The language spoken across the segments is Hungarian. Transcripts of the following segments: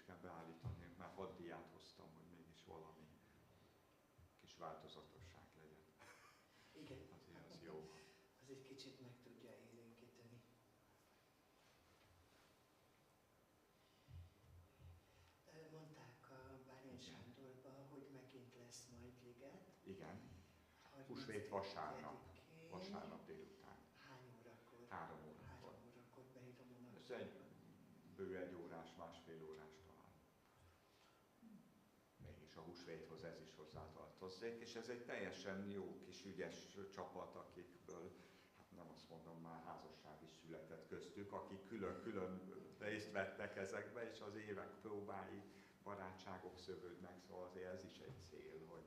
kell beállítani, mert haddíját hoztam, hogy mégis valami kis változatosság legyen. Igen. Azért az jó. Az egy kicsit meg tudja élénkíteni. Mondták a Bálint Sándorban, hogy megint lesz majd liget. Igen. Húsvét vasárnap délután. Hány órakor? 3 órakor. 3 órakor beírom a napot. Ez egy bő 1 órás, másfél órás talán. Mégis a húsvéthoz ez is hozzátartozik, és ez egy teljesen jó kis ügyes csapat, akikből, hát nem azt mondom, már házasság is született köztük, akik külön-külön részt vettek ezekbe, és az évek próbái, barátságok szövődnek, szóval azért ez is egy cél, hogy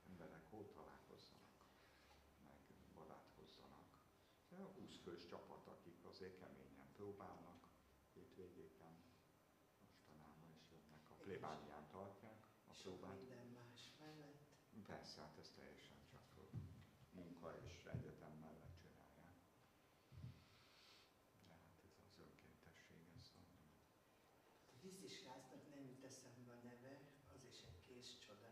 emberek hol találkozzanak, meg barátkozzanak. A 20 fős csapat, akik azért keményen próbálnak, hétvégéken, mostanában is jönnek, a plébánián tartják a próbát. Minden más mellett? Persze, hát ez teljesen csak munka és egyetem mellett csinálják. De hát ez az önkéntesség, ez a... A vízisráznak nem jut eszembe a neve, az is egy kész csoda.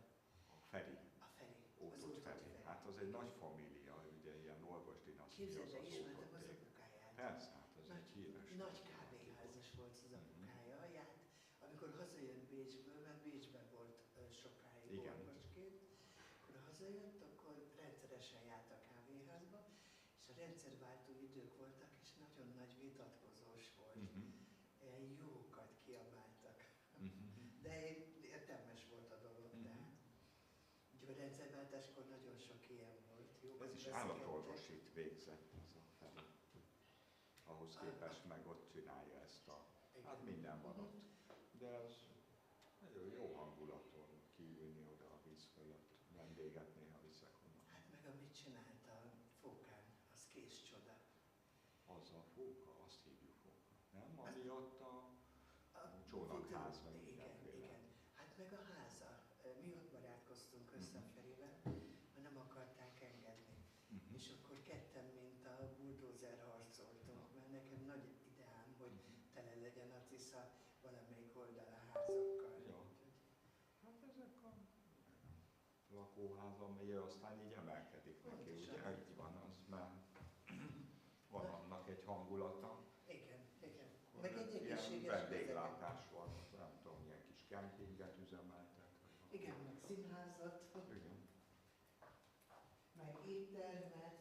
A Feri. A Feri. Ótott Feri. Hát az egy nagy família, ugye ilyen orvos dinasztia. Képzeld, de ismertem az apukáját. Persze, hát az egy híres. Nagy kávéházas volt az apukája. Járt, amikor hazajött Bécsből, mert Bécsben volt sokáig orvosként, akkor hazajött, akkor rendszeresen járt a kávéházba, és a rendszerváltó idők voltak, és nagyon nagy vitatkozós volt. Ilyen jókat kiabáltak. De értelmes volt a dolog, tehát. Úgyhogy a rendszerváltáskor nagyon sok ilyen volt. Ez is állatorvosit végzett ez a Feri. Ahhoz képest meg ott csinálja ezt a... Hát minden van ott. De az nagyon jó hangulaton kiülni oda a víz fölött. Vendéget néha viszek onnan. Hát meg amit csinált a Fókán, az kész csoda. Az a fóka, azt hívjuk fóka. Nem? Ami ott a csónakház meg mindenféle. Igen. Hát meg a háza. Mi ott barátkoztunk össze a Ferivel, mert nem akarták engedni. És akkor ketten, mint a buldózer harcoltunk, mert nekem nagy ideám, hogy tele legyen a Tisza valamelyik oldala házakkal. Ja. Hát ezek a lakóház, amely aztán így emelkedik neki, ugye? Így van az, mert van annak egy hangulata. Igen. Meg egy egészséges vendéglátás van, nem tudom, ilyen kis kempinget üzemeltek. Igen, meg színházat. Igen. Meg éttermet,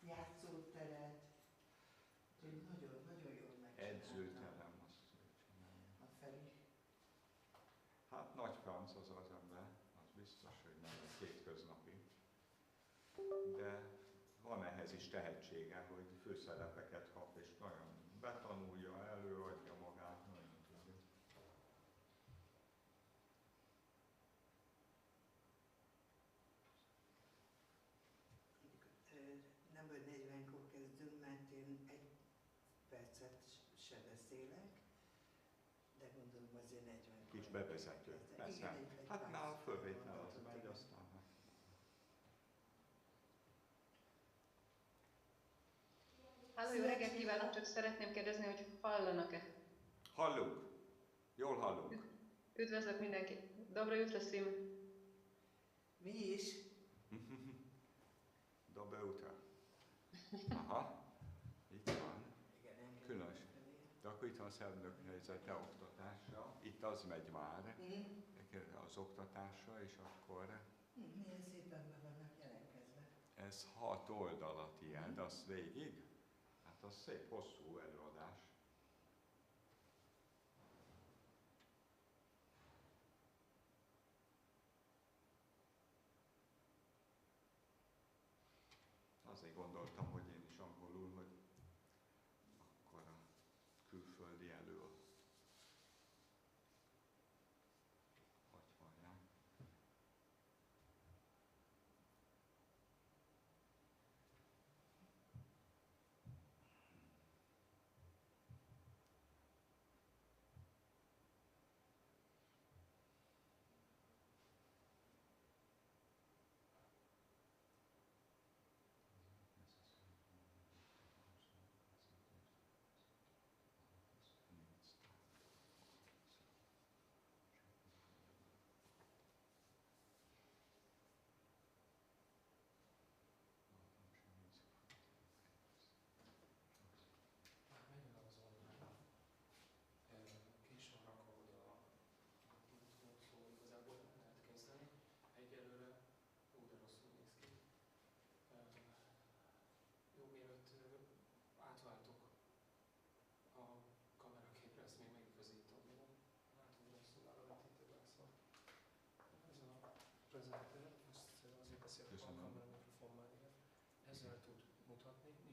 játszóteret. Nagyon jól megcsináltam. Edzőterem, azt csinálja. A Feri. Hát nagy franc az ember, az biztos, hogy nem egy hétköznapi. De van ehhez is tehetsége, hogy főszerepeket kap, és nagyon betanulja, előadja magát, nagyon tudja. Nem, hogy 40-kor kezdünk, mert én 1 percet se beszélek, de gondolom azért 40-kor. Kis bevezető, persze. Hát már a fölvétel az megy, aztán. Halló, jó reggelt kívánok, csak szeretném kérdezni, hogy hallanak-e? Hallunk. Jól hallunk. Üdvözlök mindenkit. Dobro jutro svima. Mi is? Dobro utro. Aha, itt van. Különös. De akkor itt van a SZZAB Nőnapi oktatása. Itt az megy már, az oktatásra, és akkor... Milyen szépen be vannak jelentkezve. Ez 6 oldalat ilyen, de az végig? Hát az szép, hosszú előadás. Azért gondoltam, hogy én is angolul, hogy akkor a külföldi elő hogy hallják.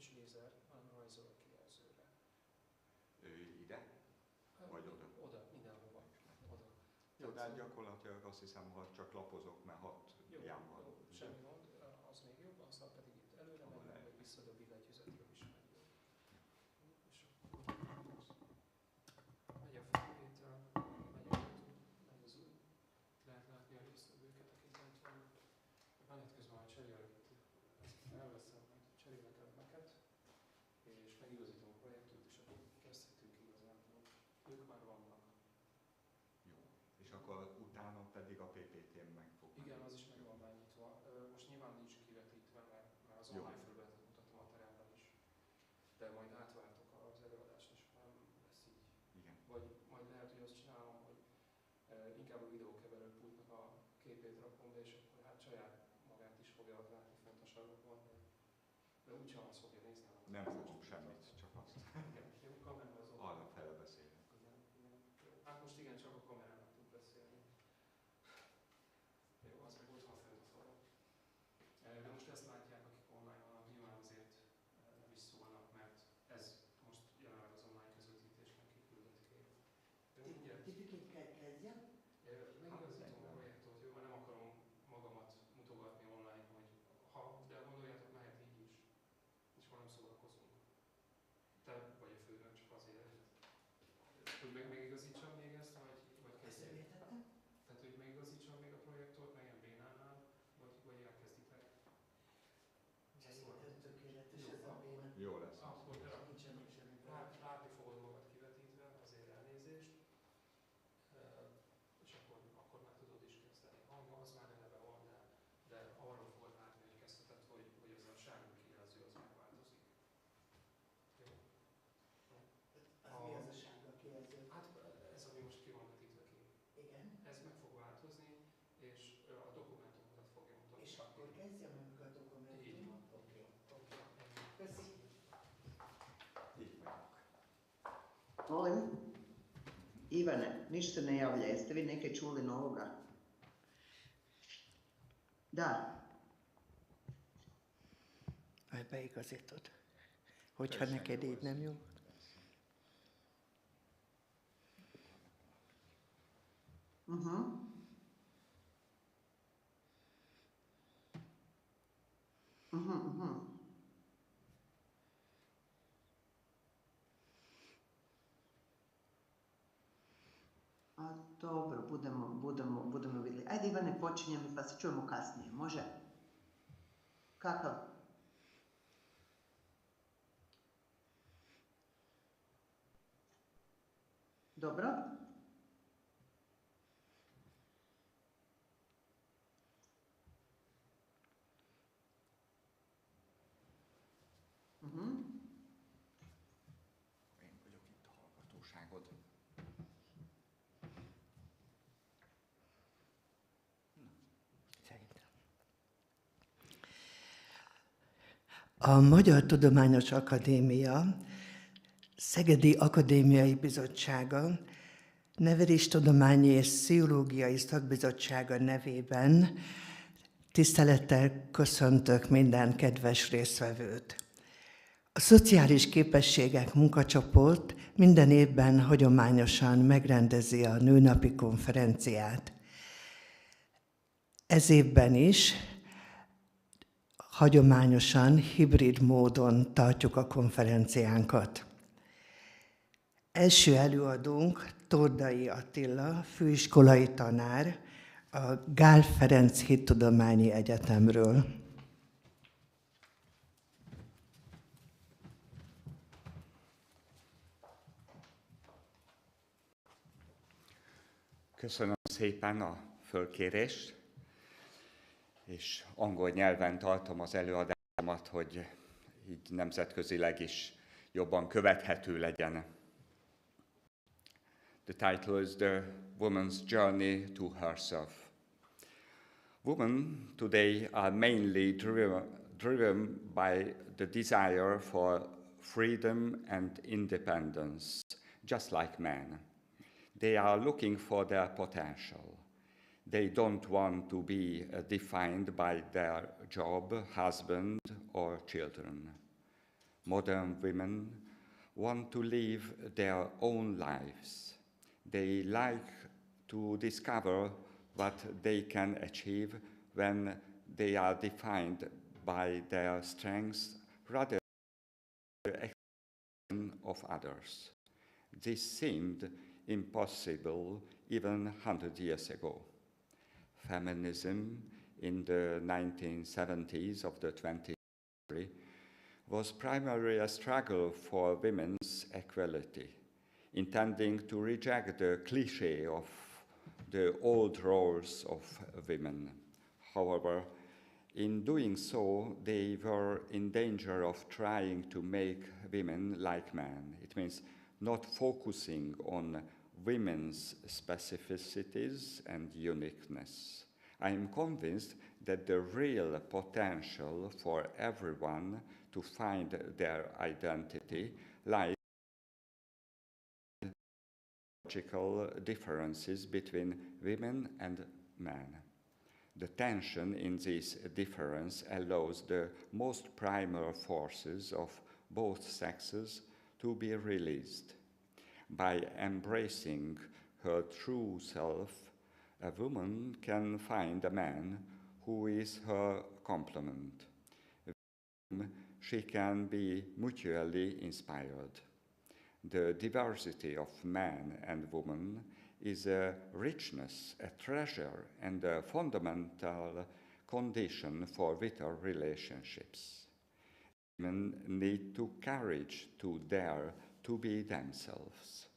nincs lézer, hanem rajzol a kijelzőre. Ide? Vagy oda? Oda, mindenhova. Oda. Jó, de gyakorlatilag azt hiszem, ha csak lapozok, mert 6 jám van. Jó, semmi gond, az még jobb, aztán pedig itt előre megyünk, vagy vissza a billentyűzetről is megy jó. És akkor megy a felvétel, megy a YouTube, megy az új. Lehet látni a résztvevőket, akik bent vannak. Menet közben már cserélek, elveszem, cserélek elemeket, és megigazítom a projektot, és akkor kezdhetünk igazából. Ők már vannak. Jó. És akkor utána pedig a PPT-n meg fog. Igen, az is meg van már nyitva. Most nyilván nincs kivetítve, mert az Jó. online felületet mutatom a teremben is. De majd átváltok az előadásra, és már lesz így. Igen. Vagy majd lehet, hogy azt csinálom, hogy inkább a videókeverőpultnak a képét rakom be, és akkor hát saját magát is fogja látni fent a sarokban. De úgysem azt fogja nézni, hanem Nem fogunk semmit, csak azt. Igen, jó, kamera az ott. Arra fele beszélek. Igen, igen. Jó. Hát most igen, csak a kamerának tud beszélni. Jó, az meg ott van fent a falon. De most ezt látják, akik online vannak, nyilván azért nem is szólnak, mert ez most jelenleg az online közvetítésnek kiküldött kép. Jó, mindjárt. Tipikén kezdjem. Megigazítom a projektot, jó, mert nem akarom magamat mutogatni online, hogy de gondoljátok, mehet így is, és akkor nem szórakozunk. Te vagy a főnök, csak azért. Hogy megigazítsam még ezt, vagy kezdjél? Értettem? Tehát, hogy megigazítsam még a projektot, meg ilyen bénánál, vagy elkezditek? Szerintem tökéletes Jó, ez a béna. Jó lesz. Akkor Nincsenek semmi baj. látni fogod magad kivetítve, azért elnézést. És akkor már tudod is kezdeni. Hang az már eleve van, de arról fogod látni, hogy kezdheted, hogy ez a sárga kijelző az megváltozik. Jó? Az mi az a sárga kijelző? Hát ez, ami most ki van vetítve ki. Igen. Ez meg fog változni, és a dokumentumokat fogja mutatni. És akkor kezdjem, amikor a dokumentum. Így van. Oké. Köszi. Így vagyok. Molim? Ivane, ništa ne javlja. Jeste vi neke čuli novoga? Da. Majd beigazítod. Hogyha neked így nem jó. A dobro, budemo vidjeli. Ajde Ivane, počinjem pa se čujemo kasnije, može? Kakav? Dobro? Én vagyok itt a hallgatóságod. Szerintem. A Magyar Tudományos Akadémia Szegedi Akadémiai Bizottsága Neveléstudományi és Pszichológiai Szakbizottsága nevében tisztelettel köszöntök minden kedves résztvevőt. A Szociális Képességek Munkacsoport minden évben hagyományosan megrendezi a Nőnapi Konferenciát. Ez évben is hagyományosan hibrid módon tartjuk a konferenciánkat. Első előadónk Tordai Attila, főiskolai tanár, a Gál Ferenc Hittudományi Egyetemről. Köszönöm szépen a fölkérést, és angol nyelven tartom az előadásomat, hogy így nemzetközileg is jobban követhető legyen. The title is The Woman's Journey to Herself. Women today are mainly driven by the desire for freedom and independence, just like men. They are looking for their potential. They don't want to be defined by their job, husband, or children. Modern women want to live their own lives. They like to discover what they can achieve when they are defined by their strengths rather than the expectation of others. This seemed impossible even 100 years ago. Feminism in the 1970s of the 20th century was primarily a struggle for women's equality, intending to reject the cliché of the old roles of women. However, in doing so, they were in danger of trying to make women like men. It means not focusing on women's specificities and uniqueness. I am convinced that the real potential for everyone to find their identity lies in logical differences between women and men. The tension in this difference allows the most primal forces of both sexes to be released. By embracing her true self, a woman can find a man who is her complement. She can be mutually inspired. The diversity of man and woman is a richness, a treasure, and a fundamental condition for vital relationships. Women need to courage to dare to be themselves.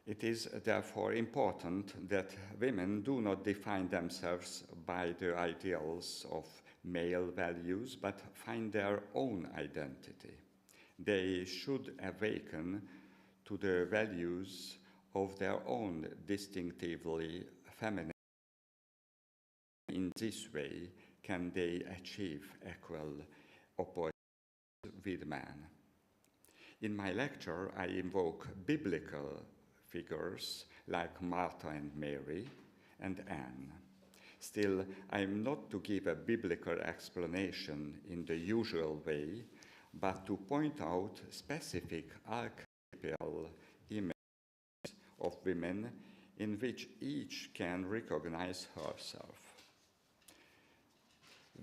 It is therefore important that women do not define themselves by the ideals of male values, but find their own identity. They should awaken to the values of their own distinctively feminine. In this way, can they achieve equal opportunities with man. In my lecture, I invoke biblical figures like Martha and Mary and Anne. Still, I am not to give a biblical explanation in the usual way, but to point out specific archetypal images of women in which each can recognize herself.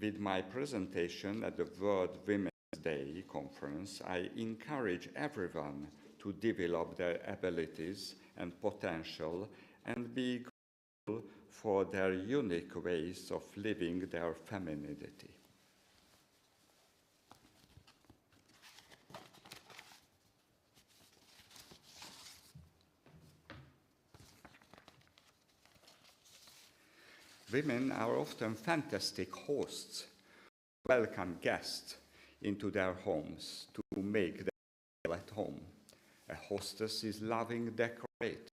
With my presentation at the World Women's Day conference, I encourage everyone to develop their abilities and potential and be grateful for their unique ways of living their femininity. Women are often fantastic hosts who welcome guests into their homes to make them feel at home. A hostess is loving decorator.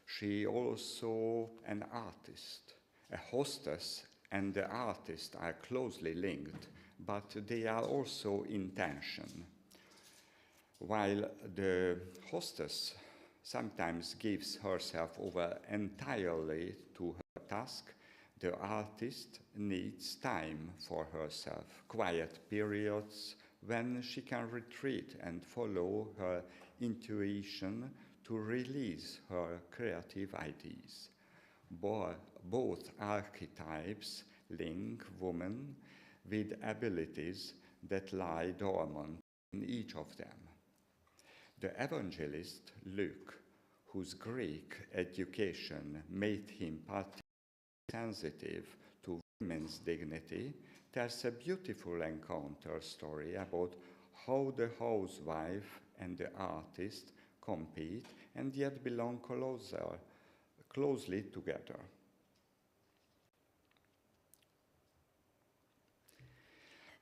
She also an artist. A hostess and the artist are closely linked, but they are also in tension. While the hostess sometimes gives herself over entirely to her task, the artist needs time for herself, quiet periods when she can retreat and follow her intuition to release her creative ideas. Both archetypes link women with abilities that lie dormant in each of them. The evangelist Luke, whose Greek education made him particularly sensitive to women's dignity, tells a beautiful encounter story about how the housewife and the artist compete and yet belong closely together.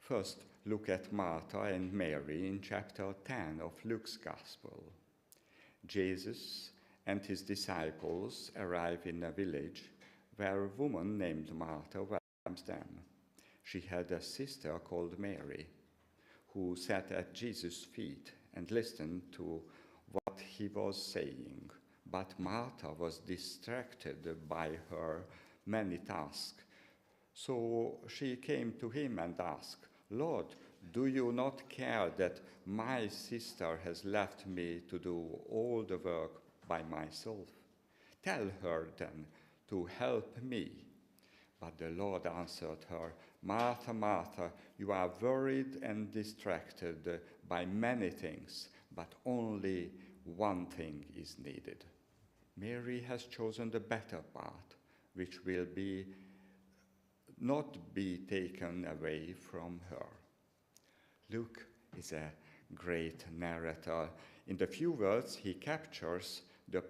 First, look at Martha and Mary in chapter 10 of Luke's Gospel. Jesus and his disciples arrive in a village where a woman named Martha welcomes them. she had a sister called Mary, who sat at Jesus' feet and listened to what he was saying. But Martha was distracted by her many tasks. So she came to him and asked, "Lord, do you not care that my sister has left me to do all the work by myself? Tell her then to help me." But the Lord answered her, "Martha, Martha, you are worried and distracted by many things, but only one thing is needed. Mary has chosen the better part, which will not be taken away from her." Luke is a great narrator. In the few words, he captures the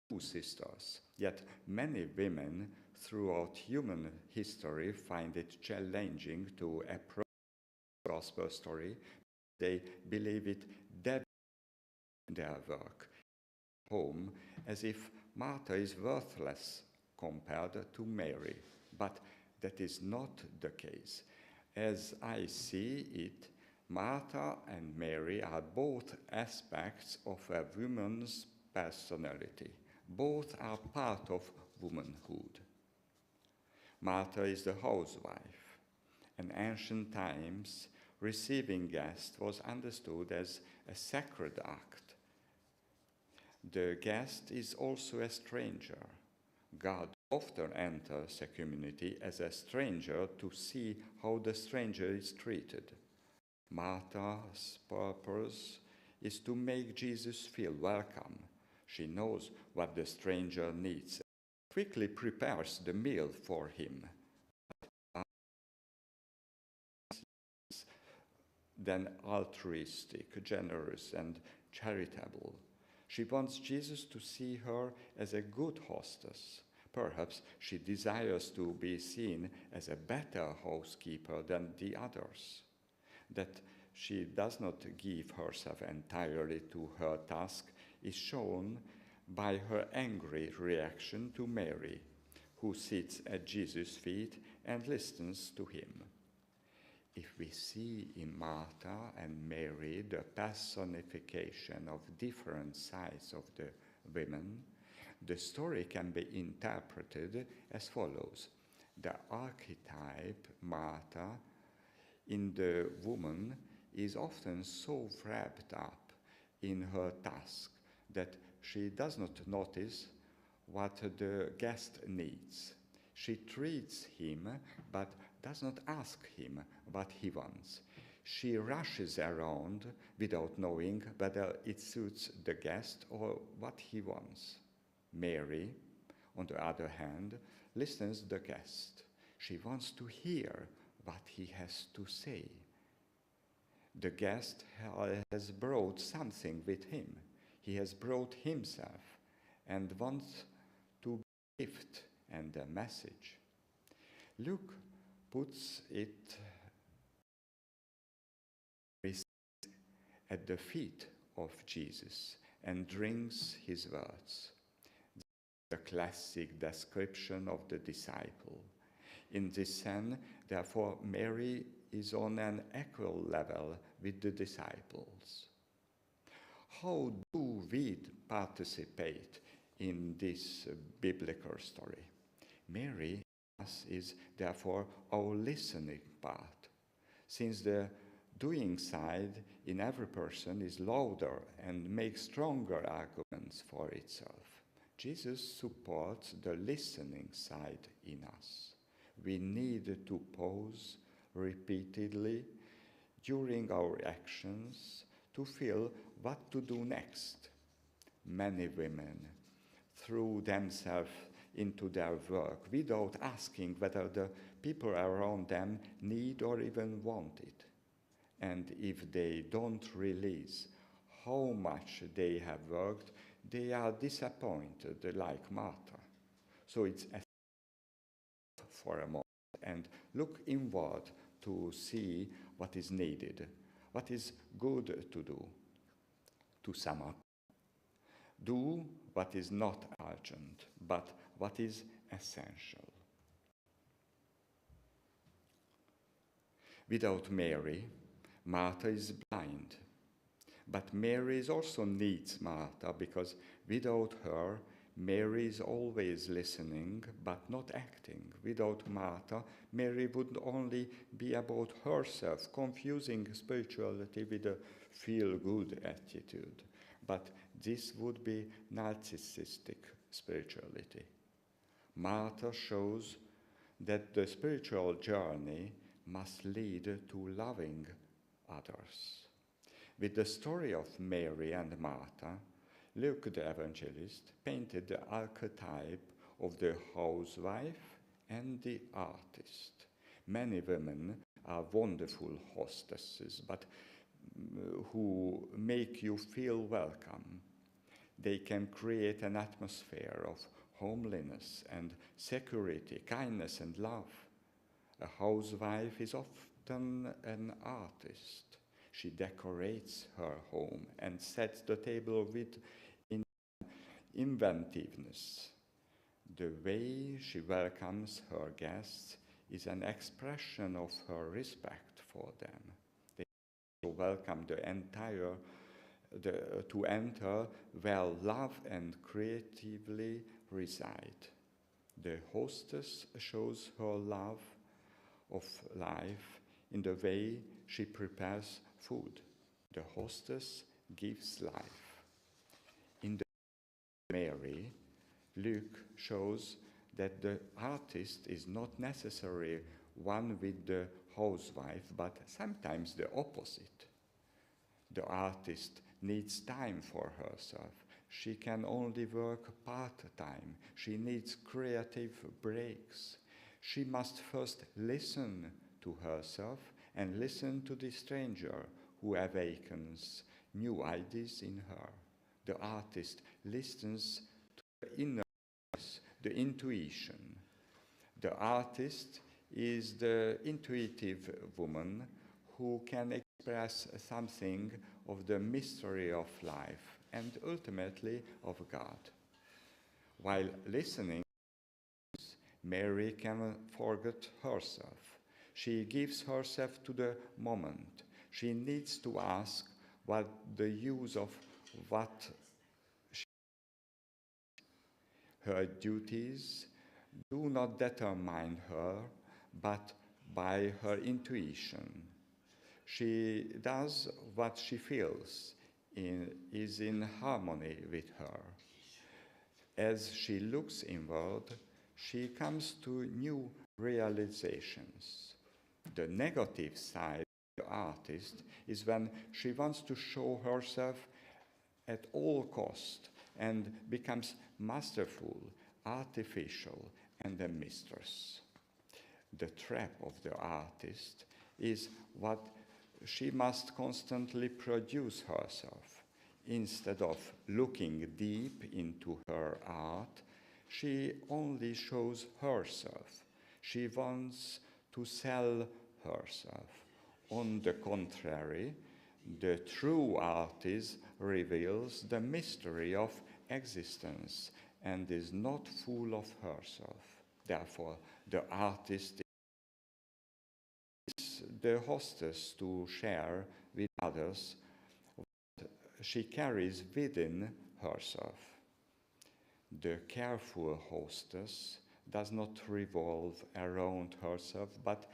two sisters. Yet many women throughout human history find it challenging to approach the gospel story. They believe it dead in their work, home, as if Martha is worthless compared to Mary. But that is not the case. As I see it, Martha and Mary are both aspects of a woman's personality. Both are part of womanhood. Martha is the housewife. In ancient times, receiving guests was understood as a sacred act. The guest is also a stranger. God often enters a community as a stranger to see how the stranger is treated. Martha's purpose is to make Jesus feel welcome. She knows what the stranger needs, quickly prepares the meal for him. Then altruistic, generous, and charitable. She wants Jesus to see her as a good hostess. Perhaps she desires to be seen as a better housekeeper than the others. That she does not give herself entirely to her task is shown by her angry reaction to Mary, who sits at Jesus' feet and listens to him. If we see in Martha and Mary the personification of different sides of the women, the story can be interpreted as follows. The archetype Martha in the woman is often so wrapped up in her task that she does not notice what the guest needs. She treats him but does not ask him what he wants. She rushes around without knowing whether it suits the guest or what he wants. Mary, on the other hand, listens to the guest. She wants to hear what he has to say. The guest has brought something with him. He has brought himself and wants to be a gift and a message. Luke puts it at the feet of Jesus and drinks his words. The classic description of the disciple. In this sense, therefore, Mary is on an equal level with the disciples. How do we participate in this biblical story? Mary is therefore our listening part, since the doing side in every person is louder and makes stronger arguments for itself. Jesus supports the listening side in us. We need to pause repeatedly during our actions to feel what to do next. Many women threw themselves into their work without asking whether the people around them need or even want it. And if they don't realize how much they have worked, they are disappointed like Martha. So it's for a moment and look inward to see what is needed, what is good to do. To sum up, do what is not urgent, but what is essential. Without Mary, Martha is blind. But Mary also needs Martha, because without her, Mary is always listening but not acting. Without Martha, Mary would only be about herself, confusing spirituality with a feel-good attitude. But this would be narcissistic spirituality. Martha shows that the spiritual journey must lead to loving others. With the story of Mary and Martha, Luke the evangelist painted the archetype of the housewife and the artist. Many women are wonderful hostesses, but who make you feel welcome. They can create an atmosphere of homeliness and security, kindness and love. A housewife is often an artist. She decorates her home and sets the table with inventiveness. The way she welcomes her guests is an expression of her respect for them. They welcome to enter where love and creatively reside. The hostess shows her love of life in the way she prepares food. The hostess gives life. In the Mary, Luke shows that the artist is not necessarily one with the housewife, but sometimes the opposite. The artist needs time for herself. She can only work part-time. She needs creative breaks. She must first listen to herself and listen to the stranger who awakens new ideas in her. The artist listens to the inner voice, the intuition. The artist is the intuitive woman who can express something of the mystery of life and ultimately of God. While listening, Mary can forget herself. She gives herself to the moment. She needs to ask what the use of what she. Her duties do not determine her, but by her intuition. She does what she feels is in harmony with her. As she looks inward, she comes to new realizations. The negative side of the artist is when she wants to show herself at all cost and becomes masterful, artificial, and a mistress. The trap of the artist is what she must constantly produce herself. Instead of looking deep into her art, she only shows herself. She wants to sell herself. On the contrary, the true artist reveals the mystery of existence and is not full of herself. Therefore, the artist is the hostess to share with others what she carries within herself. The careful hostess does not revolve around herself, but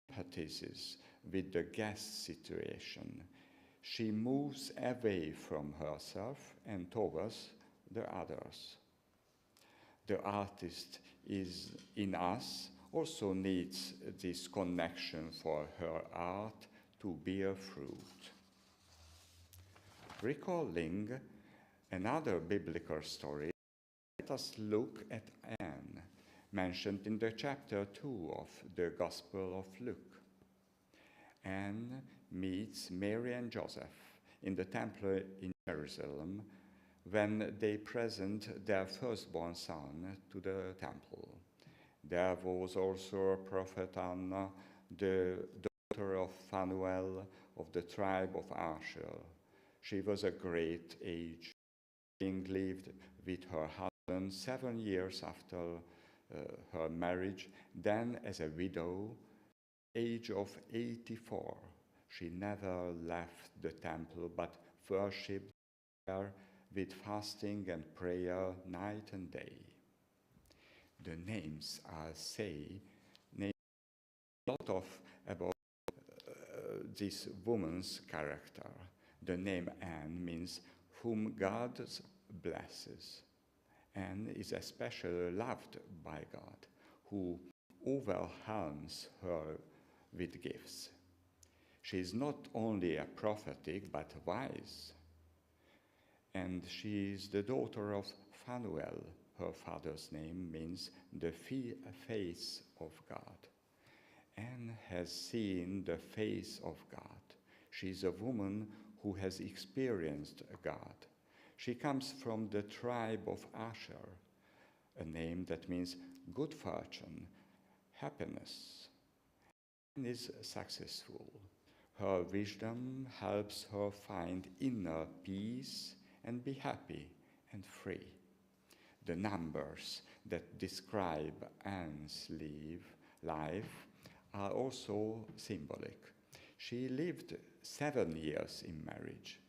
empathizes with the guest situation. She moves away from herself and towards the others. The artist is in us also needs this connection for her art to bear fruit. Recalling another biblical story, let us look at Anne, mentioned in the chapter 2 of the Gospel of Luke. Anne meets Mary and Joseph in the temple in Jerusalem when they present their firstborn son to the temple. There was also a prophet Anna, the daughter of Phanuel of the tribe of Asher. She was a great age, being lived with her husband 7 years after her marriage. Then, as a widow, age of 84, she never left the temple but worshipped there with fasting and prayer night and day. The names say a lot about this woman's character. The name Anne means whom God blesses. Anne is especially loved by God, who overwhelms her with gifts. She is not only a prophetic but wise. And she is the daughter of Phanuel. Her father's name means the face of God. Anne has seen the face of God. She is a woman who has experienced God. She comes from the tribe of Asher, a name that means good fortune, happiness. Anne is successful. Her wisdom helps her find inner peace and be happy and free. The numbers that describe Anne's life are also symbolic. She lived 7 years in marriage.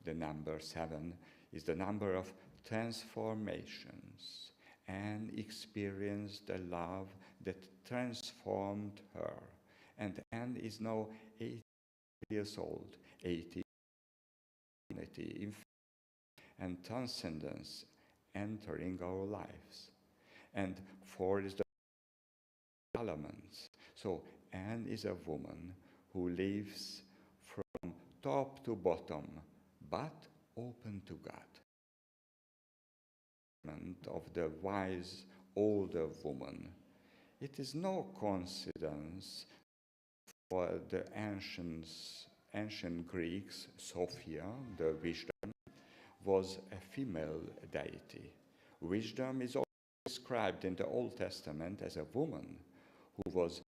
The number 7 is the number of transformations. Anne experienced a love that transformed her. And Anne is now 80 years old, 80 in and transcendence entering our lives. And 4 is the elements. So Anne is a woman who lives from top to bottom, but open to God. Of the wise older woman. It is no coincidence for the ancient Greeks, Sophia, the wisdom, was a female deity. Wisdom is also described in the Old Testament as a woman who was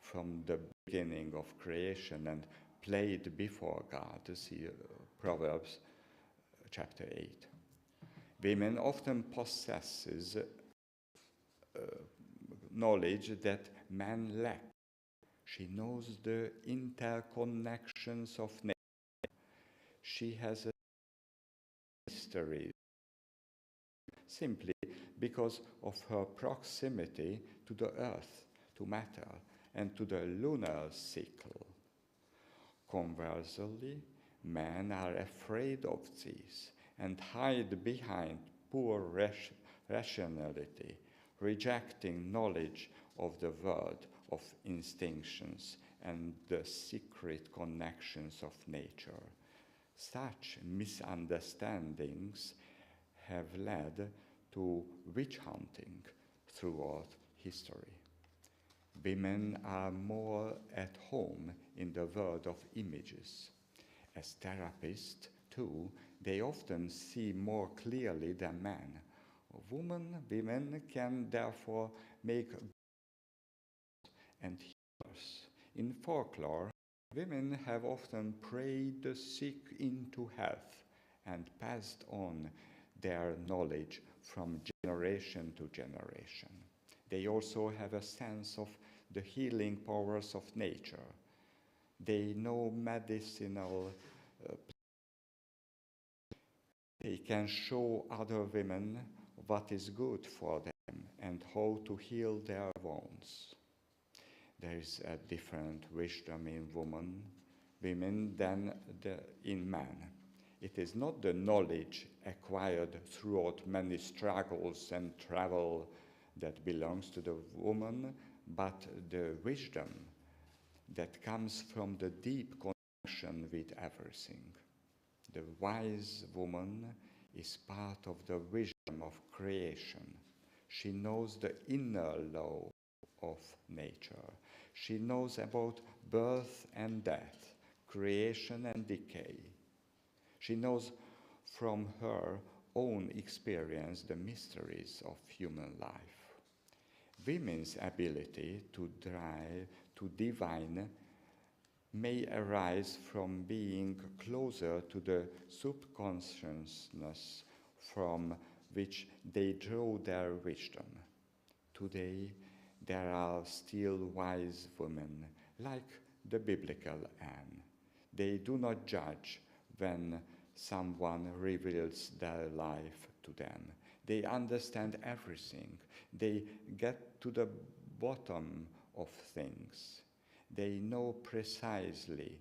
from the beginning of creation and played before God. See Proverbs chapter 8. Women often possesses knowledge that men lack. She knows the interconnections of nature. She has a mystery simply because of her proximity to the earth, to matter, and to the lunar cycle. Conversely, men are afraid of these and hide behind poor rationality, rejecting knowledge of the world of instinctions and the secret connections of nature. Such misunderstandings have led to witch hunting throughout history. Women are more at home in the world of images. As therapists, too, they often see more clearly than men. Women can therefore make and healers. In folklore, women have often prayed the sick into health and passed on their knowledge from generation to generation. They also have a sense of the healing powers of nature. They know medicinal they can show other women what is good for them and how to heal their wounds. There is a different wisdom in women than in men. It is not the knowledge acquired throughout many struggles and travel that belongs to the woman, but the wisdom that comes from the deep connection with everything. The wise woman is part of the wisdom of creation. She knows the inner law of nature. She knows about birth and death, creation and decay. She knows from her own experience the mysteries of human life. Women's ability to divine may arise from being closer to the subconsciousness from which they draw their wisdom. Today, there are still wise women, like the biblical Anne. They do not judge when someone reveals their life to them. They understand everything. They get to the bottom of things. They know precisely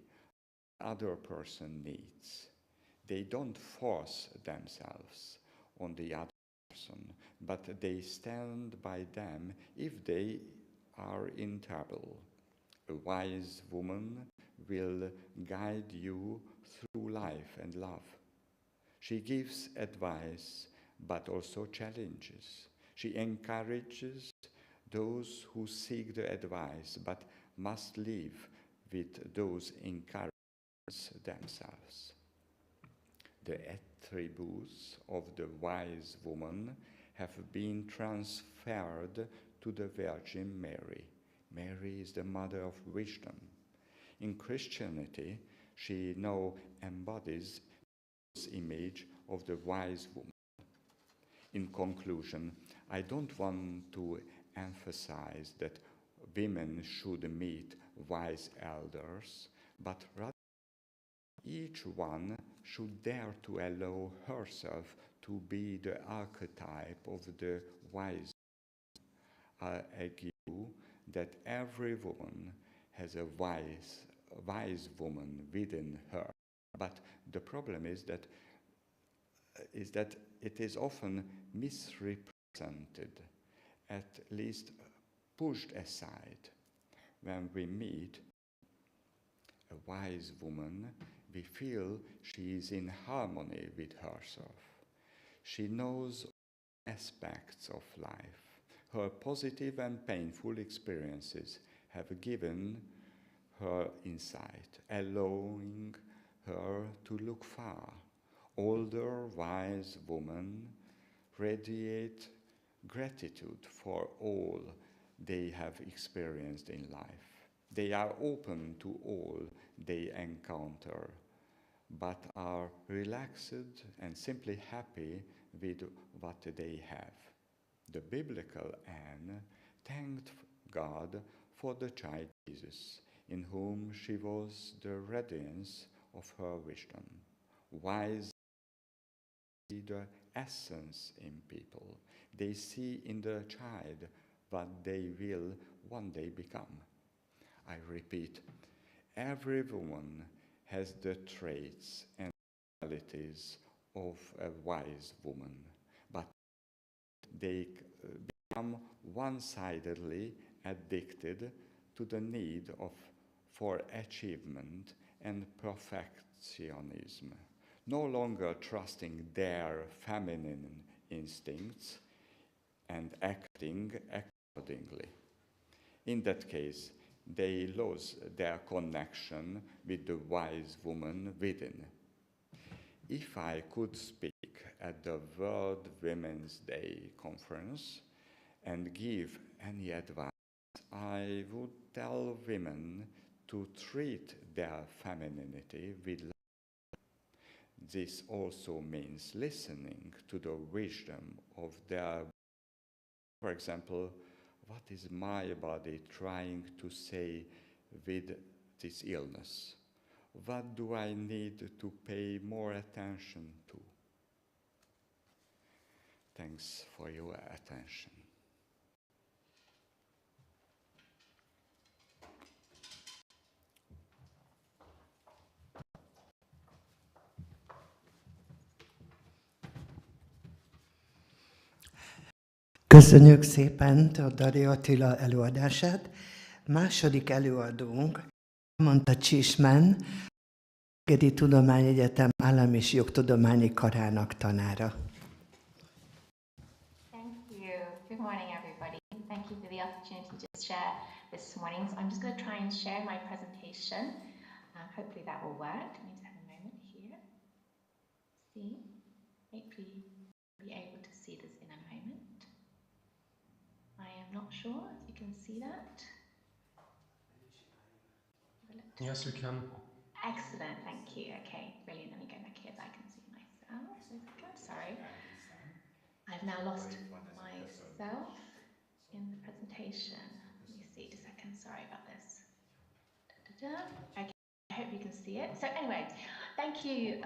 what other person needs. They don't force themselves on the other person, but they stand by them if they are in trouble. A wise woman will guide you through life and love. She gives advice, but also challenges. She encourages those who seek the advice, but must live with those encouragements themselves. The attributes of the wise woman have been transferred to the Virgin Mary. Mary is the mother of wisdom. In Christianity, she now embodies this image of the wise woman. In conclusion, I don't want to emphasize that women should meet wise elders, but rather each one should dare to allow herself to be the archetype of the wise. I argue that every woman has a wise woman within her. But the problem is that it is often misrepresented, at least pushed aside. When we meet a wise woman, we feel she is in harmony with herself. She knows aspects of life. Her positive and painful experiences have given her insight, allowing her to look far. Older, wise women radiate gratitude for all they have experienced in life. They are open to all they encounter, but are relaxed and simply happy with what they have. The biblical Anne thanked God for the child Jesus, in whom she was the radiance of her wisdom. Wise see the essence in people. They see in the child what they will one day become. I repeat, every woman has the traits and qualities of a wise woman, but they become one-sidedly addicted to the need for achievement and perfectionism, no longer trusting their feminine instincts and acting accordingly. In that case, they lose their connection with the wise woman within. If I could speak at the World Women's Day conference and give any advice, I would tell women to treat their femininity with love. This also means listening to the wisdom of their, for example, what is my body trying to say with this illness? What do I need to pay more attention to? Thanks for your attention. Köszönjük szépen Teodori Attila előadását. Második előadónk Monta Csismen, Szegedi Tudományegyetem Állam- és Jogtudományi Karának tanára. Thank you. Good morning, everybody. Thank you for the opportunity to share this morning. So I'm just going to try and share my presentation. Hopefully that will work. I need to have a moment here. See, hopefully you'll be able to see this in a moment. I am not sure if you can see that. Yes, we can. Excellent, thank you. Okay, brilliant. Let me go back here so I can see myself. Good, sorry. I've now lost myself in the presentation. Okay, I hope you can see it. So anyway, thank you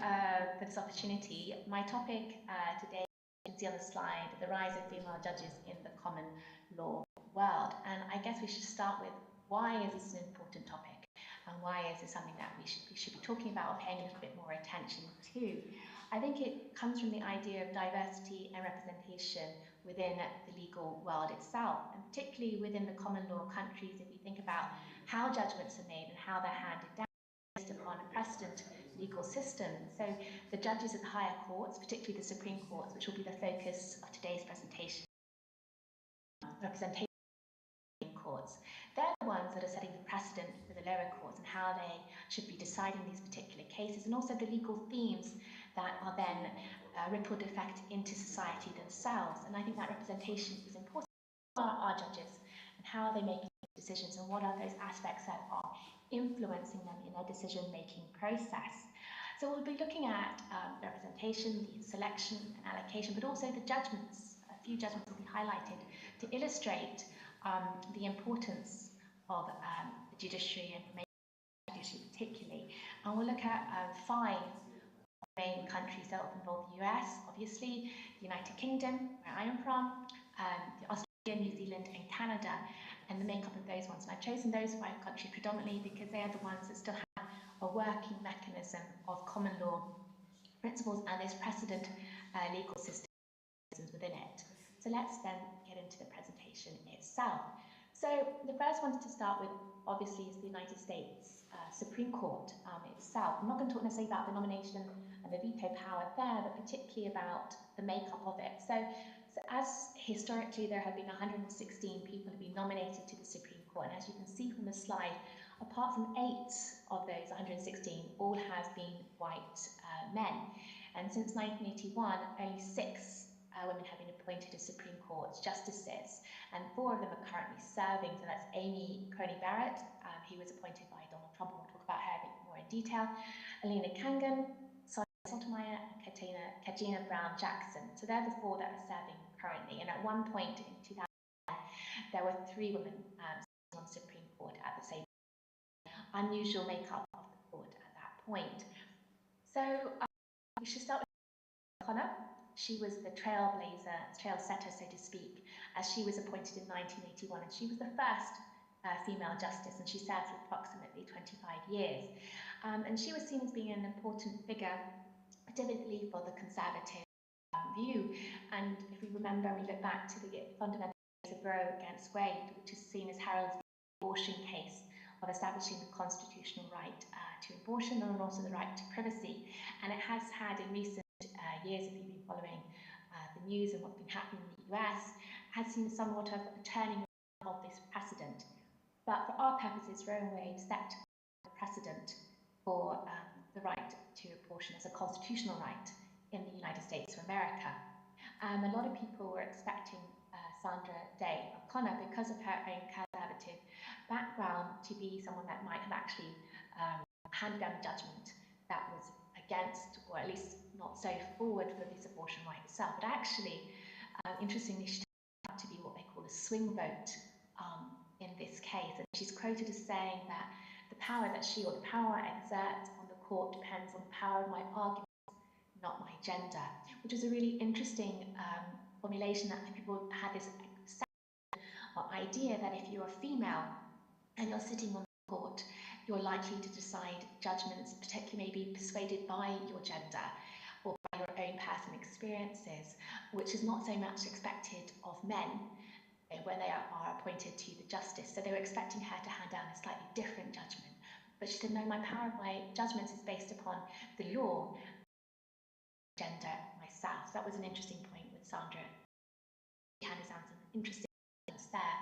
for this opportunity. My topic today, you can see on the slide, the rise of female judges in the common law world. And I guess we should start with, why is this an important topic? And why is this something that we should be talking about or paying a little bit more attention to? I think it comes from the idea of diversity and representation within the legal world itself, and particularly within the common law countries. If we think about how judgments are made and how they're handed down based upon a precedent legal system. So the judges at the higher courts, particularly the Supreme Courts, which will be the focus of today's presentation, representation courts, they're the ones that are setting the precedent for the lower courts and how they should be deciding these particular cases, and also the legal themes that are then rippled effect into society themselves. And I think that representation is important. Who are our judges, and how are they making decisions, and what are those aspects that are influencing them in their decision-making process? So we'll be looking at representation, the selection and allocation, but also the judgments. A few judgments will be highlighted to illustrate the importance of the judiciary and judiciary particularly. And we'll look at 5 main countries that will involve the US, obviously, the United Kingdom, where I am from, Australia, New Zealand and Canada, and the makeup of those ones. And I've chosen those 5 countries predominantly because they are the ones that still have a working mechanism of common law principles and this precedent legal system within it. So let's then get into the presentation itself. So the first one to start with, obviously, is the United States Supreme Court itself. I'm not going to talk necessarily about the nomination and the veto power there, but particularly about the makeup of it. So as historically there have been 116 people who have been nominated to the Supreme Court, and as you can see from the slide, apart from 8 of those 116, all have been white men. And since 1981, only 6 women have been appointed as Supreme Court justices, and 4 of them are currently serving. So that's Amy Coney Barrett, who was appointed by Donald Trump, and we'll talk about her a bit more in detail, Alina Kangan, Sotomayor, and Katina Brown Jackson. So they're the 4 that are serving currently. And at one point in 2010, there were 3 women on the Supreme Court at the same time. Unusual makeup of the court at that point. So we should start with O'Connor. She was the trail setter, so to speak, as she was appointed in 1981, and she was the first female justice, and she served for approximately 25 years. And she was seen as being an important figure, particularly for the conservative view. And if we remember, we look back to the fundamental case of Roe against Wade, which is seen as heralded the abortion case of establishing the constitutional right to abortion and also the right to privacy. And it has had in recent years, if you've been following the news and what's been happening in the US, has seen somewhat of a turning of this precedent. But for our purposes, Roe and Wade set the precedent for the right to abortion as a constitutional right in the United States of America. A lot of people were expecting Sandra Day O'Connor, because of her own conservative background, to be someone that might have actually handed down a judgment that was against, or at least not so forward for this abortion right itself. But actually, interestingly, she turned out to be what they call a swing vote in this case. And she's quoted as saying that the power that she, or the power I exert on the court, depends on the power of my arguments, not my gender, which is a really interesting formulation that people had this idea that if you're a female and you're sitting on the court, you're likely to decide judgments, particularly maybe persuaded by your gender or by your own personal experiences, which is not so much expected of men when they are appointed to the justice. So they were expecting her to hand down a slightly different judgment. But she said, no, my power of my judgments is based upon the law, gender, myself. So that was an interesting point with Sandra. She handed down some interesting things there.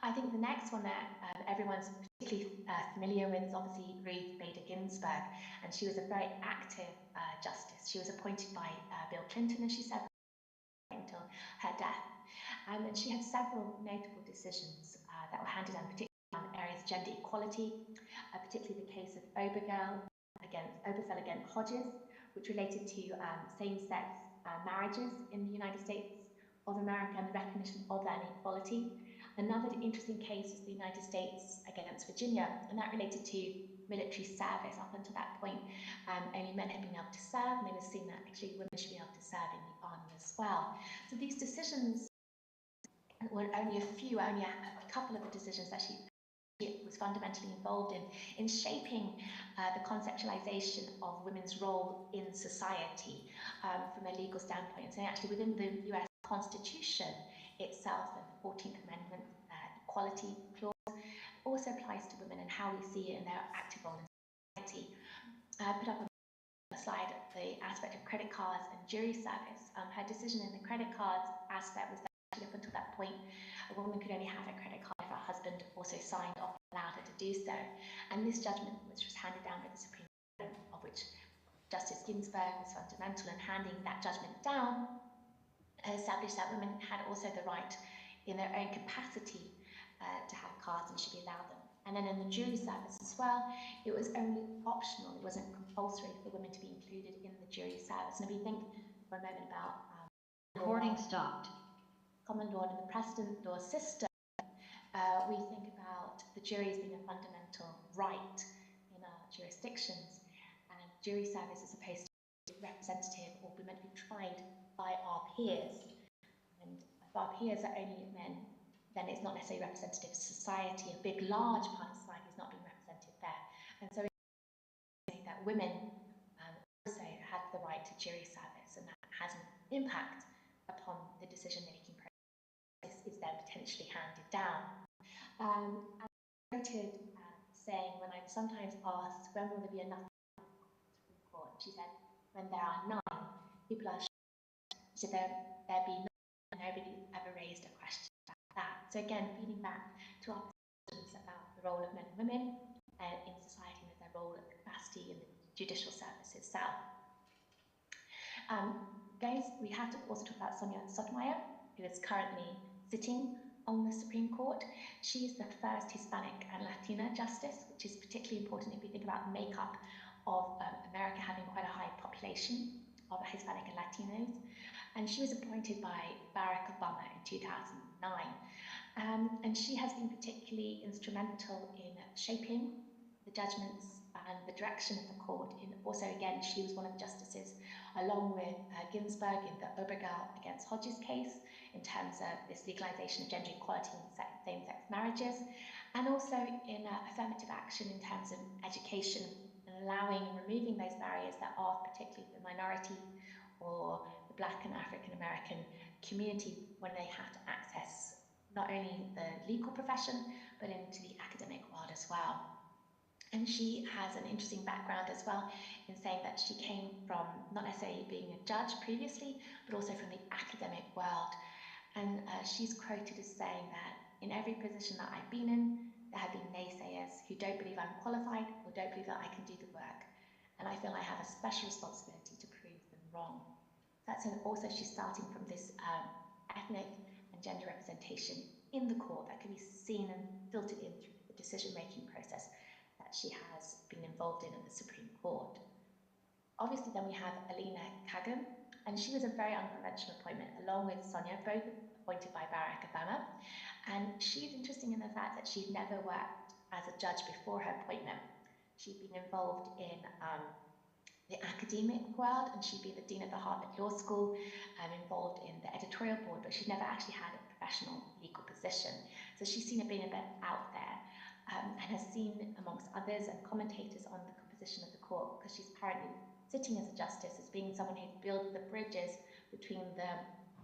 I think the next one that everyone's particularly familiar with is obviously Ruth Bader Ginsburg, and she was a very active justice. She was appointed by Bill Clinton, and she served until her death. And she had several notable decisions that were handed down, particularly on areas of gender equality, particularly the case of Obergefell against Hodges, which related to same-sex marriages in the United States of America and the recognition of that inequality. Another interesting case was the United States against Virginia, and that related to military service. Up until that point, only men had been able to serve, and it was seen that actually women should be able to serve in the army as well. So these decisions were only a couple of the decisions that she was fundamentally involved in shaping the conceptualization of women's role in society from a legal standpoint. So actually within the US Constitution itself, and the 14th Amendment equality clause also applies to women and how we see it in their active role in society. I put up a slide the aspect of credit cards and jury service. Her decision in the credit cards aspect was that up until that point, a woman could only have a credit card if her husband also signed off and allowed her to do so. And this judgment, which was handed down by the Supreme Court, of which Justice Ginsburg was fundamental in handing that judgment down, established that women had also the right in their own capacity to have cards and should be allowed them. And then in the jury service as well, it was only optional, it wasn't compulsory for women to be included in the jury service. And if we think for a moment about recording stopped. Common law and the precedent law system, we think about the jury as being a fundamental right in our jurisdictions, and jury service is supposed to be representative or be meant to be tried by our peers. And if our peers are only men, then it's not necessarily representative of society. A big, large part of society is not being represented there. And so we think that women also have the right to jury service, and that has an impact upon the decision-making process is then potentially handed down. I quoted saying, when I'm sometimes asked, when will there be enough Supreme Court? She said, when there are 9, people are shocked. She said, there'll be 9, nobody ever raised a question about that. So again, feeding back to our questions about the role of men and women in society and their role and capacity in the judicial service itself. Guys, we have to also talk about Sonia Sotomayor, who is currently sitting on the Supreme Court. She is the first Hispanic and Latina justice, which is particularly important if we think about the makeup of America having quite a high population of Hispanic and Latinos. And she was appointed by Barack Obama in 2009. And she has been particularly instrumental in shaping the judgments and the direction of the court. And also, again, she was one of the justices, along with Ginsburg in the Obergefell against Hodges case, in terms of this legalization of gender equality in same-sex marriages, and also in affirmative action in terms of education, and allowing and removing those barriers that are particularly the minority or the Black and African American community when they have to access not only the legal profession, but into the academic world as well. And she has an interesting background as well in saying that she came from not necessarily being a judge previously, but also from the academic world. And she's quoted as saying that in every position that I've been in, there have been naysayers who don't believe I'm qualified or don't believe that I can do the work. And I feel I have a special responsibility to prove them wrong. That's also she's starting from this ethnic and gender representation in the court that can be seen and filtered in through the decision-making process that she has been involved in the Supreme Court. Obviously then we have Alina Kagan, and she was a very unconventional appointment, along with Sonia, both appointed by Barack Obama. And she's interesting in the fact that she'd never worked as a judge before her appointment. She'd been involved in the academic world, and she'd been the dean of the Harvard Law School, involved in the editorial board, but she'd never actually had a professional legal position. So she's seen it being a bit out there, and has seen, amongst others, and commentators on the composition of the court, because she's currently sitting as a justice, as being someone who builds the bridges between the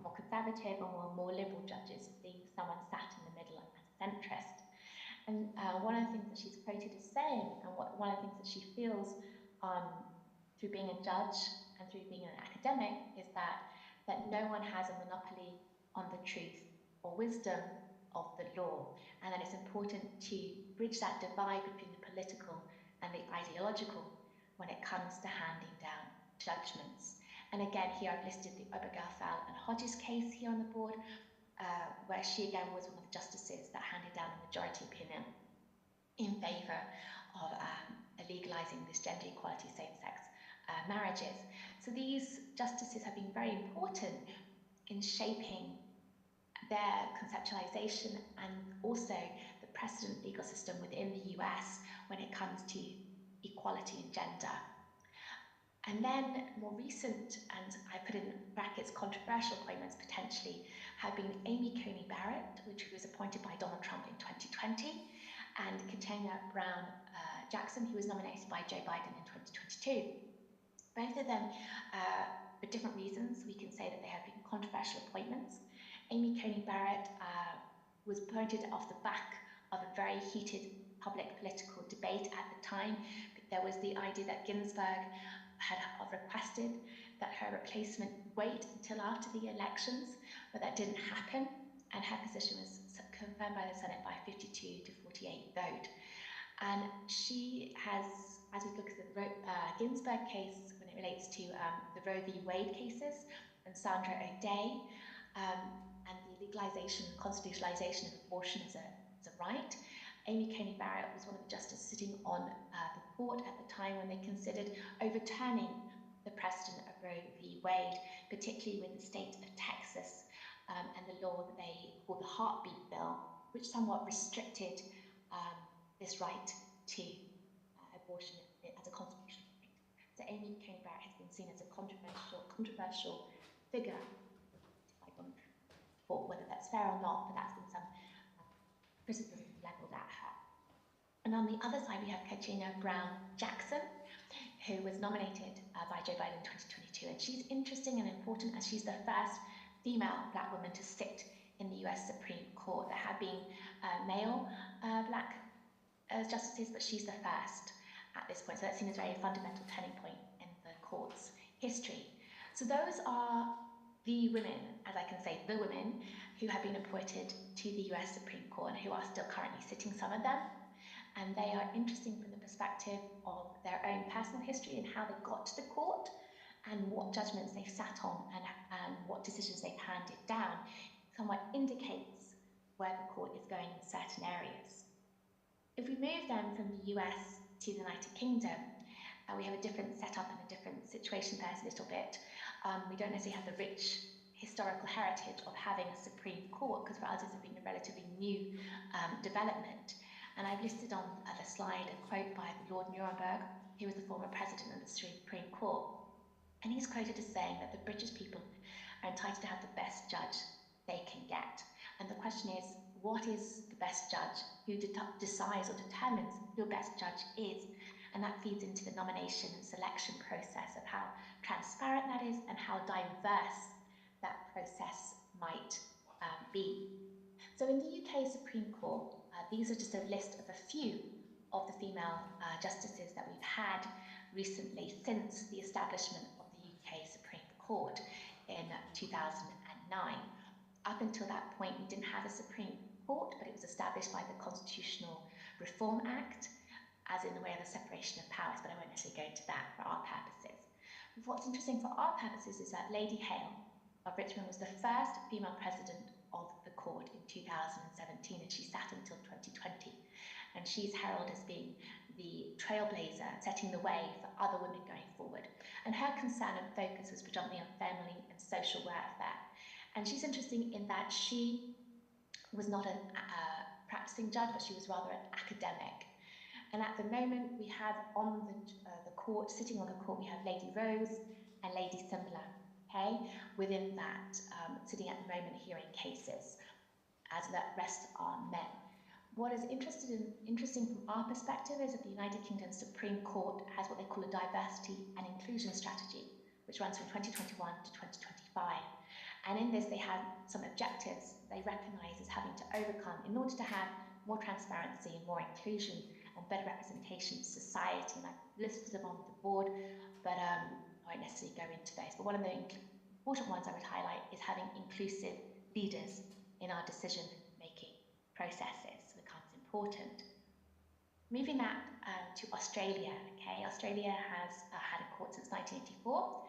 more conservative and more liberal judges, being someone sat in the middle as a centrist. And one of the things that she's quoted as saying, and one of the things that she feels through being a judge and through being an academic, is that no one has a monopoly on the truth or wisdom of the law, and that it's important to bridge that divide between the political and the ideological when it comes to handing down judgments. And again, here I've listed the Obergefell and Hodges case here on the board, where she again was one of the justices that handed down a majority opinion in favour of legalising this gender equality same-sex marriages. So these justices have been very important in shaping their conceptualization and also the precedent legal system within the US when it comes to equality and gender. And then more recent, and I put in brackets, controversial appointments potentially, have been Amy Coney Barrett, which was appointed by Donald Trump in 2020, and Katanya Brown Jackson, who was nominated by Joe Biden in 2022. Both of them, for different reasons, we can say that they have been controversial appointments. Amy Coney Barrett was appointed off the back of a very heated public political debate at the time. There was the idea that Ginsburg had requested that her replacement wait until after the elections, but that didn't happen, and her position was confirmed by the Senate by 52 to 48 vote. And she has, as we look at the Ginsburg case when it relates to the Roe v. Wade cases and Sandra O'Day, and the legalization, constitutionalization of abortion as a right, Amy Coney Barrett was one of the justices sitting on the court at the time when they considered overturning the precedent of Roe v. Wade, particularly with the state of Texas and the law that they call the Heartbeat Bill, which somewhat restricted this right to abortion as a constitutional right. So Amy Coney Barrett has been seen as a controversial figure, for whether that's fair or not, but that's been some criticism leveled at her. And on the other side, we have Katanya Brown Jackson, who was nominated by Joe Biden in 2022. And she's interesting and important as she's the first female Black woman to sit in the US Supreme Court. There have been male Black justices, but she's the first at this point. So that's seen as a very fundamental turning point in the court's history. So those are the women, as I can say, the women who have been appointed to the US Supreme Court and who are still currently sitting, some of them. And they are interesting from the perspective of their own personal history and how they got to the court and what judgments they've sat on and what decisions they've handed down. Somewhat indicates where the court is going in certain areas. If we move then from the US to the United Kingdom, we have a different setup and a different situation there a little bit. We don't necessarily have the rich historical heritage of having a Supreme Court, because for us it's been a relatively new development. And I've listed on the slide a quote by Lord Nuremberg, who was the former president of the Supreme Court. And he's quoted as saying that the British people are entitled to have the best judge they can get. And the question is, what is the best judge? Who decides or determines who the best judge is? And that feeds into the nomination and selection process of how transparent that is and how diverse that process might be. So in the UK Supreme Court, these are just a list of a few of the female justices that we've had recently since the establishment of the UK Supreme Court in 2009. Up until that point, we didn't have a Supreme Court, but it was established by the Constitutional Reform Act, as in the way of the separation of powers, but I won't necessarily go into that for our purposes. What's interesting for our purposes is that Lady Hale of Richmond was the first female president of the court in 2017, and she sat until 2020. And she's heralded as being the trailblazer, setting the way for other women going forward. And her concern and focus was predominantly on family and social welfare. And she's interesting in that she was not a practicing judge, but she was rather an academic. And at the moment, we have on the court, sitting on the court, we have Lady Rose and Lady Simbler, okay? Within that, sitting at the moment hearing cases, as the rest are men. What is interesting from our perspective is that the United Kingdom Supreme Court has what they call a diversity and inclusion strategy, which runs from 2021 to 2025. And in this, they have some objectives they recognise as having to overcome in order to have more transparency and more inclusion and better representation of society. And I've listed them on the board, but I won't necessarily go into those. But one of the important ones I would highlight is having inclusive leaders in our decision-making processes. It becomes important. Moving that to Australia, okay? Australia has had a court since 1984,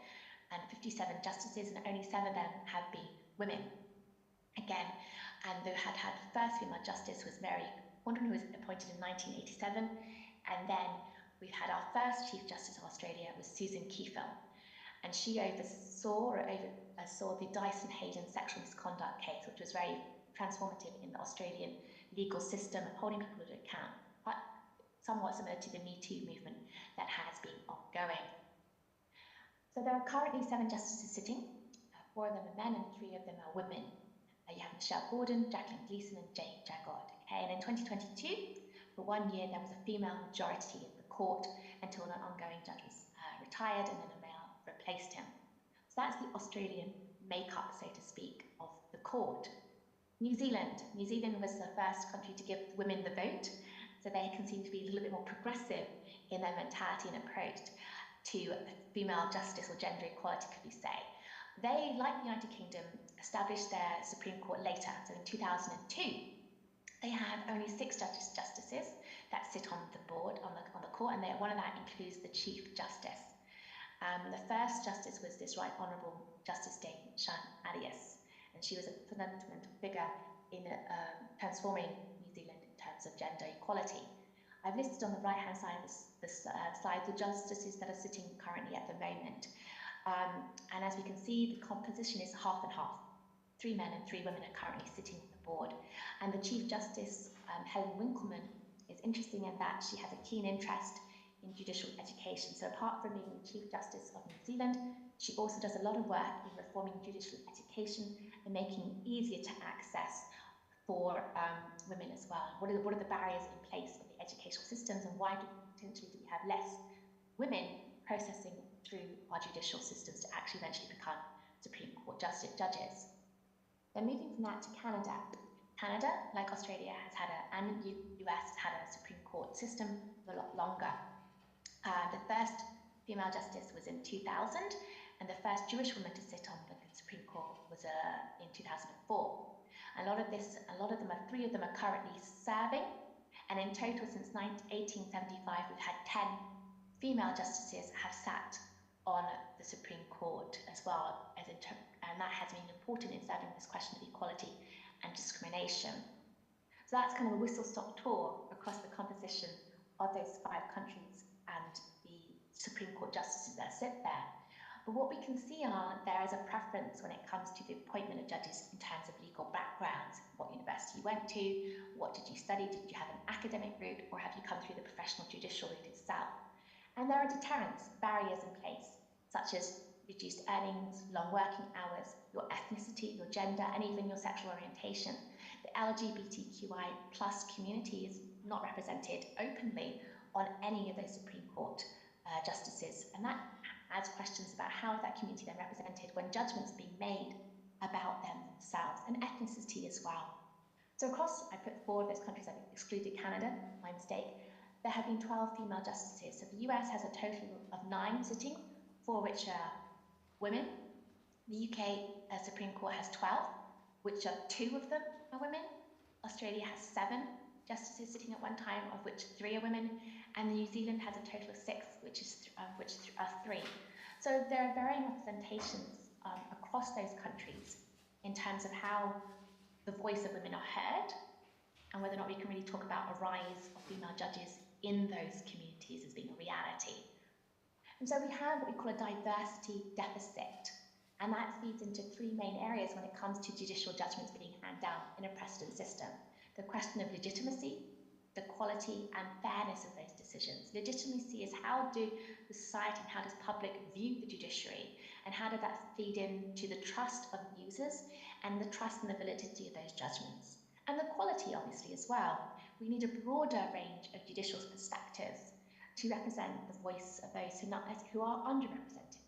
and 57 justices, and only 7 of them have been women. Again, and they had the first female justice was Mary Wondren, who was appointed in 1987, and then we've had our first Chief Justice of Australia was Susan Kiefel. and she oversaw the Dyson Hayden sexual misconduct case, which was very transformative in the Australian legal system and holding people to account, but somewhat similar to the Me Too movement that has been ongoing. So there are currently 7 justices sitting. 4 of them are men and 3 of them are women. You have Michelle Gordon, Jacqueline Gleeson and Jane Jagod. Okay, and in 2022, for 1 year, there was a female majority of the court until an ongoing judge was retired and then a male replaced him. So that's the Australian makeup, so to speak, of the court. New Zealand was the first country to give women the vote, so they can seem to be a little bit more progressive in their mentality and approach to female justice or gender equality, could we say. They, like the United Kingdom, established their Supreme Court later. So in 2002, they have only 6 justices that sit on the board, on the court, and one of that includes the Chief Justice. The first justice was this Right Honourable Justice Dame Shan Arias, and she was a fundamental figure in transforming New Zealand in terms of gender equality. I've listed on the right-hand side of this slide the justices that are sitting currently at the moment. And as we can see, the composition is half and half. 3 men and 3 women are currently sitting on the board. And the Chief Justice, Helen Winkleman, is interesting in that she has a keen interest in judicial education. So apart from being the Chief Justice of New Zealand, she also does a lot of work in reforming judicial education and making it easier to access for women as well. What are the barriers in place in the educational systems, and why potentially do we have less women processing through our judicial systems to actually eventually become Supreme Court judges? Then moving from that to Canada. Canada, like Australia, and the US has had a Supreme Court system for a lot longer. The first female justice was in 2000, and the first Jewish woman to sit on the Supreme Court was in 2004. A lot of them, 3 of them are currently serving, and in total since 1875, we've had 10 female justices have sat on the Supreme Court as well, and that has been important in serving this question of equality and discrimination. So that's kind of a whistle-stop tour across the composition of those 5 countries and the Supreme Court justices that sit there. But what we can see there is a preference when it comes to the appointment of judges in terms of legal backgrounds, what university you went to, what did you study, did you have an academic route, or have you come through the professional judicial route itself? And there are deterrents, barriers in place, such as reduced earnings, long working hours, your ethnicity, your gender, and even your sexual orientation. The LGBTQI+ community is not represented openly on any of those Supreme Court justices, and that adds questions about how is that community then represented when judgments are being made about them themselves, and ethnicity as well. So across, I put 4 of those countries, I've excluded Canada, my mistake. There have been 12 female justices. So the US has a total of 9 sitting, 4 which are women. The UK Supreme Court has 12, which are 2 of them are women. Australia has 7 justices sitting at one time, of which 3 are women. And New Zealand has a total of 6, which are 3. So there are varying representations across those countries in terms of how the voice of women are heard, and whether or not we can really talk about a rise of female judges in those communities as being a reality. And so we have what we call a diversity deficit, and that feeds into 3 main areas when it comes to judicial judgments being handed down in a precedent system. The question of legitimacy, the quality and fairness of those decisions. Legitimacy is how do the society and how does public view the judiciary, and how does that feed into the trust of users and the trust and the validity of those judgments. And the quality, obviously, as well. We need a broader range of judicial perspectives to represent the voice of those who are underrepresented.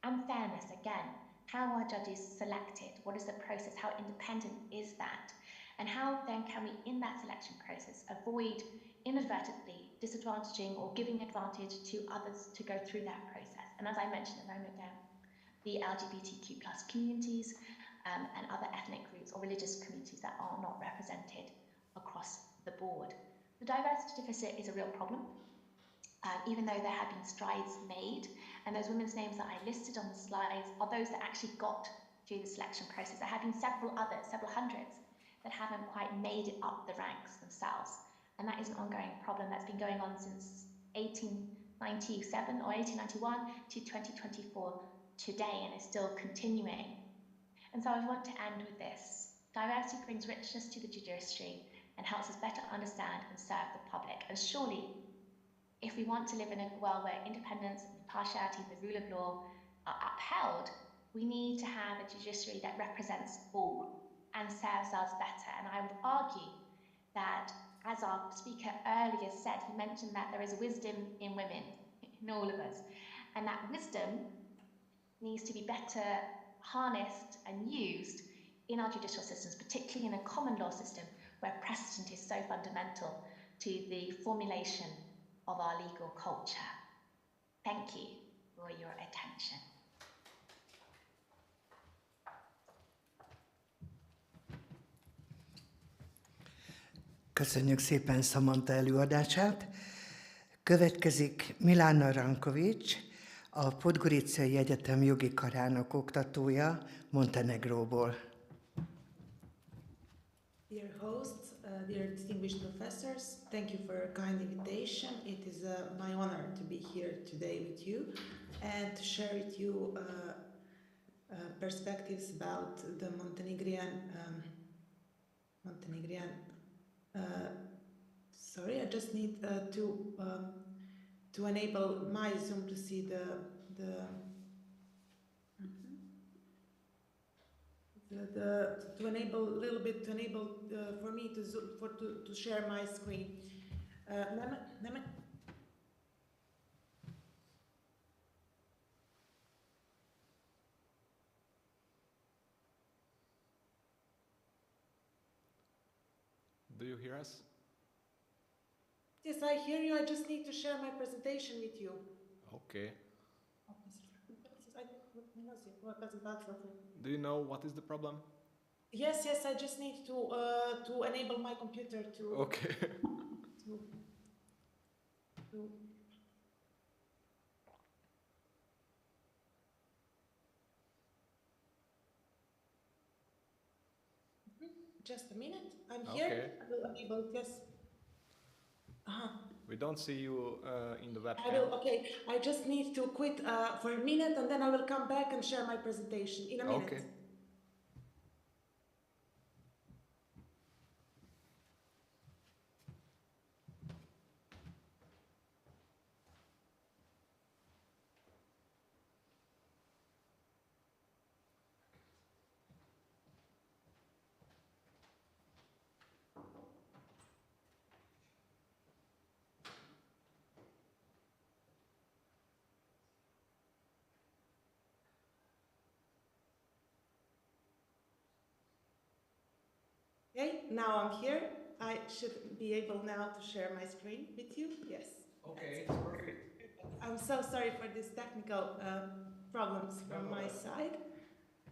And fairness, again, how are judges selected? What is the process? How independent is that? And how then can we, in that selection process, avoid inadvertently disadvantaging or giving advantage to others to go through that process? And as I mentioned a moment ago, the LGBTQ+ communities and other ethnic groups or religious communities that are not represented across the board. The diversity deficit is a real problem, even though there have been strides made, and those women's names that I listed on the slides are those that actually got through the selection process. There have been several others, several hundreds, that haven't quite made it up the ranks themselves. And that is an ongoing problem that's been going on since 1897 or 1891 to 2024 today and is still continuing. And so I want to end with this. Diversity brings richness to the judiciary and helps us better understand and serve the public. And surely, if we want to live in a world where independence, impartiality, the rule of law are upheld, we need to have a judiciary that represents all and serves us better. And I would argue that, as our speaker earlier said, he mentioned that there is wisdom in women, in all of us, and that wisdom needs to be better harnessed and used in our judicial systems, particularly in a common law system where precedent is so fundamental to the formulation of our legal culture. Thank you for your attention. Köszönjük szépen Samantha előadását. Következik Milana Rankovics, a Podgoricai Egyetem jogi karának oktatója Montenegróból. Dear hosts, dear distinguished professors, thank you for your kind invitation. It is my honor to be here today with you and to share with you perspectives about the Montenegrin. Sorry, I just need to enable my Zoom to see to enable a little bit for me to share my screen. Do you hear us? Yes, I hear you. I just need to share my presentation with you. Okay. Do you know what is the problem? Yes, I just need to enable my computer to. Okay. Just a minute. I'm here. Okay. I will enable. Yes. We don't see you in the webcam. I will. Okay. I just need to quit for a minute, and then I will come back and share my presentation in a minute. Okay. Okay, now I'm here. I should be able now to share my screen with you. Yes. Okay, it's perfect. I'm so sorry for these technical problems from my side.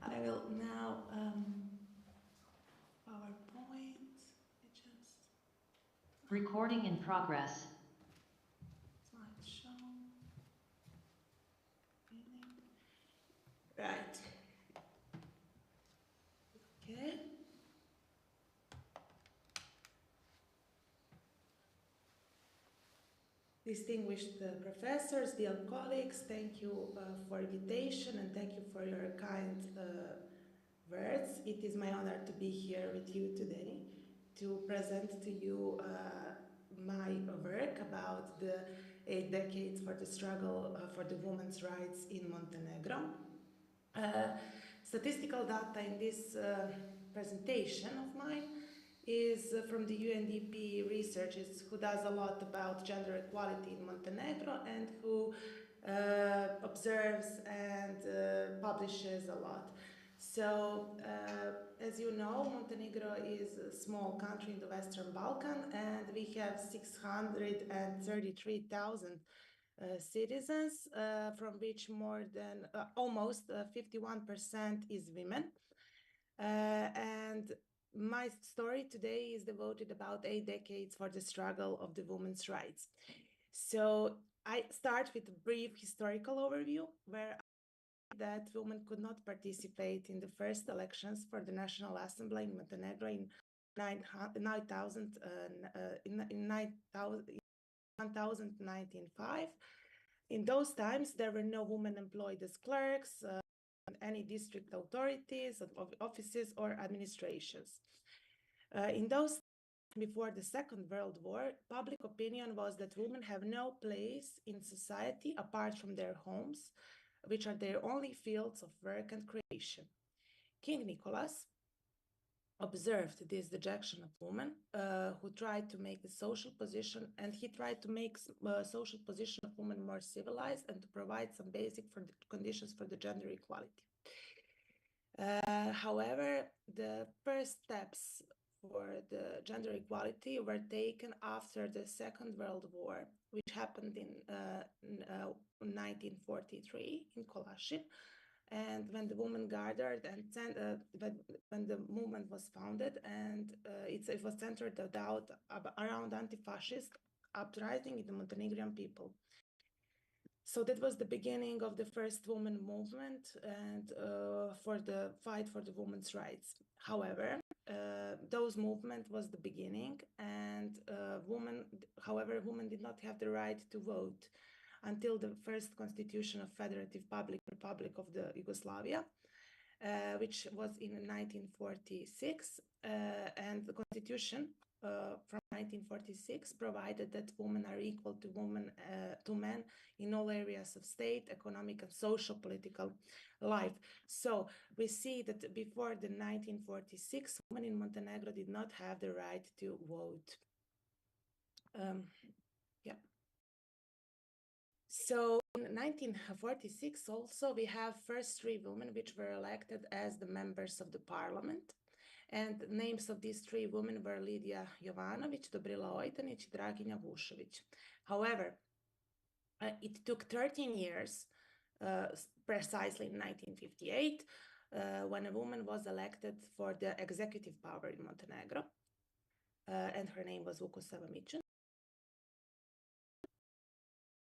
I will now PowerPoint. Recording in progress. Slideshow. Right. Okay. Distinguished professors, dear colleagues, thank you for invitation and thank you for your kind words. It is my honor to be here with you today to present to you my work about the 8 decades for the struggle for the women's rights in Montenegro. Statistical data in this presentation of mine is from the UNDP researchers who does a lot about gender equality in Montenegro and who observes and publishes a lot. So, as you know, Montenegro is a small country in the Western Balkan and we have 633,000 citizens, from which more than almost 51% is women. And my story today is devoted about 8 decades for the struggle of the women's rights. So I start with a brief historical overview where that women could not participate in the first elections for the National Assembly in Montenegro in 1905. In those times, there were no women employed as clerks, any district authorities, offices, or administrations. In those before the Second World War, public opinion was that women have no place in society apart from their homes, which are their only fields of work and creation. King Nicholas observed this dejection of women, who tried to make the social position, and he tried to make social position of women more civilized and to provide some basic conditions for the gender equality. However, the first steps for the gender equality were taken after the Second World War, which happened in 1943 in Kolashin. And when the women gathered and when the movement was founded, and it was centered around anti-fascist uprising in the Montenegrin people. So that was the beginning of the first women movement and for the fight for the women's rights. However, those movement was the beginning, and women did not have the right to vote until the first constitution of Federative Republic of the Yugoslavia, which was in 1946, and the constitution from 1946 provided that women are equal to men in all areas of state, economic, and social political life. So we see that before the 1946, women in Montenegro did not have the right to vote. So in 1946 also we have first 3 women which were elected as the members of the parliament. And the names of these 3 women were Lidija Jovanović, Dobrila Ojtanić, and Draginja Vušović. However, it took 13 years, precisely in 1958, when a woman was elected for the executive power in Montenegro, and her name was Vukosava Mićun.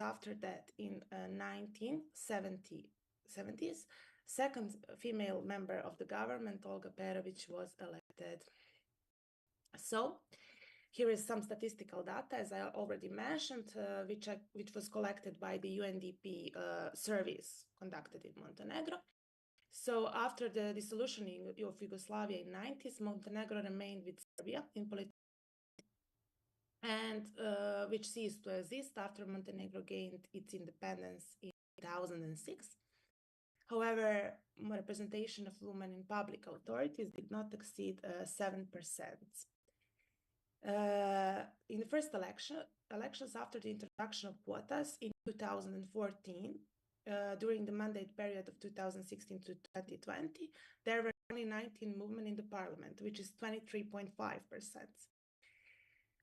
After that, in 1970s, second female member of the government, Olga Perović, was elected. So here is some statistical data, as I already mentioned, which was collected by the UNDP surveys conducted in Montenegro. So after the dissolution of Yugoslavia in the 90s, Montenegro remained with Serbia in political, and which ceased to exist after Montenegro gained its independence in 2006. However, representation of women in public authorities did not exceed 7%. In the first elections after the introduction of quotas in 2014, during the mandate period of 2016 to 2020, there were only 19 women in the parliament, which is 23.5%.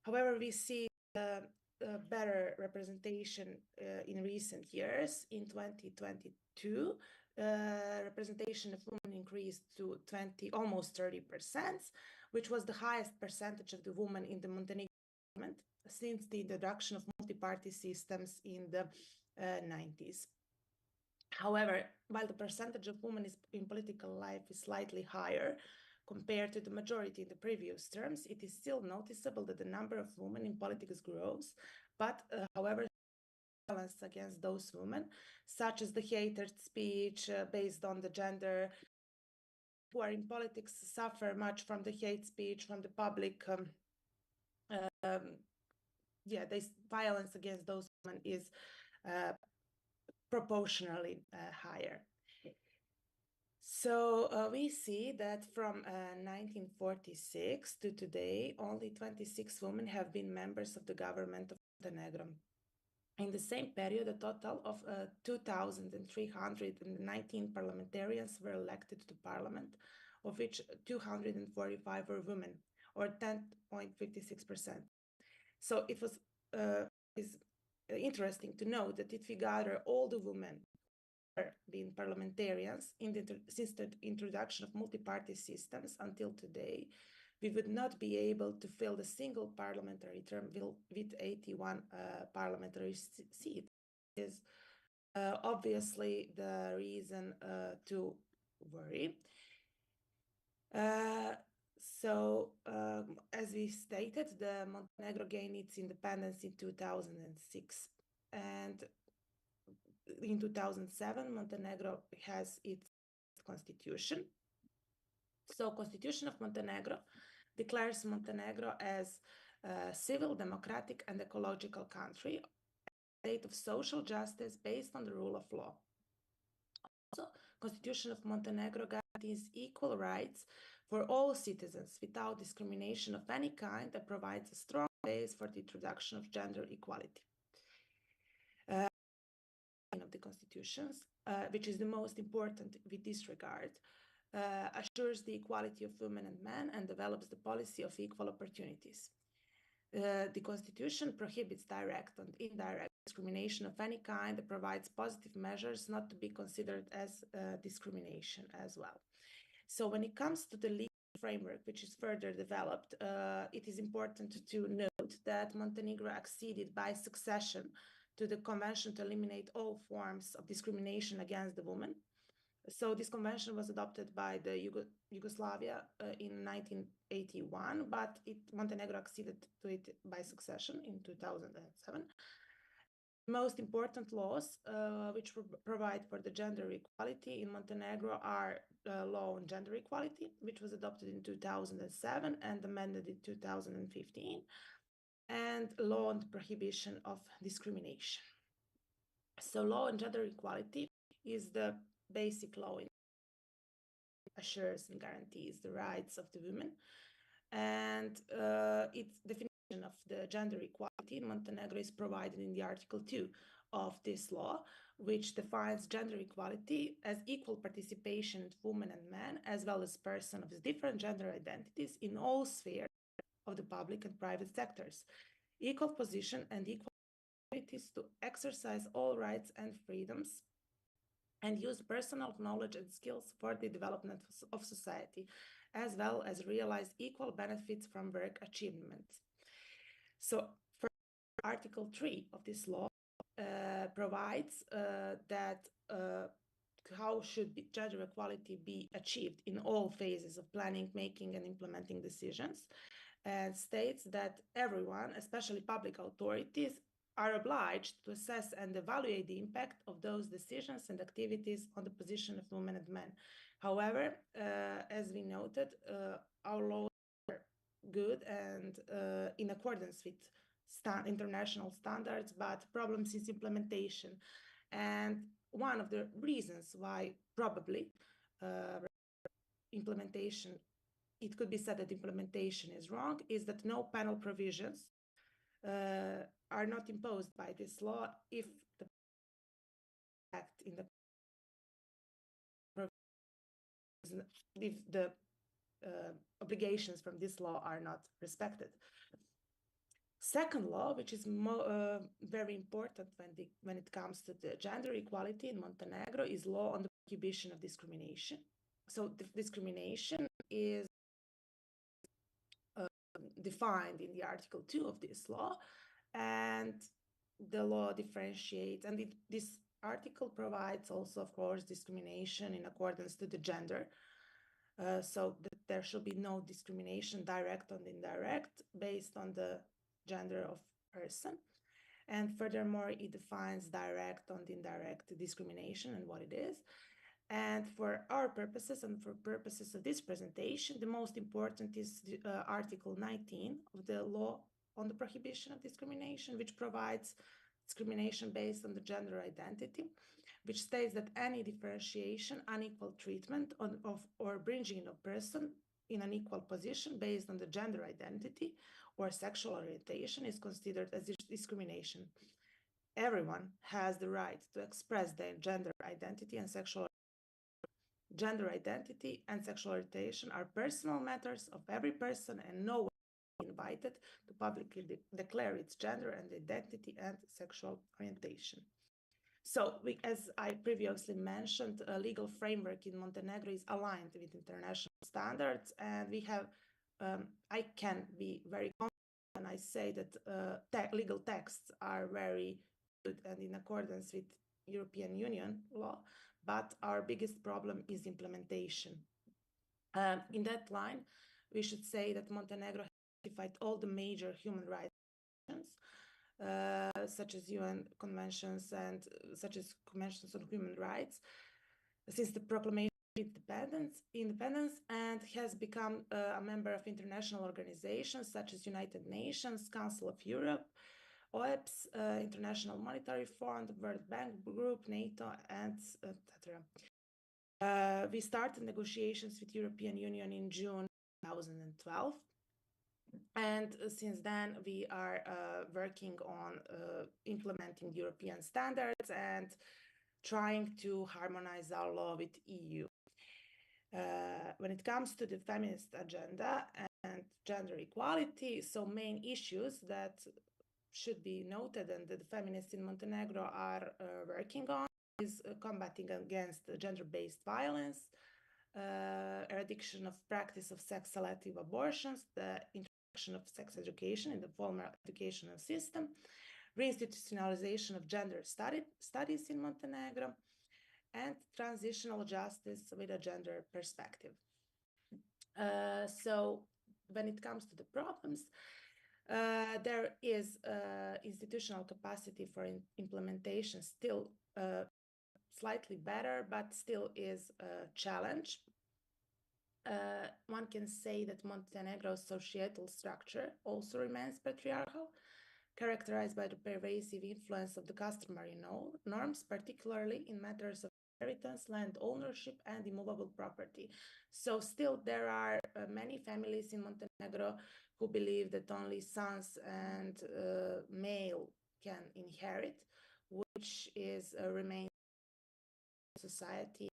However, we see better representation in recent years. In 2022, representation of women increased to almost 30%, which was the highest percentage of the women in the Montenegrin parliament since the introduction of multi-party systems in the 90s. However, while the percentage of women in political life is slightly higher compared to the majority in the previous terms, it is still noticeable that the number of women in politics grows, but however, violence against those women, such as the hated speech based on the gender, who are in politics suffer much from the hate speech from the public. This violence against those women is proportionally higher. So we see that from 1946 to today, only 26 women have been members of the government of Montenegro. In the same period, a total of 2,319 parliamentarians were elected to parliament, of which 245 were women, or 10.56%. So it was is interesting to note that if we gather all the women being parliamentarians since the introduction of multi-party systems until today, we would not be able to fill the single parliamentary term with 81 parliamentary seats. Is obviously the reason to worry. As we stated, the Montenegro gained its independence in 2006, and in 2007, Montenegro has its constitution. So, Constitution of Montenegro declares Montenegro as a civil, democratic, and ecological country, a state of social justice based on the rule of law. Also, Constitution of Montenegro guarantees equal rights for all citizens without discrimination of any kind, and provides a strong base for the introduction of gender equality. Of the constitutions, which is the most important with this regard, assures the equality of women and men and develops the policy of equal opportunities. The Constitution prohibits direct and indirect discrimination of any kind and provides positive measures not to be considered as discrimination as well. So when it comes to the legal framework, which is further developed, it is important to note that Montenegro acceded by succession to the Convention to eliminate all forms of discrimination against the woman. So this convention was adopted by the Yugoslavia in 1981, but Montenegro acceded to it by succession in 2007. Most important laws which provide for the gender equality in Montenegro are law on gender equality, which was adopted in 2007 and amended in 2015, and law on the prohibition of discrimination. So law on gender equality is the basic law in assures and guarantees the rights of the women, and its definition of the gender equality in Montenegro is provided in the Article 2 of this law, which defines gender equality as equal participation of women and men, as well as persons of different gender identities in all spheres of the public and private sectors, equal position and equal opportunities to exercise all rights and freedoms, and use personal knowledge and skills for the development of society, as well as realize equal benefits from work achievements. So, for Article 3 of this law provides that how should gender equality be achieved in all phases of planning, making, and implementing decisions, and states that everyone, especially public authorities, are obliged to assess and evaluate the impact of those decisions and activities on the position of women and men. However, as we noted, our laws are good and in accordance with international standards, but problems is implementation. And one of the reasons why probably implementation, it could be said that implementation is wrong, is that no penal provisions are not imposed by this law if the act in the obligations from this law are not respected. Second law, which is very important when it comes to the gender equality in Montenegro, is law on the prohibition of discrimination. So the discrimination is defined in the Article 2 of this law, and the law differentiates, and this article provides also, of course, discrimination in accordance to the gender, so that there should be no discrimination, direct or indirect, based on the gender of person. And furthermore, it defines direct and indirect discrimination and what it is. And for our purposes and for purposes of this presentation, the most important is Article 19 of the law on the prohibition of discrimination, which provides discrimination based on the gender identity, which states that any differentiation, unequal treatment or bringing a person in an equal position based on the gender identity or sexual orientation is considered as discrimination. Everyone has the right to express their gender identity and sexual Gender identity and sexual orientation are personal matters of every person, and no one is invited to publicly declare its gender and identity and sexual orientation. So, as I previously mentioned, a legal framework in Montenegro is aligned with international standards, and we have, I can be very confident when I say that legal texts are very good and in accordance with European Union law, but our biggest problem is implementation. In that line, we should say that Montenegro has ratified all the major human rights conventions, such as UN conventions and such as conventions on human rights, since the proclamation of independence, and has become a member of international organizations such as United Nations, Council of Europe, OEPS, International Monetary Fund, World Bank Group, NATO, and etc. We started negotiations with European Union in June 2012. And since then, we are working on implementing European standards and trying to harmonize our law with EU. When it comes to the feminist agenda and gender equality, so main issues that should be noted and that the feminists in Montenegro are working on is combating against gender-based violence, eradication of practice of sex-selective abortions, the introduction of sex education in the formal educational system, reinstitutionalization of gender studies in Montenegro, and transitional justice with a gender perspective. So when it comes to the problems, there is institutional capacity for implementation still slightly better, but still is a challenge. One can say that Montenegro's societal structure also remains patriarchal, characterized by the pervasive influence of the customary norms, particularly in matters of inheritance, land ownership, and immovable property. So still there are many families in Montenegro who believe that only sons and male can inherit, which is remains society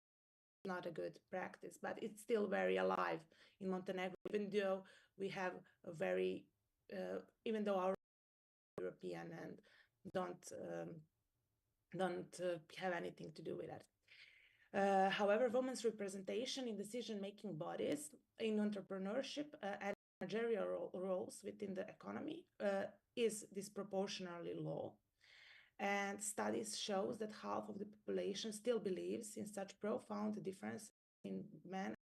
not a good practice, but it's still very alive in Montenegro, even though we have a very, even though our European and don't have anything to do with that. However, women's representation in decision-making bodies, in entrepreneurship, and managerial roles within the economy is disproportionately low. And studies shows that half of the population still believes in such profound difference in men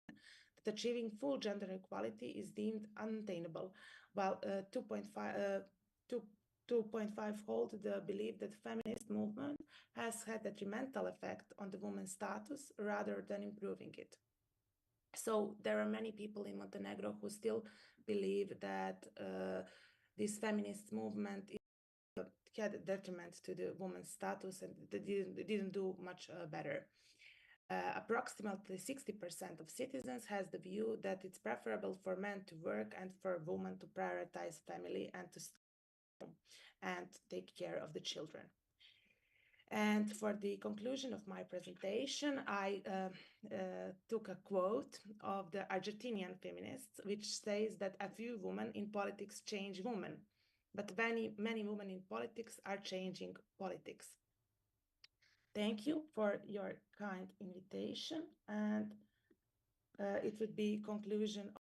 that achieving full gender equality is deemed unattainable, while 2.5-fold the belief that the feminist movement has had a detrimental effect on the woman's status rather than improving it. So there are many people in Montenegro who still believe that this feminist movement had a detriment to the woman's status and they didn't do much better. Approximately 60% of citizens has the view that it's preferable for men to work and for women to prioritize family and to and take care of the children. And for the conclusion of my presentation, I took a quote of the Argentinian feminists, which says that a few women in politics change women, but many women in politics are changing politics. Thank you for your kind invitation, and it would be conclusion of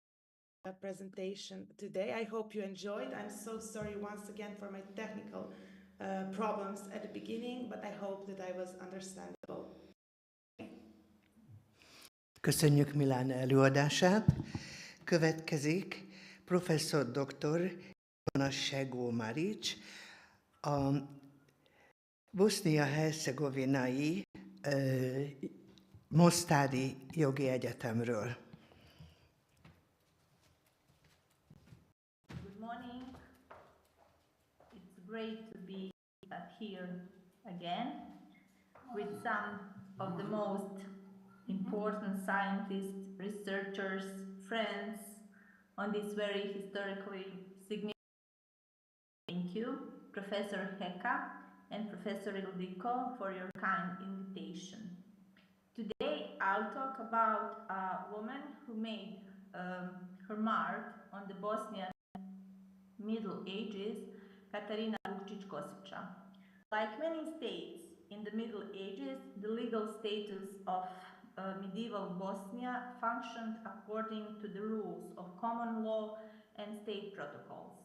the presentation today. I hope you enjoyed. I'm so sorry once again for my technical problems at the beginning, but I hope that I was understandable. Köszönjük Milán előadását. Következik professzor dr. Segó Marics, a Bosznia-Hercegovinai Mostári Jogi Egyetemről. Good morning. It's great to be here again with some of the most important scientists, researchers, friends on this very historically significant. Thank you, Professor Heka and Professor Ildiko, for your kind invitation. Today I'll talk about a woman who made her mark on the Bosnian Middle Ages, Katarina Vukčić-Kosića. Like many states in the Middle Ages, the legal status of medieval Bosnia functioned according to the rules of common law and state protocols.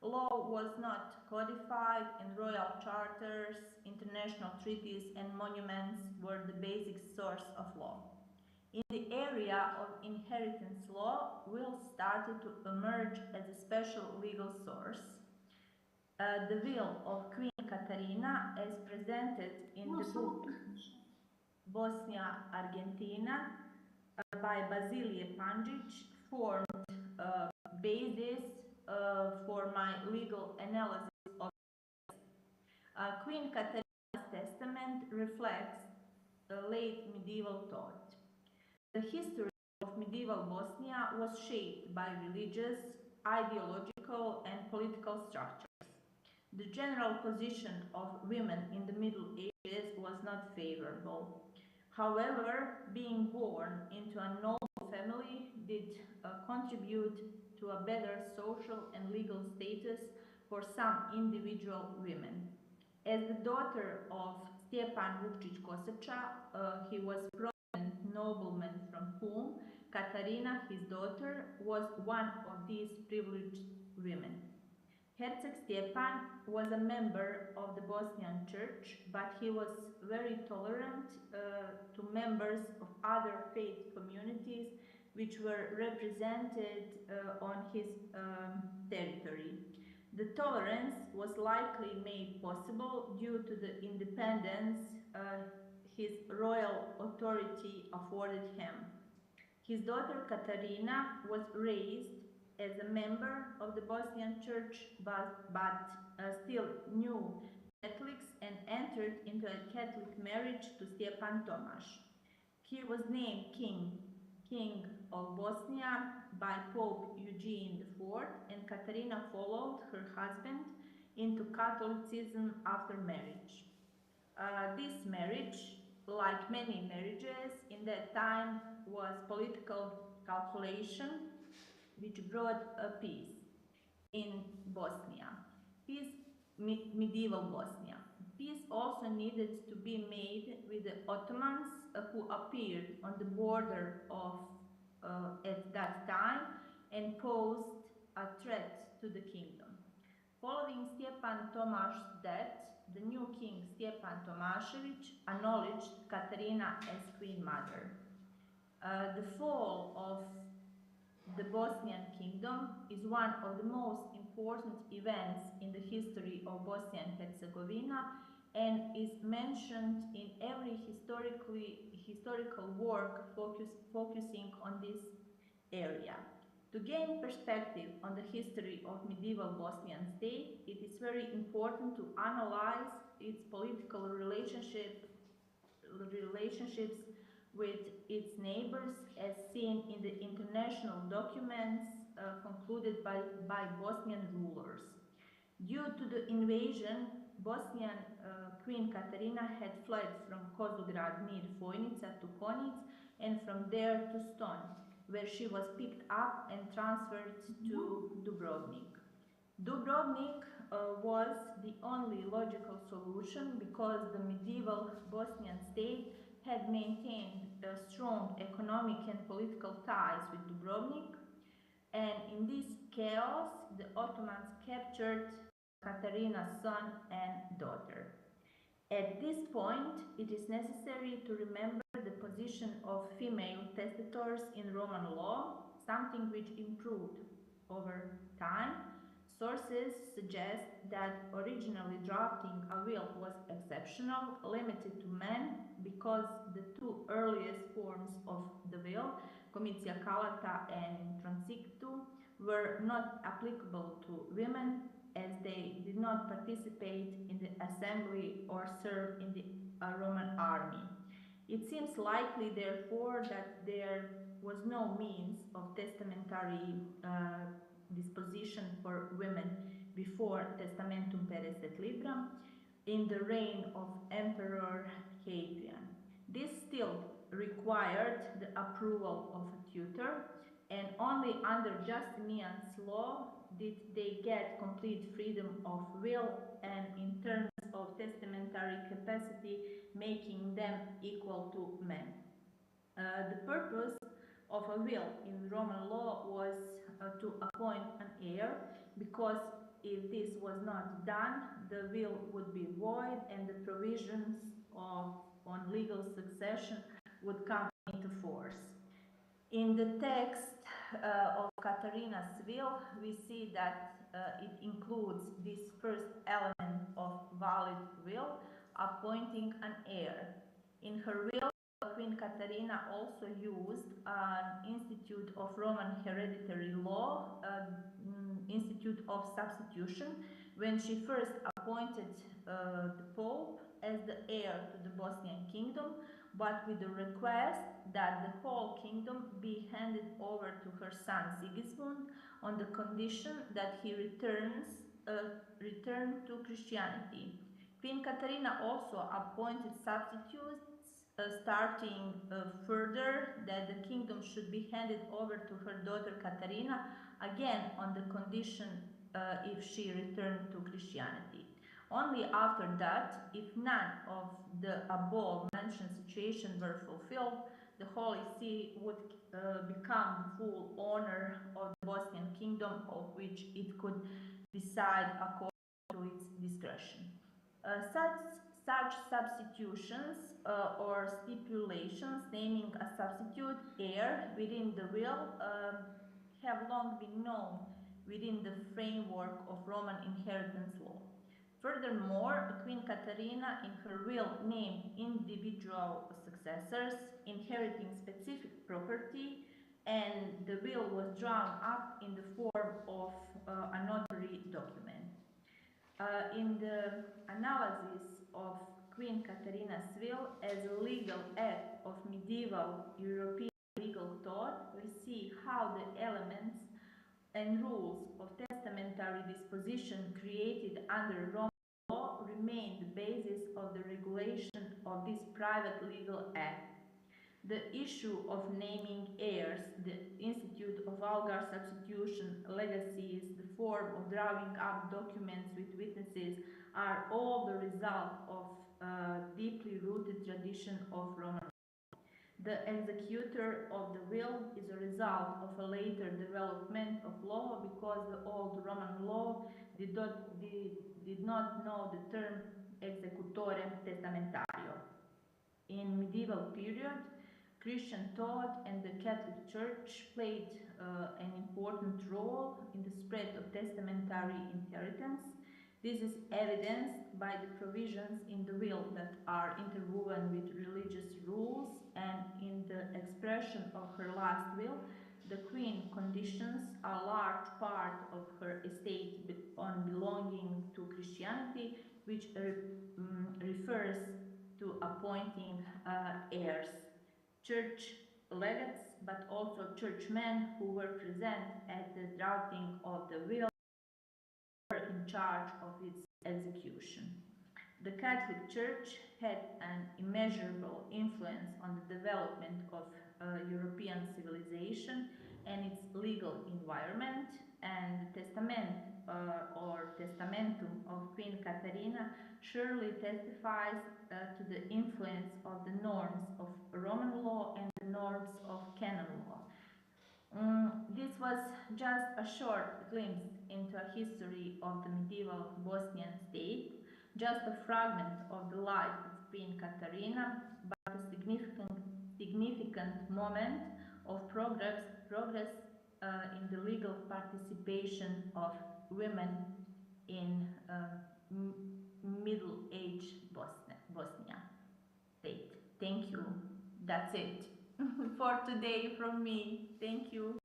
Law was not codified, and royal charters, international treaties, and monuments were the basic source of law. In the area of inheritance law, wills started to emerge as a special legal source. The will of Queen Katarina, as presented in the book Bosnia Argentina by Basilije Pančić, formed a basis for my legal analysis of Queen Katarina's testament reflects the late medieval thought. The history of medieval Bosnia was shaped by religious, ideological, and political structures. The general position of women in the Middle Ages was not favorable. However, being born into a noble family did contribute to a better social and legal status for some individual women. As the daughter of Stjepan Vukčić-Kosača, he was a prominent nobleman from whom Katarina, his daughter, was one of these privileged women. Herceg Stjepan was a member of the Bosnian Church, but he was very tolerant to members of other faith communities which were represented on his territory. The tolerance was likely made possible due to the independence his royal authority afforded him. His daughter Katarina was raised as a member of the Bosnian Church, but still knew Catholics and entered into a Catholic marriage to Stjepan Tomaš. He was named King of Bosnia by Pope Eugene IV, and Katarina followed her husband into Catholicism after marriage. This marriage, like many marriages in that time, was political calculation which brought a peace in Bosnia, medieval Bosnia. Peace also needed to be made with the Ottomans who appeared on the border of at that time and posed a threat to the kingdom. Following Stjepan Tomaš's death, the new king Stjepan Tomašević acknowledged Katarina as queen mother. The fall of the Bosnian kingdom is one of the most important events in the history of Bosnia and Herzegovina and is mentioned in every historical work focusing on this area. To gain perspective on the history of medieval Bosnian state, it is very important to analyze its political relationships with its neighbors as seen in the international documents concluded by Bosnian rulers. Due to the invasion, Bosnian Queen Katarina had fled from Kozlograd near Fojnica to Konjic and from there to Ston, where she was picked up and transferred to Dubrovnik. Dubrovnik was the only logical solution because the medieval Bosnian state had maintained strong economic and political ties with Dubrovnik, and in this chaos, the Ottomans captured Katarina's son and daughter. At this point, it is necessary to remember the position of female testators in Roman law, something which improved over time. Sources suggest that originally drafting a will was exceptional, limited to men, because the two earliest forms of the will, Comitia Calata and Transitu, were not applicable to women as they did not participate in the assembly or serve in the Roman army. It seems likely, therefore, that there was no means of testamentary disposition for women before Testamentum Peres et Libram in the reign of Emperor Hadrian. This still required the approval of a tutor, and only under Justinian's law did they get complete freedom of will and in terms of testamentary capacity, making them equal to men. The purpose of a will in Roman law was to appoint an heir, because if this was not done, the will would be void and the provisions on legal succession would come into force. In the text of Katarina's will, we see that it includes this first element of valid will, appointing an heir. In her will, Queen Caterina also used an Institute of Roman Hereditary Law, Institute of Substitution, when she first appointed the Pope as the heir to the Bosnian Kingdom, but with the request that the whole kingdom be handed over to her son Sigismund on the condition that he return to Christianity. Queen Caterina also appointed substitutes, starting further that the kingdom should be handed over to her daughter Caterina, again on the condition if she returned to Christianity. Only after that, if none of the above mentioned situations were fulfilled, the Holy See would become full owner of the Bosnian kingdom, of which it could decide according to its discretion. Such substitutions or stipulations naming a substitute heir within the will have long been known within the framework of Roman inheritance law. Furthermore, Queen Caterina in her will named individual successors inheriting specific property, and the will was drawn up in the form of a notary document. In the analysis of Queen Caterina's will as a legal act of medieval European legal thought, we see how the elements and rules of testamentary disposition created under Roman law remain the basis of the regulation of this private legal act. The issue of naming heirs, the institute of vulgar substitution, legacies, the form of drawing up documents with witnesses are all the result of deeply rooted tradition of Roman law. The executor of the will is a result of a later development of law, because the old Roman law did not know the term executore testamentario. In medieval period, Christian thought and the Catholic Church played an important role in the spread of testamentary inheritance. This is evidenced by the provisions in the will that are interwoven with religious rules, and in the expression of her last will, the Queen conditions a large part of her estate on belonging to Christianity, which refers to appointing heirs, church legates, but also churchmen who were present at the drafting of the will were in charge of its execution. The Catholic Church had an immeasurable influence on the development of European civilization and its legal environment, and the testament or testamentum of Queen Caterina surely testifies to the influence of the norms of Roman law and the norms of canon law. This was just a short glimpse into a history of the medieval Bosnian state, just a fragment of the life of Queen Caterina, but a significant moment of progress in the legal participation of women in Middle Age Bosnia state. Thank you. That's it for today from me. Thank you.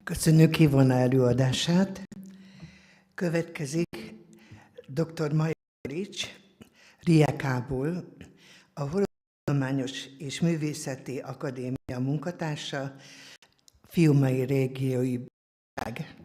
Köszönjük Ivona előadását. Következik dr. Majorics Rijekából, a Tudományos és Művészeti Akadémia munkatársa, Fiumai Régiói Bizottság.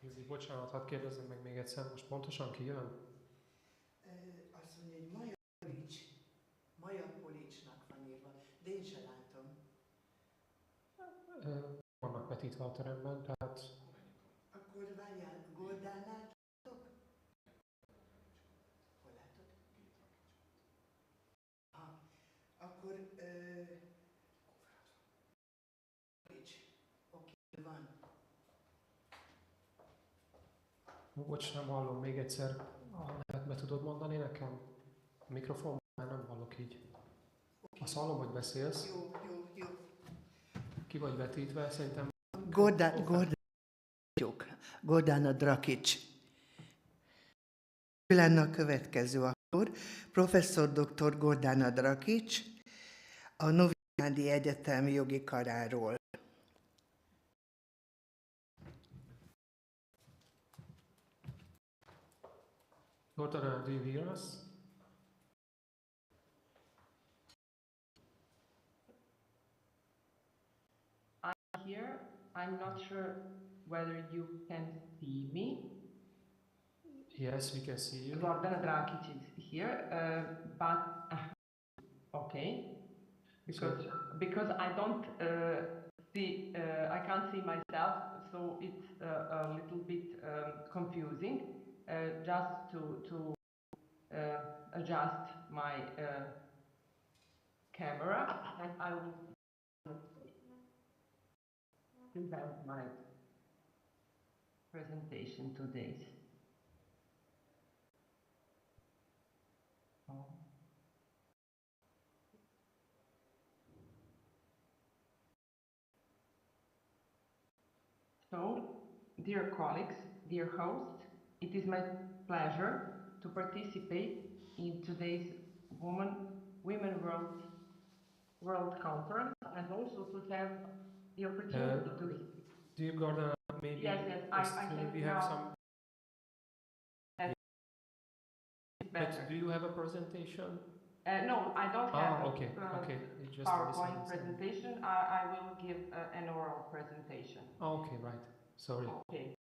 Ildi, bocsánat, hadd kérdezzem meg még egyszer, most pontosan ki jön? Azt mondja, hogy Maja Policsnak van írva, de én se látom. Vannak vetítve a teremben, tehát... Akkor várjál, Gordán láttok? Hol látod? Akkor... Polics. Oké, van. Bocs, nem hallom még egyszer. A nevet be tudod mondani nekem? A mikrofonban már nem hallok így. Azt hallom, hogy beszélsz. Jó. Ki vagy vetítve, szerintem... Gordana Drakics. Ő lenne a következő akkor. Professzor dr. Gordana Drakics, a Novi Zádi Egyetem jogi karáról. Gordana, do you hear us? I'm here. I'm not sure whether you can see me. Yes, we can see you. Gordana Drakic is here, but okay, because I don't see, I can't see myself, so it's a little bit confusing. Just to adjust my camera, and I will present my presentation today. So, dear colleagues, dear hosts, it is my pleasure to participate in today's Women World Conference, and also to have the opportunity to... Dear Gordana, maybe yes, I can we have some... But do you have a presentation? No, I don't have okay. a Just PowerPoint presentation. I will give an oral presentation. Okay, right. Sorry. Okay.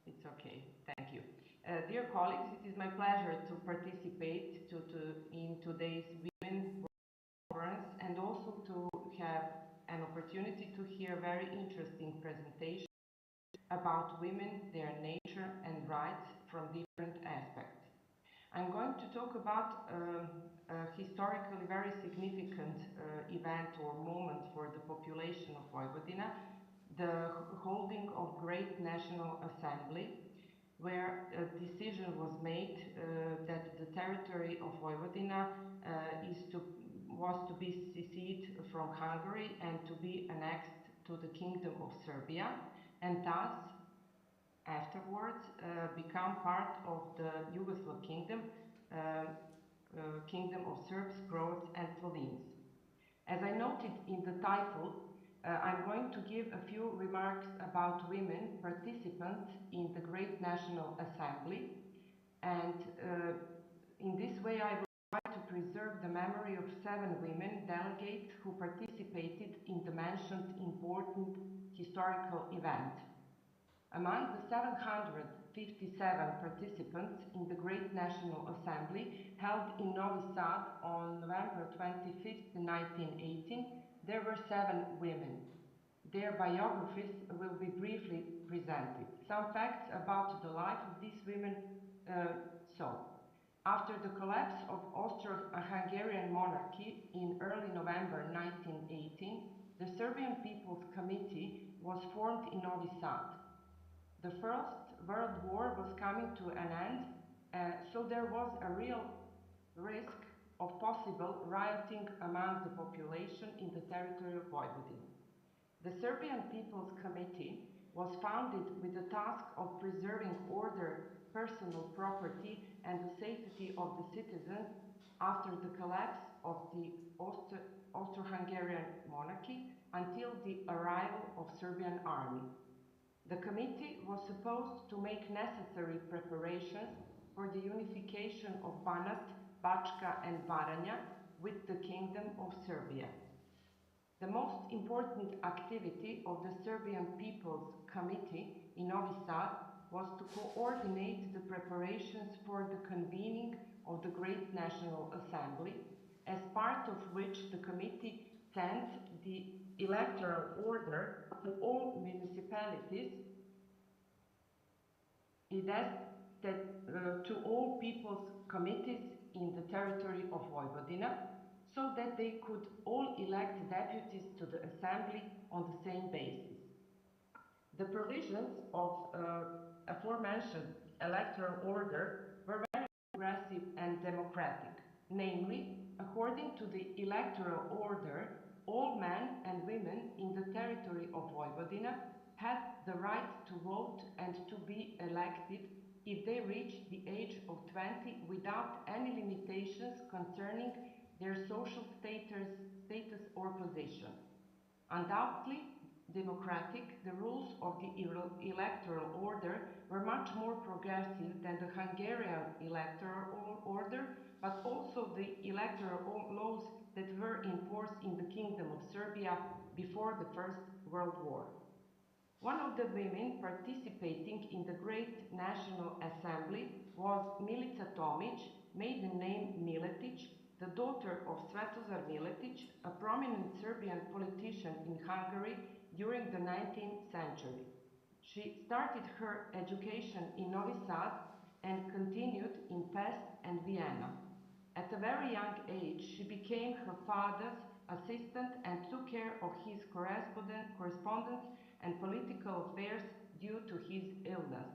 It's okay. Thank you. Dear colleagues, it is my pleasure to participate in today's Women Conference, and also to have an opportunity to hear very interesting presentations about women, their nature and rights from different aspects. I'm going to talk about a historically very significant event or moment for the population of Vojvodina, the holding of Great National Assembly, where a decision was made that the territory of Vojvodina was to be seceded from Hungary and to be annexed to the Kingdom of Serbia, and thus afterwards become part of the Yugoslav Kingdom, Kingdom of Serbs, Croats and Slovenes. As I noted in the title, I'm going to give a few remarks about women participants in the Great National Assembly, and in this way I will try to preserve the memory of 7 women delegates who participated in the mentioned important historical event. Among the 757 participants in the Great National Assembly held in Novi Sad on November 25, 1918, there were 7 women. Their biographies will be briefly presented. Some facts about the life of these women. After the collapse of Austro-Hungarian monarchy in early November 1918, the Serbian People's Committee was formed in Novi Sad. The First World War was coming to an end, so there was a real risk of possible rioting among the population in the territory of Vojvodina. The Serbian People's Committee was founded with the task of preserving order, personal property and the safety of the citizens after the collapse of the Austro-Hungarian monarchy until the arrival of Serbian army. The committee was supposed to make necessary preparations for the unification of Banat, Bačka and Baranja with the Kingdom of Serbia. The most important activity of the Serbian People's Committee in Novi Sad was to coordinate the preparations for the convening of the Great National Assembly, as part of which the committee sent the electoral order to all municipalities. It asked that, to all people's committees in the territory of Vojvodina, so that they could all elect deputies to the assembly on the same basis. The provisions of aforementioned electoral order were very progressive and democratic. Namely, according to the electoral order, all men and women in the territory of Vojvodina had the right to vote and to be elected if they reached the age of 20 without any limitations concerning their social status or position. Undoubtedly democratic, the rules of the electoral order were much more progressive than the Hungarian electoral order, but also the electoral laws that were in force in the Kingdom of Serbia before the First World War. One of the women participating in the Great National Assembly was Milica Tomic, maiden name Miletić, the daughter of Svetozar Miletić, a prominent Serbian politician in Hungary during the 19th century. She started her education in Novi Sad and continued in Pest and Vienna. At a very young age, she became her father's assistant and took care of his correspondence and political affairs due to his illness.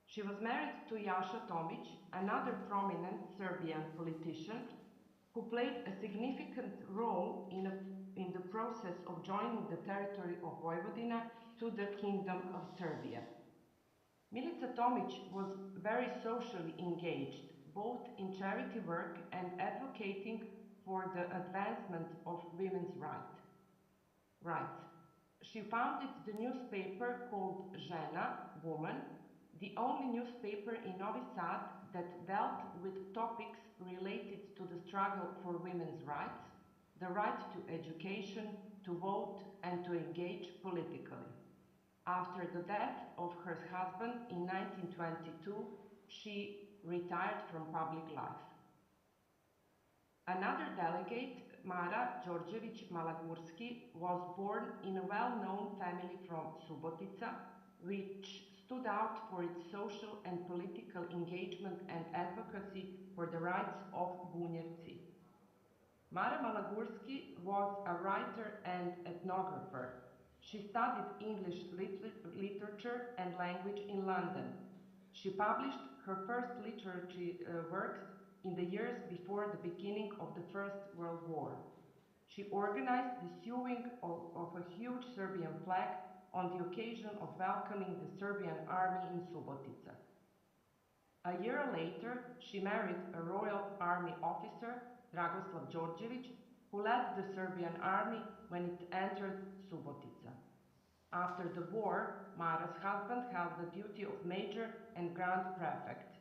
She was married to Jaša Tomic, another prominent Serbian politician who played a significant role in the process of joining the territory of Vojvodina to the Kingdom of Serbia. Milica Tomic was very socially engaged, both in charity work and advocating for the advancement of women's rights. She founded the newspaper called Žena, Woman, the only newspaper in Novi Sad that dealt with topics related to the struggle for women's rights, the right to education, to vote, and to engage politically. After the death of her husband in 1922, she retired from public life. Another delegate, Mara Đorđević-Malagurski, was born in a well-known family from Subotica, which stood out for its social and political engagement and advocacy for the rights of Bunjevci. Mara Malagurski was a writer and ethnographer. She studied English literature and language in London. She published her first literary works in the years before the beginning of the First World War. She organized the sewing of a huge Serbian flag on the occasion of welcoming the Serbian army in Subotica. A year later, she married a Royal Army officer, Dragoslav Đorđević, who led the Serbian army when it entered Subotica. After the war, Mara's husband held the duty of major and grand prefect.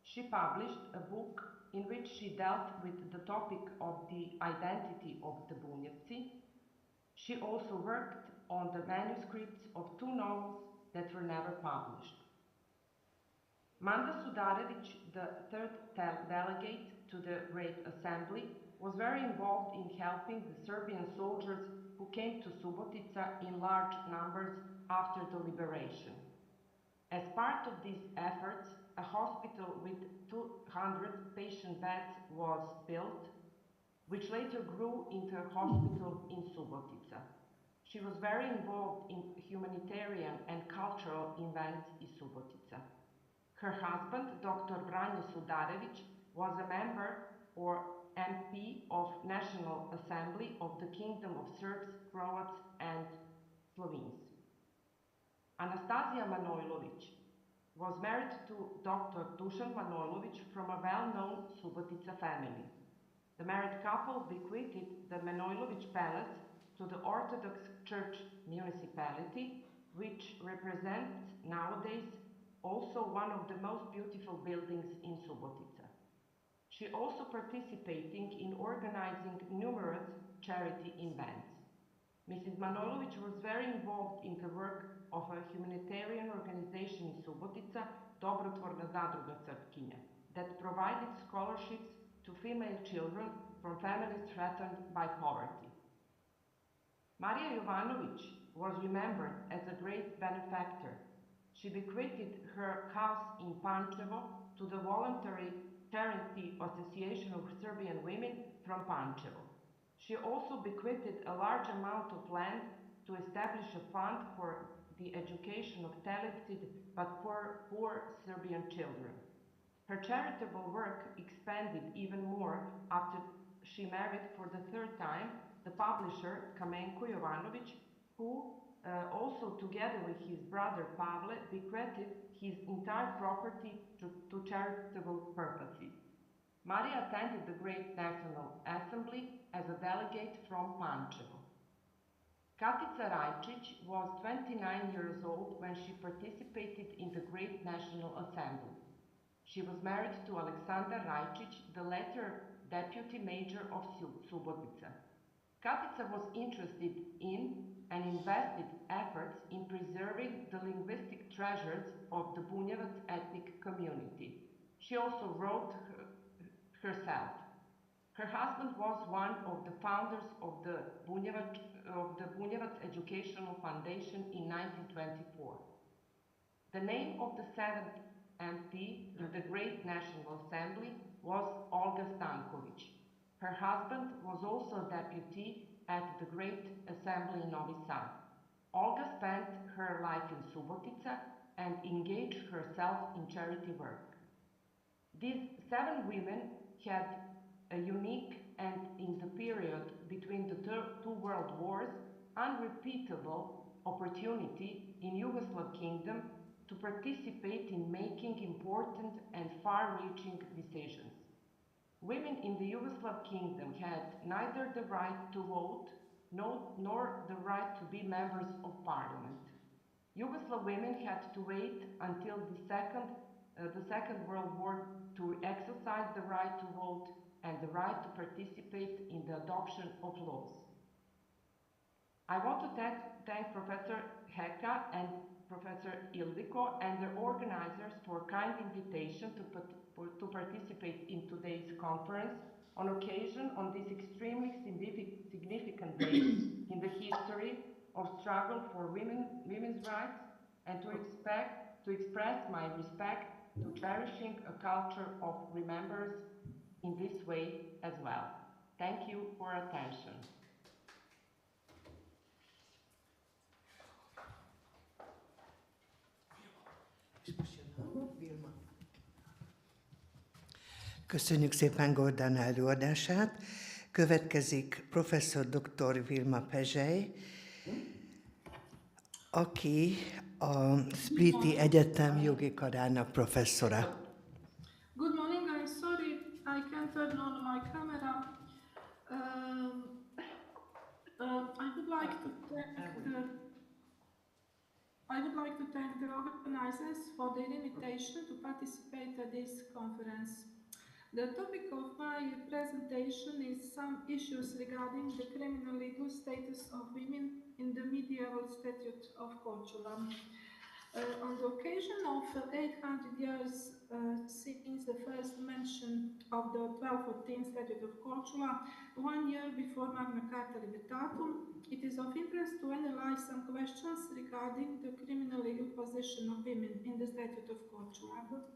She published a book in which she dealt with the topic of the identity of the Bunjevci. She also worked on the manuscripts of 2 novels that were never published. Manda Sudarević, the third delegate to the Great Assembly, was very involved in helping the Serbian soldiers who came to Subotica in large numbers after the liberation. As part of these efforts, a hospital with 200 patient beds was built, which later grew into a hospital in Subotica. She was very involved in humanitarian and cultural events in Subotica. Her husband, Dr. Branjo Sudarević, was a member or MP of National Assembly of the Kingdom of Serbs, Croats and Slovenes. Anastasija Manojlović was married to Dr. Dušan Manojlović from a well-known Subotica family. The married couple bequeathed the Manojlović Palace to the Orthodox Church municipality, which represents nowadays also one of the most beautiful buildings in Subotica. She also participating in organizing numerous charity events. Mrs. Manojlović was very involved in the work of a humanitarian organization in Subotica, Dobrotvorna zadruga Srpkinja, that provided scholarships to female children from families threatened by poverty. Maria Jovanović was remembered as a great benefactor. She bequeathed her house in Pančevo to the voluntary charity Association of Serbian Women from Pančevo. She also bequeathed a large amount of land to establish a fund for the education of talented but poor Serbian children. Her charitable work expanded even more after she married for the third time the publisher Kamenko Jovanović, who also together with his brother Pavle bequeathed his entire property to charitable purposes. Maria attended the Great National Assembly as a delegate from Pančevo. Katica Rajčić was 29 years old when she participated in the Great National Assembly. She was married to Aleksandar Rajčić, the later deputy major of Subotica. Katica was interested in and invested efforts in preserving the linguistic treasures of the Bunjevac ethnic community. She also wrote herself. Her husband was one of the founders of the Bunjevac Educational Foundation in 1924. The name of the seventh MP in the Great National Assembly was Olga Stanković. Her husband was also a deputy at the Great Assembly in Novi Sad. Olga spent her life in Subotica and engaged herself in charity work. These 7 women had a unique and, in the period between the two world wars, unrepeatable opportunity in Yugoslav kingdom to participate in making important and far-reaching decisions. Women in the Yugoslav kingdom had neither the right to vote nor the right to be members of parliament. Yugoslav women had to wait until the Second World War to exercise the right to vote and the right to participate in the adoption of laws. I want to thank Professor Heka and Professor Ildiko and their organizers for kind invitation to participate in today's conference on occasion on this extremely significant day in the history of struggle for women's rights, and to express my respect to cherishing a culture of remembrance in this way as well. Thank you for attention. Köszönjük szépen Gordán előadását. Következik professzor dr. Vilma Pezsely, aki a Spliti Egyetem jogi karának professzora. Good morning, I'm sorry I can't turn on my camera. I would like to thank the organizers for their invitation to participate at this conference. The topic of my presentation is some issues regarding the criminal legal status of women in the medieval statute of Korčula. On the occasion of 800 years since the first mention of the 1214 statute of Korčula, 1 year before Magna Carta Libertatum, it is of interest to analyze some questions regarding the criminal legal position of women in the statute of Korčula.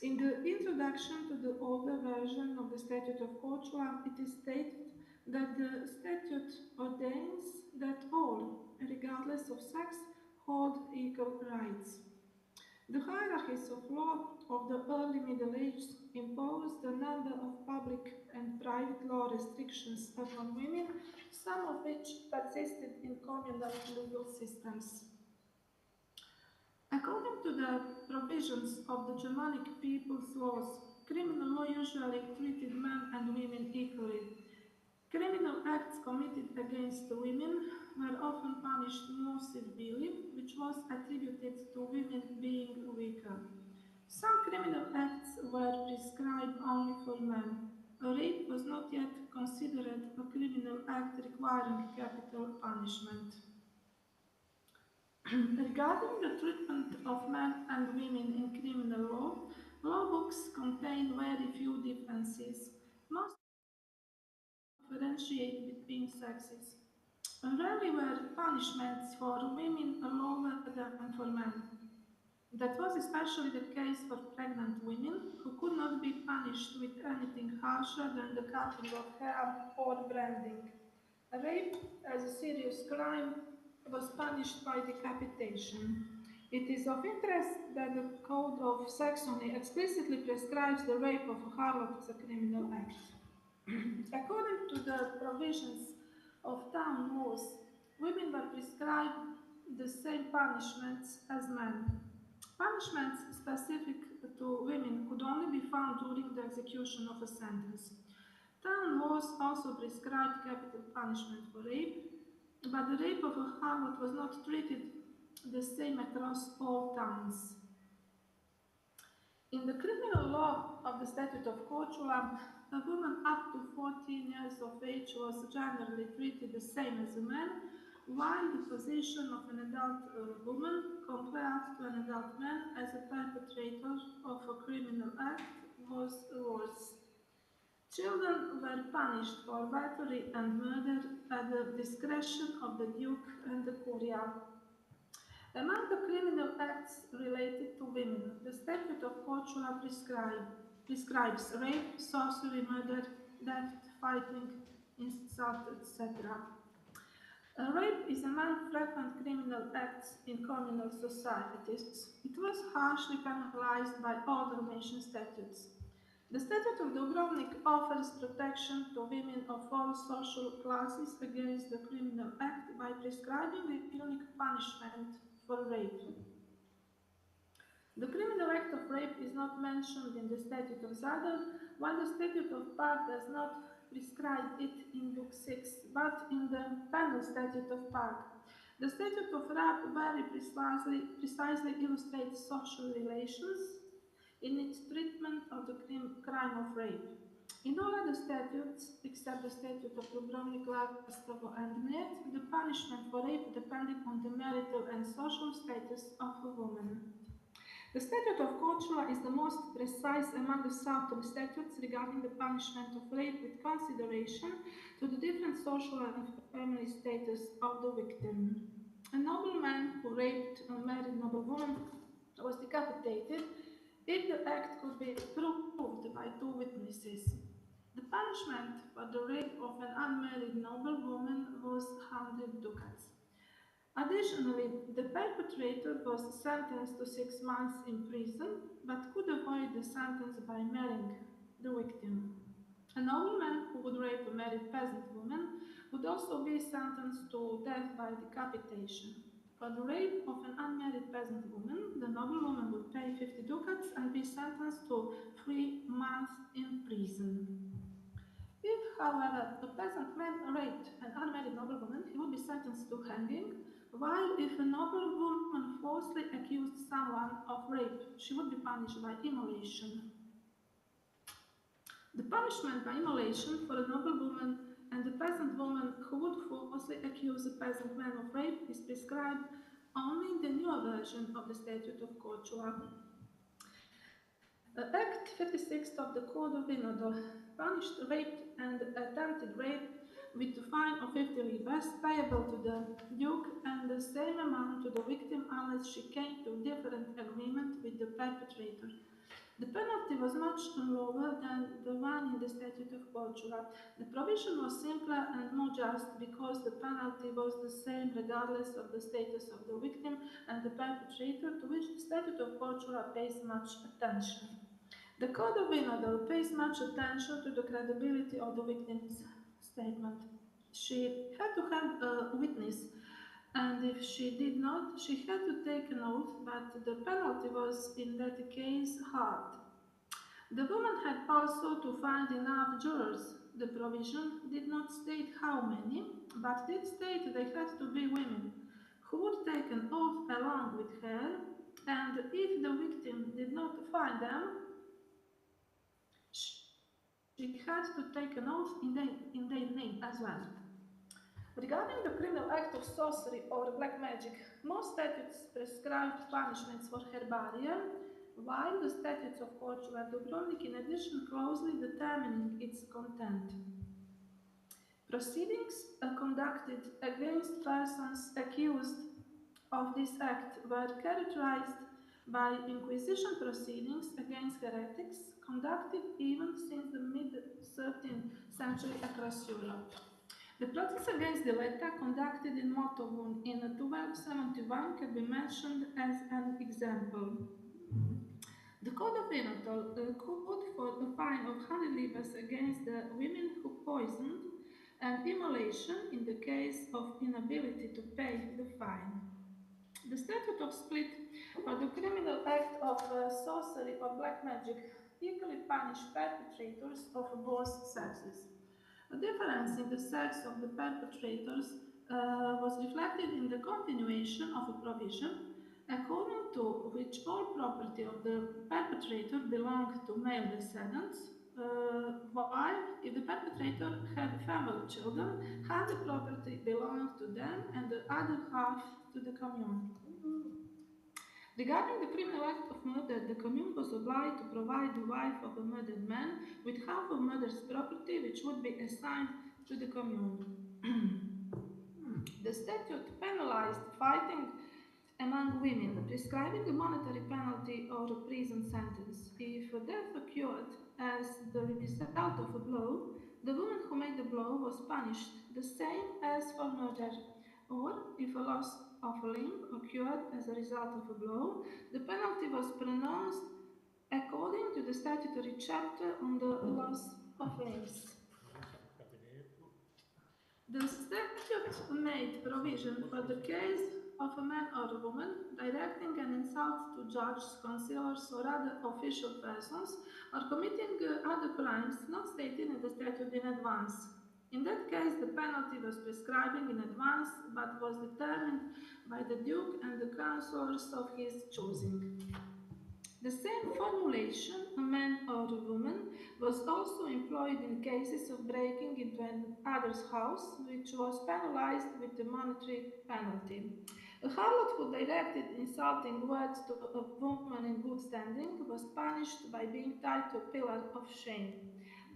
In the introduction to the older version of the Statute of Korčula, it is stated that the statute ordains that all, regardless of sex, hold equal rights. The hierarchies of law of the early Middle Ages imposed a number of public and private law restrictions upon women, some of which persisted in communal legal systems. According to the provisions of the Germanic people's laws, criminal law usually treated men and women equally. Criminal acts committed against the women were often punished more severely, which was attributed to women being weaker. Some criminal acts were prescribed only for men. rape was not yet considered a criminal act requiring capital punishment. Regarding the treatment of men and women in criminal law, law books contain very few differences. Most differentiate between sexes. Rarely were punishments for women lower than for men. That was especially the case for pregnant women, who could not be punished with anything harsher than the cutting of hair or branding. Rape, as a serious crime, was punished by decapitation. It is of interest that the Code of Saxony explicitly prescribes the rape of a harlot as a criminal act. According to the provisions of town laws, women were prescribed the same punishments as men. Punishments specific to women could only be found during the execution of a sentence. Town laws also prescribed capital punishment for rape, but the rape of a harlot was not treated the same across all towns. In the criminal law of the Statute of Cocula, a woman up to 14 years of age was generally treated the same as a man, while the position of an adult woman compared to an adult man as a perpetrator of a criminal act was worse. Children were punished for battery and murder at the discretion of the Duke and the Curia. Among the criminal acts related to women, the Statute of Cocula prescribes rape, sorcery, murder, theft, fighting, insult, etc. Rape is among frequent criminal acts in communal societies. It was harshly penalized by all Dalmatian statutes. The Statute of Dubrovnik offers protection to women of all social classes against the criminal act by prescribing a unique punishment for rape. The criminal act of rape is not mentioned in the Statute of Zadar, while the Statute of Pag does not prescribe it in Book 6, but in the Penal Statute of Pag. The Statute of Rap very precisely illustrates social relations in its treatment of the crime of rape. In all other statutes, except the Statute of Dubrovnik, Lastovo, and Mljet, the punishment for rape depended on the marital and social status of a woman. The Statute of Cocula is the most precise among the Southern statutes regarding the punishment of rape with consideration to the different social and family status of the victim. A nobleman who raped a married noblewoman was decapitated if the act could be proved by two witnesses. The punishment for the rape of an unmarried noblewoman was 100 ducats. Additionally, the perpetrator was sentenced to 6 months in prison, but could avoid the sentence by marrying the victim. A nobleman who would rape a married peasant woman would also be sentenced to death by decapitation. For the rape of an unmarried peasant woman, the noblewoman would pay 50 ducats and be sentenced to 3 months in prison. If, however, a peasant man raped an unmarried noblewoman, he would be sentenced to hanging, while if a noblewoman falsely accused someone of rape, she would be punished by immolation. The punishment by immolation for a noblewoman and a peasant woman who would falsely accuse a peasant man of rape is prescribed only in the newer version of the Statute of Cocula. Act 56 of the Code of Vinodol punished rape and attempted rape with a fine of 50 libras payable to the Duke and the same amount to the victim unless she came to a different agreement with the perpetrator. The penalty was much lower than the one in the Statute of Cocula. The provision was simpler and more just because the penalty was the same regardless of the status of the victim and the perpetrator, to which the Statute of Cocula pays much attention. The Code of Vinodol pays much attention to the credibility of the victim's statement. She had to have a witness, and if she did not, she had to take an oath, but the penalty was in that case hard. The woman had also to find enough jurors. The provision did not state how many, but did state they had to be women who would take an oath along with her, and if the victim did not find them, she had to take an oath in their name as well. Regarding the criminal act of sorcery or black magic, most statutes prescribed punishments for her burial, while the statutes of Portugal and Dubrovnik in addition closely determining its content. Proceedings conducted against persons accused of this act were characterized by Inquisition proceedings against heretics conducted even since the mid-13th century across Europe. The process against Diletta, conducted in Motovun in 1271, can be mentioned as an example. The Code of Venator called for a fine of 100 libras against the women who poisoned and immolation in the case of inability to pay the fine. The statute of split for the criminal act of sorcery or black magic equally punished perpetrators of both sexes. A difference in the sex of the perpetrators was reflected in the continuation of a provision according to which all property of the perpetrator belonged to male descendants, while if the perpetrator had family children, half the property belonged to them and the other half to the commune. Regarding the criminal act of murder, the commune was obliged to provide the wife of a murdered man with half of murder's property, which would be assigned to the commune. The statute penalized fighting among women, prescribing a monetary penalty or a prison sentence. If a death occurred as the result of a blow, the woman who made the blow was punished the same as for murder. Or, if a loss of a limb occurred as a result of a blow, the penalty was pronounced according to the statutory chapter on the loss of limbs. The statute made provision for the case of a man or a woman directing an insult to judges, councillors, or other official persons, or committing other crimes not stated in the statute in advance. In that case, the penalty was prescribing in advance, but was determined by the Duke and the councillors of his choosing. The same formulation, a man or a woman, was also employed in cases of breaking into another's house, which was penalized with a monetary penalty. A harlot who directed insulting words to a woman in good standing was punished by being tied to a pillar of shame.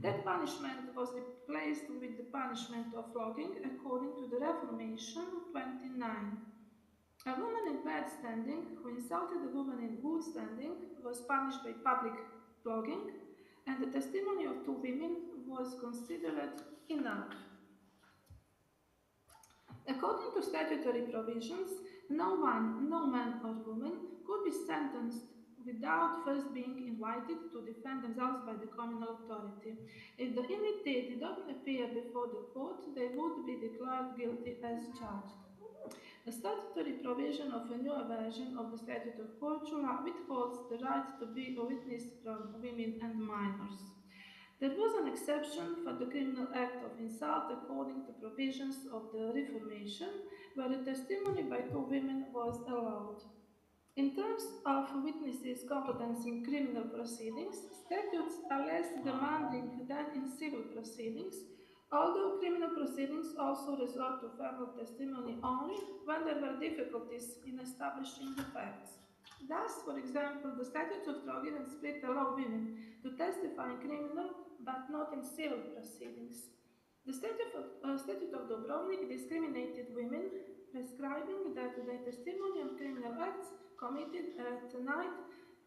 That punishment was replaced with the punishment of flogging according to the Reformation 29. A woman in bad standing who insulted a woman in good standing was punished by public flogging, and the testimony of two women was considered enough. According to statutory provisions, no man or woman could be sentenced without first being invited to defend themselves by the communal authority. If the invitee did not appear before the court, they would be declared guilty as charged. A statutory provision of a newer version of the Statute of Portugal withholds the right to be a witness from women and minors. There was an exception for the criminal act of insult according to provisions of the Reformation, where a testimony by two women was allowed. In terms of witnesses' competence in criminal proceedings, statutes are less demanding than in civil proceedings, although criminal proceedings also resort to verbal testimony only when there were difficulties in establishing the facts. Thus, for example, the statutes of Trogir and Split allow women to testify in criminal but not in civil proceedings. The Statute of Dubrovnik discriminated women, prescribing that their testimony on criminal acts committed at night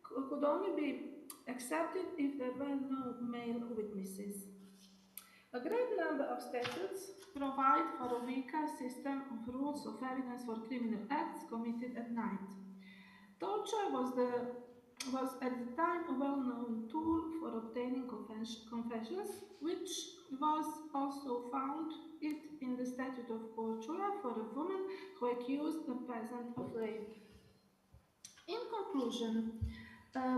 could only be accepted if there were no male witnesses. A great number of statutes provide for a weaker system of rules of evidence for criminal acts committed at night. Torture was at the time a well-known tool for obtaining confessions, which was also found in the Statute of Portugal for a woman who accused a peasant of rape. In conclusion,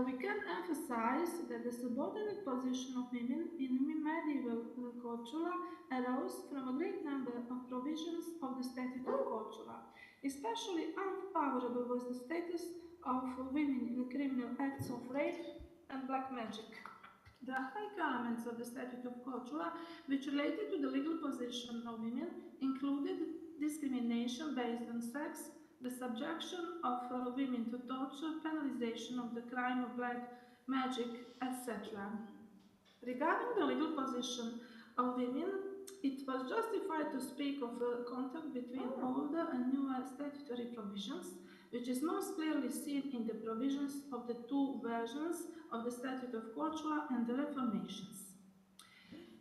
we can emphasize that the subordinate position of women in medieval Portugal arose from a great number of provisions of the Statute of Portugal. Especially unfavorable was the status of women in criminal acts of rape and black magic. The high elements of the Statute of Cultura, which related to the legal position of women, included discrimination based on sex, the subjection of women to torture, penalization of the crime of black magic, etc. Regarding the legal position of women, it was justified to speak of a contact between older and newer statutory provisions, which is most clearly seen in the provisions of the two versions of the Statute of Cultura and the Reformations.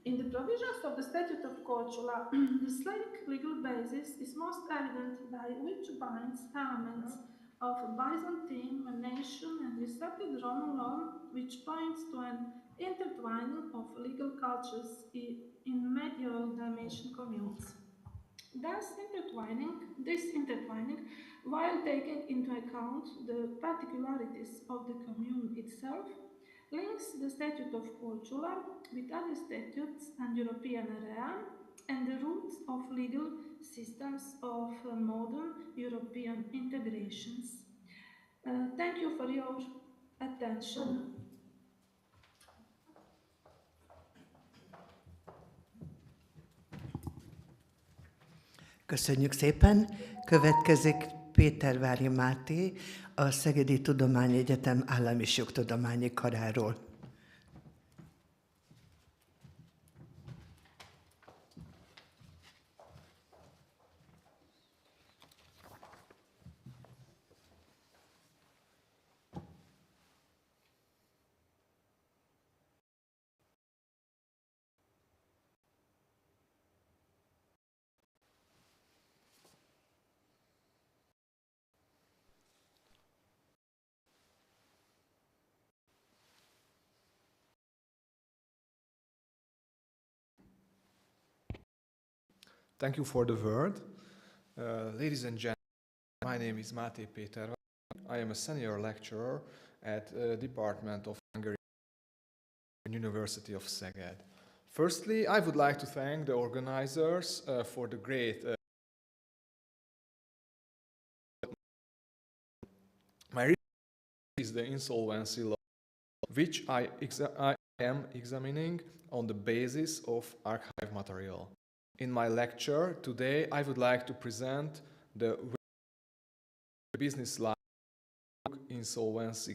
In the provisions of the Statute of Cultura, the Slavic legal basis is most evident by which binds elements of Byzantine, Venetian, and receptive Roman law, which points to an intertwining of legal cultures in medieval Dalmatian communes. This intertwining, while taking into account the particularities of the commune itself, links the Statute of Cultura with other statutes and European area and the roots of legal systems of modern European integrations. Thank you for your attention. Köszönjük szépen. Következik Pétervári Máté, a Szegedi Tudományegyetem Állam- és Jogtudományi Karáról. Thank you for the word. Ladies and gentlemen, my name is Máté Péter. I am a senior lecturer at the Department of Hungary University of Szeged. Firstly, I would like to thank the organizers for the great my research is the insolvency law, which I am examining on the basis of archive material. In my lecture today, I would like to present the business life insolvency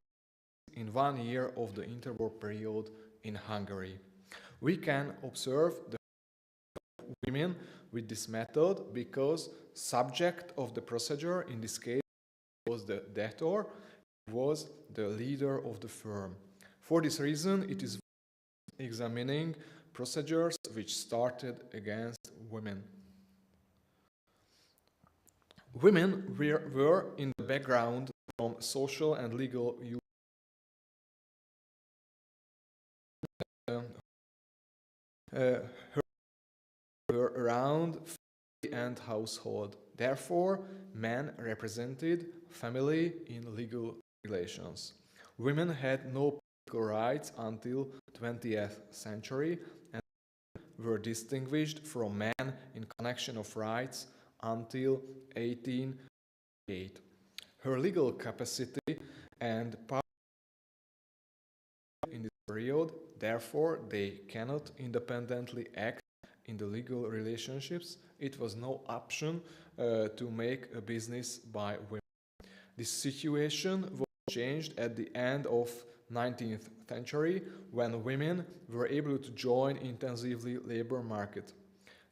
in 1 year of the interwar period in Hungary. We can observe the women with this method because subject of the procedure in this case was the debtor, was the leader of the firm. For this reason, it is examining procedures which started against women. Women were in the background from social and legal use were around family and household. Therefore, men represented family in legal relations. Women had no political rights until 20th century and were distinguished from men in connection of rights until 1888. Her legal capacity and power in this period, therefore, they cannot independently act in the legal relationships. It was no option to make a business by women. This situation was changed at the end of 19th century when women were able to join intensively labor market.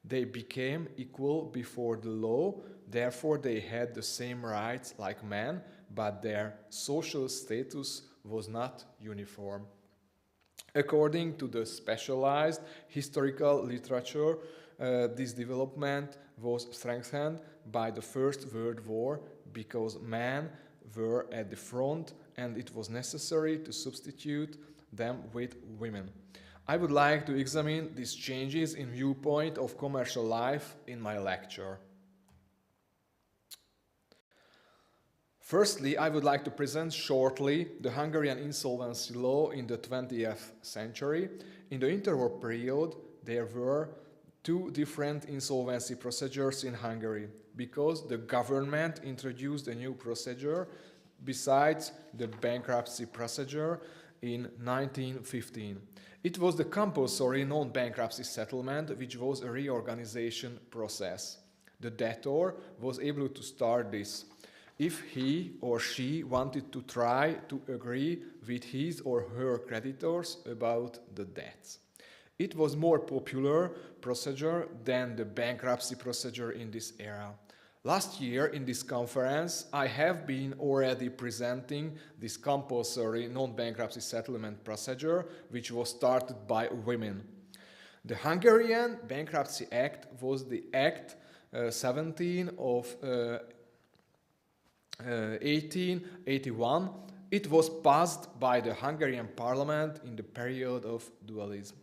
They became equal before the law, therefore they had the same rights like men, but their social status was not uniform. According to the specialized historical literature, this development was strengthened by the First World War because men were at the front and it was necessary to substitute them with women. I would like to examine these changes in viewpoint of commercial life in my lecture. Firstly, I would like to present shortly the Hungarian insolvency law in the 20th century. In the interwar period, there were two different insolvency procedures in Hungary because the government introduced a new procedure besides the bankruptcy procedure in 1915. It was the compulsory non-bankruptcy settlement, which was a reorganization process. The debtor was able to start this if he or she wanted to try to agree with his or her creditors about the debts. It was more popular procedure than the bankruptcy procedure in this era. Last year in this conference, I have been already presenting this compulsory non-bankruptcy settlement procedure, which was started by women. The Hungarian Bankruptcy Act was the Act 17 of 1881. It was passed by the Hungarian parliament in the period of dualism.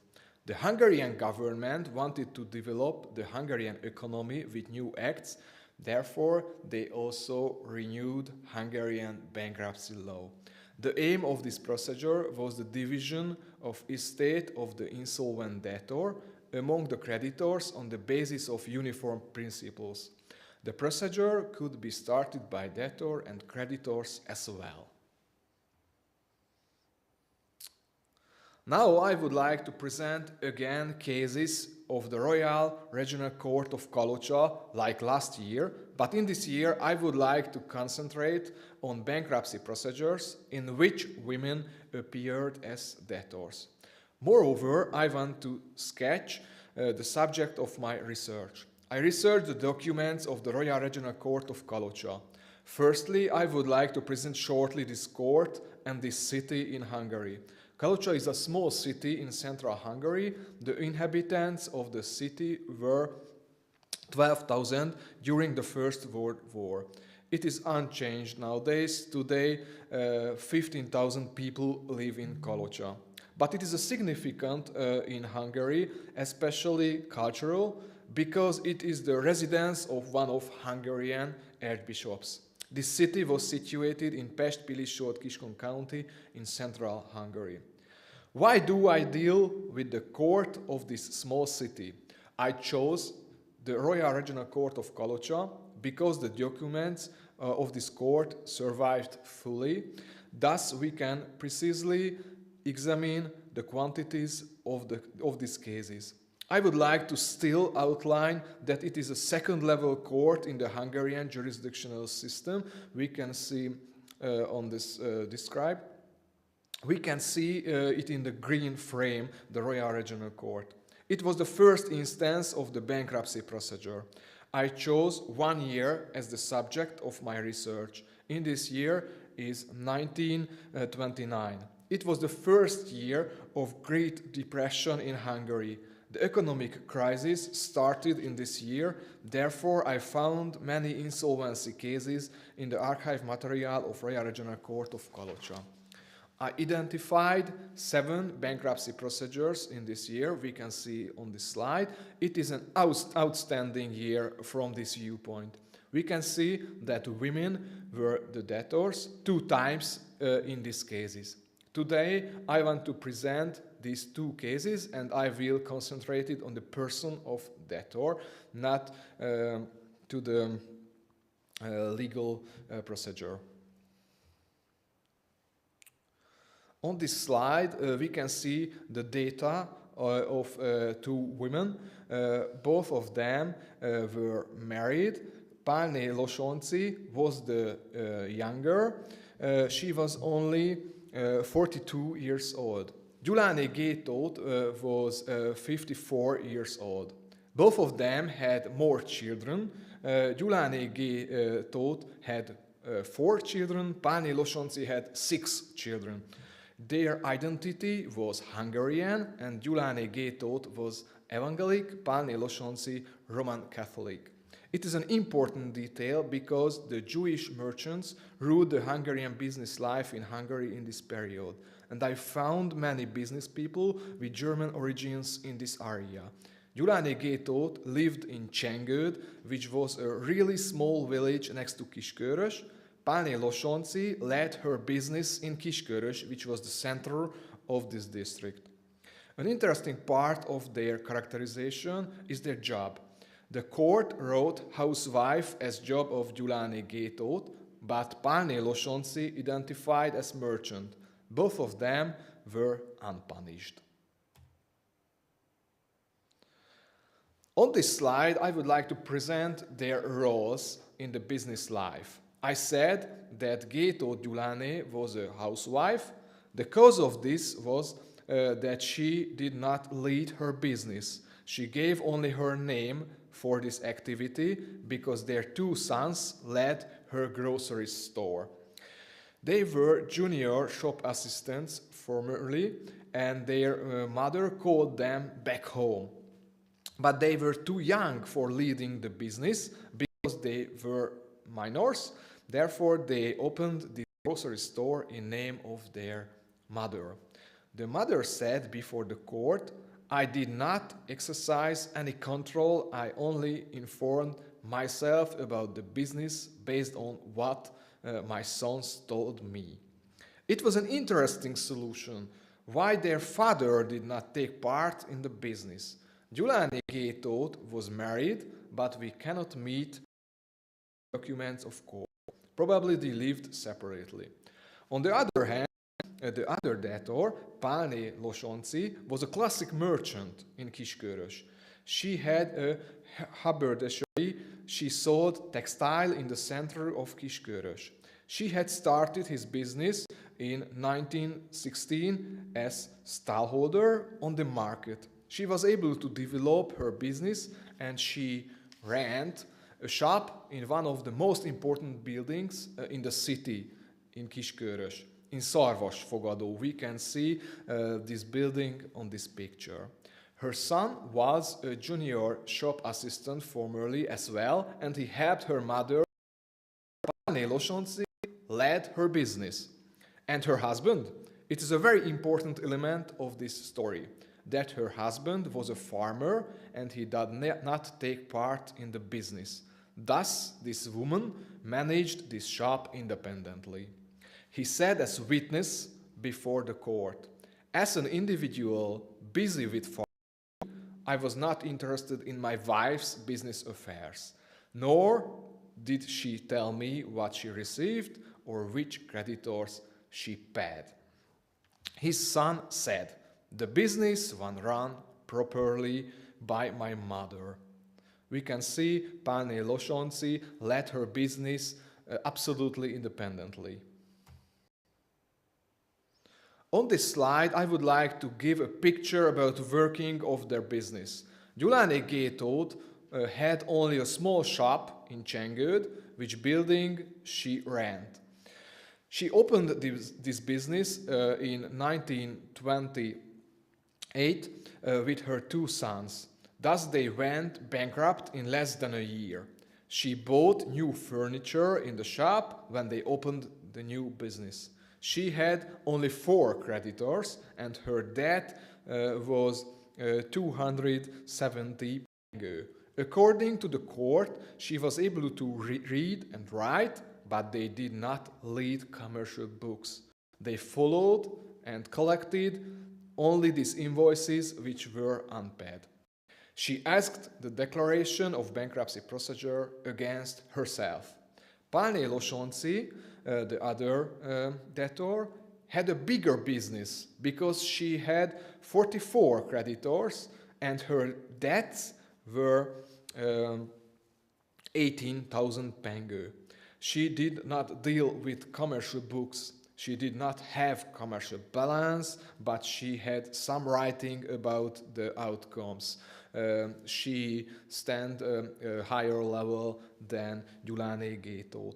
The Hungarian government wanted to develop the Hungarian economy with new acts. Therefore, they also renewed Hungarian bankruptcy law. The aim of this procedure was the division of estate of the insolvent debtor among the creditors on the basis of uniform principles. The procedure could be started by debtor and creditors as well. Now I would like to present again cases of the Royal Regional Court of Kalocsa like last year, but in this year I would like to concentrate on bankruptcy procedures in which women appeared as debtors. Moreover, I want to sketch the subject of my research. I researched the documents of the Royal Regional Court of Kalocsa. Firstly, I would like to present shortly this court and this city in Hungary. Kalocsa is a small city in central Hungary. The inhabitants of the city were 12,000 during the First World War. It is unchanged nowadays. Today, 15,000 people live in Kalocsa. But it is significant in Hungary, especially cultural, because it is the residence of one of Hungarian archbishops. This city was situated in Pest-Pilis-Solt-Kiskun County in central Hungary. Why do I deal with the court of this small city? I chose the Royal Regional Court of Kalocsa because the documents of this court survived fully. Thus, we can precisely examine the quantities of these cases. I would like to still outline that it is a second-level court in the Hungarian jurisdictional system. We can see on this describe. We can see it in the green frame, the Royal Regional Court. It was the first instance of the bankruptcy procedure. I chose 1 year as the subject of my research. In this year is 1929. It was the first year of Great Depression in Hungary. The economic crisis started in this year, therefore I found many insolvency cases in the archive material of Royal Regional Court of Kalocsa. I identified 7 bankruptcy procedures in this year, we can see on this slide. It is an outstanding year from this viewpoint. We can see that women were the debtors 2 times in these cases. Today I want to present these 2 cases and I will concentrate it on the person of debtor, not to the legal procedure. On this slide we can see the data of 2 women. Both of them were married. Pálné Losonci was the younger. She was only 42 years old. Gyuláné G. Tóth was 54 years old. Both of them had more children. Gyuláné G. Tóth had 4 children. Pálné Losonci had 6 children. Their identity was Hungarian and Gyuláné G. Tóth was Evangelic, Pálné Losonci Roman Catholic. It is an important detail because the Jewish merchants ruled the Hungarian business life in Hungary in this period, and I found many business people with German origins in this area. Gyuláné G. Tóth lived in Csengőd, which was a really small village next to Kiskörös. Pálné Losonci led her business in Kiskörös, which was the center of this district. An interesting part of their characterization is their job. The court wrote housewife as job of Gyuláné G. Tóth, but Pálné Losonci identified as merchant. Both of them were unpunished. On this slide, I would like to present their roles in the business life. I said that Gétó Gyuláné was a housewife. The cause of this was that she did not lead her business. She gave only her name for this activity because their two sons led her grocery store. They were junior shop assistants formerly, and their mother called them back home. But they were too young for leading the business because they were minors. Therefore, they opened the grocery store in name of their mother. The mother said before the court, "I did not exercise any control. I only informed myself about the business based on what my sons told me." It was an interesting solution. Why their father did not take part in the business. Gyuláné Gétó was married, but we cannot meet documents of court. Probably they lived separately. On the other hand, the other debtor, Pálné Losonci, was a classic merchant in Kiskörös. She had a haberdashery. She sold textile in the center of Kiskörös. She had started his business in 1916 as stallholder on the market. She was able to develop her business, and she ran a shop in one of the most important buildings in the city in Kiskörös. In Szarvasfogadó, we can see this building on this picture. Her son was a junior shop assistant formerly as well, and he helped her mother. Pálné Losonci led her business. And her husband? It is a very important element of this story, that her husband was a farmer and he did not take part in the business. Thus, this woman managed this shop independently. He said as witness before the court, "As an individual busy with farming, I was not interested in my wife's business affairs, nor did she tell me what she received or which creditors she paid." His son said, "The business was run properly by my mother." We can see Pálné Losonci led her business absolutely independently. On this slide, I would like to give a picture about the working of their business. Gyuláné Gétó had only a small shop in Csengőd, which building she ran. She opened this business in 1928 with her two sons. Thus, they went bankrupt in less than a year. She bought new furniture in the shop when they opened the new business. She had only 4 creditors, and her debt was 270 pengő. According to the court, she was able to read and write, but they did not lead commercial books. They followed and collected only these invoices which were unpaid. She asked the declaration of bankruptcy procedure against herself. Pálné Losonci, the other debtor, had a bigger business because she had 44 creditors and her debts were 18,000 pengő. She did not deal with commercial books. She did not have commercial balance, but she had some writing about the outcomes. She stand a higher level than Gyuláné Gétó.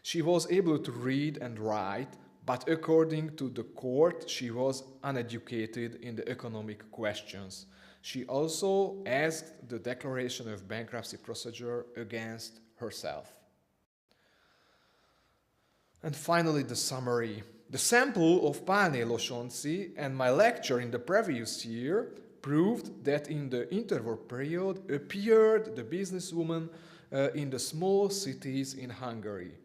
She was able to read and write, but according to the court, she was uneducated in the economic questions. She also asked the declaration of bankruptcy procedure against herself. And finally, the summary. The sample of Pálné Losonci and my lecture in the previous year proved that in the interwar period appeared the businesswomen in the small cities in Hungary.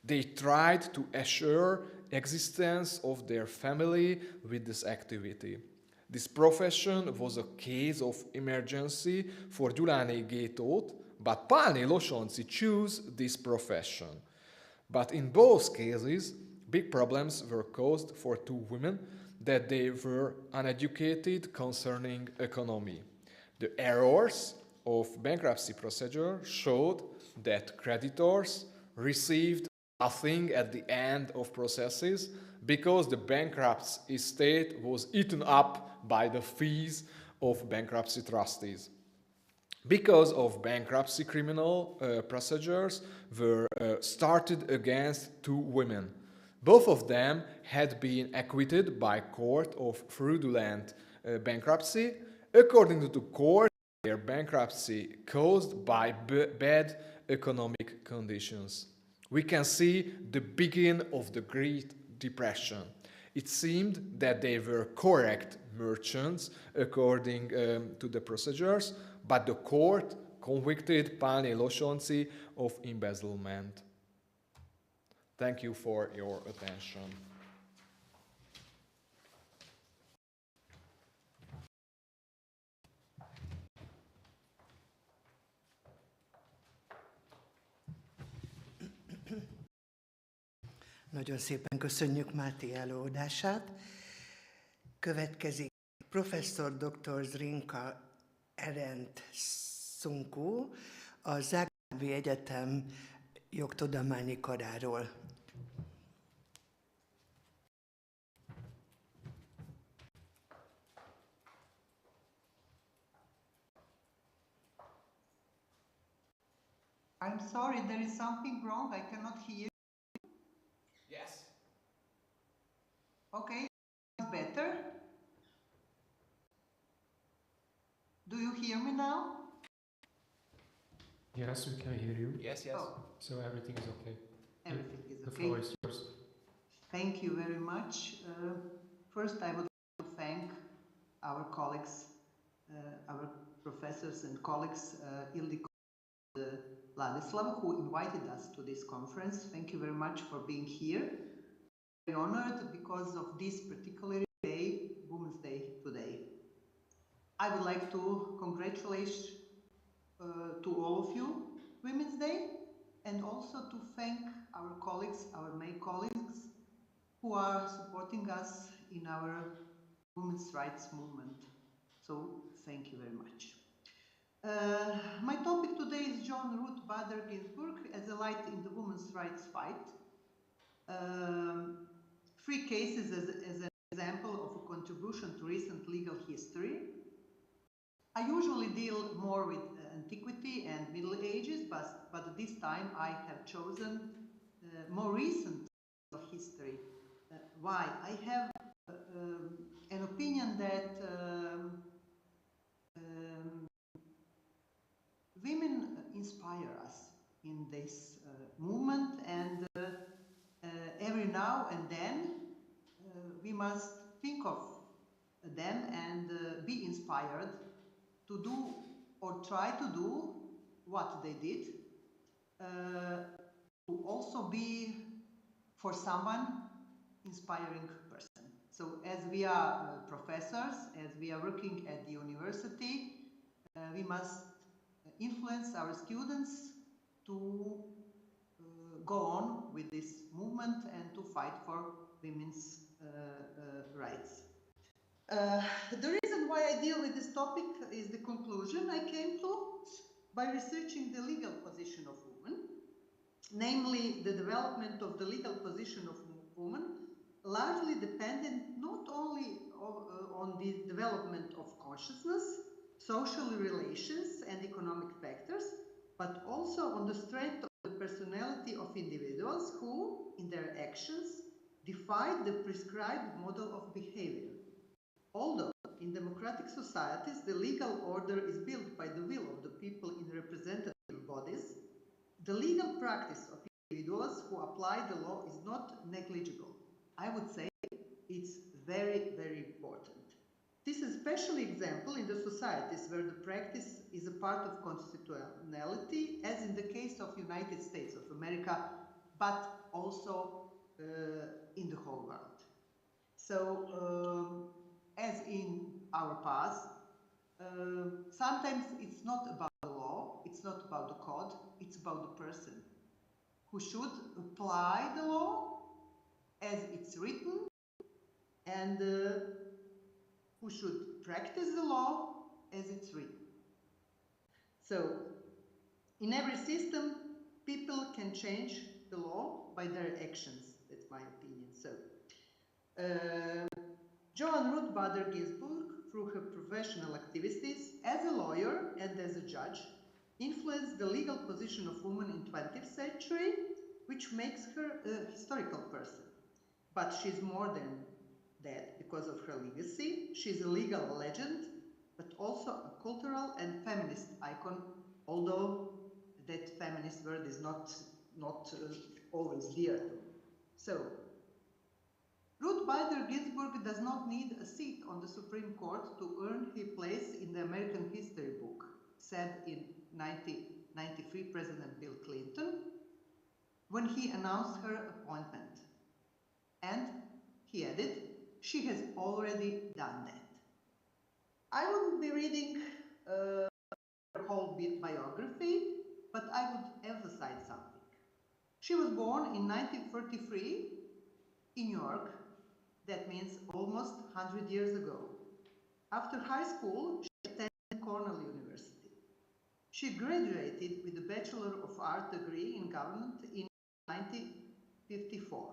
They tried to assure existence of their family with this activity. This profession was a case of emergency for Gyuláné Gétót, but Pálné Losonci chose this profession. But in both cases, big problems were caused for two women that they were uneducated concerning economy. The errors of bankruptcy procedure showed that creditors received nothing at the end of processes because the bankrupt estate was eaten up by the fees of bankruptcy trustees. Because of bankruptcy, criminal procedures were started against two women. Both of them had been acquitted by court of fraudulent bankruptcy. According to the court, their bankruptcy caused by bad economic conditions. We can see the beginning of the Great Depression. It seemed that they were correct merchants according to the procedures, but the court convicted Pálné Losonczy of embezzlement. Thank you for your attention. Nagyon szépen köszönjük Máté előadását. Következik professzor dr. Zrinka Erent Szunkó, a Zágrábi Egyetem jogtudományi karáról. I'm sorry, there is something wrong. I cannot hear. Yes. Okay, it's better. Do you hear me now? Yes, we can hear you. Yes, yes. Oh. So everything is okay. Everything is The okay. floor is yours. Thank you very much. First, I would like to thank our colleagues, our professors and colleagues, Ildiko and Ladislav, who invited us to this conference. Thank you very much for being here. Very honored because of this particular day, Women's Day today. I would like to congratulate to all of you, Women's Day, and also to thank our colleagues, our male colleagues, who are supporting us in our women's rights movement. So thank you very much. My topic today is John Ruth Bader Ginsburg as a light in the women's rights fight. Three cases as an example of a contribution to recent legal history. I usually deal more with antiquity and Middle Ages, but this time I have chosen more recent history. Why? I have an opinion that women inspire us in this movement, and every now and then we must think of them and be inspired to do or try to do what they did, to also be for someone inspiring person. So as we are professors, as we are working at the university, we must influence our students to go on with this movement and to fight for women's rights. The reason why I deal with this topic is the conclusion I came to by researching the legal position of women, namely the development of the legal position of women, largely dependent not only on the development of consciousness, social relations and economic factors, but also on the strength of the personality of individuals who, in their actions, defied the prescribed model of behavior. Although in democratic societies the legal order is built by the will of the people in representative bodies, the legal practice of individuals who apply the law is not negligible. I would say it's very, very important. This is especially example in the societies where the practice is a part of constitutionality, as in the case of United States of America, but also in the whole world. So, as in our past, sometimes it's not about the law, it's not about the code, it's about the person who should apply the law as it's written, and who should practice the law as it's written. So, in every system, people can change the law by their actions. That's my opinion. So, Joan Ruth Bader Ginsburg, through her professional activities as a lawyer and as a judge, influenced the legal position of women in 20th century, which makes her a historical person. But she's more than that because of her legacy. She's a legal legend, but also a cultural and feminist icon, although that feminist word is not always dear to me. So, Ruth Bader Ginsburg does not need a seat on the Supreme Court to earn her place in the American history book, said in 1993 President Bill Clinton when he announced her appointment. And he added, she has already done that. I wouldn't be reading her whole biography, but I would emphasize something. She was born in 1933 in New York. That means almost 100 years ago. After high school, she attended Cornell University. She graduated with a Bachelor of Art degree in government in 1954.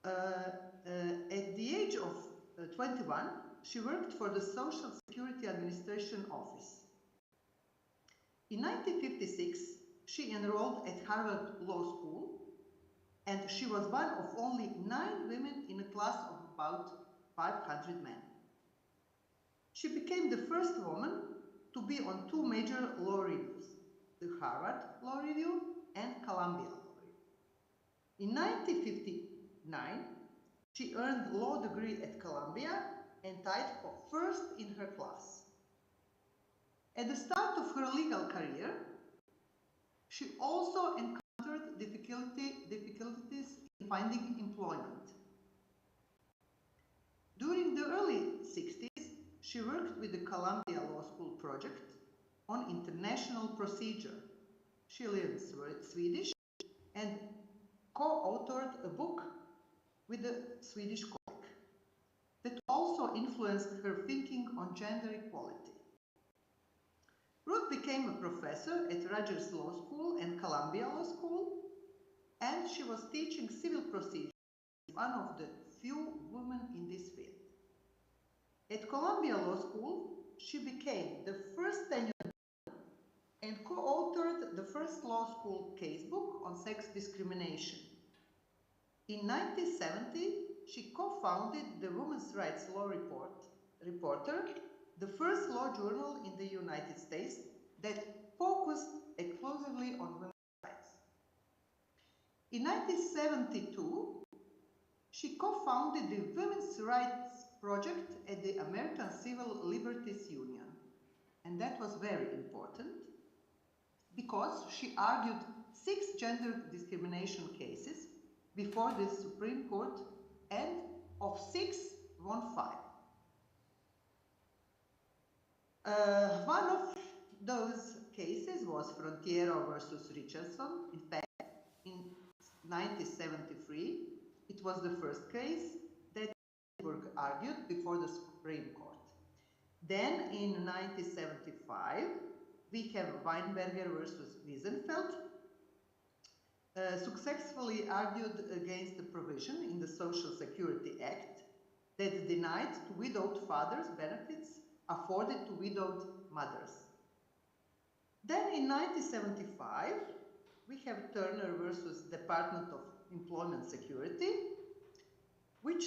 At the age of 21, she worked for the Social Security Administration Office. In 1956, she enrolled at Harvard Law School, and she was one of only 9 women in a class of about 500 men. She became the first woman to be on 2 major law reviews, the Harvard Law Review and Columbia Law Review. In 1959, she earned a law degree at Columbia and tied for first in her class. At the start of her legal career, she also encountered difficulties in finding employment. During the early 60s, she worked with the Columbia Law School project on international procedure. She learned Swedish and co-authored a book with a Swedish colleague that also influenced her thinking on gender equality. Ruth became a professor at Rogers Law School and Columbia Law School, and she was teaching civil procedure, one of the few women in this field. At Columbia Law School, she became the first tenured and co-authored the first law school casebook on sex discrimination. In 1970, she co-founded the Women's Rights Law Reporter, the first law journal in the United States that focused exclusively on women's rights. In 1972, she co-founded the Women's Rights Project at the American Civil Liberties Union. And that was very important because she argued 6 gender discrimination cases before the Supreme Court, and of 6, won 5. One of those cases was Frontiero versus Richardson. In fact, in 1973, it was the first case that Ginsburg argued before the Supreme Court. Then, in 1975, we have Weinberger versus Wiesenfeld, successfully argued against the provision in the Social Security Act that denied to widowed fathers benefits afforded to widowed mothers. Then in 1975, we have Turner versus Department of Employment Security, which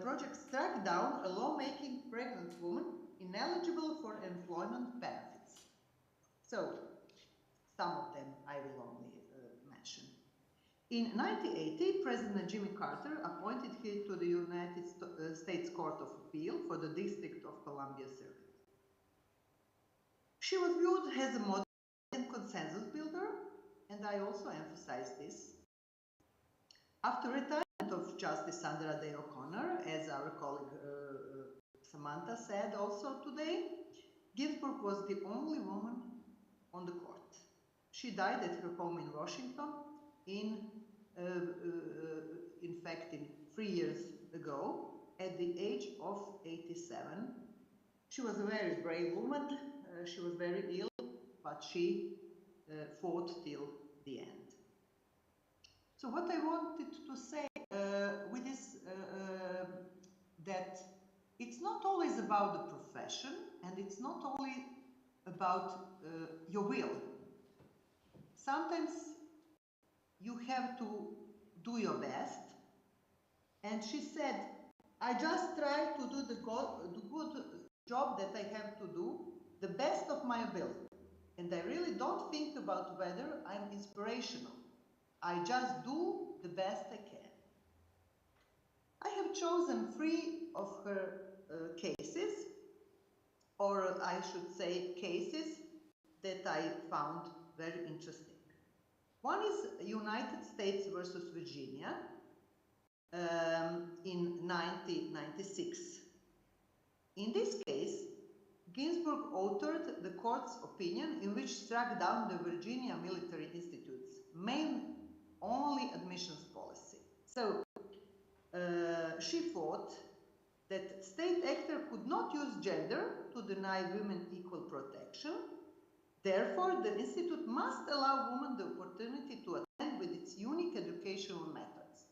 project struck down a law making pregnant woman ineligible for employment benefits. So, some of them I will only mention. In 1980, President Jimmy Carter appointed her to the United States Court of Appeal for the District of Columbia Circuit. She was viewed as a modern and consensus builder, and I also emphasize this. After retirement of Justice Sandra Day O'Connor, as our colleague Samantha said also today, Ginsburg was the only woman on the court. She died at her home in Washington in in fact, in 3 years ago, at the age of 87. She was a very brave woman. She was very ill, but she fought till the end. So what I wanted to say with this, that it's not always about the profession, and it's not only about your will. Sometimes you have to do your best. And she said, I just try to do the good job that I have to do, the best of my ability. And I really don't think about whether I'm inspirational. I just do the best I can. I have chosen 3 of her cases, or I should say cases that I found very interesting. One is United States versus Virginia in 1996. In this case, Ginsburg authored the court's opinion in which struck down the Virginia Military Institute's main only admissions policy. So she thought that state actor could not use gender to deny women equal protection. Therefore, the institute must allow women the opportunity to attend with its unique educational methods.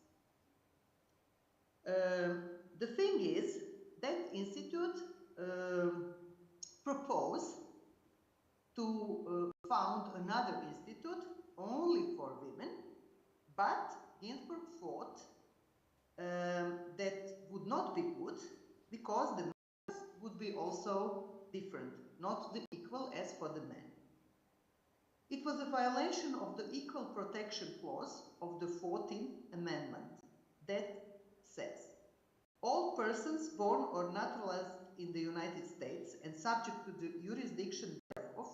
The thing is, that institute proposed to found another institute only for women, but Ginsburg thought that would not be good because the methods would be also different, not the equal as for the men. It was a violation of the Equal Protection Clause of the 14th Amendment that says, all persons born or naturalized in the United States and subject to the jurisdiction thereof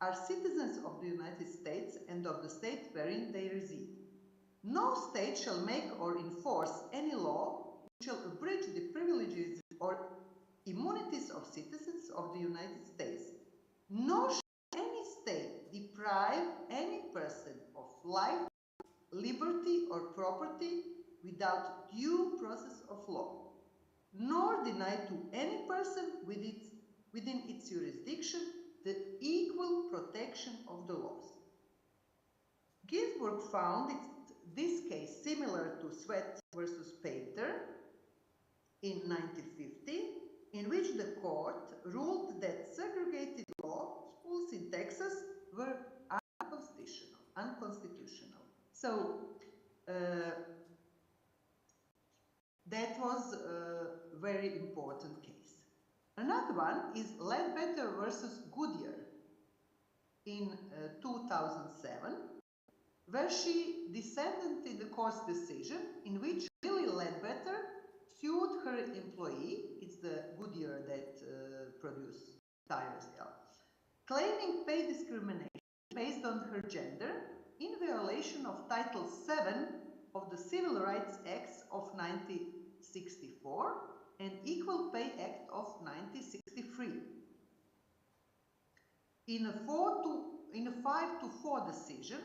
are citizens of the United States and of the state wherein they reside. No state shall make or enforce any law which shall abridge the privileges or immunities of citizens of the United States. Nor shall any state deprive any person of life, liberty, or property without due process of law, nor deny to any person within its jurisdiction the equal protection of the laws. Ginsburg found this case similar to Sweat versus Painter in 1950, in which the court ruled that segregated law schools in Texas were unconstitutional. So that was a very important case. Another one is Ledbetter versus Goodyear in 2007, where she dissented in the court's decision in which Lily Ledbetter sued her employee, it's the Goodyear that produce tires, claiming pay discrimination based on her gender in violation of Title VII of the Civil Rights Acts of 1964 and Equal Pay Act of 1963. In a 5-4 decision,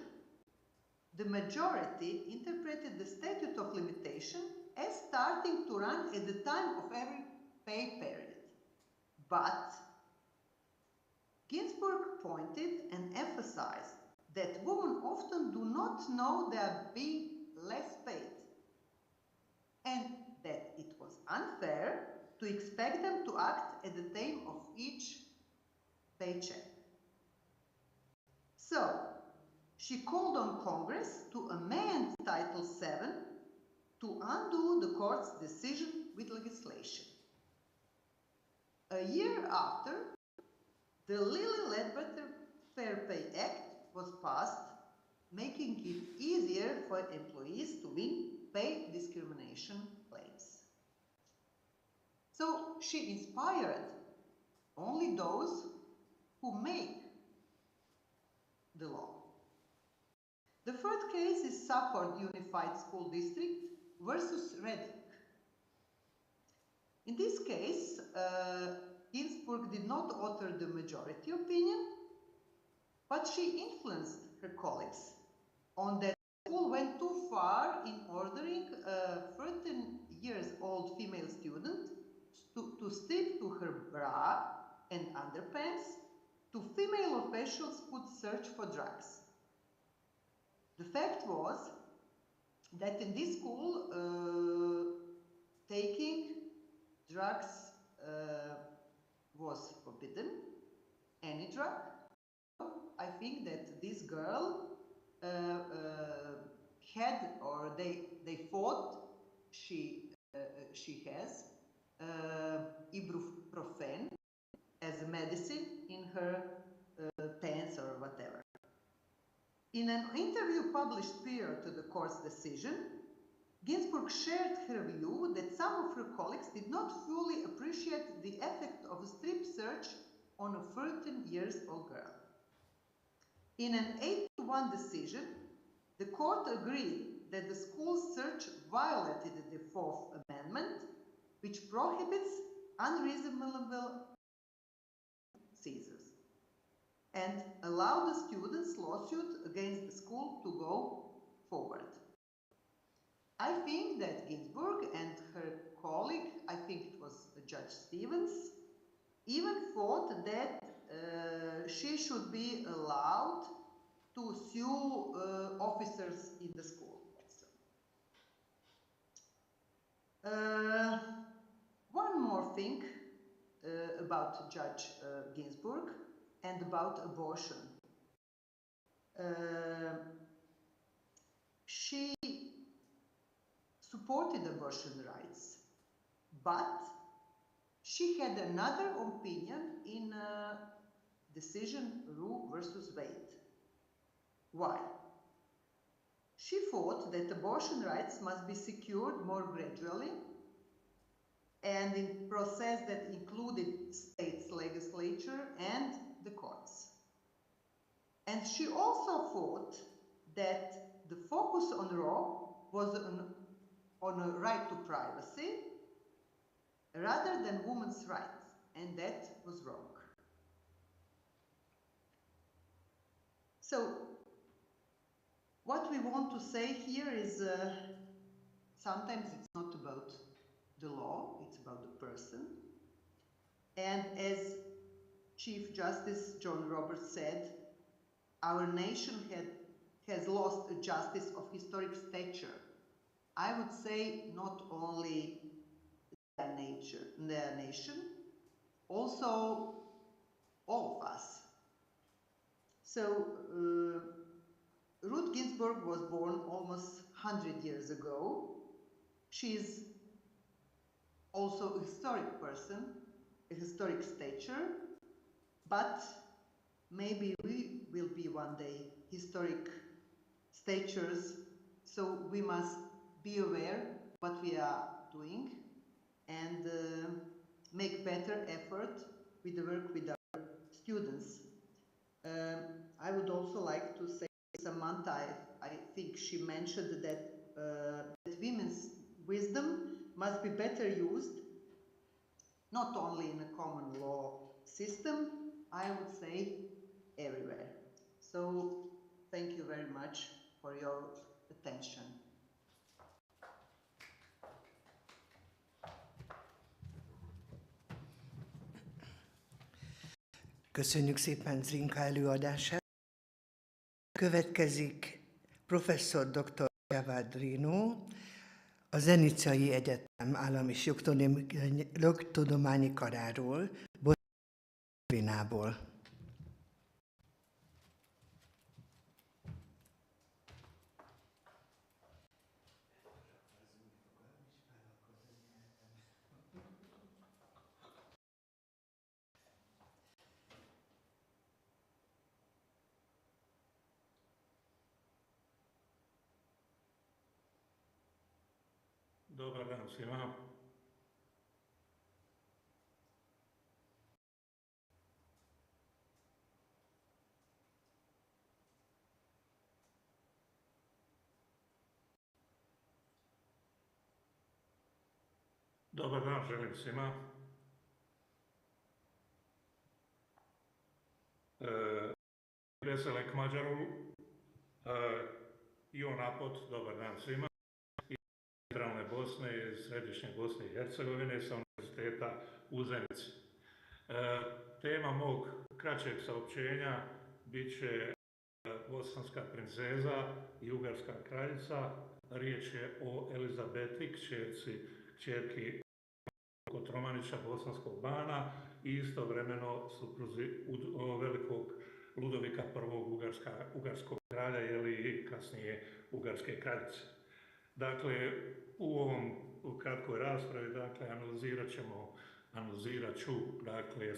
the majority interpreted the statute of limitation as starting to run at the time of every pay period. But Ginsburg pointed and emphasized that women often do not know they are being less paid, and that it was unfair to expect them to act at the time of each paycheck. So, she called on Congress to amend Title VII to undo the court's decision with legislation. A year after, the Lily Ledbetter Fair Pay Act was passed, making it easier for employees to win pay discrimination claims. So she inspired only those who make the law. The third case is Safford Unified School District versus Reddick. In this case, Ginsburg did not author the majority opinion, but she influenced her colleagues on that the school went too far in ordering a 13 years old female student to strip to her bra and underpants to female officials could search for drugs. The fact was that in this school, taking drugs was forbidden, any drug. I think that this girl had, or they thought she has ibuprofen as a medicine in her pants or whatever. In an interview published prior to the court's decision, Ginsburg shared her view that some of her colleagues did not fully appreciate the effect of a strip search on a 13 years old girl. In an 8-1 decision, the court agreed that the school's search violated the Fourth Amendment, which prohibits unreasonable seizures, and allowed the students' lawsuit against the school to go forward. I think that Ginsburg and her colleague, I think it was Judge Stevens, even thought that she should be allowed to sue officers in the school also. One more thing about Judge Ginsburg and about abortion. She supported abortion rights, but she had another opinion in decision Roe versus Wade. Why? She thought that abortion rights must be secured more gradually and in a process that included states' legislature and the courts. And she also thought that the focus on Roe was on a right to privacy rather than women's rights, and that was wrong. So, what we want to say here is sometimes it's not about the law, it's about the person. And as Chief Justice John Roberts said, our nation has lost a justice of historic stature. I would say not only the nation, also all of us. So, Ruth Ginsburg was born almost 100 years ago. She is also a historic person, a historic stature, but maybe we will be one day historic statures, so we must be aware what we are doing and make better effort with the work with our students. I would also like to say, Samantha, I think she mentioned that, that women's wisdom must be better used, not only in a common law system, I would say everywhere. So thank you very much for your attention. Köszönjük szépen Zrinka előadását. Következik professzor dr. SZAB Nőnapi, a Zenicai Egyetem Állam- és Jogtudományi Karáról, Boszniából. Dobar dan svima. Dobar dan želim svima. Beszélek magyarul. i on napot, dobar dan svima, iz centralne Bosne, iz središnje Bosne i Hercegovine sa Univerziteta u Zenici. Tema mog kraćeg saopćenja bit će bosanska princeza i ugarska kraljica. Riječ je o Elizabeti, kćerki Kotromanića bosanskog bana i istovremeno supruzi velikog Ludovika I. ugarskog kralja i kasnije ugarske kraljice. Dakle, u ovom kratkoj raspravi analizirat ću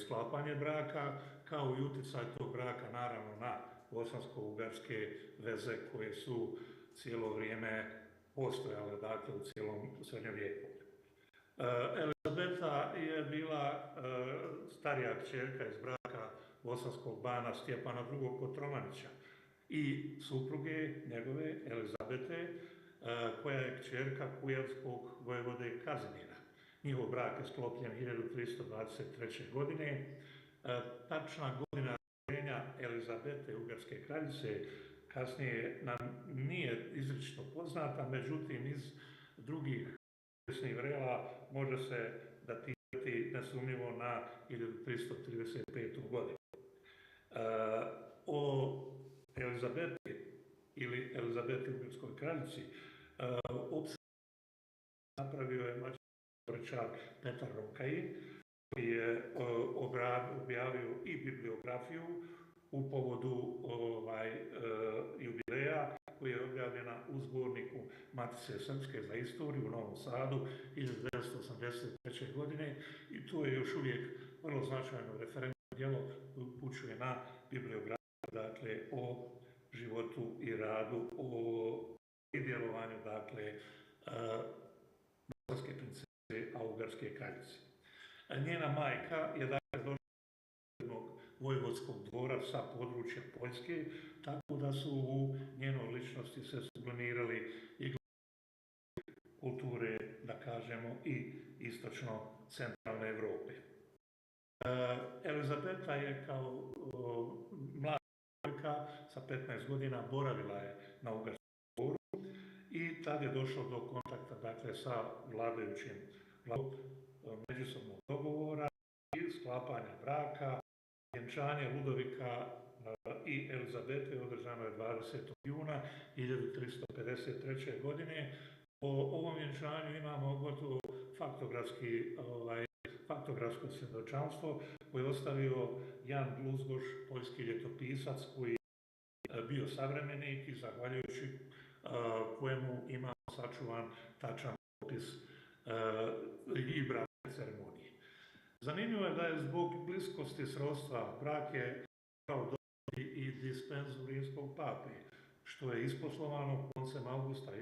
sklapanje braka kao i utjecaj tog braka naravno na bosansko-ugarske veze koje su cijelo vrijeme postojale u cijelom srednjem vijeku. Elizabeta je bila starija kćerka iz braka bosanskog bana Stjepana II. Kotromanića i supruge njegove Elizabete, koja je kćerka kujavskog vojvode Kazimira. Njihov brak je sklopljen 1323. godine. Tačna godina rođenja Elizabete, ugarske kraljice, kasnije nam nije izričito poznata, međutim iz drugih povijesnih vrela može se datirati nesumnjivo na 1335. godinu. O Elizabeti ili Elizabeti ugarskoj kraljici napravio je mađarski historičar Petar Rokaji, koji je objavio i bibliografiju u povodu jubileja koji je objavljena u zborniku Matice Srpske za istoriju u Novom Sadu 1983. godine i tu je još uvijek vrlo značajno referentno djelo koje upućuje na bibliografiju o životu i radu i djelovanju bosanske princeze, a ugarske kraljice. Njena majka je došla do vojvodskog dvora sa područja Poljske, tako da su u njenoj ličnosti se sublimirali i kulture, da kažemo, i istočno-centralne Evrope. Elizabeta je kao mlada djevojka sa 15 godina boravila je na ugarskom dvoru i tad je došlo do kontakta sa vladajućim međusobnog dogovora i sklapanja braka. Vjenčanje Ludovika i Elizabete održano je 20. juna 1353. godine. O ovom vjenčanju imamo gotovo faktografsko svjedočanstvo koje je ostavio Jan Gluzgoš, poljski ljetopisac koji je bio savremenik i zahvaljujući kojemu imamo sačuvan tačan opis i bračne ceremonije. Zanimljivo je da je zbog bliskosti srodstva brak je kao dobiti i dispenzu rimskog pape, što je isposlovano koncem avgusta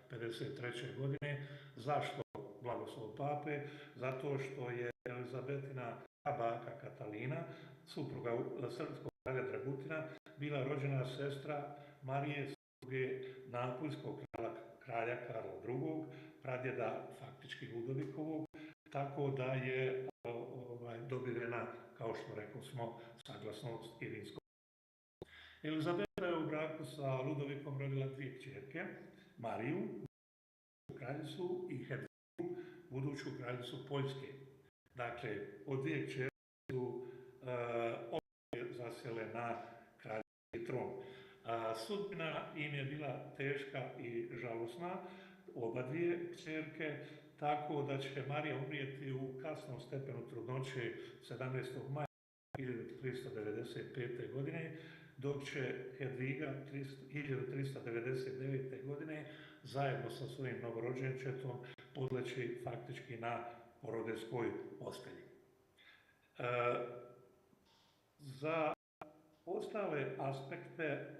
1353. godine. Zašto blagoslov pape? Zato što je Elizabetina baka Katalina, supruga srpskog kralja Dragutina, bila rođena sestra Marije, supruge napuljskog kralja Karla II, pradjeda faktički Ludovikovog, tako da je dobivena, kao što rekli smo, saglasnost i rimskog. Elizabeta je u braku sa Ludovikom rodila dvije kćerke, Mariju, kraljicu, i Hedvigu, buduću kraljicu Poljske. Dakle, od dvije kćerke su obje zasjele na kraljevski tron. Sudbina im je bila teška i žalosna, oba dvije kćerke, tako da će Marija umrijeti u kasnom stepenu trudnoće 17. maja 1395. godine, dok će Hedviga 1399. godine zajedno sa svojim novorođenčetom podleći faktički na porodeskoj postelji. Za ostale aspekte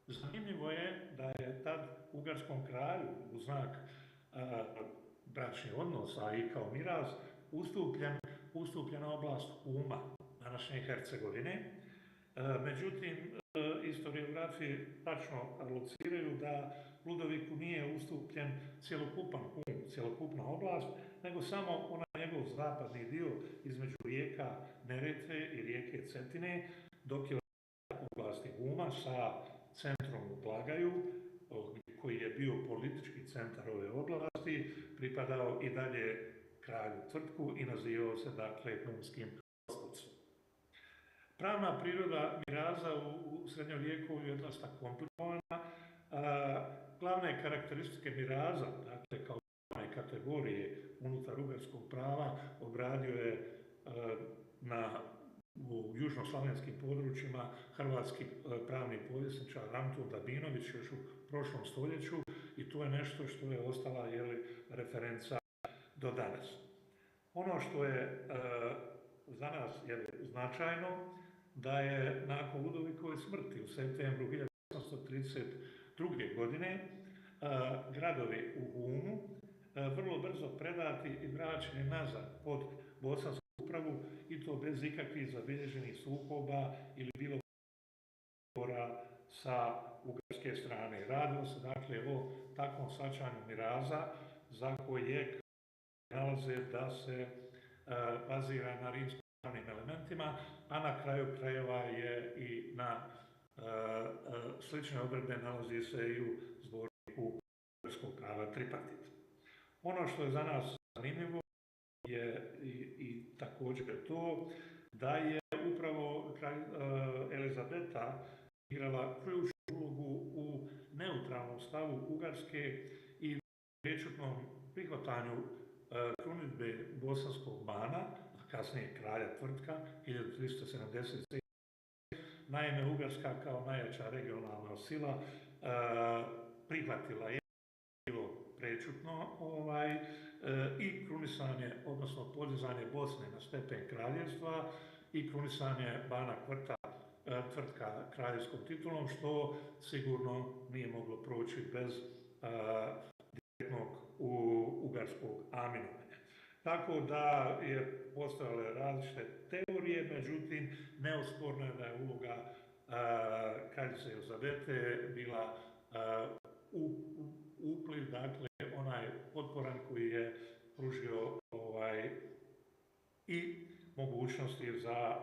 zanimljivo je da je tad ugarskom kralju u znak bračnih odnosa i kao miraz ustupljena oblast Uma, današnje Hercegovine. Međutim, historiografi tačno lociraju da Ludoviku nije ustupljen cjelokupan Um, cjelokupna oblast, nego samo onaj njegov zapadni dio između rijeka Neretve i rijeke Cetine, dok je oblasti Uma sa centrom u Glagaju, koji je bio politički centar ove oblasti, pripadao i dalje kralju Tvrtku i nazivao se dakle Hunskim Osputstvom. Pravna priroda miraza u srednjem vijeku je dosta komplikovana. Glavne karakteristike miraza, dakle kao glavne kategorije unutar ugarskog prava, obradio je u južnoslavenskim područjima hrvatski pravni povjesničar Antun Dabinović još u prošlom stoljeću i to je nešto što je ostala referenca do danas. Ono što je za nas značajno, da je nakon Ludovikove smrti u septembru 1832. godine gradovi u Hunu vrlo brzo predati i vraćeni nazad pod bosansku upravu i to bez ikakvih zabilježenih sukoba ili bilo sa ugarske strane. Radilo se dakle o takvom shvaćanju miraza za koje nalaze da se bazira na rimsko-pravnim elementima, a na kraju krajeva je i na slične odredbe nalazi se i u zborniku ugarskog prava tripartit. Ono što je za nas zanimljivo je i također to da je upravo Elizabeta igrala ključnu ulogu u neutralnom stavu Ugarske i prečutnom prihvatanju krunidbe bosanskog bana, a kasnije kralja Tvrtka 1377. Naime, Ugarska kao najjača regionalna sila prihvatila je bilo prečutno i krunisanje, odnosno podizanje Bosne na stepen kraljevstva i krunisanje bana Tvrtka kraljevskom titulom, što sigurno nije moglo proći bez direktnog ugarskog aminovanja. Tako da je postojale različite teorije, međutim neosporno je da je uloga kraljice Elizabete bila upliv, dakle onaj otporan koji je pružio i mogućnosti za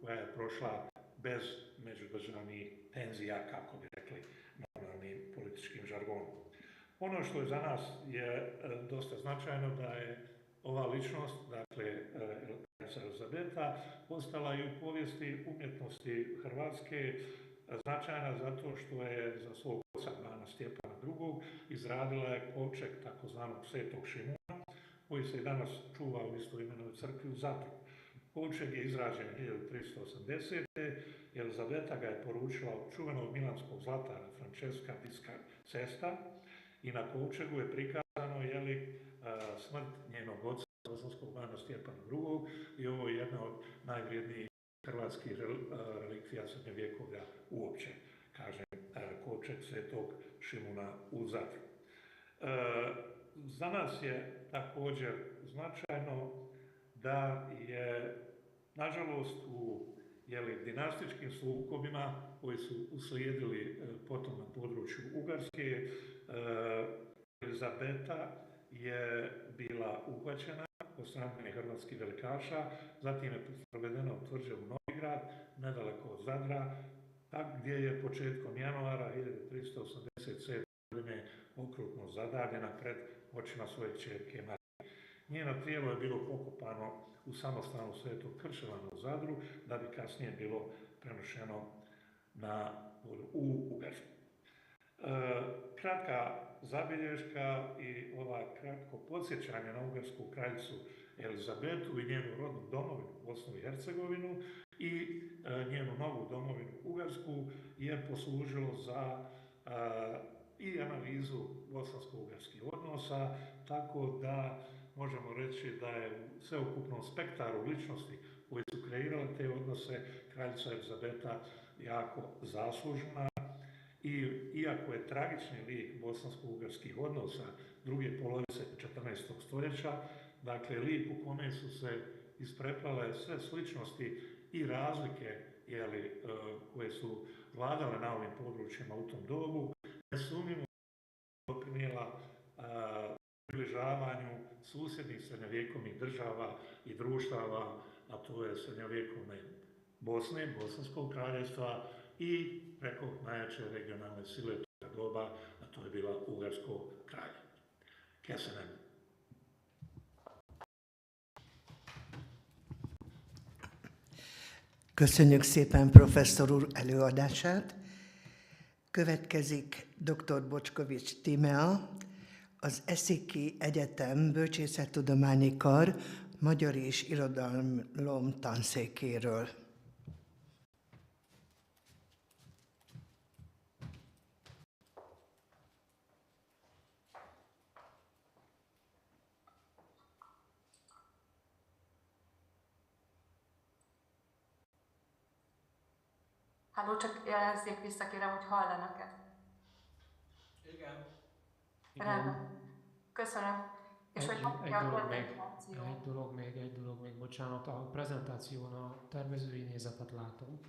koja je prošla bez međudržavnih tenzija, kako bi rekli normalnim političkim žargonom. Ono što je za nas je dosta značajno da je ova ličnost, dakle kraljica Elizabeta, postala i u povijesti umjetnosti Hrvatske značajna zato što je za svog oca bana Stjepana II. Izradila je kovčeg takozvanog Svetog Šimuna, koji se i danas čuva u istoimenoj crkvi u Zadru. Kovčeg je izrađen 1380. Elizabeta ga je poručila od čuvenog milanskog zlatara Francesca Cesta i na kovčegu je prikazano smrt njenog oca, bosanskog bana Stjepana II. I ovo je jedna od najvrijednijih hrvatskih relikvija srednjovjekovlja uopće, kažem, kovčeg Svetog Šimuna u Zadru. Za nas je također značajno da je, nažalost, u dinastičkim sukobima koji su uslijedili potom na području Ugarske, Elizabeta je bila uhvaćena od strane hrvatskih velikaša, zatim je provedena u tvrđavu Novigrad, nedaleko od Zadra, gdje je početkom januara 1387. godine okrutno zadaljena pred očima svoje kćerke Marije. Njeno tijelo je bilo pokopano u samostanu Svetog Krševana u Zadru, da bi kasnije bilo prenošeno u Ugarsku. Kratka zabilješka i kratko podsjećanje na ugarsku kraljicu Elizabetu i njenu rodnu domovinu Bosnu i Hercegovinu i njenu novu domovinu Ugarsku je poslužilo za i analizu bosansko-ugarskih odnosa, tako da možemo reći da je u sveukupnom spektaru ličnosti koji su kreirale te odnose kraljica Elizabeta jako zaslužna. I iako je tragični lik bosansko-ugarskih odnosa druge polovice 14. stoljeća, dakle lik u kome su se ispreplale sve sličnosti i razlike koje su vladale na ovim područjima u tom dobu, nesumnjivo doprinijela približavanju susjednih srednjovjekovnih država i društava, a to je srednjovjekovne Bosne, Bosanskog kraljevstva i preko najjače regionalne sile toga doba, a to je bila Ugarsko kralje. Köszönöm. Köszönjük szépen professzor úr előadását. Következik dr. Bocskovics Tímea, az Esziki Egyetem Bölcsészettudományi Kar magyar és irodalom tanszékéről. Halló, csak jelezzék vissza, kérem, hogy hallanak-e. Igen. Rendben. Köszönöm. És hogy egy dolog még, bocsánat, a prezentáción a tervezői nézetet látom.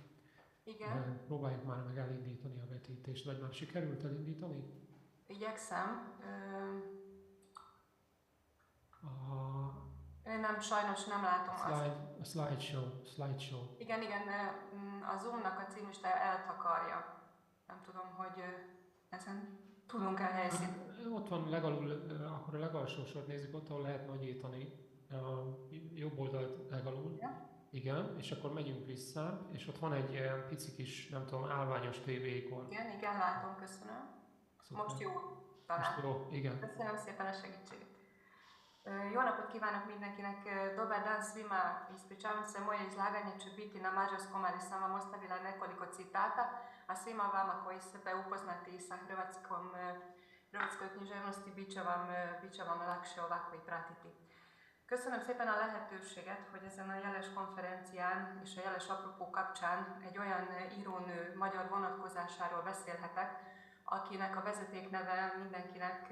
Igen. Próbáljuk már meg elindítani a vetítést, vagy már sikerült elindítani? Igyekszem. Nem, sajnos nem látom a slideshow. Igen, a Zoom-nak a címlistája eltakarja. Nem tudom, hogy ezen tudunk elhelyezíteni. Ott van legalul, akkor a legalsó sort nézzük, ott, ahol lehet nagyítani, jobb oldalt legalul. Igen, és akkor megyünk vissza, és ott van egy ilyen pici kis, nem tudom, állványos TV ikon. Igen, látom, köszönöm. Szuper. Most jó, talán. Most jó, igen. Köszönöm szépen a segítséget. Jó napot kívánok mindenkinek! Dobar dan svima! Ispričavam se, moje izlaganje će biti na mađarskom, ali sam vam ostavila nekoliko citata, a svima vama koji ste upoznati sa hrvatskoj književnosti bit će vam lakše ovako i pratiti. Köszönöm szépen a lehetőséget, hogy ezen a jeles konferencián és a jeles apropó kapcsán egy olyan írónő magyar vonatkozásáról beszélhetek, akinek a vezetékneve mindenkinek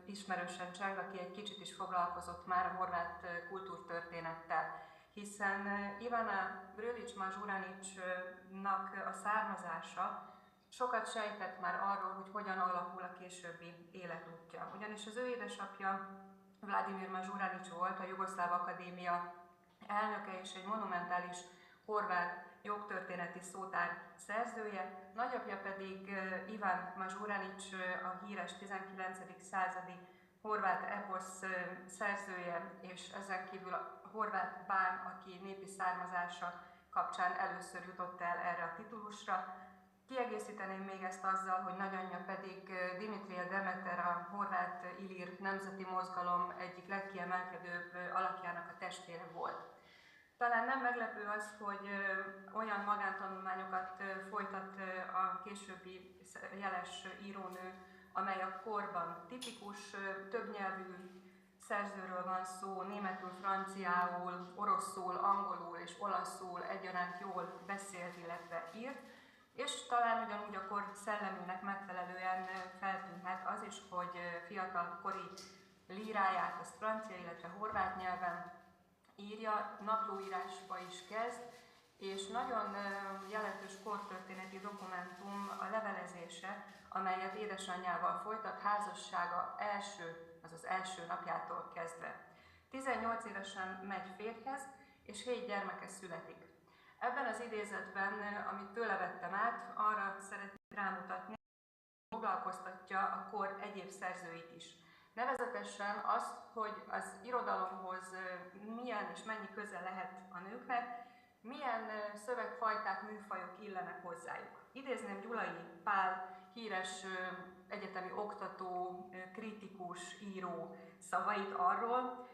ismerősen cseng, aki egy kicsit is foglalkozott már a horvát kultúrtörténettel. Hiszen Ivana Brlić-Mažuranićnak a származása sokat sejtett már arról, hogy hogyan alakul a későbbi életútja. Ugyanis az ő édesapja Vladimir Mažuranić volt, a Jugoszláv Akadémia elnöke és egy monumentális horvát jogtörténeti szótár szerzője, nagyapja pedig Ivan Mažuranić, a híres 19. századi horvát eposz szerzője, és ezen kívül a horvát bán, aki népi származása kapcsán először jutott el erre a titulusra. Kiegészíteném még ezt azzal, hogy nagyanyja pedig Dimitrije Demeter, a horvát illír nemzeti mozgalom egyik legkiemelkedőbb alakjának a testvére volt. Talán nem meglepő az, hogy olyan magántanulmányokat folytat a későbbi jeles írónő, amely a korban tipikus, többnyelvű szerzőről van szó, németül, franciául, oroszul, angolul és olaszul egyaránt jól beszélt, illetve írt, és talán ugyanúgy akkor szellemének megfelelően feltűnhet az is, hogy fiatalkori líráját azt francia, illetve horvát nyelven írja, naplóírásba is kezd, és nagyon jelentős kortörténeti dokumentum a levelezése, amelyet édesanyjával folytat házassága első napjától kezdve. 18 évesen megy férjhez, és 7 gyermeke születik. Ebben az idézetben, amit tőle vettem át, arra szeretnék rámutatni, hogy foglalkoztatja a kor egyéb szerzőit is. Nevezetesen azt, hogy az irodalomhoz milyen és mennyi köze lehet a nőknek, milyen szövegfajták, műfajok illenek hozzájuk. Idézném Gyulai Pál, híres egyetemi oktató, kritikus, író szavait arról,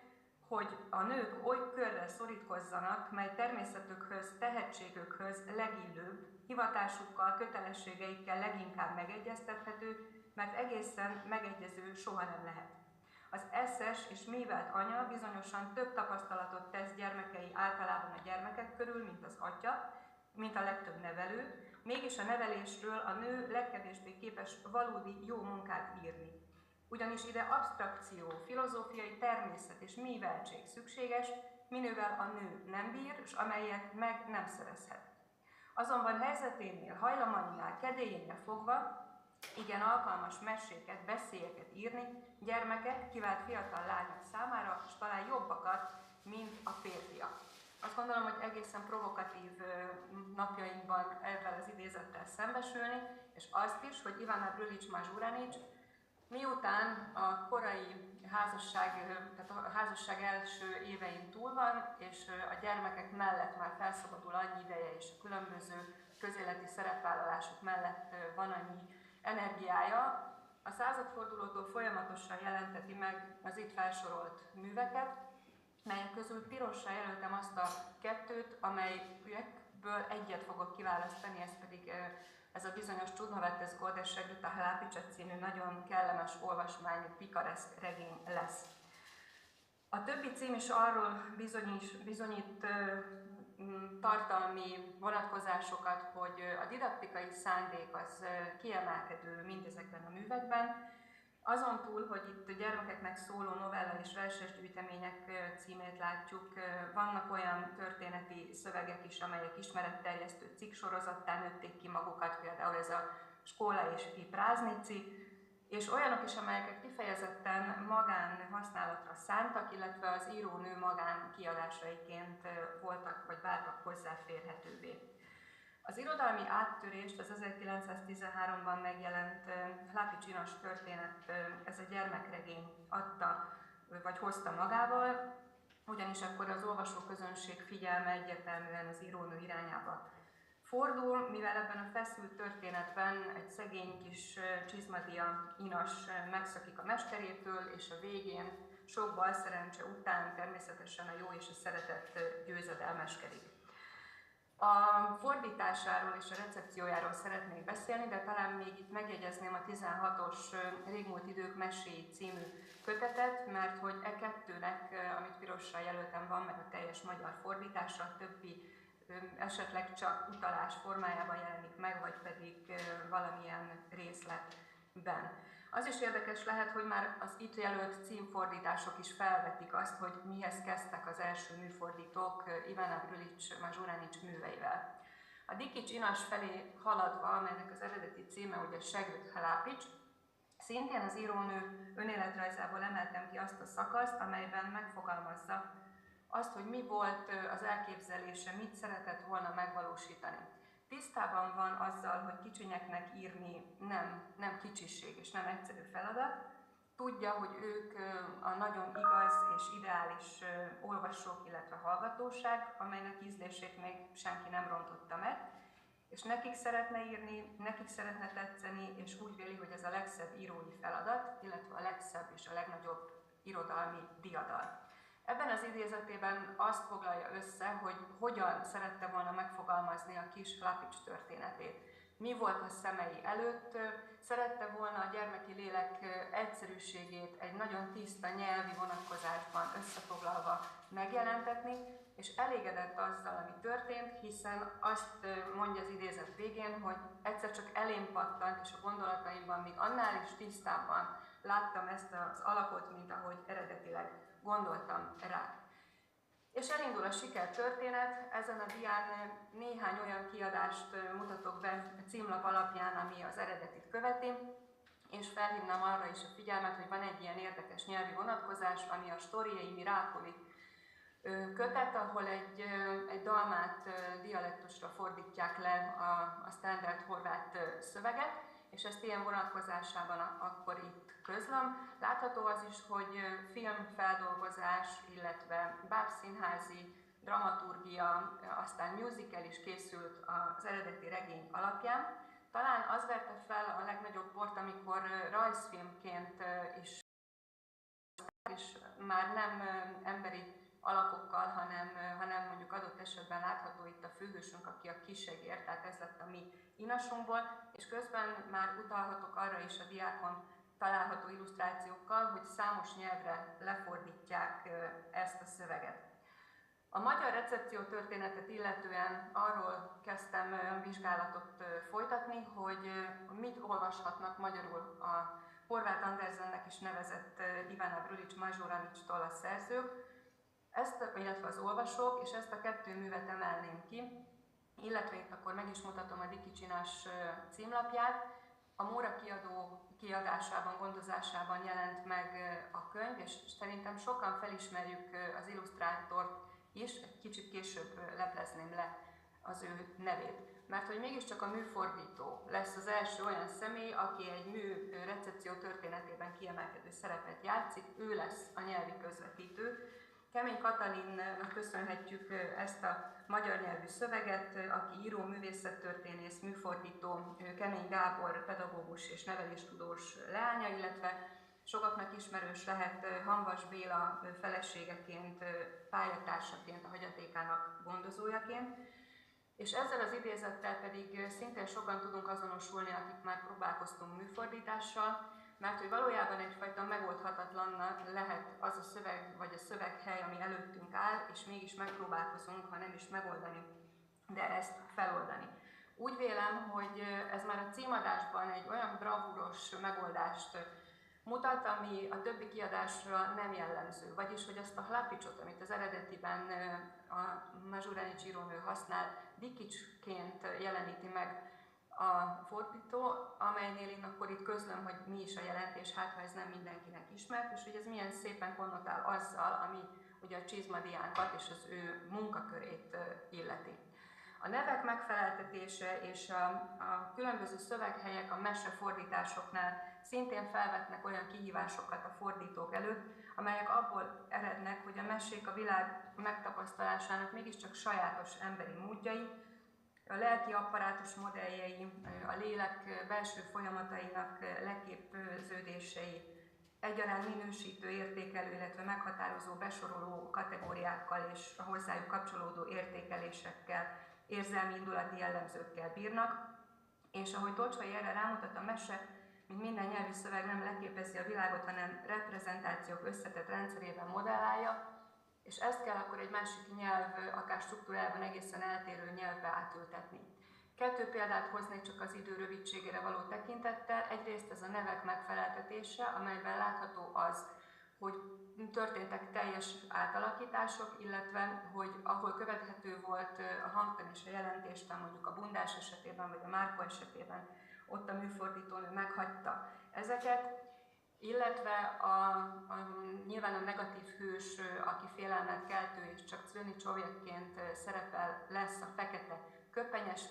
hogy a nők oly körre szorítkozzanak, mely természetükhöz, tehetségükhöz legillőbb, hivatásukkal, kötelességeikkel leginkább megegyeztethető, mert egészen megegyező soha nem lehet. Az eszes és művelt anya bizonyosan több tapasztalatot tesz gyermekei általában a gyermekek körül, mint az atya, mint a legtöbb nevelő, mégis a nevelésről a nő legkevésbé képes valódi jó munkát írni. Ugyanis ide absztrakció, filozófiai természet és műveltség szükséges, minővel a nő nem bír, és amelyet meg nem szerezhet. Azonban helyzeténél, hajlamainnál, kedélyénél fogva igen alkalmas meséket, beszélyeket írni gyermekek, kivált fiatal lányok számára, és talán jobbakat, mint a férfiak. Azt gondolom, hogy egészen provokatív napjainkban ezzel az idézettel szembesülni, és azt is, hogy Ivana Brlić-Mažuranić miután a korai tehát a házasság első évein túl van, és a gyermekek mellett már felszabadul annyi ideje, és a különböző közéleti szerepvállalások mellett van annyi energiája, a századfordulótól folyamatosan jelenteti meg az itt felsorolt műveket, melyek közül pirossal jelöltem azt a kettőt, amelyekből egyet fogok kiválasztani, ez pedig ez a bizonyos Čudnovaté zgode Grta Hlapića című nagyon kellemes olvasmányú pikareszk regény lesz. A többi cím is arról bizonyít tartalmi vonatkozásokat, hogy a didaktikai szándék az kiemelkedő mindezekben a művekben. Azon túl, hogy itt gyermekeknek szóló novella és versesgyűjtemények címét látjuk, vannak olyan történeti szövegek is, amelyek ismeretterjesztő cikksorozattá nőtték ki magukat, például ez a Škola és i Prázdnici, és olyanok is, amelyeket kifejezetten magán használatra szántak, illetve az írónő magán kiadásaiként voltak vagy váltak hozzáférhetővé. Az irodalmi áttörést az 1913-ban megjelent Hlapić Inos történet, ez a gyermekregény adta, vagy hozta magával, ugyanis akkor az olvasóközönség figyelme egyértelműen az írónő irányába fordul, mivel ebben a feszült történetben egy szegény kis csizmadia Inos megszakik a mesterétől, és a végén sok balszerencse után természetesen a jó és a szeretet győzedelmeskedik. A fordításáról és a recepciójáról szeretnék beszélni, de talán még itt megjegyezném a 16-os Régmúlt idők meséi című kötetet, mert hogy e kettőnek, amit pirossal jelöltem, van meg a teljes magyar fordítása, a többi esetleg csak utalás formájában jelenik meg, vagy pedig valamilyen részletben. Az is érdekes lehet, hogy már az itt jelölt címfordítások is felvetik azt, hogy mihez kezdtek az első műfordítók Ivana Brlić-Mažuranić műveivel. A Dikić Inas felé haladva, amelynek az eredeti címe ugye Segrt Hlapić, szintén az írónő önéletrajzából emeltem ki azt a szakaszt, amelyben megfogalmazza azt, hogy mi volt az elképzelése, mit szeretett volna megvalósítani. Tisztában van azzal, hogy kicsinyeknek írni nem kicsiség és nem egyszerű feladat. Tudja, hogy ők a nagyon igaz és ideális olvasók, illetve hallgatóság, amelynek ízlését még senki nem rontotta meg, és nekik szeretne írni, nekik szeretne tetszeni, és úgy véli, hogy ez a legszebb írói feladat, illetve a legszebb és a legnagyobb irodalmi diadal. Ebben az idézetében azt foglalja össze, hogy hogyan szerette volna megfogalmazni a kis Hlapić történetét. Mi volt a szemei előtt, szerette volna a gyermeki lélek egyszerűségét egy nagyon tiszta nyelvi vonatkozásban összefoglalva megjelentetni, és elégedett azzal, ami történt, hiszen azt mondja az idézet végén, hogy egyszer csak elém pattant, és a gondolataimban még annál is tisztábban láttam ezt az alakot, mint ahogy eredetileg gondoltam rá. És elindul a sikertörténet, ezen a dián néhány olyan kiadást mutatok be a címlap alapján, ami az eredetit követi, és felhívnám arra is a figyelmet, hogy van egy ilyen érdekes nyelvi vonatkozás, ami a Storijei Mirákoli kötet, ahol egy dalmát dialektusra fordítják le a standard horvát szöveget, és ezt ilyen vonatkozásában akkor itt közlöm. Látható az is, hogy filmfeldolgozás, illetve bábszínházi dramaturgia, aztán musical is készült az eredeti regény alapján. Talán az verte fel a legnagyobb port, amikor rajzfilmként is, és már nem emberi alakokkal, hanem mondjuk adott esetben látható itt a főhősünk, aki a kisegér, tehát ez lett a mi Inasunkból, és közben már utalhatok arra is a diákon található illusztrációkkal, hogy számos nyelvre lefordítják ezt a szöveget. A magyar recepció történetet illetően arról kezdtem vizsgálatot folytatni, hogy mit olvashatnak magyarul a Horváth Andersennek is nevezett Ivana Brlić-Mažuranićtól a szerzők, illetve az olvasók, és ezt a kettő művet emelném ki, illetve itt akkor meg is mutatom a Dikić Inas címlapját. A Móra kiadó kiadásában, gondozásában jelent meg a könyv, és szerintem sokan felismerjük az illusztrátort is, egy kicsit később leplezném le az ő nevét. Mert hogy mégiscsak a műfordító lesz az első olyan személy, aki egy mű recepció történetében kiemelkedő szerepet játszik, ő lesz a nyelvi közvetítő. Kemény Katalinnak köszönhetjük ezt a magyar nyelvű szöveget, aki író, művészettörténész, műfordító, Kemény Gábor pedagógus és neveléstudós leánya, illetve sokaknak ismerős lehet Hamvas Béla feleségeként, pályatársaként, a hagyatékának gondozójaként. És ezzel az idézettel pedig szintén sokan tudunk azonosulni, akik már próbálkoztunk műfordítással, mert hogy valójában egyfajta megoldhatatlan lehet az a szöveg vagy a szöveghely, ami előttünk áll, és mégis megpróbálkozunk, ha nem is megoldani, de ezt feloldani. Úgy vélem, hogy ez már a címadásban egy olyan bravúros megoldást mutat, ami a többi kiadásra nem jellemző. Vagyis, hogy azt a hlapicsot, amit az eredetiben a Mazsuranics írónő használ, dikicsként jeleníti meg a fordító, amelynél én akkor itt közlöm, hogy mi is a jelentés, hát ha ez nem mindenkinek ismert, és hogy ez milyen szépen konnotál azzal, ami ugye a csizmadiánkat és az ő munkakörét illeti. A nevek megfeleltetése és a különböző szöveghelyek a mesefordításoknál szintén felvetnek olyan kihívásokat a fordítók előtt, amelyek abból erednek, hogy a mesék a világ megtapasztalásának mégiscsak sajátos emberi módjai, a lelki apparátus modelljei, a lélek belső folyamatainak leképződései, egyaránt minősítő, értékelő, illetve meghatározó, besoroló kategóriákkal és a hozzájuk kapcsolódó értékelésekkel, érzelmi indulati jellemzőkkel bírnak, és ahogy Tolcsai erre rámutat, a mese, mint minden nyelvi szöveg nem leképezi a világot, hanem reprezentációk összetett rendszerében modellálja, és ezt kell akkor egy másik nyelv, akár struktúrában egészen eltérő nyelvbe átültetni. 2 példát hoznék csak az idő rövidségére való tekintettel. Egyrészt ez a nevek megfeleltetése, amelyben látható az, hogy történtek teljes átalakítások, illetve hogy ahol követhető volt a hangtan és a jelentéstan, mondjuk a Bundás esetében vagy a Márko esetében, ott a műfordítónő meghagyta ezeket, illetve nyilván a negatív hős, aki félelmet keltő és csak Cvönics objektként szerepel, lesz a fekete köpenyes,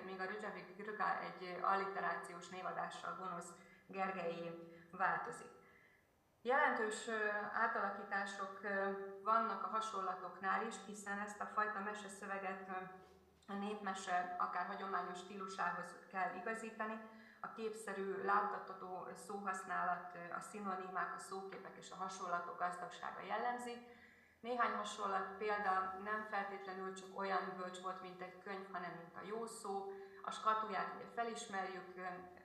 még a Rüzsevik Grga egy alliterációs névadással gonosz Gergelyé változik. Jelentős átalakítások vannak a hasonlatoknál is, hiszen ezt a fajta meseszöveget a népmese akár hagyományos stílusához kell igazítani. A képszerű, láttatható szóhasználat, a szinonimák, a szóképek és a hasonlatok gazdagsága jellemzi. Néhány hasonlat példa nem feltétlenül csak olyan bölcs volt, mint egy könyv, hanem mint a jó szó. A skatuját ugye felismerjük,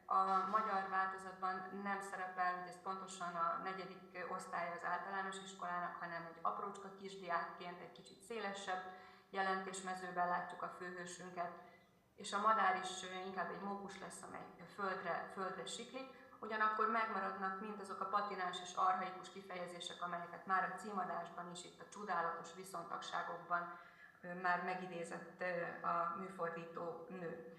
a magyar változatban nem szerepel, hogy ez pontosan a 4. osztály az általános iskolának, hanem egy aprócska kisdiákként egy kicsit szélesebb jelentésmezőben látjuk a főhősünket, és a madár is inkább egy mókus lesz, amely földre siklik, ugyanakkor megmaradnak mindazok a patináns és archaikus kifejezések, amelyeket már a címadásban is, itt a csodálatos viszontagságokban már megidézett a műfordító nő.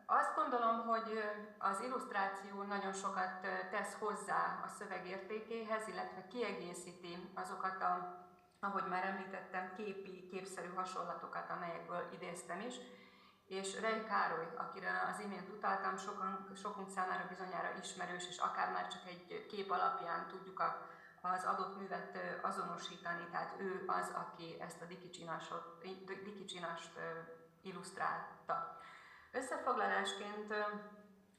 Azt gondolom, hogy az illusztráció nagyon sokat tesz hozzá a szöveg értékéhez, illetve kiegészíti azokat ahogy már említettem, képszerű hasonlatokat, amelyekből idéztem is. És Rey Károly, akire az imént utaltam, sokunk számára bizonyára ismerős, és akár már csak egy kép alapján tudjuk az adott művet azonosítani, tehát ő az, aki ezt a dikicsinast illusztrálta. Összefoglalásként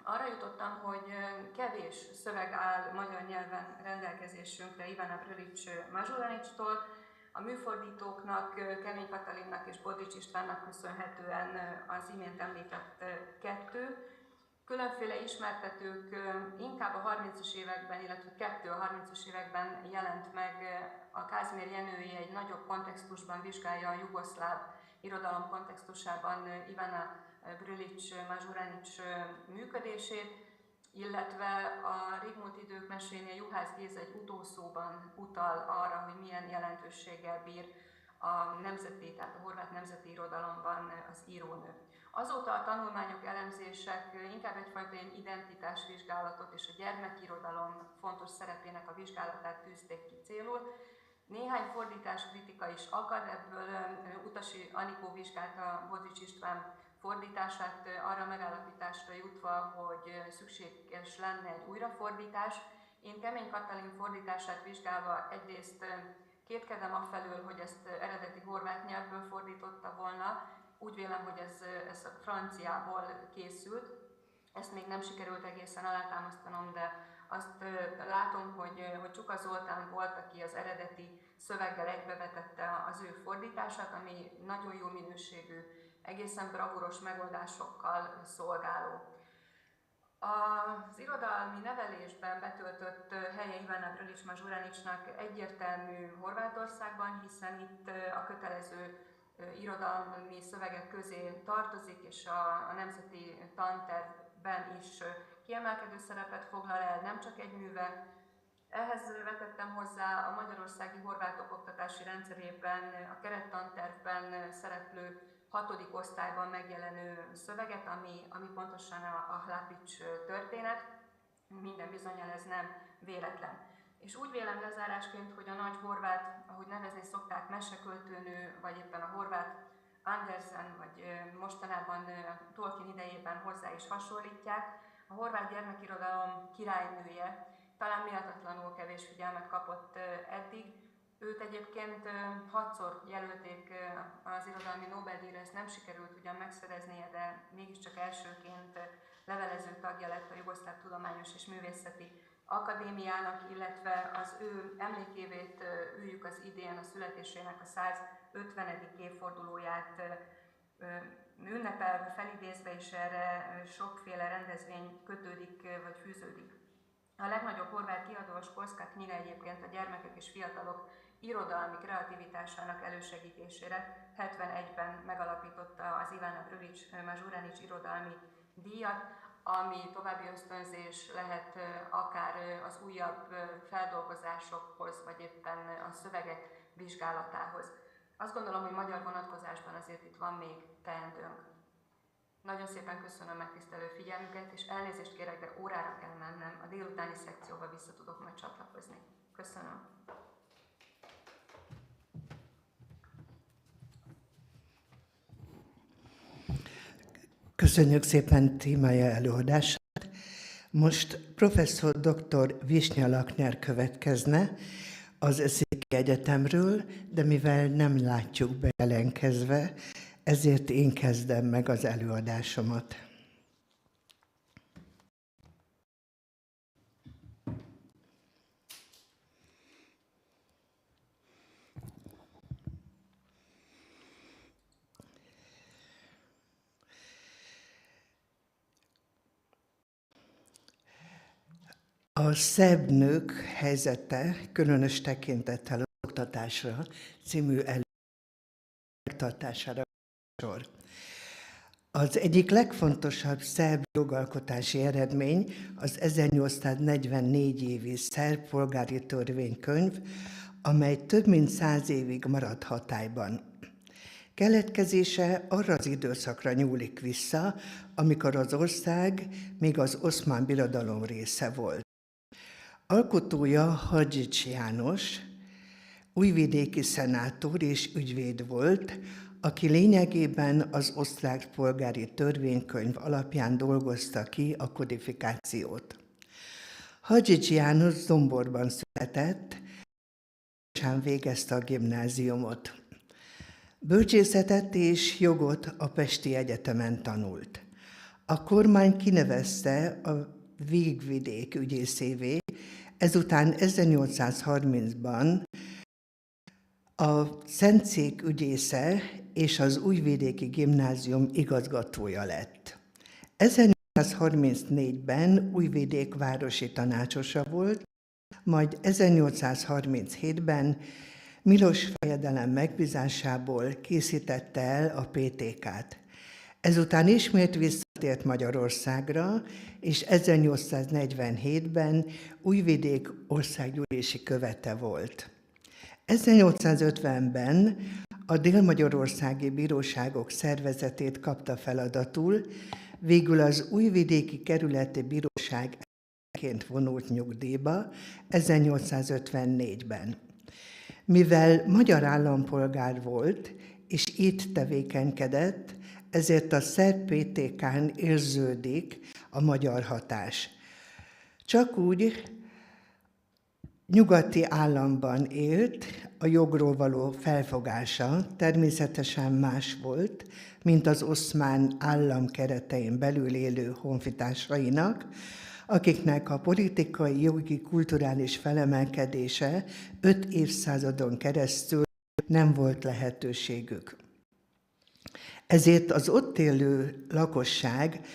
arra jutottam, hogy kevés szöveg áll magyar nyelven rendelkezésünkre Ivana Brlić-Mazsuranicstól. A műfordítóknak, Kemény Katalinnak és Bodrics Istvánnak köszönhetően az imént említett 2. Különféle ismertetők inkább a 30-as években, illetve 2 a 30-as években jelent meg. A Kázmér Jenői egy nagyobb kontextusban vizsgálja a jugoszláv irodalom kontextusában Ivana Brlić-Mazsuranics működését, illetve a régmúlt idők mesénél Juhász Géza egy utószóban utal arra, hogy milyen jelentőséggel bír a nemzeti, tehát a horvát nemzeti irodalomban az írónő. Azóta a tanulmányok, elemzések inkább egyfajta ilyen identitásvizsgálatot és a gyermekirodalom fontos szerepének a vizsgálatát tűzték ki célul, Néhány fordításkritika is akad, ebből Utasi Anikó vizsgálta Bodzics István fordítását, arra megállapításra jutva, hogy szükséges lenne egy újrafordítás. Én Kemény Katalin fordítását vizsgálva egyrészt kétkedem afelől, hogy ezt eredeti horvát nyelvből fordította volna. Úgy vélem, hogy ez a franciából készült. Ezt még nem sikerült egészen alátámasztanom, de azt látom, hogy Csuka Zoltán volt, aki az eredeti szöveggel egybevetette az ő fordítását, ami nagyon jó minőségű, egészen bravúros megoldásokkal szolgáló. Az irodalmi nevelésben betöltött helye Ivana Brlić-Mažuranićnak egyértelmű Horvátországban, hiszen itt a kötelező irodalmi szövegek közé tartozik, és a nemzeti tantervben is kiemelkedő szerepet foglal el, nem csak egy műve. Ehhez vetettem hozzá a magyarországi horvátok oktatási rendszerében, a kerettantervben szereplő 6. osztályban megjelenő szöveget, ami pontosan a Hlapić történet. Minden bizonnyal ez nem véletlen. És úgy vélem lezárásként, hogy a nagy horvát, ahogy nevezni szokták, meseköltőnő, vagy éppen a horvát Andersen, vagy mostanában Tolkien idejében hozzá is hasonlítják, a horvát gyermekirodalom királynője, talán méltatlanul kevés figyelmet kapott eddig. Őt egyébként 6-szor jelölték az irodalmi Nobel-díjra, ezt nem sikerült ugyan megszereznie, de mégiscsak elsőként levelező tagja lett a Jugoszláv Tudományos és Művészeti Akadémiának, illetve az ő emlékévét üljük az idén a születésének a 150. évfordulóját ünnepelve, felidézve, és erre sokféle rendezvény kötődik vagy fűződik. A legnagyobb horvát kiadó, a Školska knjiga egyébként a gyermekek és fiatalok irodalmi kreativitásának elősegítésére 71-ben megalapította az Ivana Brlić-Mažuranić irodalmi díjat, ami további ösztönzés lehet akár az újabb feldolgozásokhoz, vagy éppen a szövegek vizsgálatához. Azt gondolom, hogy magyar vonatkozásban azért itt van még teendőnk. Nagyon szépen köszönöm megtisztelő figyelmüket, és elnézést kérek, de órára kell mennem. A délutáni szekcióba vissza tudok majd csatlakozni. Köszönöm. Köszönjük szépen témája előadását. Most professzor dr. Visnya Lakner következne az Székely Egyetemről, de mivel nem látjuk bejelentkezve, ezért én kezdem meg az előadásomat. A SZZAB nők helyzete, különös tekintettel az oktatásra című előtartására sor. Az egyik legfontosabb szerb jogalkotási eredmény az 1844 évi szerb polgári törvénykönyv, amely több mint 100 évig maradt hatályban. Keletkezése arra az időszakra nyúlik vissza, amikor az ország még az Oszmán Birodalom része volt. Alkotója Hadzsics János, újvidéki szenátor és ügyvéd volt, aki lényegében az osztrák polgári törvénykönyv alapján dolgozta ki a kodifikációt. Hadzsics János Zomborban született, és végezte a gimnáziumot. Bölcsészetet és jogot a Pesti Egyetemen tanult. A kormány kinevezte a Végvidék ügyészévé, ezután 1830-ban a Szentszék ügyésze és az Újvidéki Gimnázium igazgatója lett. 1834-ben Újvidék városi tanácsosa volt, majd 1837-ben Milos fejedelem megbízásából készítette el a PTK-t. Ezután ismét visszatért Magyarországra, és 1847-ben Újvidék országgyűlési követe volt. 1850-ben a Dél-Magyarországi Bíróságok Szervezetét kapta feladatul, végül az Újvidéki Kerületi Bíróság elnökeként vonult nyugdíjba 1854-ben. Mivel magyar állampolgár volt, és itt tevékenykedett, ezért a szerb PTK-n érződik a magyar hatás. Csak úgy nyugati államban élt, a jogról való felfogása természetesen más volt, mint az oszmán állam keretein belül élő honfitársainak, akiknek a politikai, jogi, kulturális felemelkedése 5 évszázadon keresztül nem volt lehetőségük. Ezért az ott élő lakosság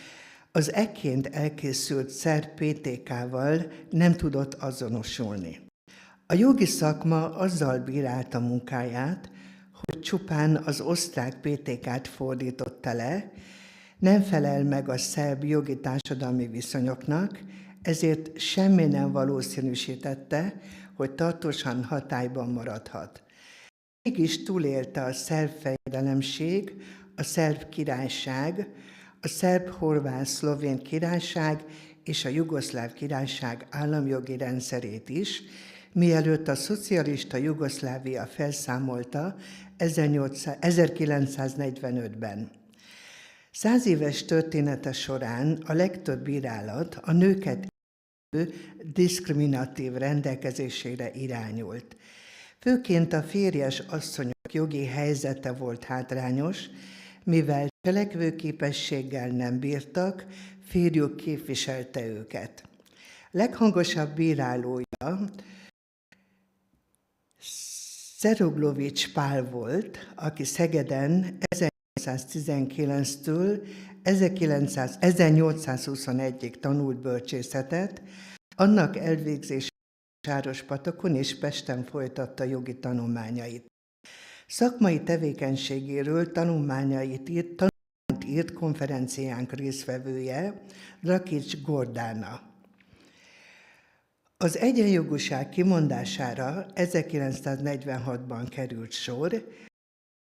az ekként elkészült szerb PTK-val nem tudott azonosulni. A jogi szakma azzal bírálta munkáját, hogy csupán az osztrák PTK-t fordította le, nem felel meg a szerb jogi társadalmi viszonyoknak, ezért semmi nem valószínűsítette, hogy tartósan hatályban maradhat. Mégis túlélte a szerb fejedelemség, a szerb királyság, a szerb-horvát-szlovén királyság és a jugoszláv királyság államjogi rendszerét is, mielőtt a szocialista Jugoszlávia felszámolta 1945-ben. 100 éves története során a legtöbb bírálat a nőket diszkriminatív rendelkezésére irányult. Főként a férjes asszonyok jogi helyzete volt hátrányos, mivel cselekvőképességgel nem bírtak, férjük képviselte őket. Leghangosabb bírálója Szeroglovics Pál volt, aki Szegeden 1819-től 1821-ig tanult bölcsészetet, annak elvégzése Sárospatakon és Pesten folytatta jogi tanulmányait. Szakmai tevékenységéről tanulmányait írt konferenciánk résztvevője, Drakics Gordána. Az egyenjogúság kimondására 1946-ban került sor,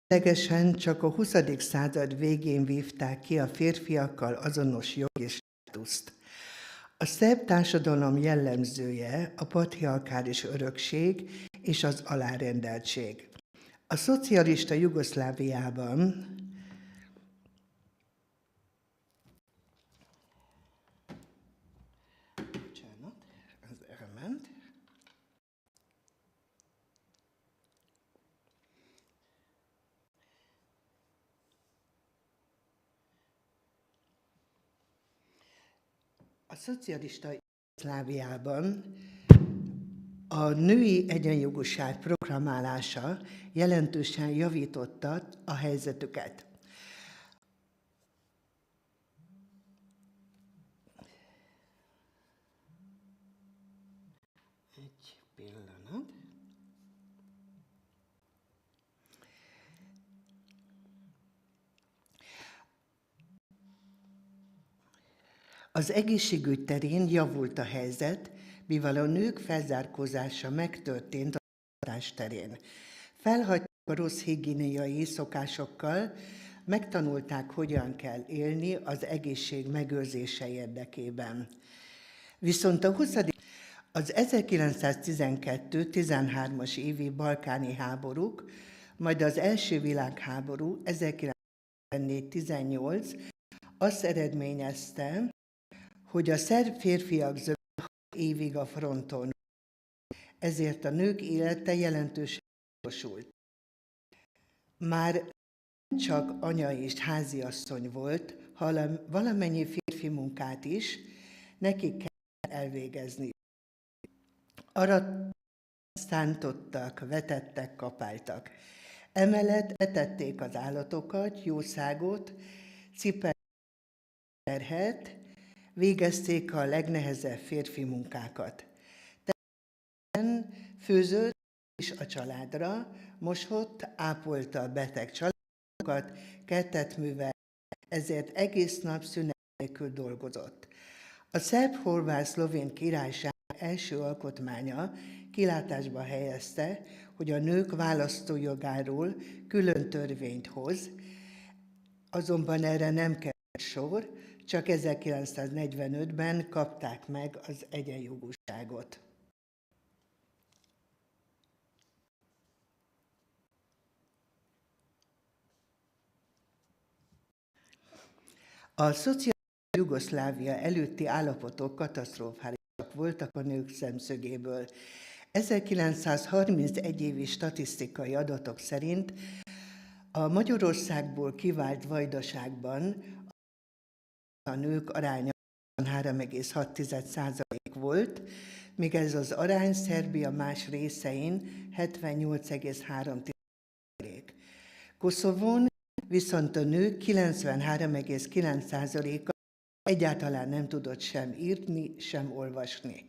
ténylegesen csak a 20. század végén vívták ki a férfiakkal azonos jogi státuszt. A szerb társadalom jellemzője a patriarkális örökség és az alárendeltség. A szocialista Jugoszláviában A szocialista Jugoszláviában a női egyenjogúság programálása jelentősen javította a helyzetüket. Egy pillanat. Az egészségügy terén javult a helyzet, mivel a nők felzárkózása megtörtént a laktatás terén. Felhagyták a rossz higiéniai szokásokkal, megtanulták, hogyan kell élni az egészség megőrzése érdekében. Viszont az 1912-13-as évi balkáni háborúk, majd az első világháború 1914-18 azt eredményezte, hogy a szerb férfiak zöme 6 évig a fronton, ezért a nők élete jelentősen módosult. Már nem csak anya és háziasszony volt, hanem valamennyi férfi munkát is nekik kell elvégezni. Arattak, szántottak, vetettek, kapáltak. Emellett etették az állatokat, jószágot, terhet, végezték a legnehezebb férfi munkákat. Természetesen főzött is a családra, mosott, ápolta a beteg családokat, kertet művelt, ezért egész nap szünet nélkül dolgozott. A szerb-horvát-szlovén királyság első alkotmánya kilátásba helyezte, hogy a nők választójogáról külön törvényt hoz, azonban erre nem került sor, csak 1945-ben kapták meg az egyenjogúságot. A szociális Jugoszlávia előtti állapotok katasztrofálisak voltak a nők szemszögéből. 1931 évi statisztikai adatok szerint a Magyarországból kivált Vajdaságban a nők aránya 3,6% volt, míg ez az arány Szerbia más részein 78,3%. Koszovón viszont a nők 93,9%-a egyáltalán nem tudott sem írni, sem olvasni.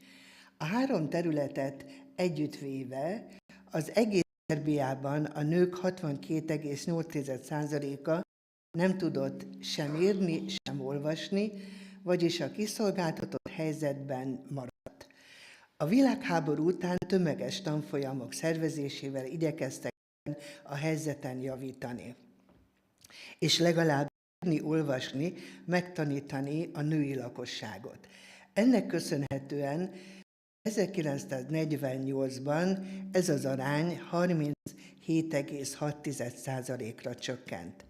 A három területet együttvéve az egész Szerbiában a nők 62,8%-a nem tudott sem írni, sem olvasni, vagyis a kiszolgáltatott helyzetben maradt. A világháború után tömeges tanfolyamok szervezésével igyekeztek a helyzeten javítani, és legalább írni, olvasni, megtanítani a női lakosságot. Ennek köszönhetően 1948-ban ez az arány 37,6%-ra csökkent.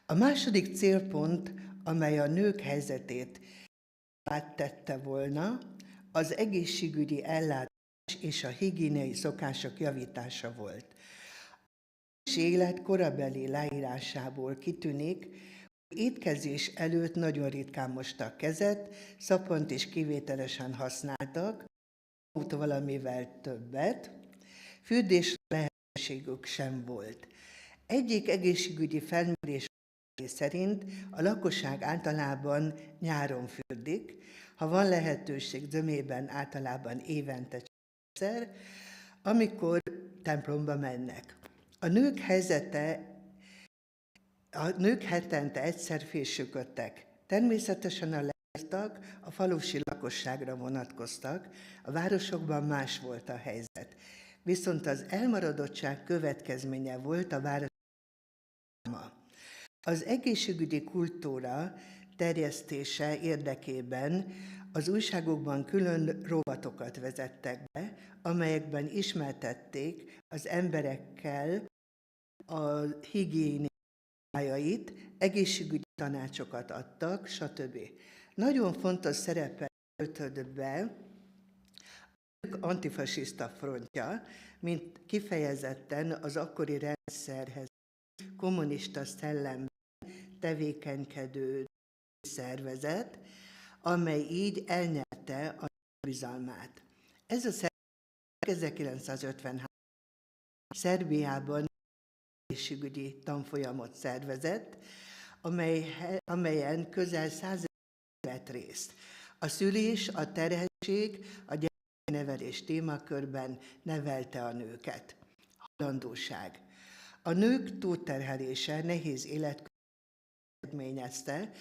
A második célpont, amely a nők helyzetét áttette volna, az egészségügyi ellátás és a higiéniai szokások javítása volt. Az élet korabeli leírásából kitűnik, hogy étkezés előtt nagyon ritkán mostak kezet, szapont is kivételesen használtak, valamivel többet, fürdésre lehetőségük sem volt. Egyik egészségügyi felmérés szerint a lakosság általában nyáron fürdik, ha van lehetőség, zömében általában évente egyszer, amikor templomba mennek. A nők hetente egyszer fésüködtek. Természetesen a leírtak a falusi lakosságra vonatkoztak, a városokban más volt a helyzet. Viszont az elmaradottság következménye volt a város. Az egészségügyi kultúra terjesztése érdekében az újságokban külön rovatokat vezettek be, amelyekben ismertették az emberekkel a higiéniájait, egészségügyi tanácsokat adtak, stb. Nagyon fontos szerepet töltött be a antifasiszta frontja, mint kifejezetten az akkori rendszerhez kommunista szellemben tevékenykedő szervezet, amely így elnyerte a bizalmát. Ez a szervezet 1953 Szerbiában egészségügyi tanfolyamot szervezett, amelyen közel 100 vett részt. A szülés, a terhesség, a gyereknevelés témakörben nevelte a nőket. Halandóság. A nők túlterhelése nehéz életkörülményeket eredményezte,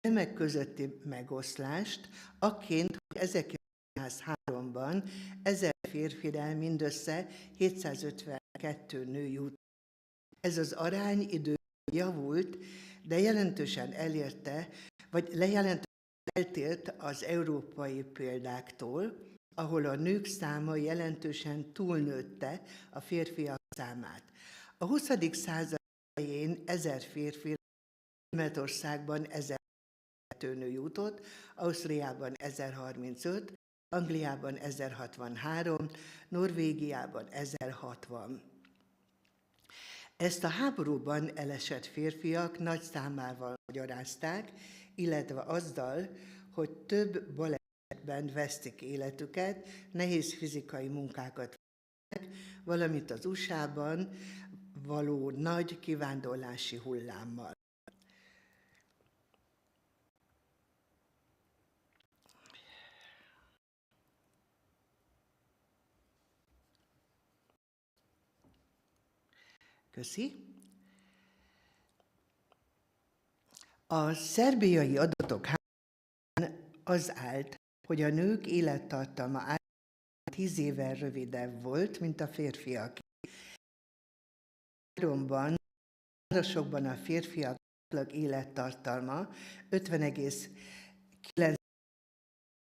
a nemek közötti megoszlást, akként, hogy 1903-ban 1000 férfire mindössze 752 nő jut. Ez az arány idő javult, de jelentősen eltért az európai példáktól, ahol a nők száma jelentősen túlnőtte a férfiak számát. A 20. század elején 1000 férfi, Németországban 1002 nő jutott, Ausztriában 1035, Angliában 1063, Norvégiában 1060. Ezt a háborúban elesett férfiak nagy számával magyarázták, illetve azzal, hogy több balesetben vesztik életüket, nehéz fizikai munkákat végeznek, valamint az USA-ban való nagy kivándorlási hullámmal. Köszi. A szerbiai adatok az állt, hogy a nők élettartama általában 10 évvel rövidebb volt, mint a férfiak. A városokban a férfiak átlag élettartalma 50,9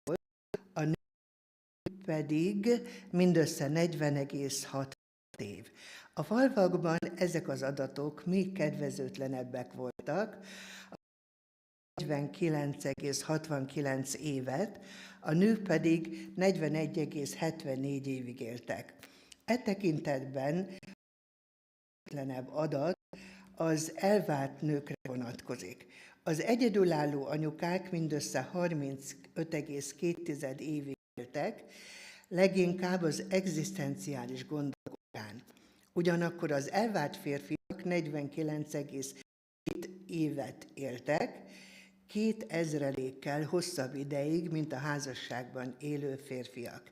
volt, a nők pedig mindössze 40,6 év. A falvakban ezek az adatok még kedvezőtlenebbek voltak. 49,69 évet, a nők pedig 41,74 évig éltek. E tekintetben a adat az elvált nőkre vonatkozik. Az egyedülálló anyukák mindössze 35,2 évig éltek, leginkább az egzisztenciális gondok okán. Ugyanakkor az elvált férfiak 49,7 évet éltek, 2000-kal hosszabb ideig, mint a házasságban élő férfiak.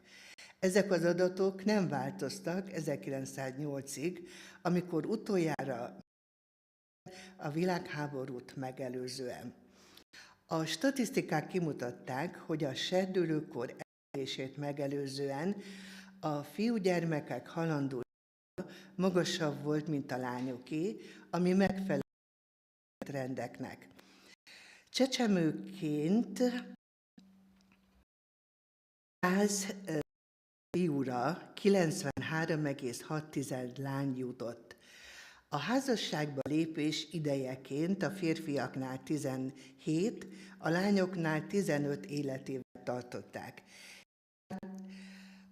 Ezek az adatok nem változtak 1908-ig, amikor utoljára a világháborút megelőzően. A statisztikák kimutatták, hogy a serdülőkor elérését megelőzően a fiúgyermekek halandósága magasabb volt, mint a lányoké, ami megfelel a trendeknek. Csecsemőként 100 fiúra 93,6 lány jutott. A házasságba lépés idejeként a férfiaknál 17, a lányoknál 15 életével tartották.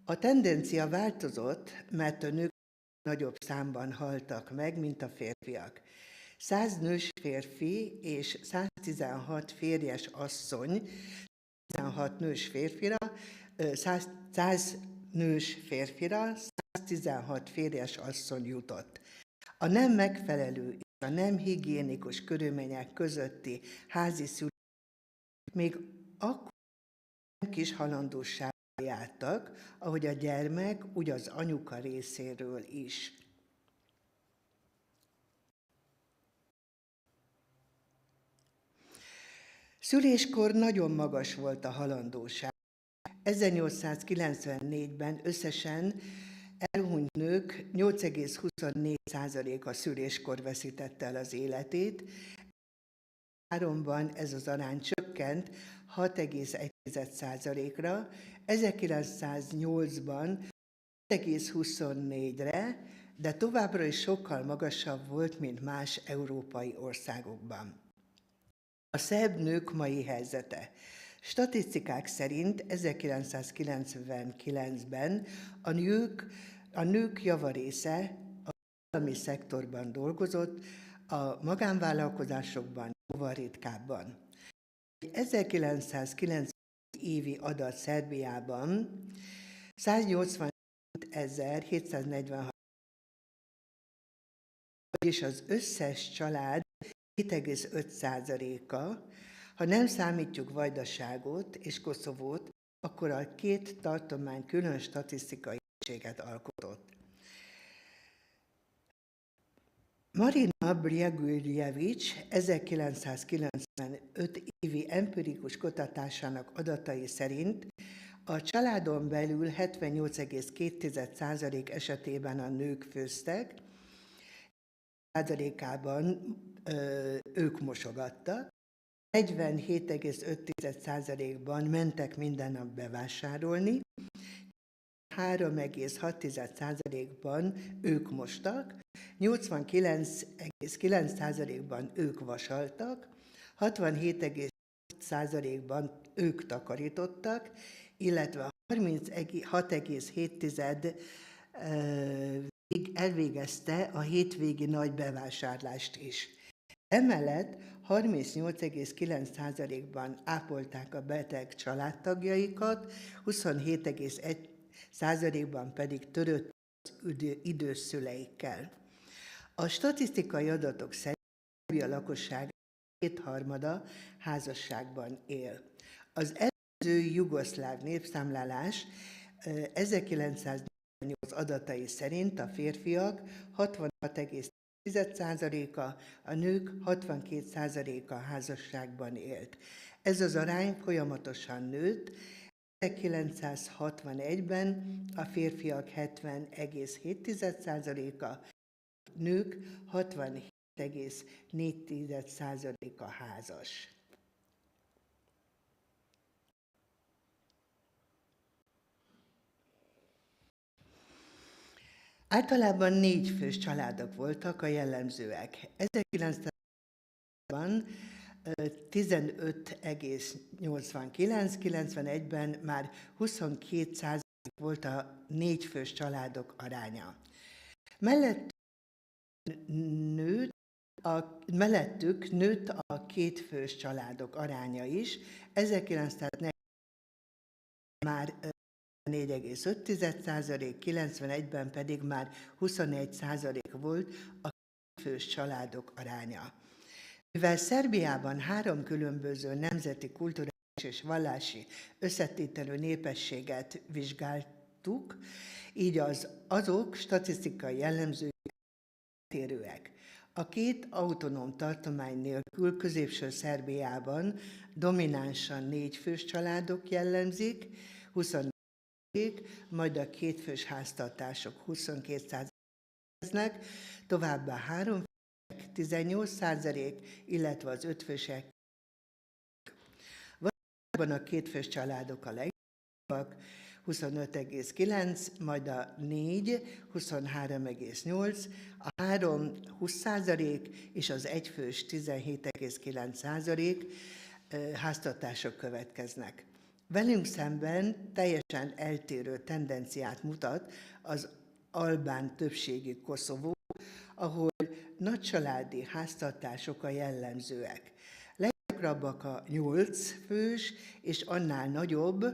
A tendencia változott, mert a nők nagyobb számban haltak meg, mint a férfiak. 100 nős férfi és 116 férjes asszony, 16 nős férfira, 100 nős férfira, 116 férjes asszony jutott. A nem megfelelő és a nem higiénikus körülmények közötti házi szülések még akkor kis halandósággal jártak, ahogy a gyermek, úgy az anyuka részéről is. Szüléskor nagyon magas volt a halandóság. 1894-ben összesen elhunyt nők 8,24%-a szüléskor veszítette el az életét, 2003-ban ez az arány csökkent 6,1%-ra, 1908-ban 6,24-re, de továbbra is sokkal magasabb volt, mint más európai országokban. A SZAB nők mai helyzete. Statisztikák szerint 1999-ben a nők javarésze a állami szektorban dolgozott, a magánvállalkozásokban jóval ritkábban. 1990 évi adat Szerbiában 187.746, vagyis az összes család 7,5%-a, ha nem számítjuk Vajdaságot és Koszovót, akkor a két tartomány külön statisztikai egységet alkotott. Marina Brjaguljevics 1995 évi empirikus kutatásának adatai szerint a családon belül 78,2% esetében a nők főztek, 1%-ában ők mosogattak, 47,5%-ban mentek minden nap bevásárolni, 3,6%-ban ők mostak, 89,9%-ban ők vasaltak, 67,5%-ban ők takarítottak, illetve 36,7% elvégezte a hétvégi nagy bevásárlást is. Emellett 38,9%-ban ápolták a beteg családtagjaikat, 27,1%-ban pedig törődtek az idős szüleikkel. A statisztikai adatok szerint a lakosság 2/3 házasságban él. Az előző jugoszláv népszámlálás 1948 adatai szerint a férfiak 66,10%-a, a nők 62%-a házasságban élt. Ez az arány folyamatosan nőtt. 1961-ben a férfiak 70,7%-a, a nők 67,4%-a házas. Általában 4 fős családok voltak a jellemzőek. 1900-ban 15,89, 91-ben már 22% volt a 4 fős családok aránya. Mellettük nőtt a 2 fős családok aránya is, 1940 már 4,5%, 91-ben pedig már 21% volt a 2 fős családok aránya. Mivel Szerbiában 3 különböző nemzeti, kulturális és vallási összetételű népességet vizsgáltuk, így azok statisztikai jellemzői eltérőek. A 2 autonóm tartomány nélkül Középső Szerbiában dominánsan 4 fős családok jellemzik, 24%, majd a 2 fős háztartások 22%-nek, továbbá 3 fősek 18%, illetve az 5 fősek. Valójában a 2 fős családok a legjobbak, 25,9, majd a 4 23,8, a 3 20% és az 1 fős 17,9% háztartások következnek. Velünk szemben teljesen eltérő tendenciát mutat az albán többségi Koszovó, ahol nagycsaládi háztartások a jellemzőek. Leggyakrabbak a 8 fős és annál nagyobb,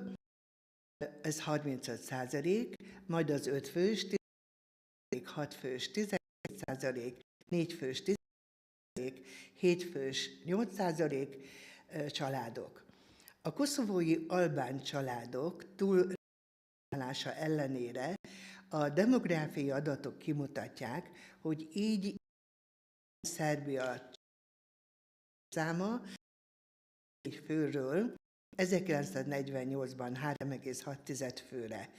ez 35%, majd az 5 fős 10%, 6 fős 17%, 4 fős 10%, 7 fős 8% családok. A koszovói albán családok túlreprezentálása ellenére a demográfiai adatok kimutatják, hogy így Szerbia száma 4 főről 1948-ban 3,6 főre.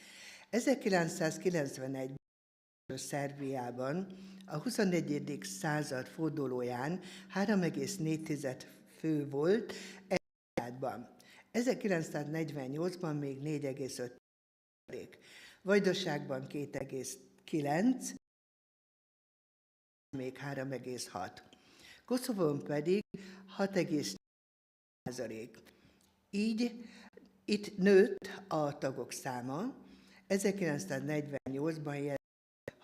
1991-ben Szerbiában a 21. század fordulóján 3,4 fő volt egy családban. 1948-ban még 4,5%. Vajdaságban 2,9, még 3,6. Koszovón pedig 6,4%. Így itt nőtt a tagok száma, 1948-ban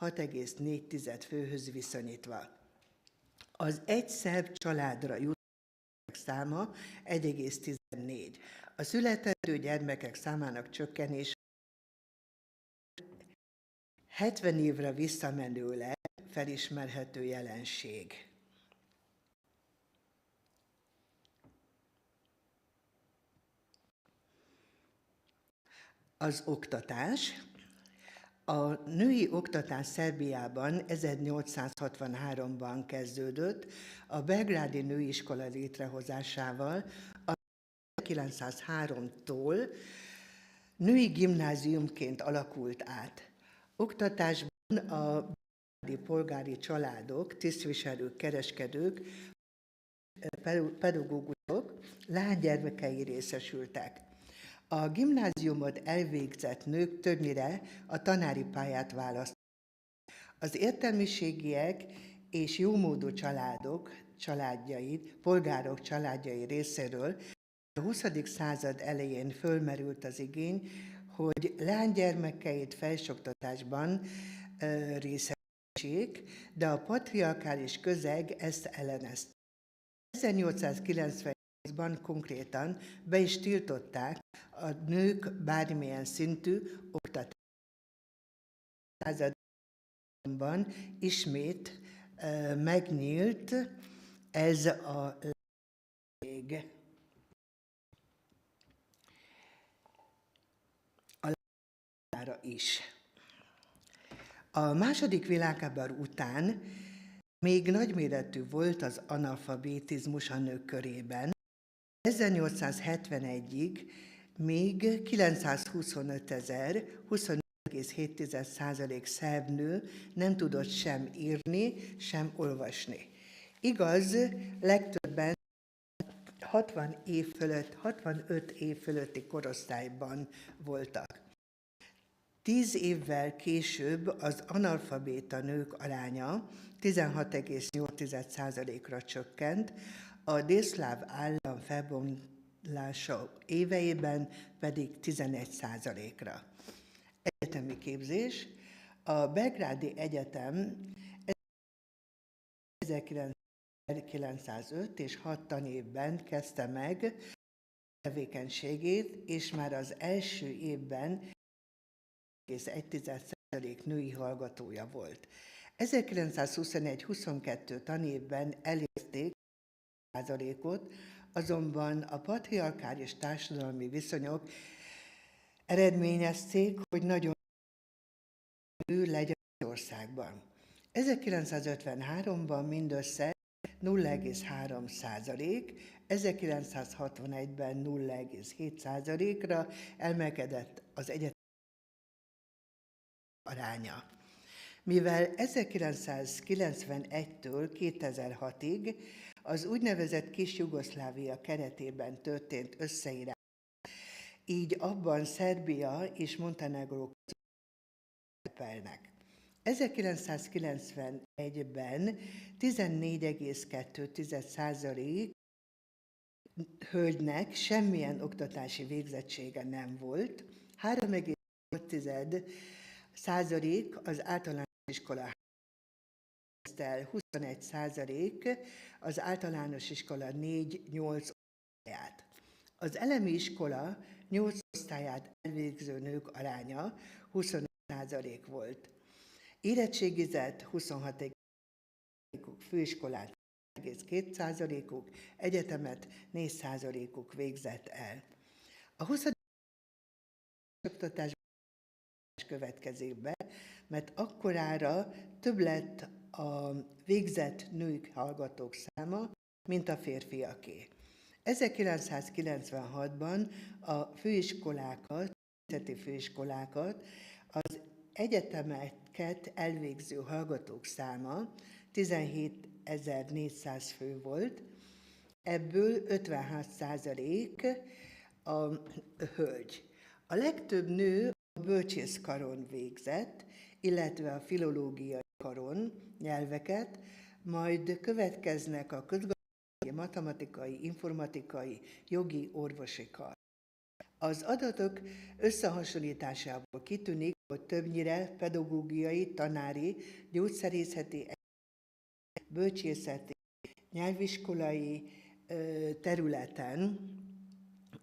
6,4 főhöz viszonyítva. Az egy szerb családra jutó száma 1,14. A születendő gyermekek számának csökkenése 70 évre visszamenőleg felismerhető jelenség. Az oktatás. A női oktatás Szerbiában 1863-ban kezdődött a belgrádi nőiskola létrehozásával, a 1903-tól női gimnáziumként alakult át. Oktatásban a polgári családok, tisztviselők, kereskedők, pedagógusok lánygyermekei részesültek. A gimnáziumot elvégzett nők többnyire a tanári pályát választották. Az értelmiségiek és jómódú polgárok családjai részéről a 20. század elején fölmerült az igény, hogy lánygyermekeit felsőoktatásban részesítsék, de a patriarkális közeg ezt ellenezte. 1898-ban konkrétan be is tiltották a nők bármilyen szintű oktatást. Században ismét megnyílt ez a lehetőség. A lányokra is. A második világháború után még nagyméretű volt az analfabetizmus a nők körében. 1871-ig még 925.000, 24,7% szerb nő nem tudott sem írni, sem olvasni. Igaz, legtöbben 65 év fölötti korosztályban voltak. 10 évvel később az analfabéta nők aránya 16,8%-ra csökkent, a délszláv állam felbomlása éveiben pedig 11%-ra. Egyetemi képzés. A Belgrádi Egyetem 1905 és 6 tanévben kezdte meg tevékenységét, és már az első évben 1,1% női hallgatója volt. 1921-22 tanévben elérték 1%-ot, azonban a patriarkális társadalmi viszonyok eredményezték, hogy nagyon nő legyen az országban. 1953-ban mindössze 0,3%, 1961-ben 0,7%-ra emelkedett az egyetem aránya. Mivel 1991-től 2006-ig az úgynevezett Kis-Jugoszlávia keretében történt összeírás, így abban Szerbia és Montenegró szerepelnek. 1991-ben 14,2% hölgynek semmilyen oktatási végzettsége nem volt, 3,8% az általános iskola el, 21% az általános iskola 4-8 osztályát. Az elemi iskola 8 osztályát elvégző nők aránya 25% volt. Érettségizett 26%-uk, főiskolát 2%-uk, egyetemet 4%-uk végzett el. A 20. oktatásban következik be, mert akkorára több lett a végzett nők hallgatók száma, mint a férfiaké. 1996-ban a főiskolákat, az egyetemeket elvégző hallgatók száma 17.400 fő volt, ebből 56% a hölgy. A legtöbb nő a bölcsészkaron végzett, illetve a filológiai karon nyelveket, majd következnek a közgazdasági, matematikai, informatikai, jogi, orvosi kar. Az adatok összehasonlításából kitűnik, hogy többnyire pedagógiai, tanári, gyógyszerészeti, bölcsészeti, nyelviskolai területen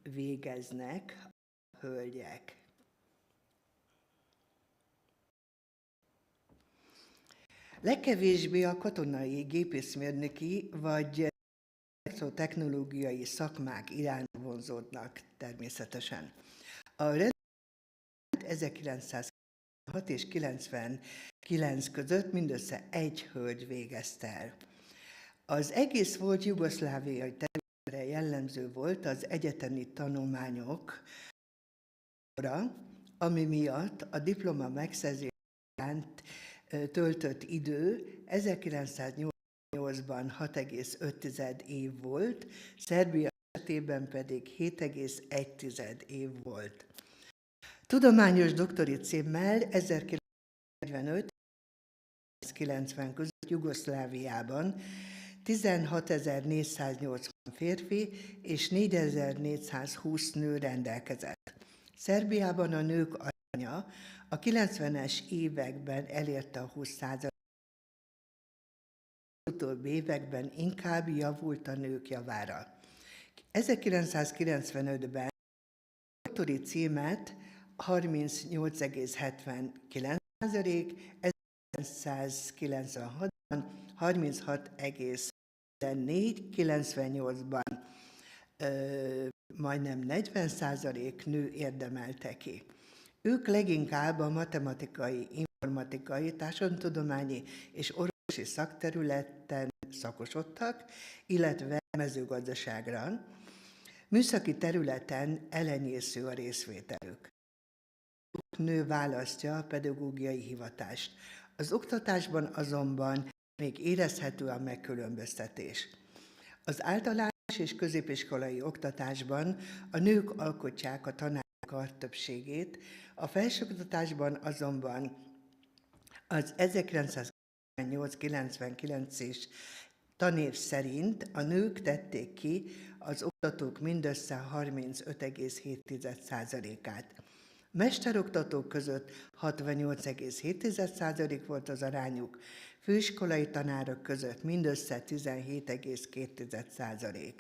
végeznek a hölgyek. Legkevésbé a katonai, gépészmérnöki vagy technológiai szakmák iránt vonzódnak természetesen. A rendőrséget 1996 és 99 között mindössze egy hölgy végezte el. Az egész volt jugoszláviai területre jellemző volt az egyetemi tanulmányok, ami miatt a diploma megszerzése iránt töltött idő 1908-ban 6,5 év volt, Szerbia esetében pedig 7,1 év volt. Tudományos doktori címmel 1945-1990 között Jugoszláviában 16.480 férfi és 4.420 nő rendelkezett. Szerbiában a nők aránya a 90-es években elérte a 20%. Az utóbbi években inkább javult a nők javára. 1995-ben doktori címet 38,79%, 1996-ban 36,14%, 98-ban majdnem 40% nő érdemelte ki. Ők leginkább a matematikai, informatikai, társadalomtudományi és orvosi szakterületen szakosodtak, illetve mezőgazdaságra. Műszaki területen elenyésző a részvételük. Nő választja a pedagógiai hivatást. Az oktatásban azonban még érezhető a megkülönböztetés. Az általános és középiskolai oktatásban a nők alkotják a tanári kar többségét. A felsőoktatásban azonban az 1998-99-es tanév szerint a nők tették ki az oktatók mindössze 35,7%-át. Mesteroktatók között 68,7% volt az arányuk, főiskolai tanárok között mindössze 17,2%.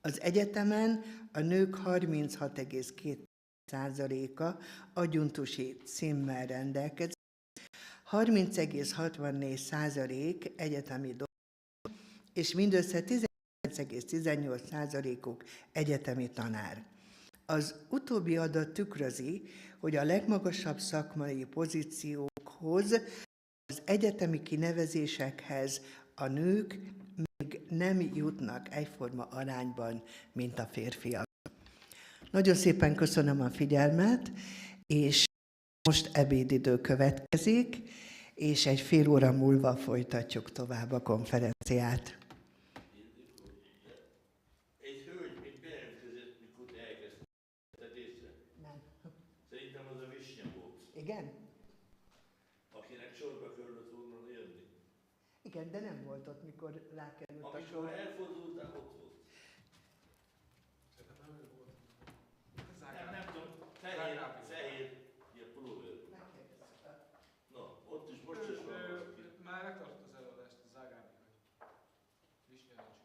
Az egyetemen a nők 36,2%-a adjunktusi címmel rendelkezik, 30,64% egyetemi dolgozó, és mindössze 19,18%-uk egyetemi tanár. Az utóbbi adat tükrözi, hogy a legmagasabb szakmai pozíciókhoz, az egyetemi kinevezésekhez a nők még nem jutnak egyforma arányban, mint a férfiak. Nagyon szépen köszönöm a figyelmet, és most ebédidő következik, és egy fél óra múlva folytatjuk tovább a konferenciát. Egy hölgy még bejelentkezett, mikor elkezdted észre. Nem. Szerintem az a Visnya volt. Igen? Akinek sorba kellett volna jönni. Igen, de nem volt ott, mikor rákerült a sor. Amikor elfordultál, ott volt. Nem tudom, fehér, ilyen pulóver. Na, ott is most is van valaki. Már megtartott az előadást, az Ágámi, hogy Visnya nincs.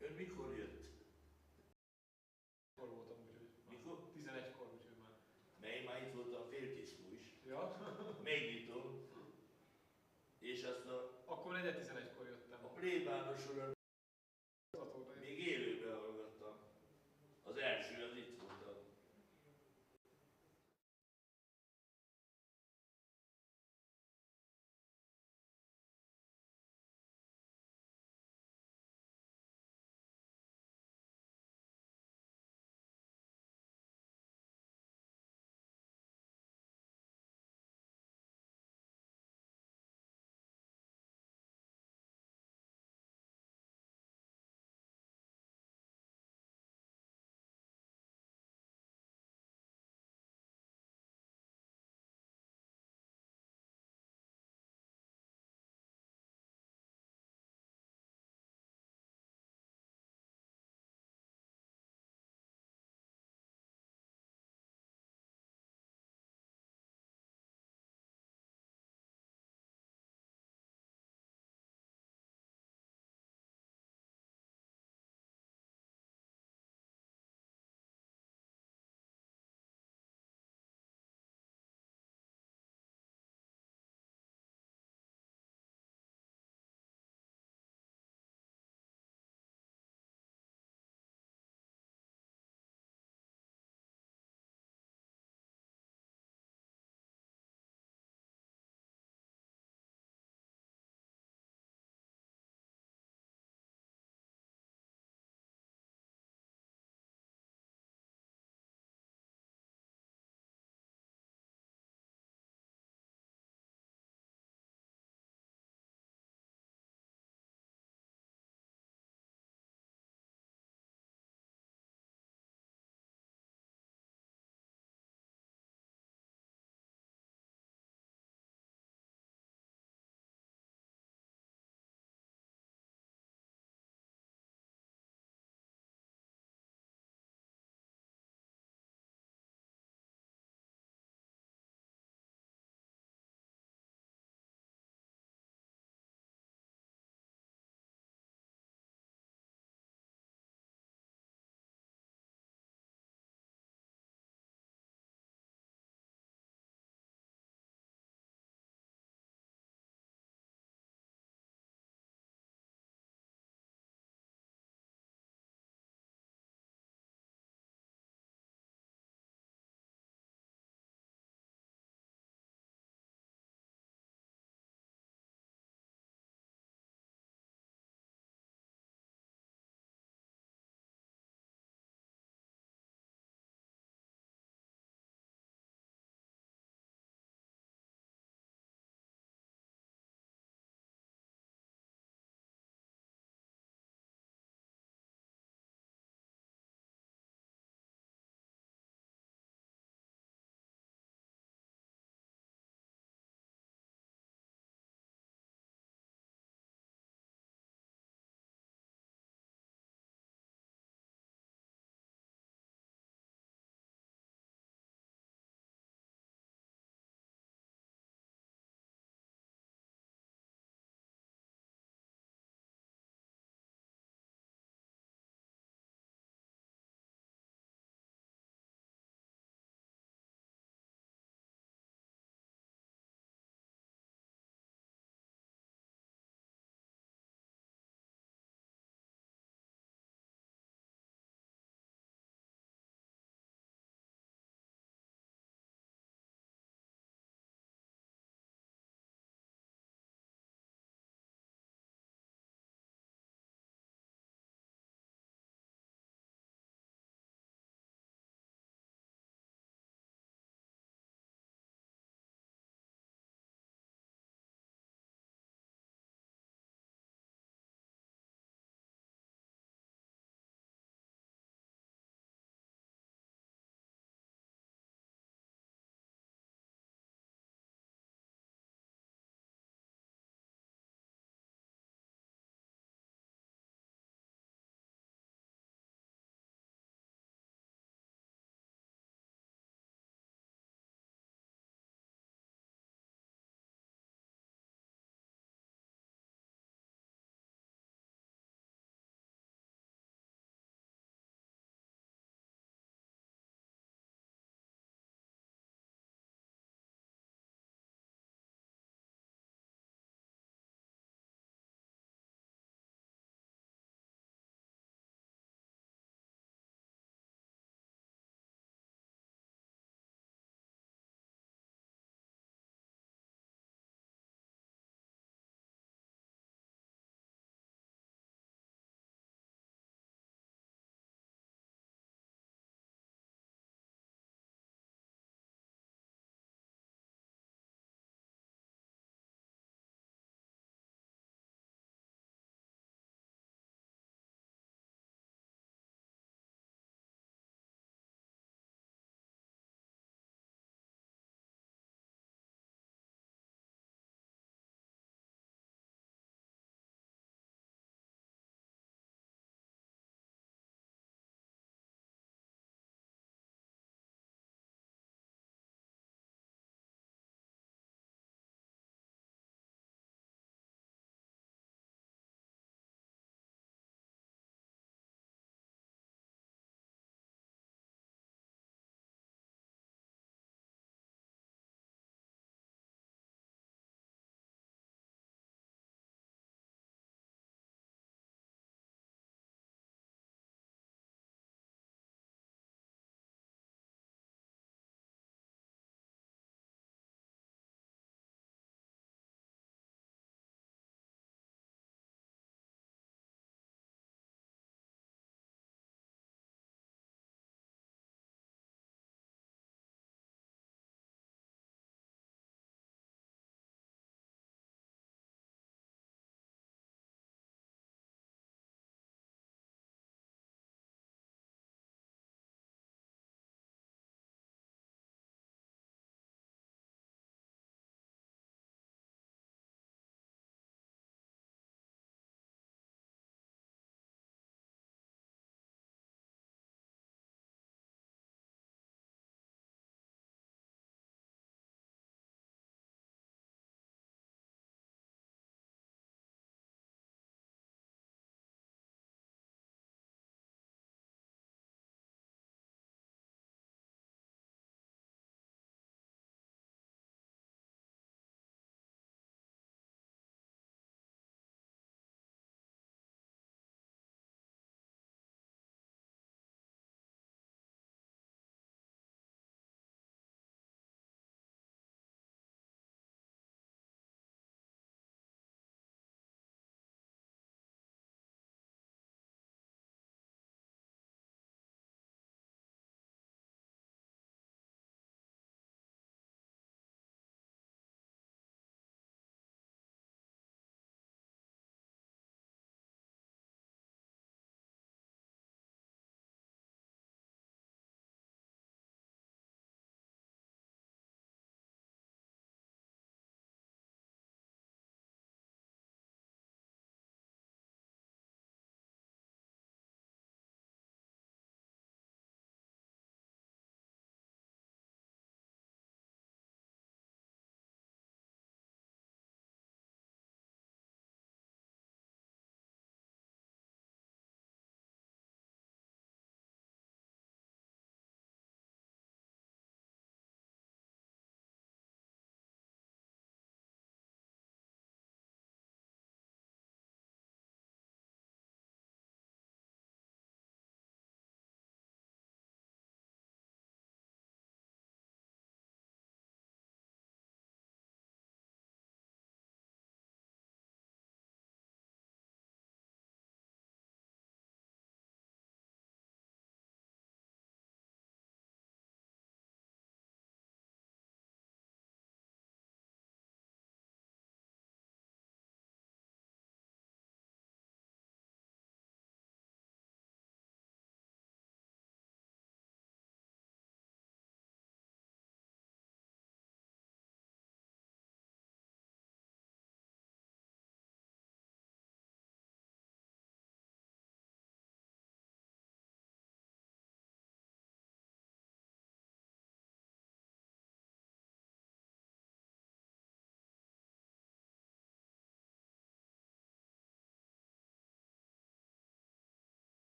Ön mikor jött? Mikor voltam, úgyhogy Mikor? 11-kor, úgyhogy már. Mely már itt voltam félkészló is. Ja? Megnyitom. És azt Akkor 4-11-kor jöttem. a plébánosoron még élőben hallgattam. Az első az itt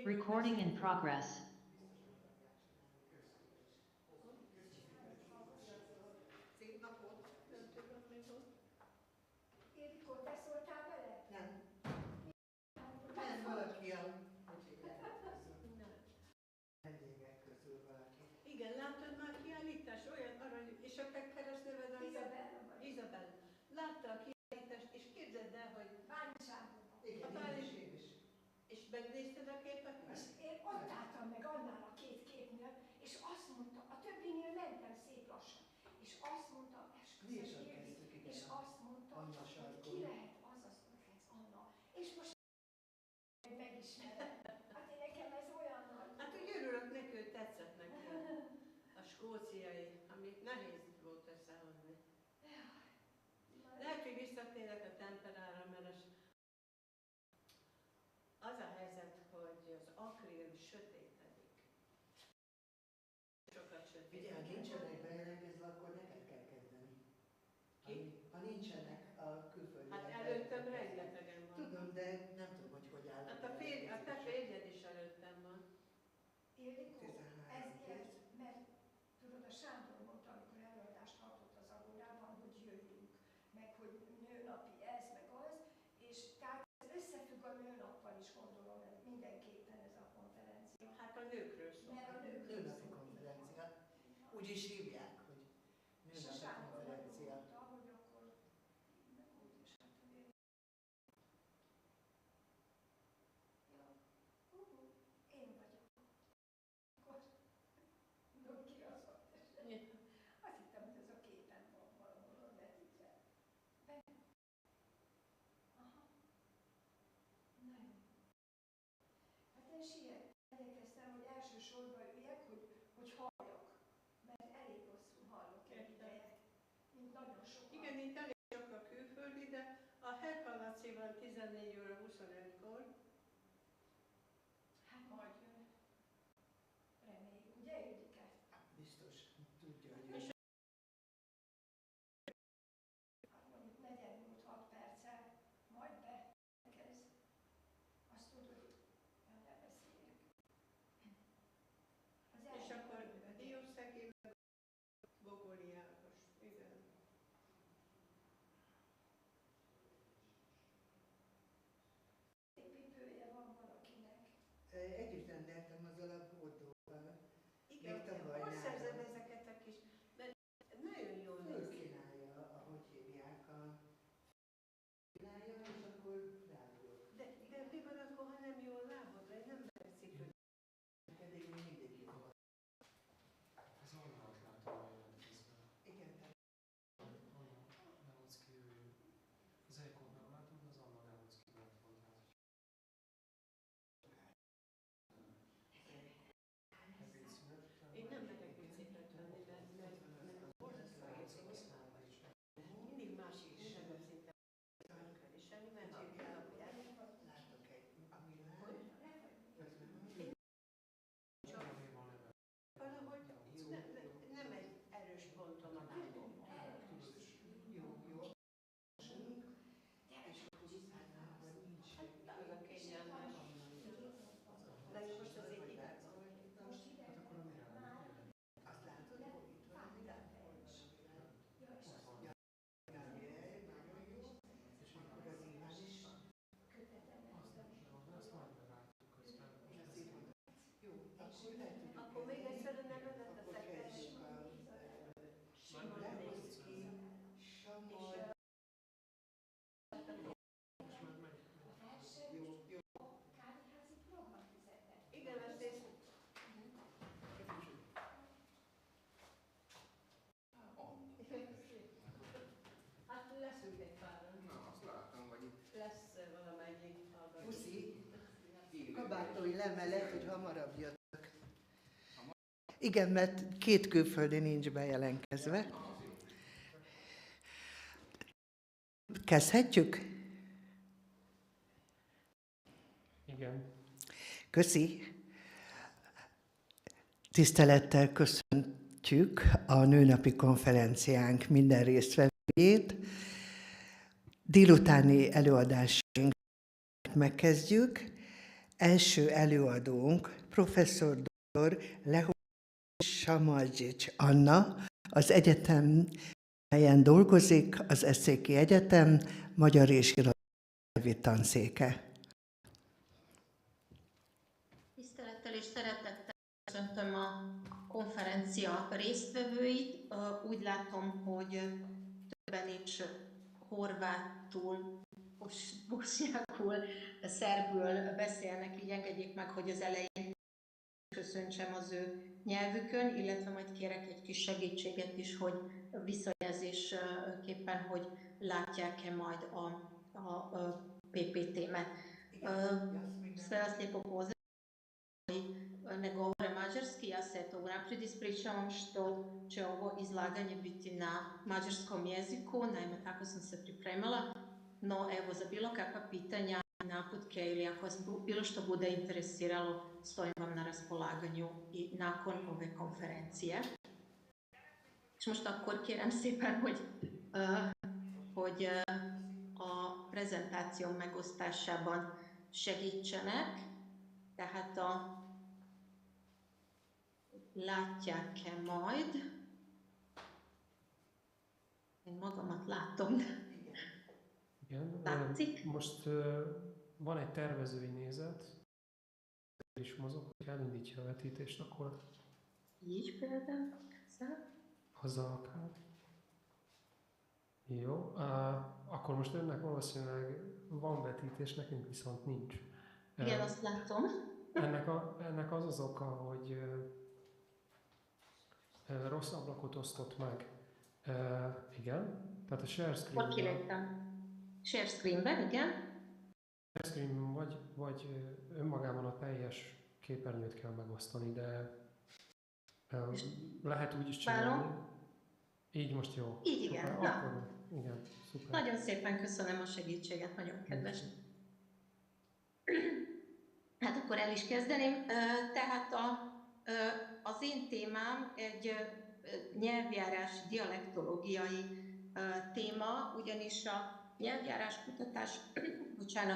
Recording in progress. Ildikó, te szóltál bele? Nem. Nem, valaki a vendégek közül valaki. Igen, láttad már kiállítás? Olyan arany, és a te keresztneved a Izabella. Látta a kiállítást, és képzeld el, hogy Báncsánóban. igen, én is. És megnézted a képeket? Én ott álltam meg annál a két képnél, és azt mondta, a többinél mentem szép lassan, és azt mondta, esküszöm Ildi, és azt mondta, hogy ki lehet az az ökec Anna, és most megismerem. Hát én nekem ez olyan nagy. Hát úgy örülök neki, hogy tetszett neki a skóciai, amit nehéz volt összehozni. Lehet, hogy visszatérek a temperára, mert az a helyzet, hogy az akril sötétedik. Sokat sötétedik. Ugye, ha nincsenek bejelentkezve, akkor neked kell kezdeni. Ki? Ha nincsenek a külföldiek. Hát előttem rengetegen van. Tudom, de nem tudom, hogy hogy áll. Hát a te férjed is előttem van. Ildikó, ezért, mert tudod, a Sándor mondta, amikor előadást tartott az Agórában, hogy jöjjünk, meg hogy nőnapi ez, meg az, és tehát ez összefügg a nőnappal is, gondolom, mindenképpen ez a konferencia. Hát a nőkről szól. Mert a nőkről Nőnapi konferencia. Úgy is hívják, hogy nőnapi konferencia. Mondta, hogy akkor úgy is hát én. Ja, én vagyok. Akkor no, ki az ott esetleg? Azt hittem, hogy ez a képen van valahol vetítve. Aha. Na jó. Hát én igyekeztem, hogy elsősorban üljek, hogy halljak. Mert elég rosszul hallok egy ideje. Mint nagyon sokan. Igen, itt elég sok a külföldi, de a Herkallaci van 14 óra 25-kor. Hát majd jön. Reméljük, ugye Ildike? Biztos, tudja, hogy jön. Hát mondjuk 4-6 perccel, majd bekezd. Azt tudod, hogy ne beszéljek. És akkor Diószegi Bogoli Ágos. Igen. Szép cipője van valakinek. Együtt rendeltem azzal a bordóval. Igen, még tavaly hol nyáron. szerzed ezeket a kis... Mert nagyon jól fölkínálja, ahogy hívják, kínálja, és akkor ráugok. De mi van akkor, ha nem jól lábod, vagy nem merek cipőt? Pedig még mindig jó van. Ez Annát látom a jelentkezben. Igen, Anna Neocki, az Eikót nem látod, az Anna Neocki lett volna. Én nem merek biciklet venni, mert borzasztó érzékeny. Mindig másik sem szinte és semmi, mert csirkálapját. Látok egy, ami lehet. Valahogy nem egy erős ponton a lábom. Jó. És akkor utána, hogy nincs. Az a kényelmes. De most azért hideg van. Most hideg van. Azt látod, hogy itt van hideg? Akkor még egyszer a nevedet a tekerés. Igen, ezt nézd. Hát leszünk egy páran. Na, azt láttam, hogy itt... Lesz valamelyik hallgató. Puszi, kabátói lemelet, hogy hamarabb jöttök. Igen, mert 2 külföldi nincs bejelentkezve. Kezdhetjük? Igen. Köszi. Tisztelettel köszöntjük a nőnapi konferenciánk minden résztvevőjét. Délutáni előadásainkat megkezdjük. első előadónk, professzor dr. Samadzsics Anna, az egyetem helyen dolgozik, az Eszéki Egyetem magyar és irodalmi tanszéke. Tisztelettel és szeretettel köszöntöm a konferencia résztvevőit. Úgy látom, hogy többen is horvátul, bosnyákul, szerbül beszélnek, így engedjék meg, hogy az elején köszöntsem az ő nyelvükön, illetve majd kérek egy kis segítséget is, hogy visszajelzésképpen, hogy látják-e majd a PPT-met. Sve vas lijepo pozdravljam. Ne govore mađarski, ja se to unaprijed ispričavam što će ovo izlaganje biti na mađarskom jeziku, naime tako sam se pripremala, no evo za bilo kakva pitanja, naputke ili ako vas bilo što bude interesiralo, stojim vam na raspolaganyu i nakon ove konferencije. És most akkor kérem szépen, hogy a prezentáció megosztásában segítsenek, tehát látják-e majd? Én magamat látom. Igen, látszik? Most van egy tervezői nézet, is mozog, hogy elindítja a vetítést, akkor így például haza akár. Jó, akkor most önnek valószínűleg van vetítés, nekünk viszont nincs. Igen, azt látom. Ennek az az oka, hogy rossz ablakot osztott meg. Igen, tehát a share screen. Hol kiléptem? Share screenben, igen. Share screen vagy önmagában a teljes képernyőt kell megosztani, de lehet úgy is csinálni. Így most jó. Így igen. Szuper, akkor, igen, szuper. Nagyon szépen köszönöm a segítséget, nagyon kedves. Hát akkor el is kezdeném. Tehát az én témám egy nyelvjárás dialektológiai téma, ugyanis a nyelvjárás kutatás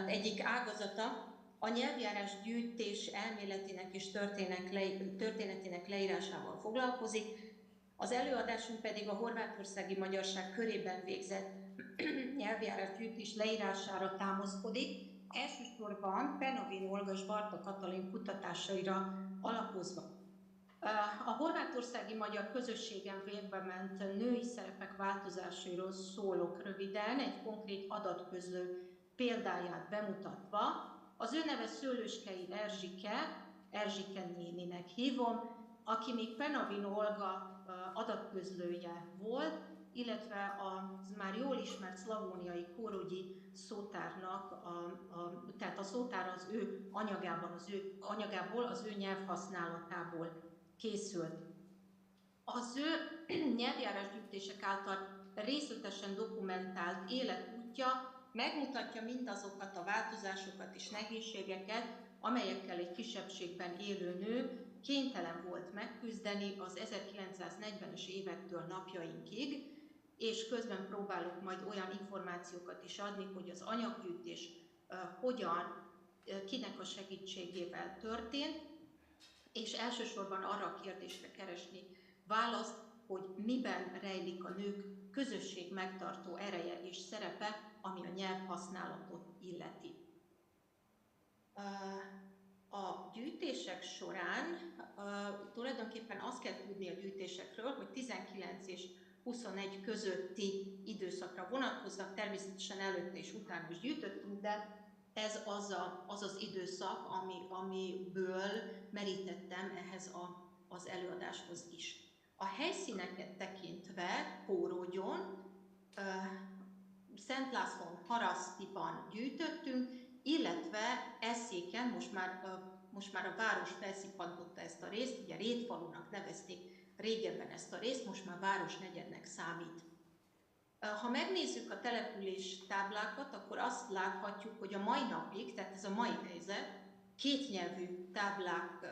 egyik ágazata a nyelvjárás gyűjtés elméletének és történetének leírásával foglalkozik. Az előadásunk pedig a horvátországi magyarság körében végzett nyelvjárás gyűjtés leírására támaszkodik, elsősorban Penavin Olga és Barta Katalin kutatásaira alapozva. A horvátországi magyar közösségen végbement női szerepek változásairól szólok röviden, egy konkrét adatközlő példáját bemutatva. Az ő neve Szőlőskei Erzsike néninek hívom, aki még Penavin Olga adatközlője volt, az már jól ismert szlavóniai kórugyi szótárnak, tehát a szótár az ő anyagából, az ő nyelvhasználatából készült. Az ő nyelvjárásgyűjtések által részletesen dokumentált életútja megmutatja mindazokat a változásokat és nehézségeket, amelyekkel egy kisebbségben élő nő kénytelen volt megküzdeni az 1940-es évektől napjainkig, és közben próbálok majd olyan információkat is adni, hogy az anyaggyűjtés kinek a segítségével történt, és elsősorban arra a kérdésre keresni választ, hogy miben rejlik a nők közösség megtartó ereje és szerepe, ami a nyelvhasználatot illeti. A gyűjtések során tulajdonképpen azt kell tudni a gyűjtésekről, hogy 19 és 21 közötti időszakra vonatkoznak, természetesen előtte és utána is gyűjtöttünk, de ez az időszak, amiből merítettem ehhez az előadáshoz is. A helyszíneket tekintve Kórógyon, Szent Lászlón, Harasztiban gyűjtöttünk, illetve Eszéken, most már a város felszippantotta ezt a részt, ugye Rétfalunak nevezték régebben ezt a részt, most már városnegyednek számít. Ha megnézzük a település táblákat, akkor azt láthatjuk, hogy a mai napig, tehát ez a mai helyzet, kétnyelvű táblák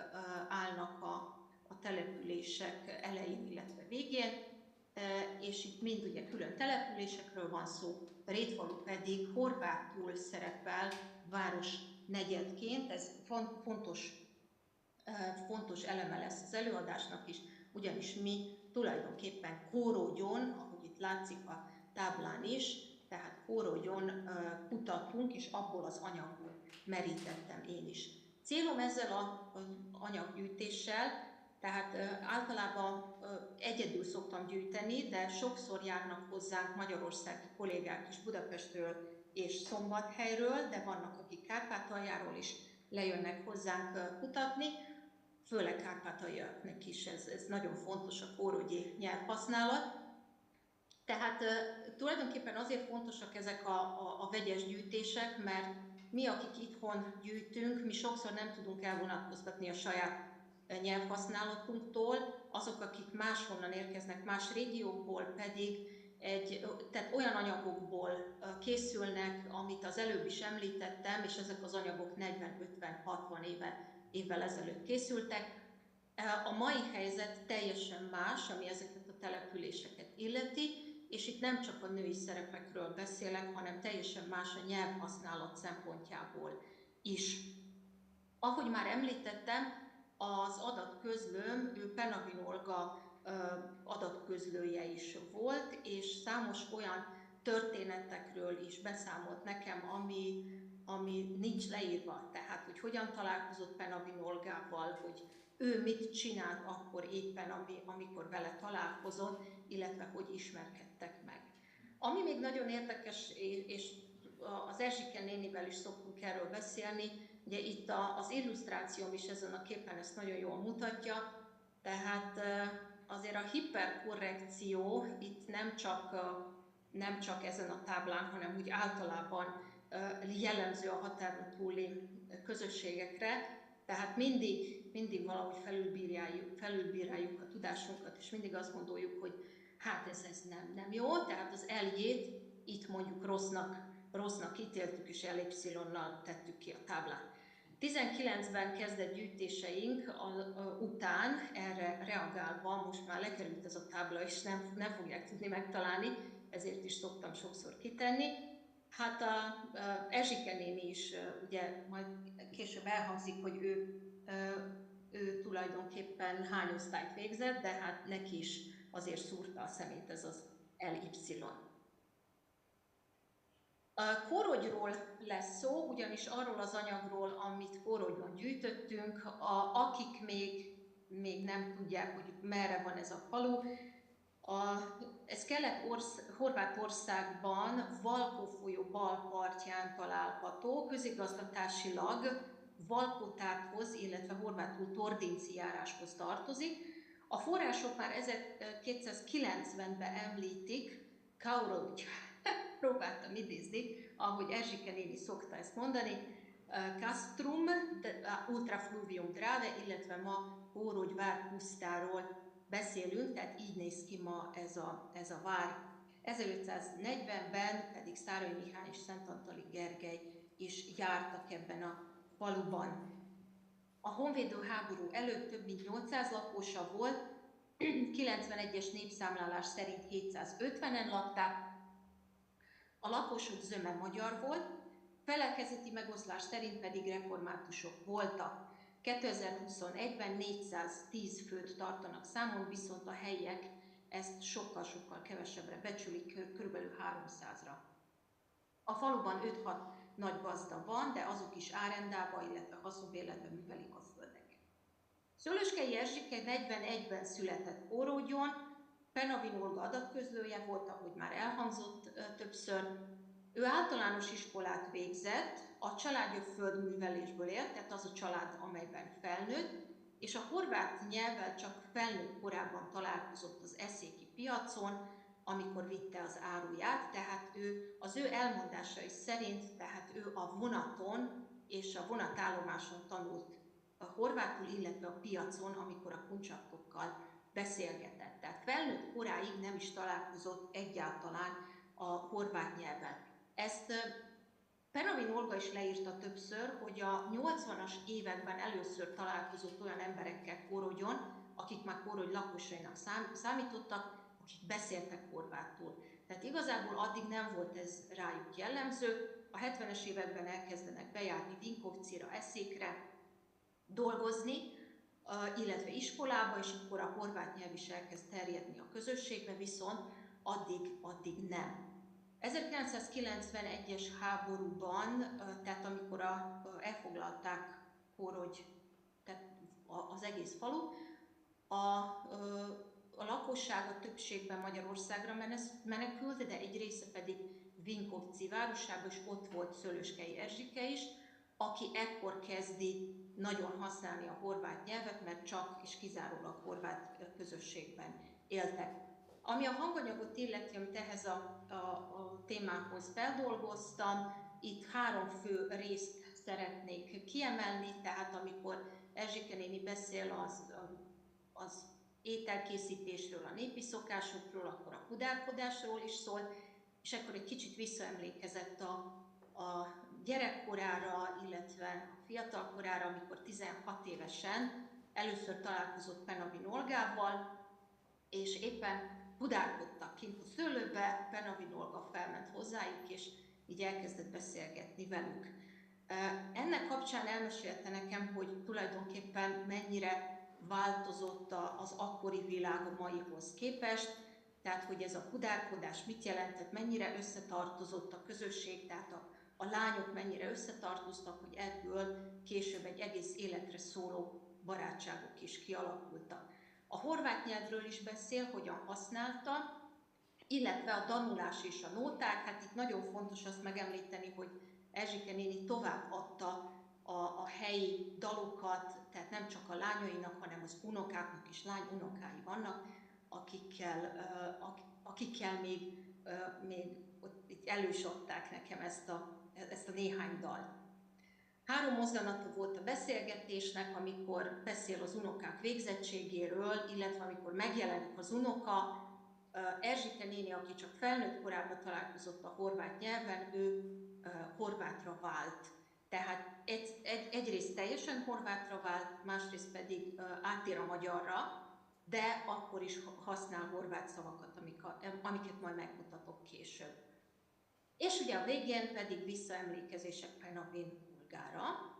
állnak a települések elején, illetve végén, és itt mind ugye külön településekről van szó, Rétfalu pedig horvátul szerepel város negyedként. Ez fontos eleme lesz az előadásnak is, ugyanis mi tulajdonképpen kórógyon, ahogy itt látszik a táblán is, tehát kórógyon kutatunk, és abból az anyagból merítettem én is. Célom ezzel az anyaggyűjtéssel, tehát általában egyedül szoktam gyűjteni, de sokszor járnak hozzánk magyarországi kollégák is Budapestről és Szombathelyről, de vannak, akik Kárpátaljáról is lejönnek hozzánk kutatni, főleg kárpátaljaiaknak is ez nagyon fontos, a kórógyi nyelvhasználat. Tehát tulajdonképpen azért fontosak ezek a vegyes gyűjtések, mert mi, akik itthon gyűjtünk, mi sokszor nem tudunk elvonatkoztatni a saját nyelvhasználatunktól, azok, akik máshonnan érkeznek, más régiókból pedig tehát olyan anyagokból készülnek, amit az előbb is említettem, és ezek az anyagok 40-50-60 évvel ezelőtt készültek. A mai helyzet teljesen más, ami ezeket a településeket illeti, és itt nem csak a női szerepekről beszélek, hanem teljesen más a nyelvhasználat szempontjából is. Ahogy már említettem, az adatközlőm, ő Penavin Olga adatközlője is volt, és számos olyan történetekről is beszámolt nekem, ami nincs leírva. Tehát, hogy hogyan találkozott Penavin Olgával, hogy ő mit csinált akkor éppen, amikor vele találkozott, illetve hogy ismerkedtek meg. Ami még nagyon érdekes, és az Erzsike nénivel is szoktunk erről beszélni, ugye itt az illusztrációm is ezen a képen ezt nagyon jól mutatja, tehát azért a hiperkorrekció itt nem csak ezen a táblán, hanem úgy általában jellemző a határon túli közösségekre, tehát mindig valahogy felülbíráljuk a tudásunkat, és mindig azt gondoljuk, hogy hát ez nem jó, tehát az eljét itt mondjuk rossznak ítéltük, és ellipszilonnal tettük ki a táblán. 19-ben kezdett gyűjtéseink után erre reagálva most már lekerült ez a tábla, és nem fogják tudni megtalálni, ezért is szoktam sokszor kitenni. Hát a Erzsike néni is, ugye majd később elhangzik, hogy ő tulajdonképpen hány osztályt végzett, de hát neki is azért szúrta a szemét ez az LY. Kórogyról lesz szó, ugyanis arról az anyagról, amit Kórogyon gyűjtöttünk, akik még nem tudják, hogy merre van ez a falu. Ez Kelet-Horvátországban Valkó folyó bal partján található, közigazgatásilag Valkótárhoz, illetve horvátul Tordinci járáshoz tartozik. A források már 1290-ben említik, Kaurogy, próbáltam idézni, ahogy Erzsike néni szokta ezt mondani, Castrum, Ultrafluvium Drave, illetve ma Kórogy vár pusztáról beszélünk, tehát így néz ki ma ez a vár. 1540-ben pedig Szárai Mihály és Szentantali Gergely is jártak ebben a faluban. A honvédő háború előtt több mint 800 lakosa volt, 91-es népszámlálás szerint 750-en lakták, a lakosok zöme magyar volt, felekezeti megoszlás szerint pedig reformátusok voltak. 2021-ben 410 főt tartanak számon, viszont a helyiek ezt sokkal-sokkal kevesebbre becsülik, kb. 300-ra. A faluban 5-6 nagy gazda van, de azok is árendába, illetve haszonbérletben művelik a földeket. Szőlőskei Erzsike 41-ben született Kórógyon, Penavin Olga adatközlője volt, ahogy már elhangzott többször. Ő általános iskolát végzett, a családja földművelésből élt, tehát az a család, amelyben felnőtt, és a horvát nyelvvel csak felnőtt korában találkozott az eszéki piacon, amikor vitte az áruját, tehát az ő elmondásai szerint, tehát ő a vonaton és a vonatállomáson tanult a horvátul, illetve a piacon, amikor a kuncsaktokkal beszélgetett. Tehát felnőtt koráig nem is találkozott egyáltalán a horvát nyelvvel. Ezt Penavin Olga is leírta többször, hogy a 80-as években először találkozott olyan emberekkel Kórodjon, akik már Kórogy lakosainak számítottak, beszéltek horvátul. Tehát igazából addig nem volt ez rájuk jellemző. A 70-es években elkezdenek bejárni Vinkovcira, Eszékre, dolgozni, illetve iskolába, és akkor a horvát nyelv is elkezd terjedni a közösségbe, viszont addig nem. 1991-es háborúban, tehát amikor elfoglalták Kórogy, tehát az egész falu, a lakosság a többségben Magyarországra menekült, de egy része pedig Vinkovci városába, és ott volt Szőlőskei Erzsike is, aki ekkor kezdi nagyon használni a horvát nyelvet, mert csak és kizárólag horvát közösségben éltek. Ami a hanganyagot illeti, amit ehhez a témához feldolgoztam, itt 3 fő részt szeretnék kiemelni, tehát amikor Erzsike néni beszél az ételkészítésről, a népi szokásokról, akkor a kudárkodásról is szól, és akkor egy kicsit visszaemlékezett a gyerekkorára, illetve a fiatalkorára, amikor 16 évesen először találkozott Penavin Olgával, és éppen kudárkodtak kint a szőlőbe, Penavin Olga felment hozzájuk, és így elkezdett beszélgetni velük. Ennek kapcsán elmesélte nekem, hogy tulajdonképpen mennyire változott az akkori világ a maihoz képest, tehát hogy ez a kudárkodás mit jelentett, mennyire összetartozott a közösség, tehát a lányok mennyire összetartoztak, hogy ebből később egy egész életre szóló barátságok is kialakultak. A horvát nyelvről is beszél, hogyan használta, illetve a tanulás és a nóták. Hát itt nagyon fontos azt megemlíteni, hogy Erzsike néni tovább adta a helyi dalokat, tehát nem csak a lányainak, hanem az unokáknak is, lányunokái vannak, akikkel még ott elő is adták nekem ezt a néhány dalt. 3 mozzanata volt a beszélgetésnek, amikor beszél az unokák végzettségéről, illetve amikor megjelenik az unoka. Erzsike néni, aki csak felnőtt korában találkozott a horvát nyelven, ő horvátra vált. Tehát egyrészt teljesen horvátra vált, másrészt pedig átér a magyarra, de akkor is használ horvát szavakat, amiket majd megmutatok később. És ugye a végén pedig visszaemlékezések Penavin Olgára.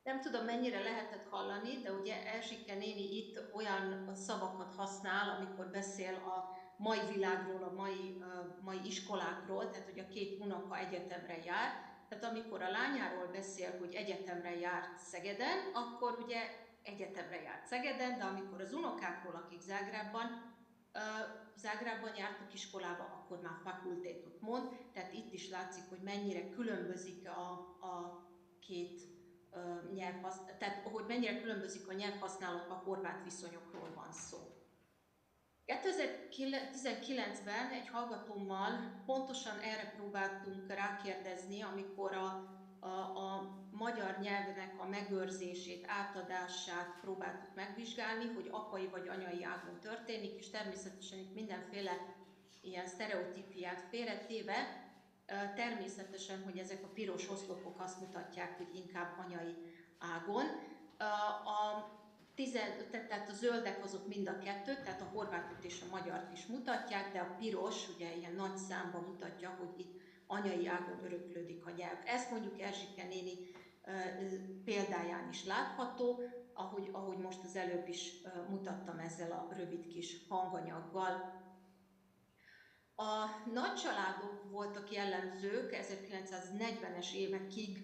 Nem tudom, mennyire lehetett hallani, de ugye Erzsike néni itt olyan szavakat használ, amikor beszél a mai világról, a mai iskolákról, tehát hogy a 2 unoka egyetemre jár. Tehát amikor a lányáról beszél, hogy egyetemre járt Szegeden, akkor ugye egyetemre járt Szegeden, de amikor az unokákról, akik Zágrábban jártak iskolába, akkor már fakultétot mond. Tehát itt is látszik, hogy mennyire különbözik a 2 tehát hogy mennyire különbözik a nyelvhasználat, a horvát viszonyokról van szó. 2019-ben egy hallgatómmal pontosan erre próbáltunk rákérdezni, amikor a magyar nyelvnek a megőrzését, átadását próbáltuk megvizsgálni, hogy apai vagy anyai ágon történik, és természetesen itt mindenféle ilyen sztereotípiát félretéve, természetesen, hogy ezek a piros oszlopok azt mutatják, hogy inkább anyai ágon. Tehát a zöldek azok mind a 2, tehát a horvátot és a magyart is mutatják, de a piros ugye ilyen nagy számban mutatja, hogy itt anyai ágon öröklődik a nyelv. Ezt mondjuk Erzsike néni példáján is látható, ahogy most az előbb is mutattam ezzel a rövid kis hanganyaggal. A nagycsaládok voltak jellemzők 1940-es évekig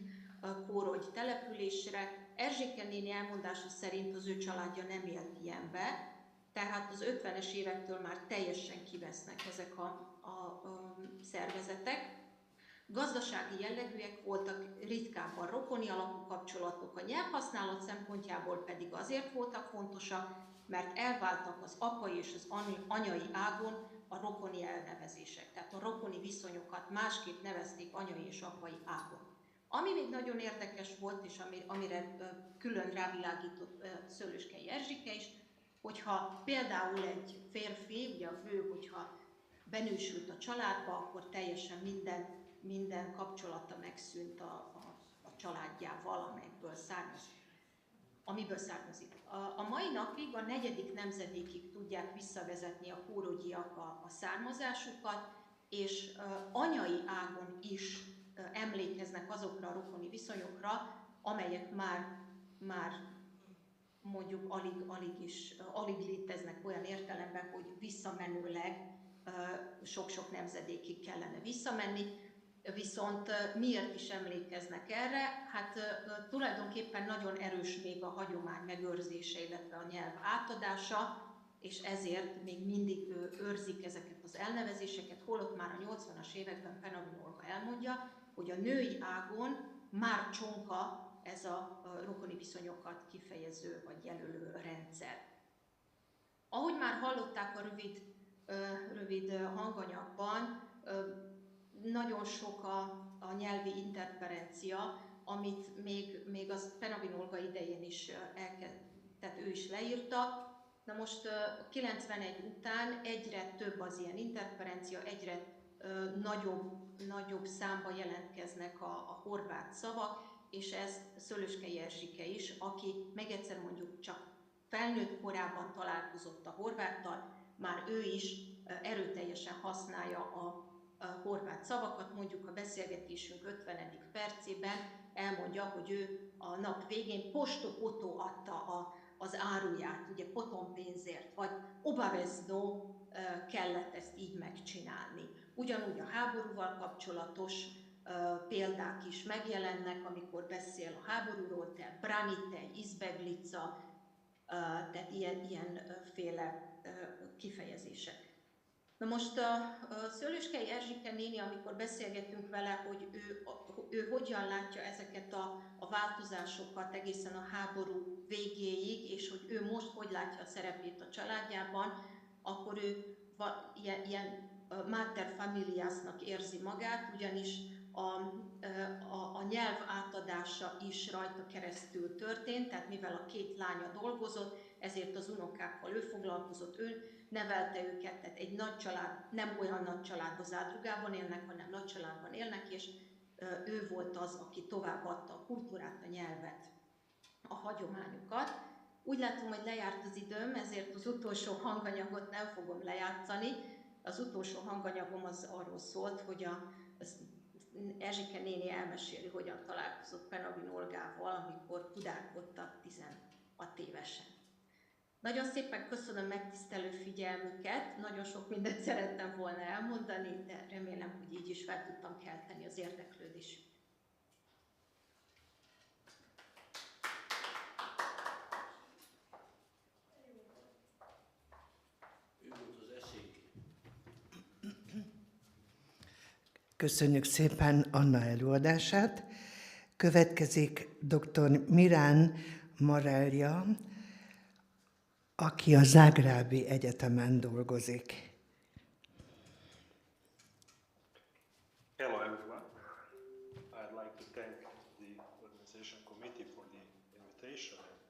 Kórogy településre. Erzsike néni elmondása szerint az ő családja nem élt ilyenbe, tehát az 50-es évektől már teljesen kivesznek ezek a szervezetek. Gazdasági jellegűek voltak, ritkábban rokoni alapú kapcsolatok, a nyelvhasználat szempontjából pedig azért voltak fontosak, mert elváltak az apai és az anyai ágon a rokoni elnevezések, tehát a rokoni viszonyokat másképp nevezték anyai és apai ágon. Ami még nagyon érdekes volt, és amire külön rávilágított Szőlőskei Erzsike is, hogyha például egy férfi, ugye a vő, hogyha benősült a családba, akkor teljesen minden kapcsolata megszűnt a családjával, amiből származik. A mai napig a 4. nemzedékig tudják visszavezetni a kórogyiak a származásukat, és anyai ágon is emlékeznek azokra a rokoni viszonyokra, amelyek már mondjuk alig léteznek olyan értelemben, hogy visszamenőleg sok-sok nemzedékig kellene visszamenni. Viszont miért is emlékeznek erre? Hát tulajdonképpen nagyon erős még a hagyomány megőrzése, illetve a nyelv átadása, és ezért még mindig őrzik ezeket az elnevezéseket, holott már a 80-as években Penavin Olga elmondja, hogy a női ágon már csonka ez a rokoni viszonyokat kifejező vagy jelölő rendszer. Ahogy már hallották a rövid hanganyagban, nagyon sok a nyelvi interferencia, amit még az Penavin Olga idején is tehát ő is leírta. Na most 91 után egyre több az ilyen interferencia, egyre nagyobb számba jelentkeznek a horvát szavak, és ez Szőlőskei Erzsike is, aki meg egyszer mondjuk csak felnőtt korában találkozott a horváttal, már ő is erőteljesen használja a horvát szavakat, mondjuk a beszélgetésünk 50. percében elmondja, hogy ő a nap végén posto adta az áruját, ugye potonpénzért, vagy obavezno kellett ezt így megcsinálni. Ugyanúgy a háborúval kapcsolatos példák is megjelennek, amikor beszél a háborúról, te branite, izbeglica, tehát ilyenféle kifejezések. Na most a Szőlőskei Erzsike néni, amikor beszélgetünk vele, hogy ő hogyan látja ezeket a változásokat egészen a háború végéig, és hogy ő most hogy látja a szerepét a családjában, akkor ő ilyen mater familiasnak érzi magát, ugyanis a nyelv átadása is rajta keresztül történt, tehát mivel a 2 lánya dolgozott, ezért az unokákkal ő foglalkozott, ő nevelte őket, tehát egy nagy család, nem olyan nagy családban, Zárdrugában élnek, hanem nagy családban élnek, és ő volt az, aki továbbadta a kultúrát, a nyelvet, a hagyományokat. Úgy látom, hogy lejárt az időm, ezért az utolsó hanganyagot nem fogom lejátszani. Az utolsó hanganyagom az arról szólt, hogy az Erzsike néni elmeséli, hogyan találkozott Penavin Olgával, amikor kudárkodtak 16 évesen. Nagyon szépen köszönöm megtisztelő figyelmüket, nagyon sok mindent szerettem volna elmondani, de remélem, hogy így is fel tudtam kelteni az érdeklődést. Köszönjük szépen Anna előadását. Következik dr. Mirán Marelja, aki a Zágrábi Egyetemen dolgozik. Hello everyone. I'd like to thank the organization committee for the invitation and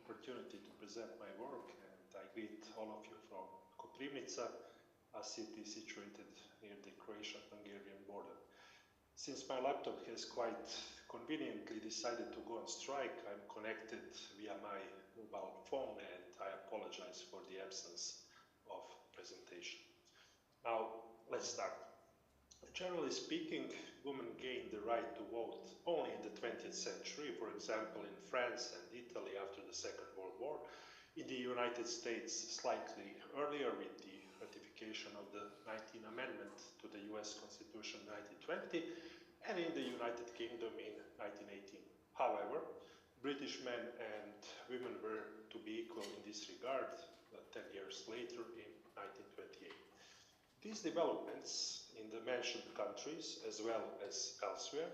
opportunity to present my work, and I greet all of you from Koprivnica, a city situated near the Croatian-Hungarian border. Since my laptop has quite conveniently decided to go on strike, I'm connected via my mobile phone, and I apologize for the absence of presentation. Now, let's start. Generally speaking, women gained the right to vote only in the 20th century, for example in France and Italy after the Second World War, in the United States slightly earlier with the ratification of the 19th Amendment to the US Constitution 1920, and in the United Kingdom in 1918. However, British men and women were to be equal in this regard 10 years later in 1928. These developments in the mentioned countries, as well as elsewhere,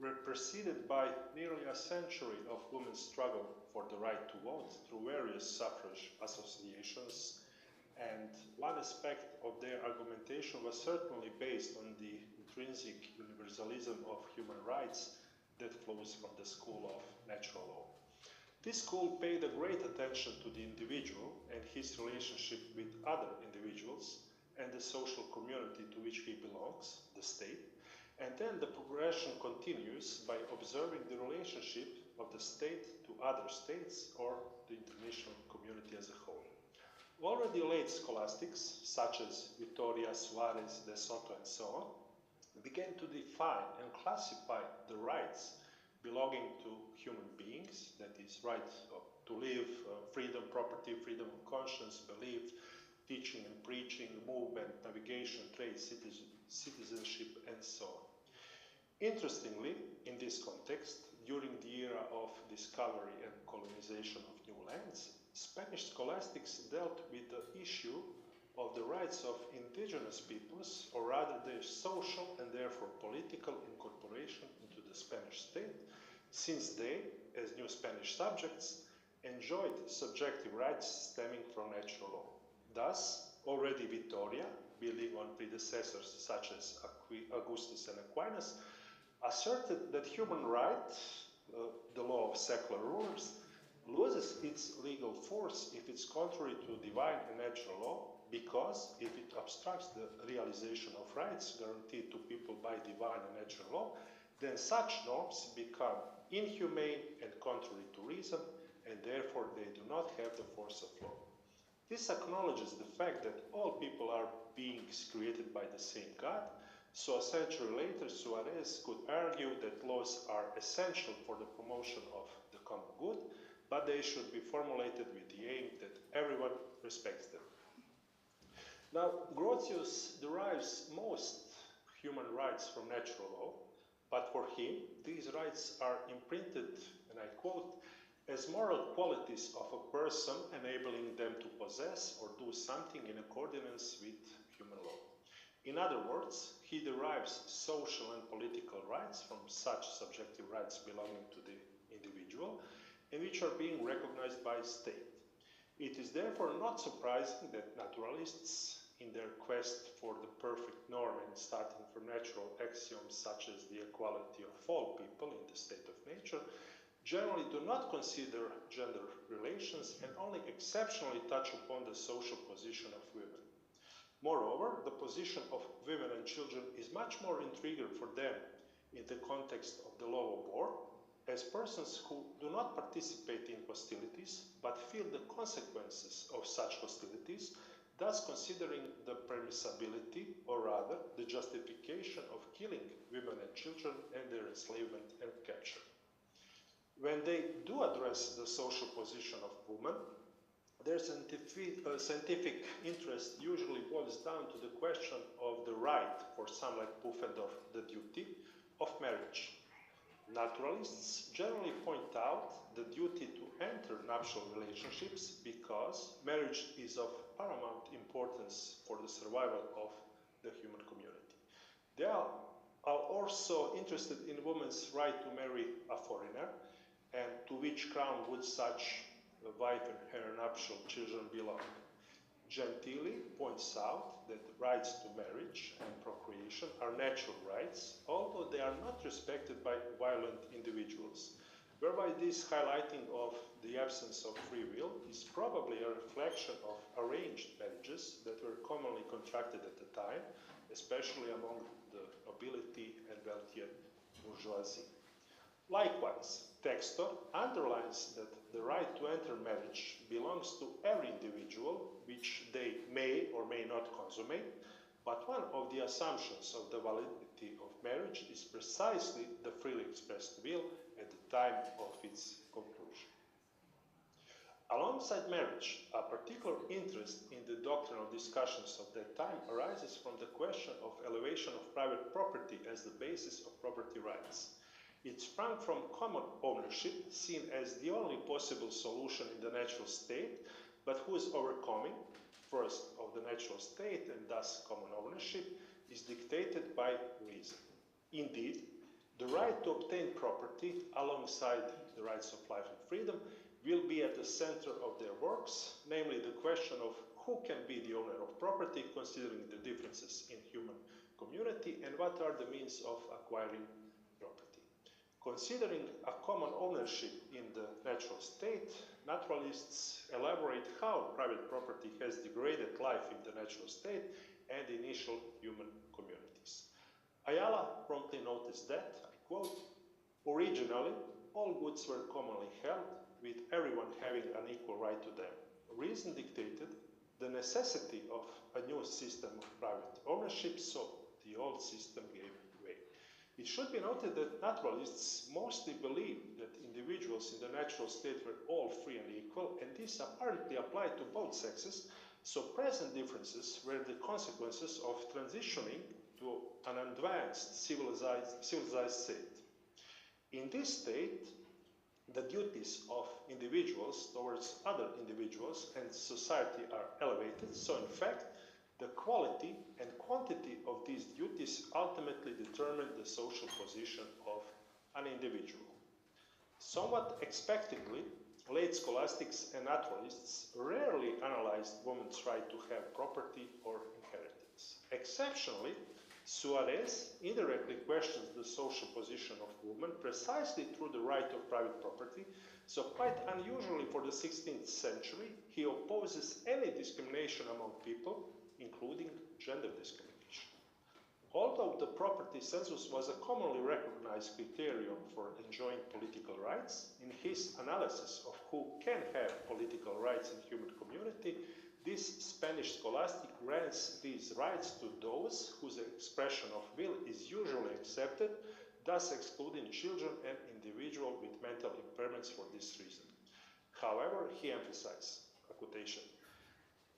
were preceded by nearly a century of women's struggle for the right to vote through various suffrage associations And one aspect of their argumentation was certainly based on the intrinsic universalism of human rights that flows from the school of natural law. This school paid a great attention to the individual and his relationship with other individuals and the social community to which he belongs, the state. And then the progression continues by observing the relationship of the state to other states or the international community as a whole. Already late scholastics, such as Vittoria, Suarez, De Soto, and so on, began to define and classify the rights belonging to human beings, that is, right to live, freedom, property, freedom of conscience, belief, teaching and preaching, movement, navigation, trade, citizenship, and so on. Interestingly, in this context, during the era of discovery and colonization of new lands, Spanish scholastics dealt with the issue of the rights of indigenous peoples, or rather their social and therefore political incorporation into the Spanish state, since they, as new Spanish subjects, enjoyed subjective rights stemming from natural law. Thus, already Vittoria, building on predecessors such as Augustus and Aquinas, asserted that human right, the law of secular rulers, loses its legal force if it's contrary to divine and natural law, because if it obstructs the realization of rights guaranteed to people by divine and natural law, then such norms become inhumane and contrary to reason, and therefore they do not have the force of law. This acknowledges the fact that all people are beings created by the same God, so a century later Suarez could argue that laws are essential for the promotion of the common good, but they should be formulated with the aim that everyone respects them. Now, Grotius derives most human rights from natural law, but for him, these rights are imprinted, and I quote, as moral qualities of a person enabling them to possess or do something in accordance with human law. In other words, he derives social and political rights from such subjective rights belonging to the individual and which are being recognized by state. It is therefore not surprising that naturalists, in their quest for the perfect norm and starting from natural axioms such as the equality of all people in the state of nature, generally do not consider gender relations and only exceptionally touch upon the social position of women. Moreover, the position of women and children is much more intriguing for them in the context of the law of war, as persons who do not participate in hostilities but feel the consequences of such hostilities, thus considering the permissibility, or rather the justification of killing women and children and their enslavement and capture. When they do address the social position of women, their scientific interest usually boils down to the question of the right, for some like Pufendorf, the duty of marriage. Naturalists generally point out the duty to enter nuptial relationships because marriage is of paramount importance for the survival of the human community. They are also interested in women's right to marry a foreigner, and to which crown would such a wife and her nuptial children belong. Gentili points out that rights to marriage and procreation are natural rights, although they are not respected by violent individuals, whereby this highlighting of the absence of free will is probably a reflection of arranged marriages that were commonly contracted at the time, especially among the nobility and wealthier bourgeoisie. Likewise, Textor underlines that the right to enter marriage belongs to every individual, which they may or may not consummate, but one of the assumptions of the validity of marriage is precisely the freely expressed will at the time of its conclusion. Alongside marriage, a particular interest in the doctrinal discussions of that time arises from the question of elevation of private property as the basis of property rights. It sprang from common ownership, seen as the only possible solution in the natural state, but whose overcoming, first of the natural state and thus common ownership, is dictated by reason. Indeed, the right to obtain property alongside the rights of life and freedom will be at the center of their works, namely the question of who can be the owner of property considering the differences in human community and what are the means of acquiring property. Considering a common ownership in the natural state, naturalists elaborate how private property has degraded life in the natural state and initial human communities. Ayala promptly noticed that, I quote, originally, all goods were commonly held, with everyone having an equal right to them. Reason dictated the necessity of a new system of private ownership, so the old system gave way. It should be noted that naturalists mostly believed that individuals in the natural state were all free and equal, and this apparently applied to both sexes, so present differences were the consequences of transitioning to an advanced civilized state. In this state, the duties of individuals towards other individuals and society are elevated, so in fact, the quality and quantity of these duties ultimately determine the social position of an individual. Somewhat expectedly, late scholastics and naturalists rarely analyzed women's right to have property or inheritance. Exceptionally, Suarez indirectly questions the social position of women precisely through the right of private property, so quite unusually for the 16th century, he opposes any discrimination among people, including gender discrimination. Although the property census was a commonly recognized criterion for enjoying political rights, in his analysis of who can have political rights in human community, this Spanish scholastic grants these rights to those whose expression of will is usually accepted, thus excluding children and individuals with mental impairments for this reason. However, he emphasized, a quotation,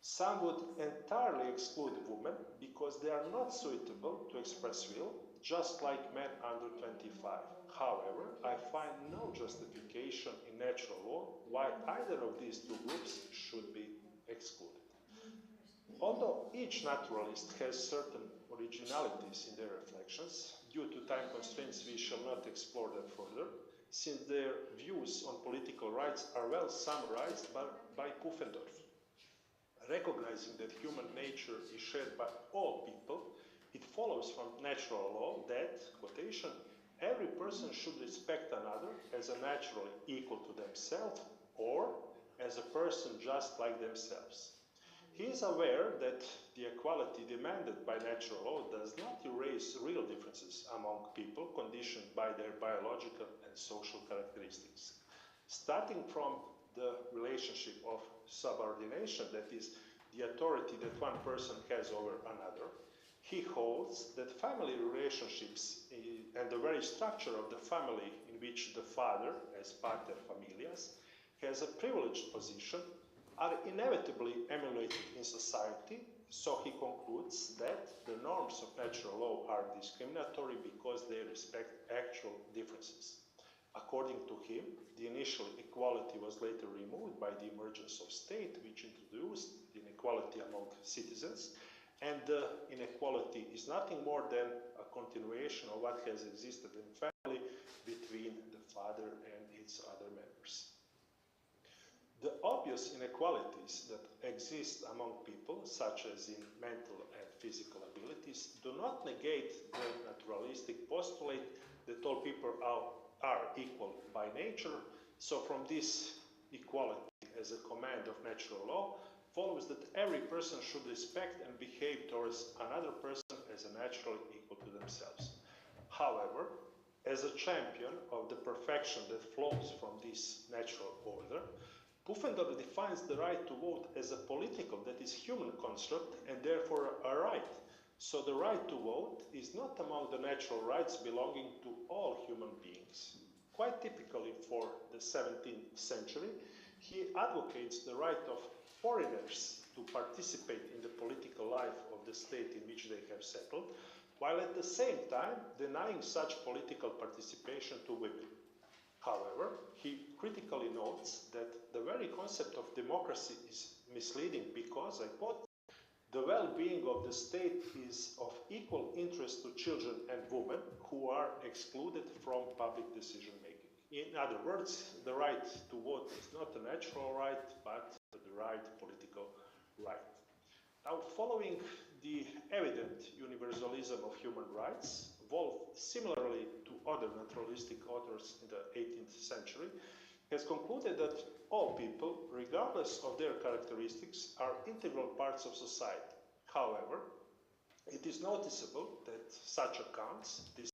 some would entirely exclude women because they are not suitable to express will, just like men under 25. However, I find no justification in natural law why either of these two groups should be excluded. Although each naturalist has certain originalities in their reflections, due to time constraints we shall not explore them further, since their views on political rights are well summarized by Pufendorf. Recognizing that human nature is shared by all people, it follows from natural law that, quotation, every person should respect another as a naturally equal to themselves or as a person just like themselves. He is aware that the equality demanded by natural law does not erase real differences among people conditioned by their biological and social characteristics. Starting from the relationship of subordination, that is, the authority that one person has over another, he holds that family relationships and the very structure of the family in which the father, as pater familias, has a privileged position, are inevitably emulated in society, so he concludes that the norms of natural law are discriminatory because they respect actual differences. According to him, the initial equality was later removed by the emergence of state, which introduced inequality among citizens, and the inequality is nothing more than a continuation of what has existed in family between the father and its other members. The obvious inequalities that exist among people, such as in mental and physical abilities, do not negate the naturalistic postulate that all people are equal by nature. So from this equality as a command of natural law follows that every person should respect and behave towards another person as a naturally equal to themselves. However, as a champion of the perfection that flows from this natural order, Pufendorf defines the right to vote as a political, that is, human construct, and therefore a right. So the right to vote is not among the natural rights belonging to all human beings. Quite typically for the 17th century, he advocates the right of foreigners to participate in the political life of the state in which they have settled, while at the same time denying such political participation to women. However, he critically notes that the very concept of democracy is misleading because, I quote, the well-being of the state is of equal interest to children and women who are excluded from public decision-making. In other words, the right to vote is not a natural right, but the right political right. Now, following the evident universalism of human rights, Wolff, similarly to other naturalistic authors in the 18th century, has concluded that all people, regardless of their characteristics, are integral parts of society. However, it is noticeable that such accounts, these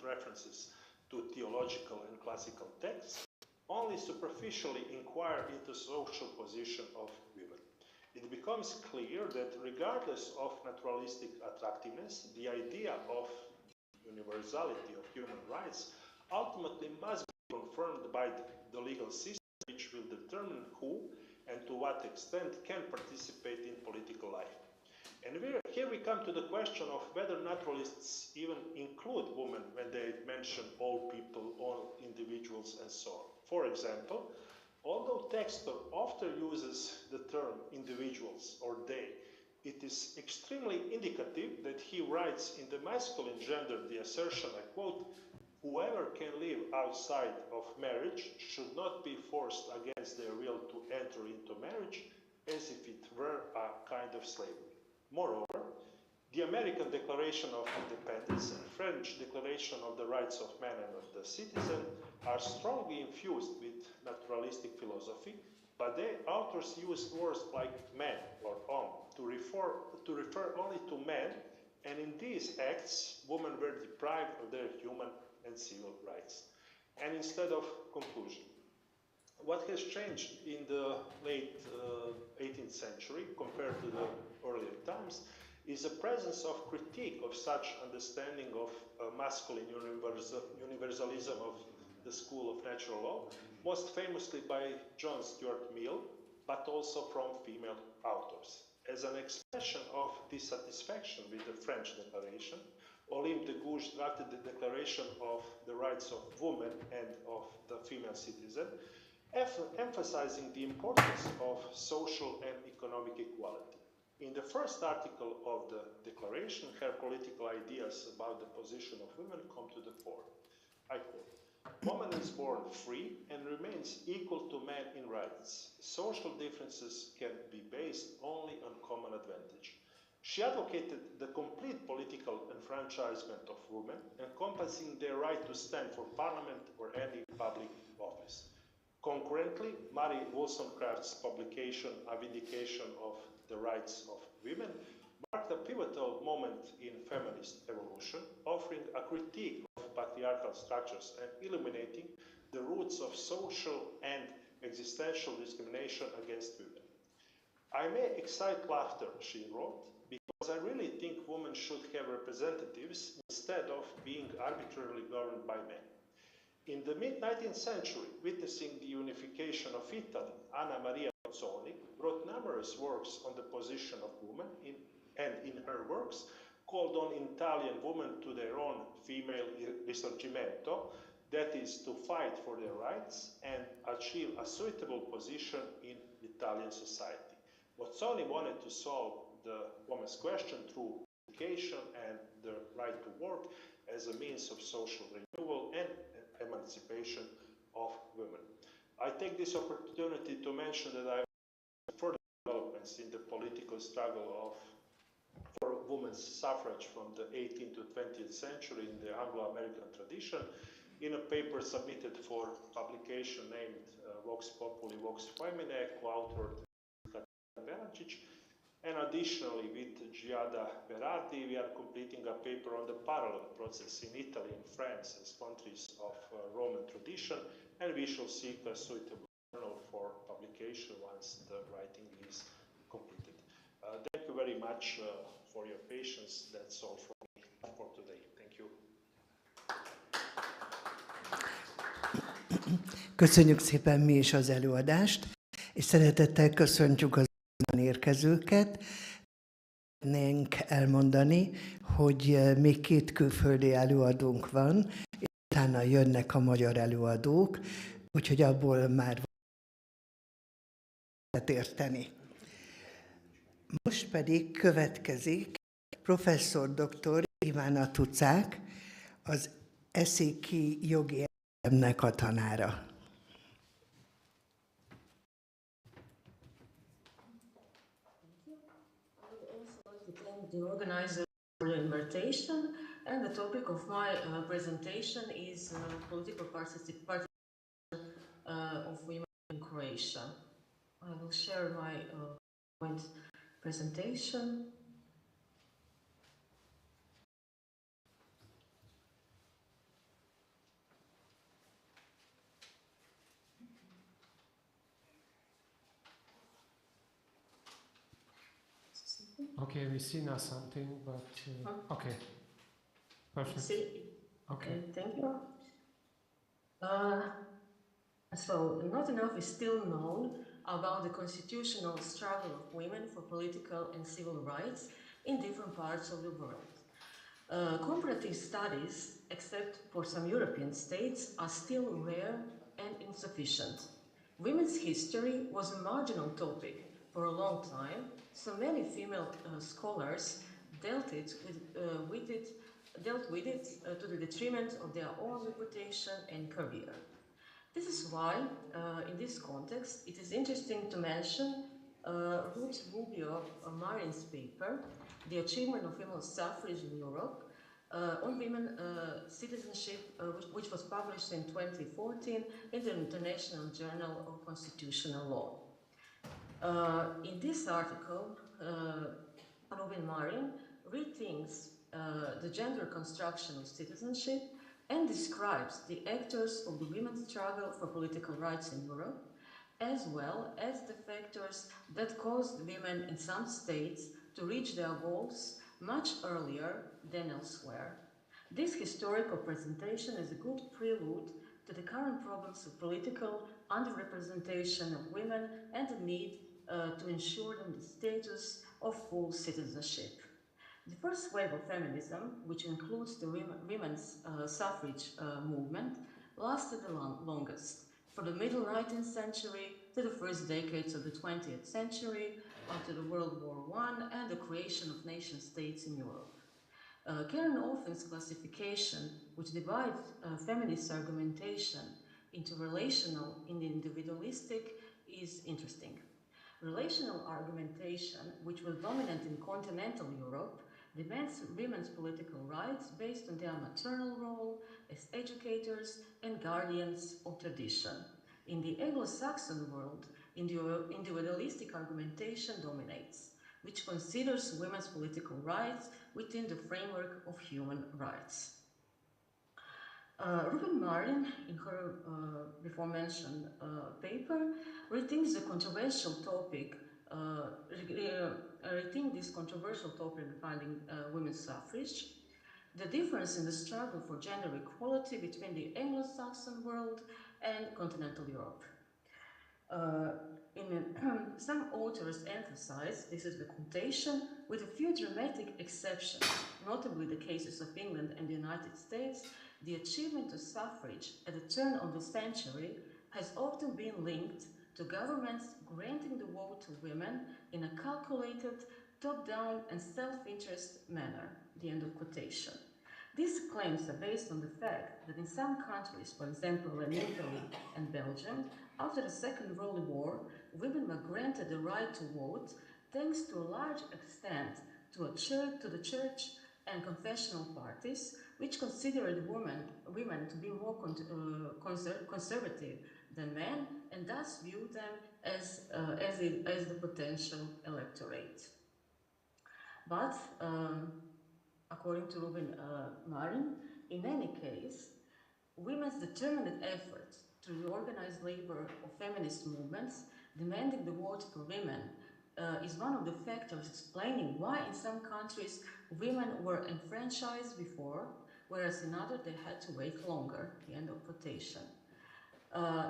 references to theological and classical texts, only superficially inquire into social position of women. It becomes clear that regardless of naturalistic attractiveness, the idea of universality of human rights ultimately must be confirmed by the legal system, which will determine who and to what extent can participate in political life. And here we come to the question of whether naturalists even include women when they mention all people, all individuals, and so on. For example, although Textor often uses the term individuals or they, it is extremely indicative that he writes in the masculine gender the assertion, I quote, "Whoever can live outside of marriage should not be forced against their will to enter into marriage as if it were a kind of slavery." Moreover, the American Declaration of Independence and French Declaration of the Rights of Man and of the Citizen are strongly infused with naturalistic philosophy, but their authors use words like man or homme to refer only to men, and in these acts, women were deprived of their human and civil rights. And instead of conclusion, what has changed in the late 18th century compared to the earlier times is the presence of critique of such understanding of masculine universalism of the school of natural law, most famously by John Stuart Mill, but also from female authors. As an expression of dissatisfaction with the French Declaration, Olympe de Gouges drafted the Declaration of the Rights of Women and of the Female Citizen, emphasizing the importance of social and economic equality. In the first article of the Declaration, her political ideas about the position of women come to the fore. I quote, "Woman is born free and remains equal to man in rights. Social differences can be based only on common advantage." She advocated the complete political enfranchisement of women, encompassing their right to stand for parliament or any public office. Concurrently, Mary Wollstonecraft's publication, A Vindication of the Rights of Women, marked a pivotal moment in feminist evolution, offering a critique of patriarchal structures and illuminating the roots of social and existential discrimination against women. "I may excite laughter," she wrote, "because I really think women should have representatives instead of being arbitrarily governed by men." In the mid-19th century, witnessing the unification of Italy, Anna Maria Mozzoni wrote numerous works on the position of women and in her works called on Italian women to their own female risorgimento, that is, to fight for their rights and achieve a suitable position in Italian society. Mozzoni wanted to solve the women's question through education and the right to work as a means of social renewal and emancipation of women. I take this opportunity to mention that I further developments in the political struggle for women's suffrage from the 18th to 20th century in the Anglo-American tradition in a paper submitted for publication named Vox Populi, Vox Feminae, co-authored with Katarina Belancic. And additionally, with Giada Berardi, we are completing a paper on the parallel process in Italy and France as countries of Roman tradition, and we shall seek a suitable journal for publication once the writing is completed. Thank you very much for your patience. That's all from me for today. Thank you. Köszönjük szépen mi is az előadást, és szeretettel köszöntjük az érkezőket. Szeretnénk elmondani, hogy még 2 külföldi előadónk van, és utána jönnek a magyar előadók, úgyhogy abból már lehet érteni. Most pedig következik professzor dr. Ivana Tucák, az Eszéki Jogi Egyetemnek a tanára. the organizer for the invitation. And the topic of my presentation is political participation of women in Croatia. I will share my point presentation. Okay, we see now something, but okay. Perfect. See? Okay, thank you. So, not enough is still known about the constitutional struggle of women for political and civil rights in different parts of the world. Comparative studies, except for some European states, are still rare and insufficient. Women's history was a marginal topic for a long time, so many female scholars dealt with it to the detriment of their own reputation and career. This is why, in this context, it is interesting to mention Ruth Rubio Marin's paper, The Achievement of Female Suffrage in Europe, on women citizenship, which was published in 2014 in the International Journal of Constitutional Law. In this article, Robin Marin rethinks the gender construction of citizenship and describes the actors of the women's struggle for political rights in Europe, as well as the factors that caused women in some states to reach their goals much earlier than elsewhere. This historical presentation is a good prelude to the current problems of political underrepresentation of women and the need to ensure them the status of full citizenship. The first wave of feminism, which includes the women's suffrage movement, lasted the longest, from the middle 19th century to the first decades of the 20th century, after the World War I and the creation of nation-states in Europe. Karen Olfen's classification, which divides feminist argumentation into relational and individualistic, is interesting. Relational argumentation, which was dominant in continental Europe, demands women's political rights based on their maternal role as educators and guardians of tradition. In the Anglo-Saxon world, individualistic argumentation dominates, which considers women's political rights within the framework of human rights. Ruben Marin, in her before mentioned paper, rethinks the controversial topic, regarding women's suffrage, the difference in the struggle for gender equality between the Anglo-Saxon world and continental Europe. Some authors emphasize, this is the quotation, with a few dramatic exceptions, notably the cases of England and the United States, the achievement of suffrage at the turn of the century has often been linked to governments granting the vote to women in a calculated, top-down and self-interest manner, the end of quotation. These claims are based on the fact that in some countries, for example in Italy and Belgium, after the Second World War, women were granted the right to vote thanks to a large extent to the church and confessional parties, which considered women to be more conservative than men, and thus viewed them as the potential electorate. But, according to Ruben Marin, in any case, women's determined efforts to reorganize labor of feminist movements demanding the vote for women is one of the factors explaining why in some countries women were enfranchised before, whereas in others they had to wait longer, the end of quotation.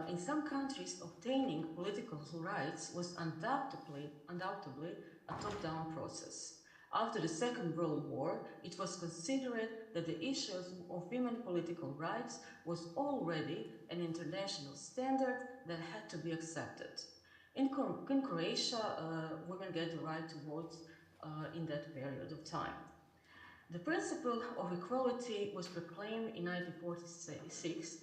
In some countries, obtaining political rights was undoubtedly a top-down process. After the Second World War, it was considered that the issue of women's political rights was already an international standard that had to be accepted. In Croatia, women get the right to vote in that period of time. The principle of equality was proclaimed in 1946.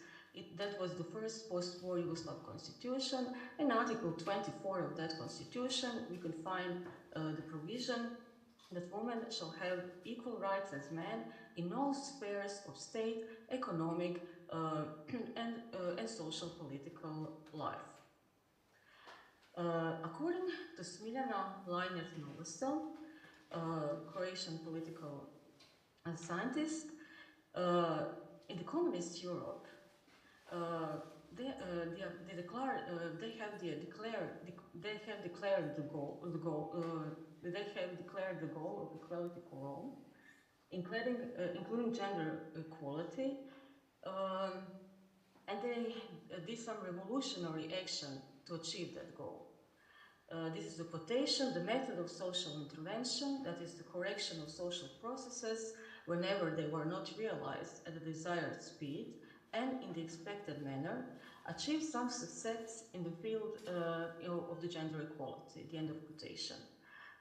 That was the first post-war Yugoslav constitution. In Article 24 of that constitution, we can find the provision that women shall have equal rights as men in all spheres of state, economic, and social political life. According to Smiljana Lajnert-Novosel, Croatian political scientist, in the communist Europe, they have declared the goal of equality for all, including gender equality, and they did some revolutionary action to achieve that goal. This is the quotation: the method of social intervention, that is the correction of social processes whenever they were not realized at the desired speed and in the expected manner, achieved some success in the field of the gender equality, the end of quotation.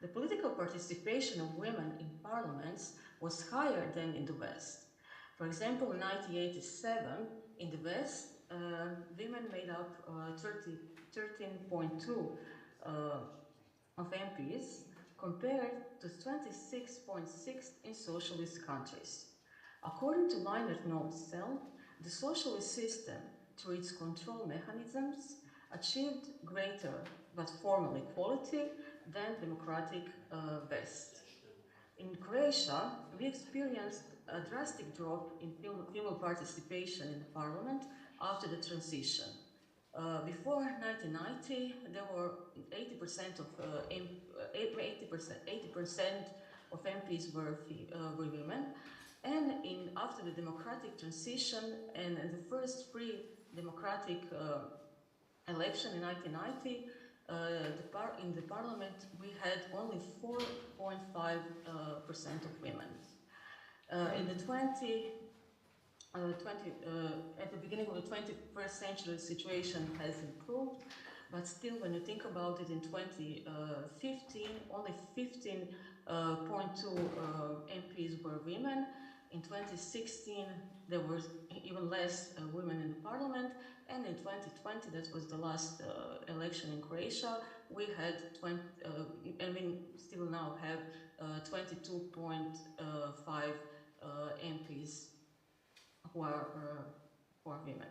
The political participation of women in parliaments was higher than in the West. For example, in 1987, in the West, women made up 13.2% of MPs, compared to 26.6% in socialist countries. According to Lajnert-Novosel, the socialist system, through its control mechanisms, achieved greater but formal equality than democratic West. In Croatia, we experienced a drastic drop in female participation in the parliament after the transition. Before 1990, there were 80% of MPs were women, and after the democratic transition and the first free democratic election in 1990, in the parliament we had only 4.5% of women. In the at the beginning of the 21st century, the situation has improved, but still, when you think about it, in 2015, only 15.2 MPs were women. In 2016, there was even less women in the parliament, and in 2020, that was the last election in Croatia, we had and we still now have 22.5 MPs who are women.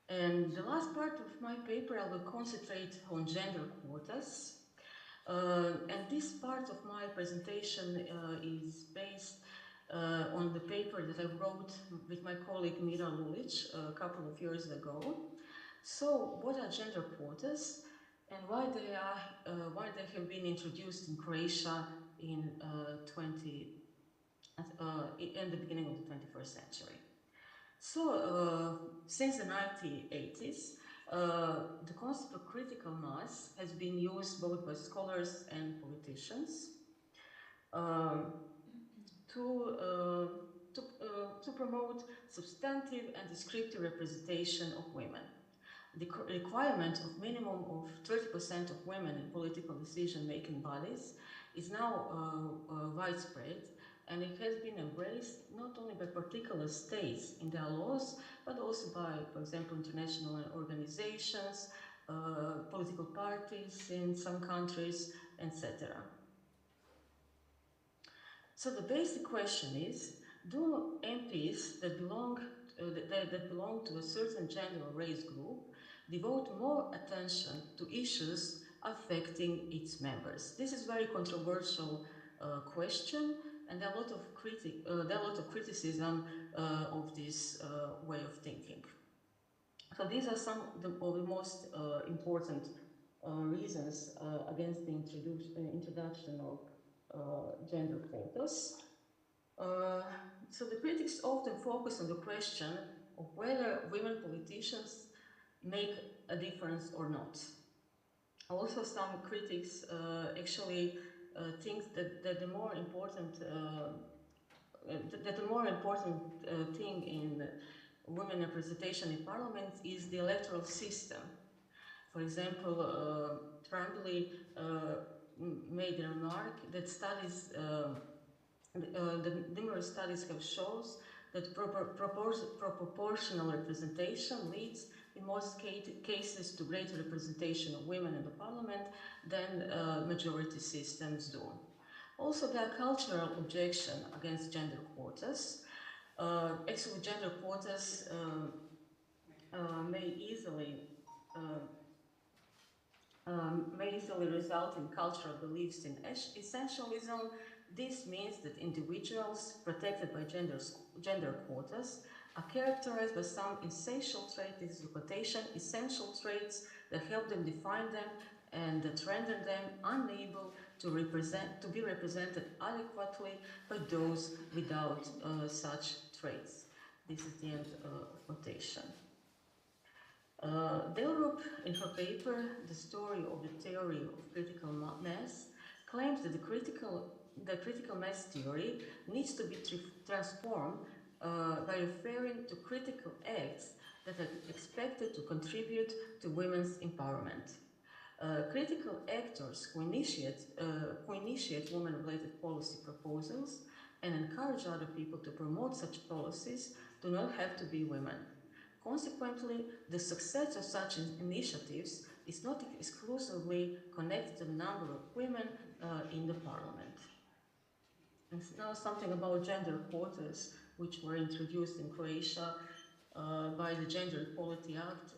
And the last part of my paper, I will concentrate on gender quotas. And this part of my presentation is based on the paper that I wrote with my colleague Mira Lulic a couple of years ago. So, what are gender quotas, and why they have been introduced in Croatia in the beginning of the 21st century? So, since the 1980s, the concept of critical mass has been used both by scholars and politicians to promote substantive and descriptive representation of women. The requirement of minimum of 30% of women in political decision-making bodies is now widespread, and it has been embraced not only by particular states in their laws, but also by, for example, international organizations, political parties in some countries, etc. So the basic question is, do MPs that belong to a certain gender or race group devote more attention to issues affecting its members? This is a very controversial question, and there are a lot of criticism of this way of thinking. So these are some of the most important reasons against the introduction of gender quotas. So the critics often focus on the question of whether women politicians make a difference or not. Also, some critics actually think that the more important thing in women representation in parliament is the electoral system. For example, Trumbull made a remark that numerous studies have shown that proportional representation leads in most cases to greater representation of women in the parliament than majority systems do. Also, there are cultural objections against gender quotas. Actually, gender quotas may easily result in cultural beliefs in essentialism. This means that individuals protected by gender quotas are characterized by some essential traits, this is the quotation, essential traits that help them define them and that render them unable to be represented adequately by those without such traits. This is the end of quotation. Delrup, in her paper, The Story of the Theory of Critical Mass, claims that the critical mass theory needs to be transformed by referring to critical acts that are expected to contribute to women's empowerment. Critical actors who initiate women-related policy proposals and encourage other people to promote such policies do not have to be women. Consequently, the success of such initiatives is not exclusively connected to the number of women in the parliament. And now something about gender quotas, which were introduced in Croatia by the Gender Equality Act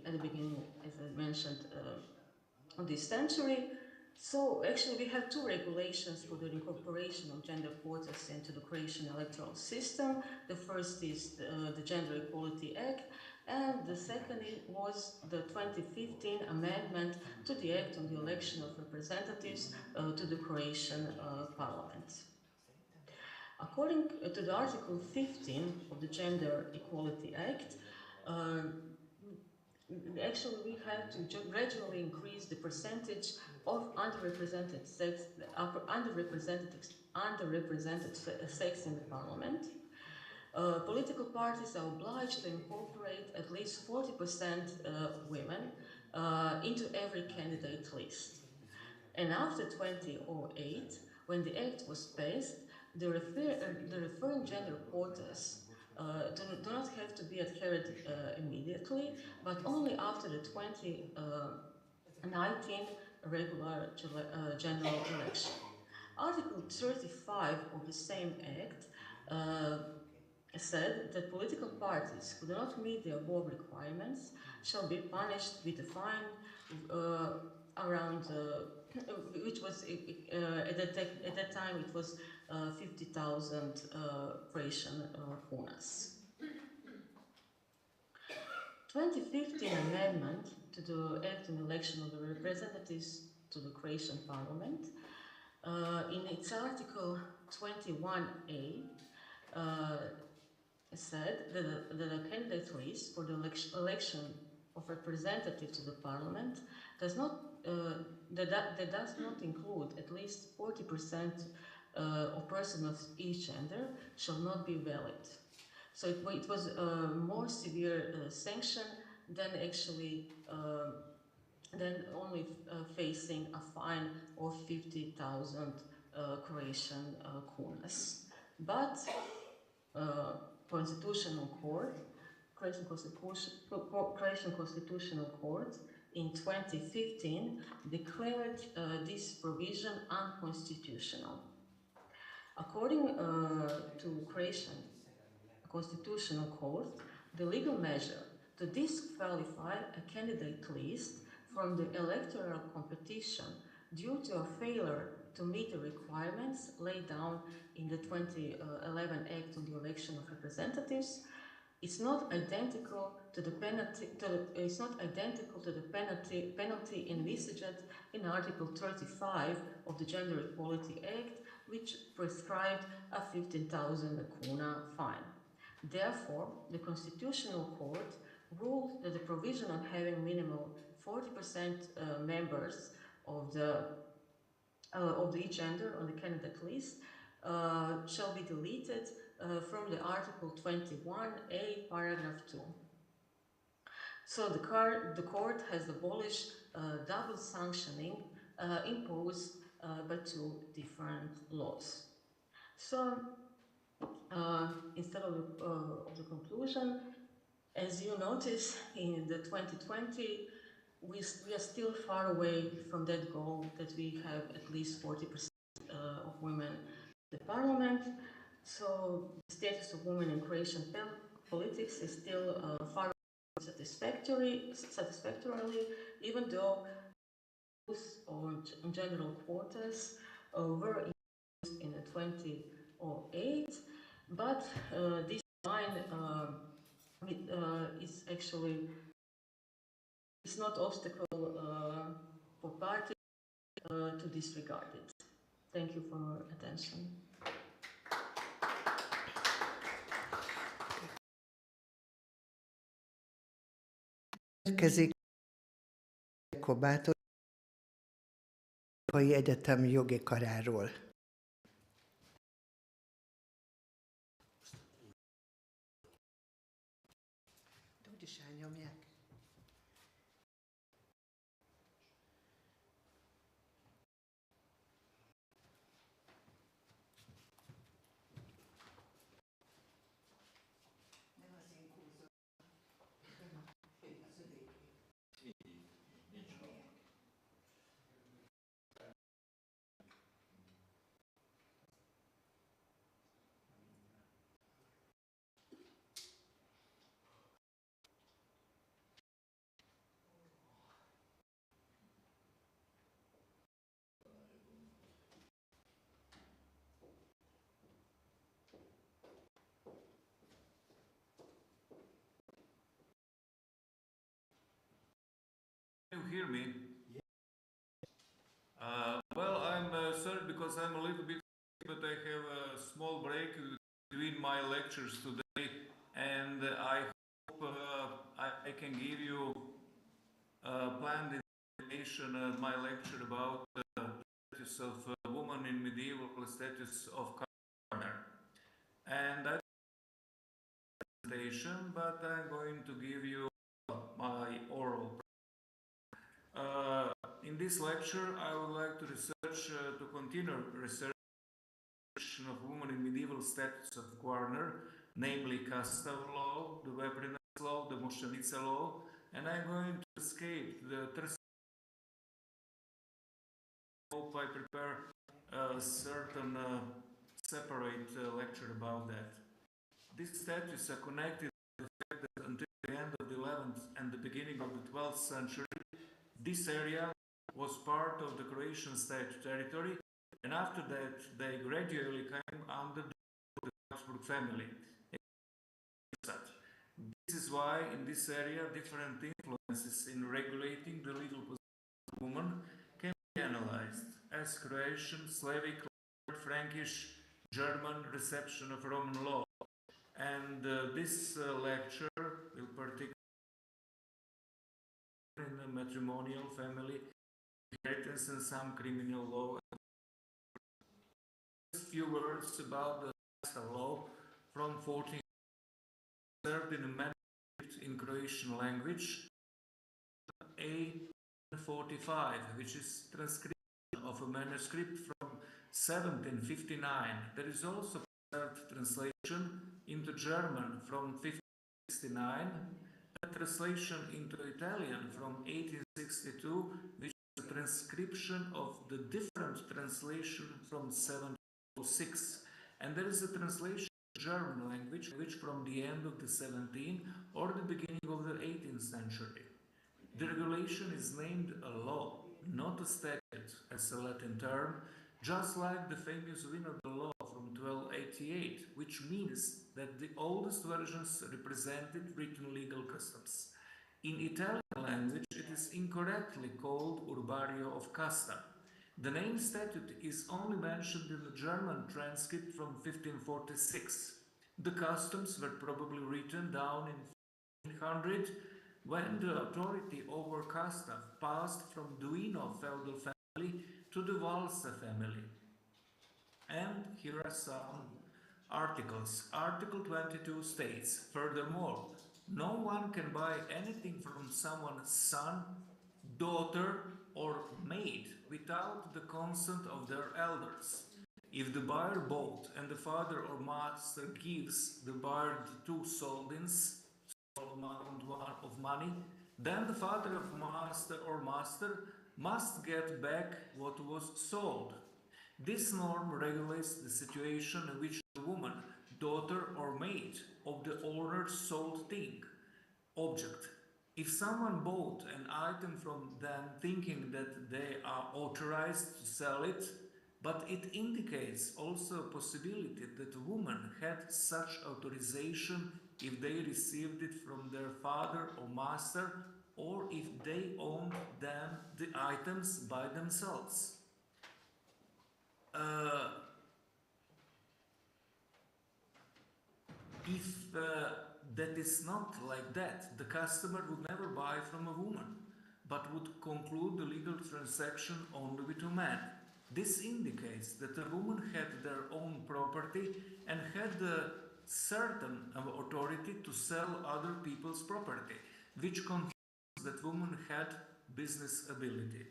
at the beginning, as I mentioned, of this century. So actually we have two regulations for the incorporation of gender quotas into the Croatian electoral system. The first is the Gender Equality Act, and the second was the 2015 amendment to the Act on the Election of Representatives to the Croatian Parliament. According to the Article 15 of the Gender Equality Act, actually we have to gradually increase the percentage of underrepresented sex in the parliament. Political parties are obliged to incorporate at least 40% women into every candidate list. And after 2008, when the act was passed, the referring gender quotas do not have to be adhered immediately, but only after the 2019 regular general election. Article 35 of the same act said that political parties who do not meet the above requirements shall be punished with a fine which was at that time it was 50,000 Croatian kunas. 2015 amendment to the Act on Election of the Representatives to the Croatian Parliament, in its Article 21A, said that the candidate list for the election of representatives to the Parliament does not include at least 40% of persons of each gender shall not be valid. So it was a more severe sanction than actually than only facing a fine of 50,000 Croatian kunas. But Croatian Constitutional Court in 2015 declared this provision unconstitutional. According to Croatian Constitutional Court, the legal measure to disqualify a candidate list from the electoral competition due to a failure to meet the requirements laid down in the 2011 Act on the Election of Representatives is not identical to the penalty. Penalty envisaged in Article 35 of the Gender Equality Act, which prescribed a 15,000 kuna fine. Therefore, the Constitutional Court ruled that the provision on having minimal 40% members of each gender on the candidate list shall be deleted from the Article 21A, paragraph 2. So the court has abolished double sanctioning imposed by two different laws. So instead of the conclusion, As you notice, in the 2020, we are still far away from that goal that we have at least 40% of women in the parliament. So the status of women in Croatian politics is still far satisfactorily, even though on general quotas were introduced in 2008, but this line is actually it's not obstacle for parties to disregard it. Thank you for your attention. Következik Bátor Egyetem jogi karáról. Úgyis elnyomják. Can you hear me? Well, I'm sorry because I'm a little bit, but I have a small break between my lectures today, and I hope I can give you planned information my lecture about the status of woman in medieval status of corner. And I presentation, but I'm going to give you my oral. In this lecture, I would like to continue research of women in medieval status of Quarner, namely Casta law, the Veprinec law, the Mošćanica law, and I'm going to escape the hope I prepare a certain separate lecture about that. These statues are connected to the fact that until the end of the 11th and the beginning of the 12th century, this area was part of the Croatian state territory, and after that they gradually came under the Habsburg family. This is why in this area different influences in regulating the legal position of women can be analyzed as Croatian, Slavic, Frankish, German reception of Roman law. And this lecture will particularly in the matrimonial family, inheritance and some criminal law. A few words about the Casta law from 14 served in a manuscript in Croatian language, A45, which is transcription of a manuscript from 1759. There is also preserved translation into German from 1569, a translation into Italian from 1862, which is a transcription of the different translation from 1706. And there is a translation in German language, which from the end of the 17th or the beginning of the 18th century. The regulation is named a law, not a statute as a Latin term, just like the famous Wiener law from 1288, which means that the oldest versions represented written legal customs. In Italian language, it is incorrectly called Urbario of Casta. The name statute is only mentioned in the German transcript from 1546. The customs were probably written down in 1500 when the authority over Casta passed from Duino feudal family to the Valsa family. And here are some articles. Article 22 states, furthermore, no one can buy anything from someone's son, daughter, or maid without the consent of their elders. If the buyer bought and the father or master gives the buyer the two soldins, amount of money, then the father of master must get back what was sold. This norm regulates the situation in which the woman, daughter or maid of the owner's sold thing, object. If someone bought an item from them thinking that they are authorized to sell it, but it indicates also a possibility that a woman had such authorization if they received it from their father or master, or if they owned the items by themselves. If that is not like that, the customer would never buy from a woman, but would conclude the legal transaction only with a man. This indicates that a woman had their own property and had a certain authority to sell other people's property, which confirms that woman had business ability.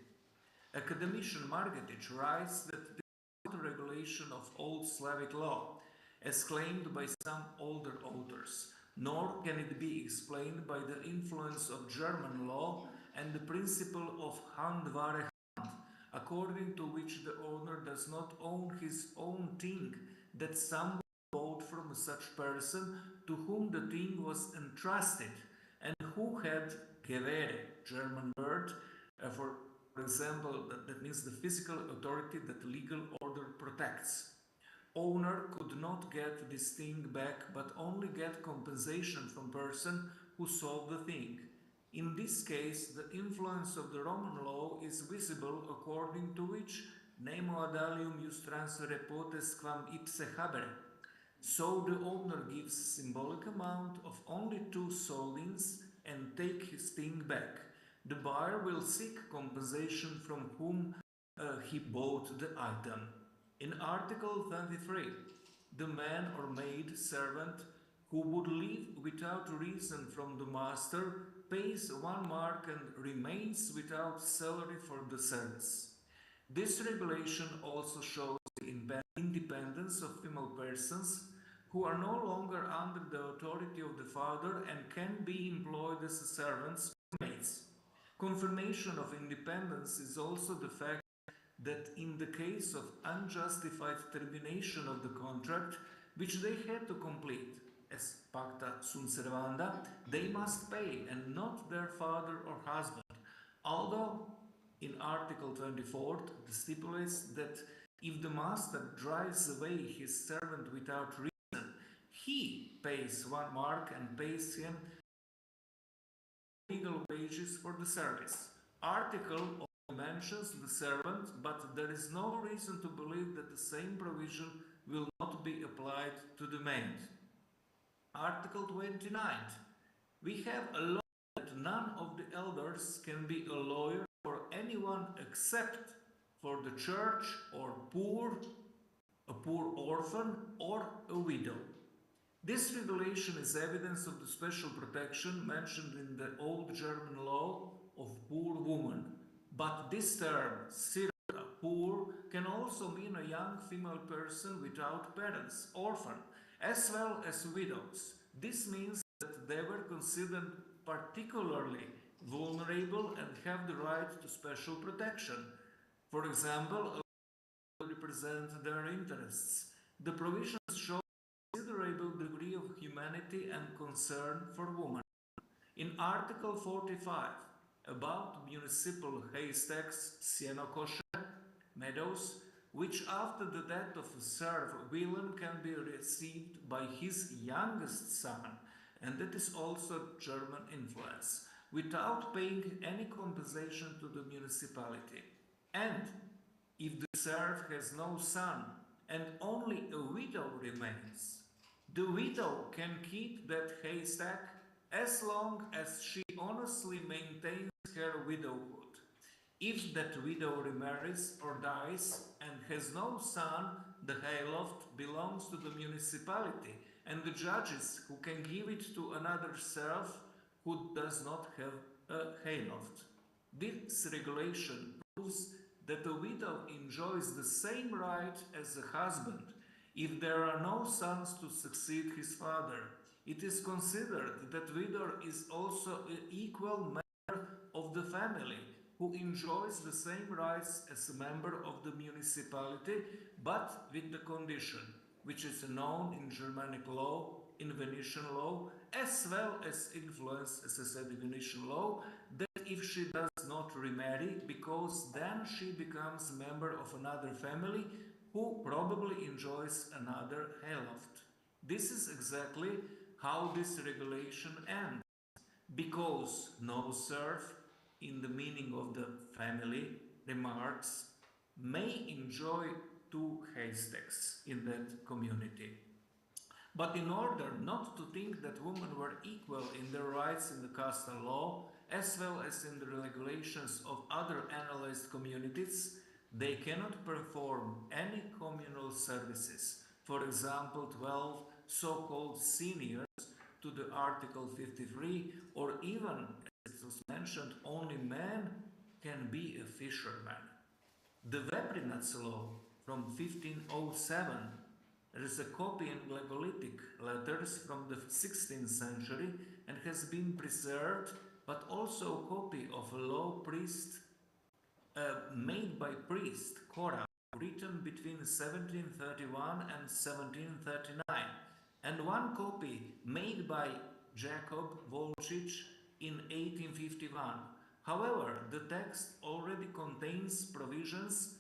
Academician Margetich writes that this is not a regulation of old Slavic law, as claimed by some older authors, nor can it be explained by the influence of German law and the principle of Hand wahre Hand, according to which the owner does not own his own thing that someone bought from such person to whom the thing was entrusted and who had gewähre, German word, for example, that means the physical authority that legal order protects. Owner could not get this thing back, but only get compensation from person who sold the thing. In this case, the influence of the Roman law is visible, according to which nemo ad alium jus transfere potes quam ipse habere. So the owner gives symbolic amount of only 2 soldings and take his thing back. The buyer will seek compensation from whom he bought the item. In Article 23, the man or maid servant who would leave without reason from the master pays 1 mark and remains without salary for the service. This regulation also shows the independence of female persons who are no longer under the authority of the father and can be employed as servants or maids. Confirmation of independence is also the fact that in the case of unjustified termination of the contract, which they had to complete, as pacta sunt servanda, they must pay and not their father or husband, although in Article 24 it stipulates that if the master drives away his servant without reason, he pays 1 mark and pays him legal wages for the service. Article only mentions the servant, but there is no reason to believe that the same provision will not be applied to the maid. Article 29. We have a law that none of the elders can be a lawyer for anyone except for the church or poor, a poor orphan or a widow. This regulation is evidence of the special protection mentioned in the old German law of poor woman. But this term, sirota, poor, can also mean a young female person without parents, orphan, as well as widows. This means that they were considered particularly vulnerable and have the right to special protection. For example, a represent their interests. The provisions show a considerable degree of humanity and concern for women. In Article 45, about municipal haystacks, sienokoshe, meadows, which after the death of a serf villain can be received by his youngest son, and that is also German influence, without paying any compensation to the municipality. And if the serf has no son and only a widow remains, the widow can keep that haystack as long as she honestly maintains her widowhood. If that widow remarries or dies and has no son, the hayloft belongs to the municipality and the judges who can give it to another serf who does not have a hayloft. This regulation proves that a widow enjoys the same right as a husband if there are no sons to succeed his father. it is considered that widow is also an equal member of the family who enjoys the same rights as a member of the municipality, but with the condition, which is known in Germanic law, in Venetian law, as well as influenced, as I said, in Venetian law, that if she does not remarry, because then she becomes a member of another family who probably enjoys another Hälfte. This is exactly how this regulation ends, because no serf, in the meaning of the family, remarks, may enjoy 2 haystacks in that community. But in order not to think that women were equal in their rights in the castal law, as well as in the regulations of other analyzed communities, they cannot perform any communal services. For example, 12 so-called seniors to the Article 53, or even, as it was mentioned, only men can be a fisherman. The Veprinats law from 1507, there is a copy in Legolithic letters from the 16th century and has been preserved, but also a copy of a law made by priest, Cora, written between 1731 and 1739, and one copy made by Jacob Volcic in 1851. However, the text already contains provisions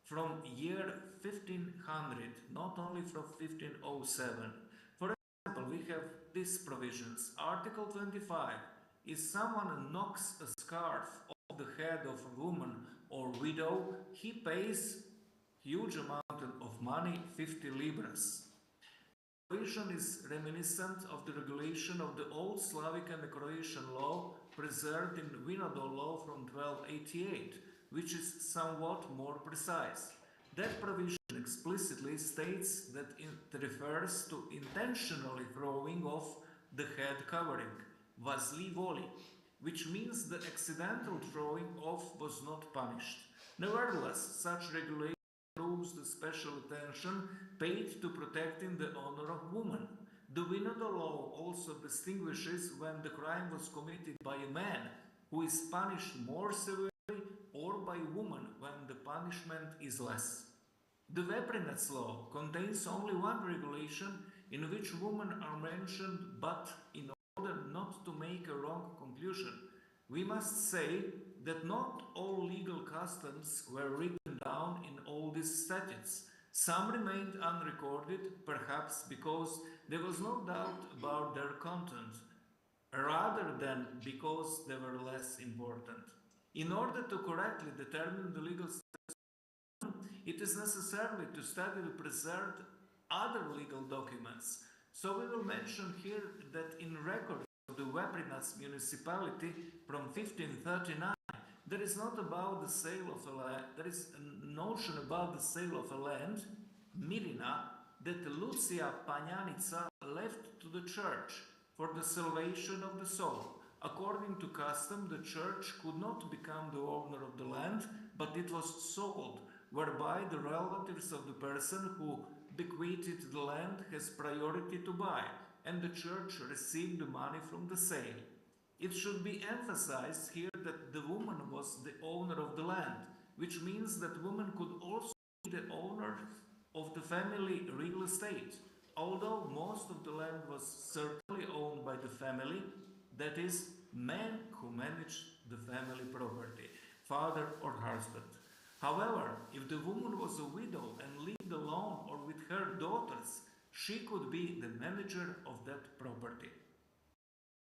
from year 1500, not only from 1507. For example, we have these provisions. Article 25, if someone knocks a scarf off the head of a woman or widow, he pays huge amount of money, 50 libras. Provision is reminiscent of the regulation of the old Slavic and the Croatian law preserved in Vinodol law from 1288, which is somewhat more precise. That provision explicitly states that it refers to intentionally throwing off the head covering, vazli voli, which means the accidental throwing off was not punished. Nevertheless, such regulation proves the special attention paid to protecting the honor of woman. The Vinodol law also distinguishes when the crime was committed by a man, who is punished more severely, or by a woman when the punishment is less. The Veprinats law contains only one regulation in which women are mentioned, but in order not to make a wrong conclusion, we must say that not all legal customs were written down in all these statutes. Some remained unrecorded, perhaps because there was no doubt about their content, rather than because they were less important. In order to correctly determine the legal status, it is necessary to study the preserved other legal documents. So we will mention here that in records of the Veprinats municipality from 1539, there is not about the sale of a land, there is a notion about the sale of a land, Mirina, that Lucia Panjanica left to the church for the salvation of the soul. According to custom, the church could not become the owner of the land, but it was sold, whereby the relatives of the person who bequeathed the land has priority to buy, and the church received the money from the sale. It should be emphasized here that the woman was the owner of the land, which means that women could also be the owner of the family real estate. Although most of the land was certainly owned by the family, that is, men who managed the family property, father or husband. However, if the woman was a widow and lived alone or with her daughters, she could be the manager of that property.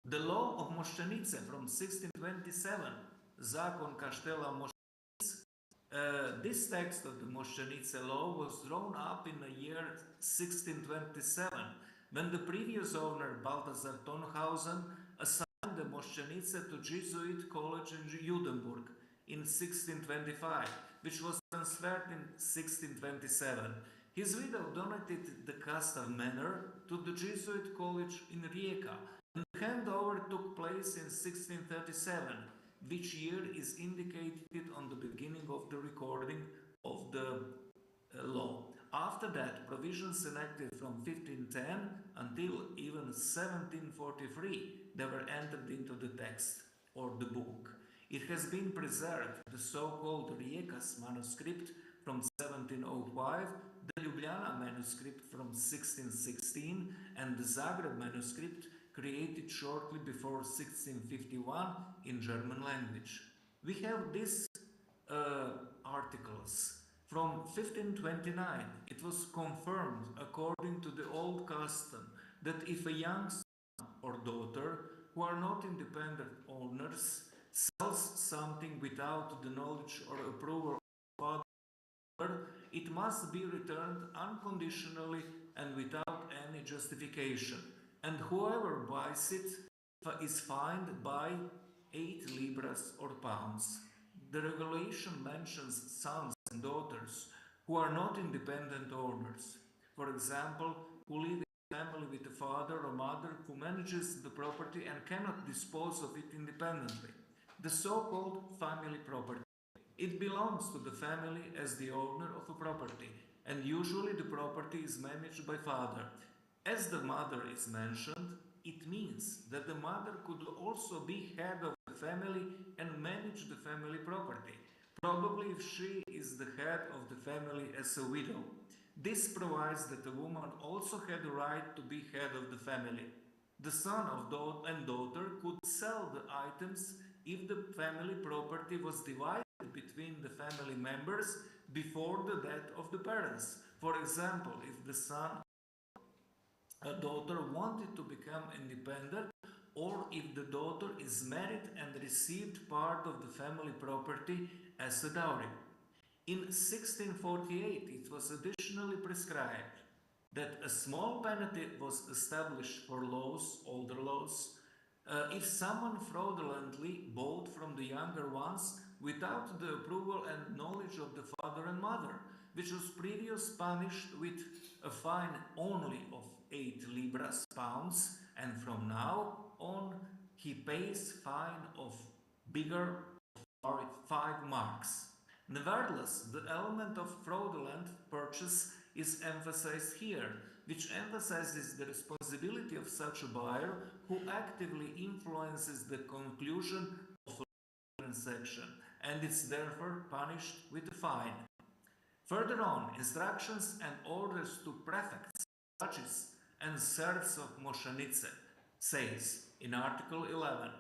The law of Mošćenice from 1627, Zakon Kaštela Mošćenice, this text of the Mošćenice law was drawn up in the year 1627, when the previous owner, Balthasar Tonhausen, assigned the Mošćenice to Jesuit College in Judenburg in 1625, which was transferred in 1627. His widow donated the Kastav manor to the Jesuit College in Rijeka, and the handover took place in 1637, which year is indicated on the beginning of the recording of the law. After that, provisions enacted from 1510 until even 1743, they were entered into the text or the book. It has been preserved, the so-called Rijekas manuscript from 1705, the Ljubljana manuscript from 1616, and the Zagreb manuscript created shortly before 1651 in German language. We have these articles. From 1529, it was confirmed, according to the old custom, that if a young son or daughter who are not independent owners sells something without the knowledge or approval of father, it must be returned unconditionally and without any justification, and whoever buys it is fined by 8 libras or pounds. The regulation mentions sons and daughters who are not independent owners, for example, who live in a family with a father or mother who manages the property and cannot dispose of it independently, the so-called family property. It belongs to the family as the owner of a property, and usually the property is managed by father. As the mother is mentioned, it means that the mother could also be head of the family and manage the family property, probably if she is the head of the family as a widow. This provides that the woman also had the right to be head of the family. The son and daughter could sell the items if the family property was divided between the family members before the death of the parents. For example, if the son or daughter wanted to become independent, or if the daughter is married and received part of the family property as a dowry. In 1648, it was additionally prescribed that a small penalty was established for older laws, if someone fraudulently bought from the younger ones without the approval and knowledge of the father and mother, which was previously punished with a fine only of 8 libras pounds, and from now on he pays fine of bigger 5 marks. Nevertheless, the element of fraudulent purchase is emphasized here, which emphasizes the responsibility of such a buyer who actively influences the conclusion of a transaction, and is therefore punished with a fine. Further on, instructions and orders to prefects, judges, and serfs of Moshenice says in Article 11,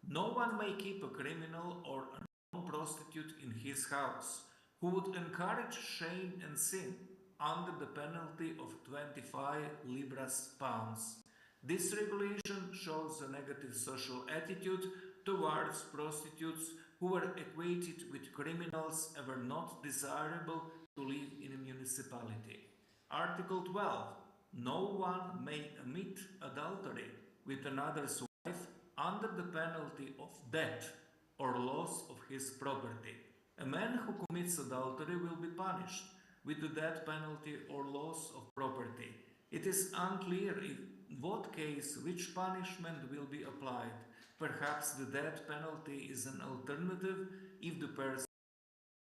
no one may keep a criminal or a non-prostitute in his house who would encourage shame and sin under the penalty of 25 libras pounds. This regulation shows a negative social attitude towards prostitutes who were equated with criminals and were not desirable to live in a municipality. Article 12. No one may commit adultery with another's wife under the penalty of death or loss of his property. A man who commits adultery will be punished with the death penalty or loss of property. It is unclear in what case which punishment will be applied. Perhaps the death penalty is an alternative if the person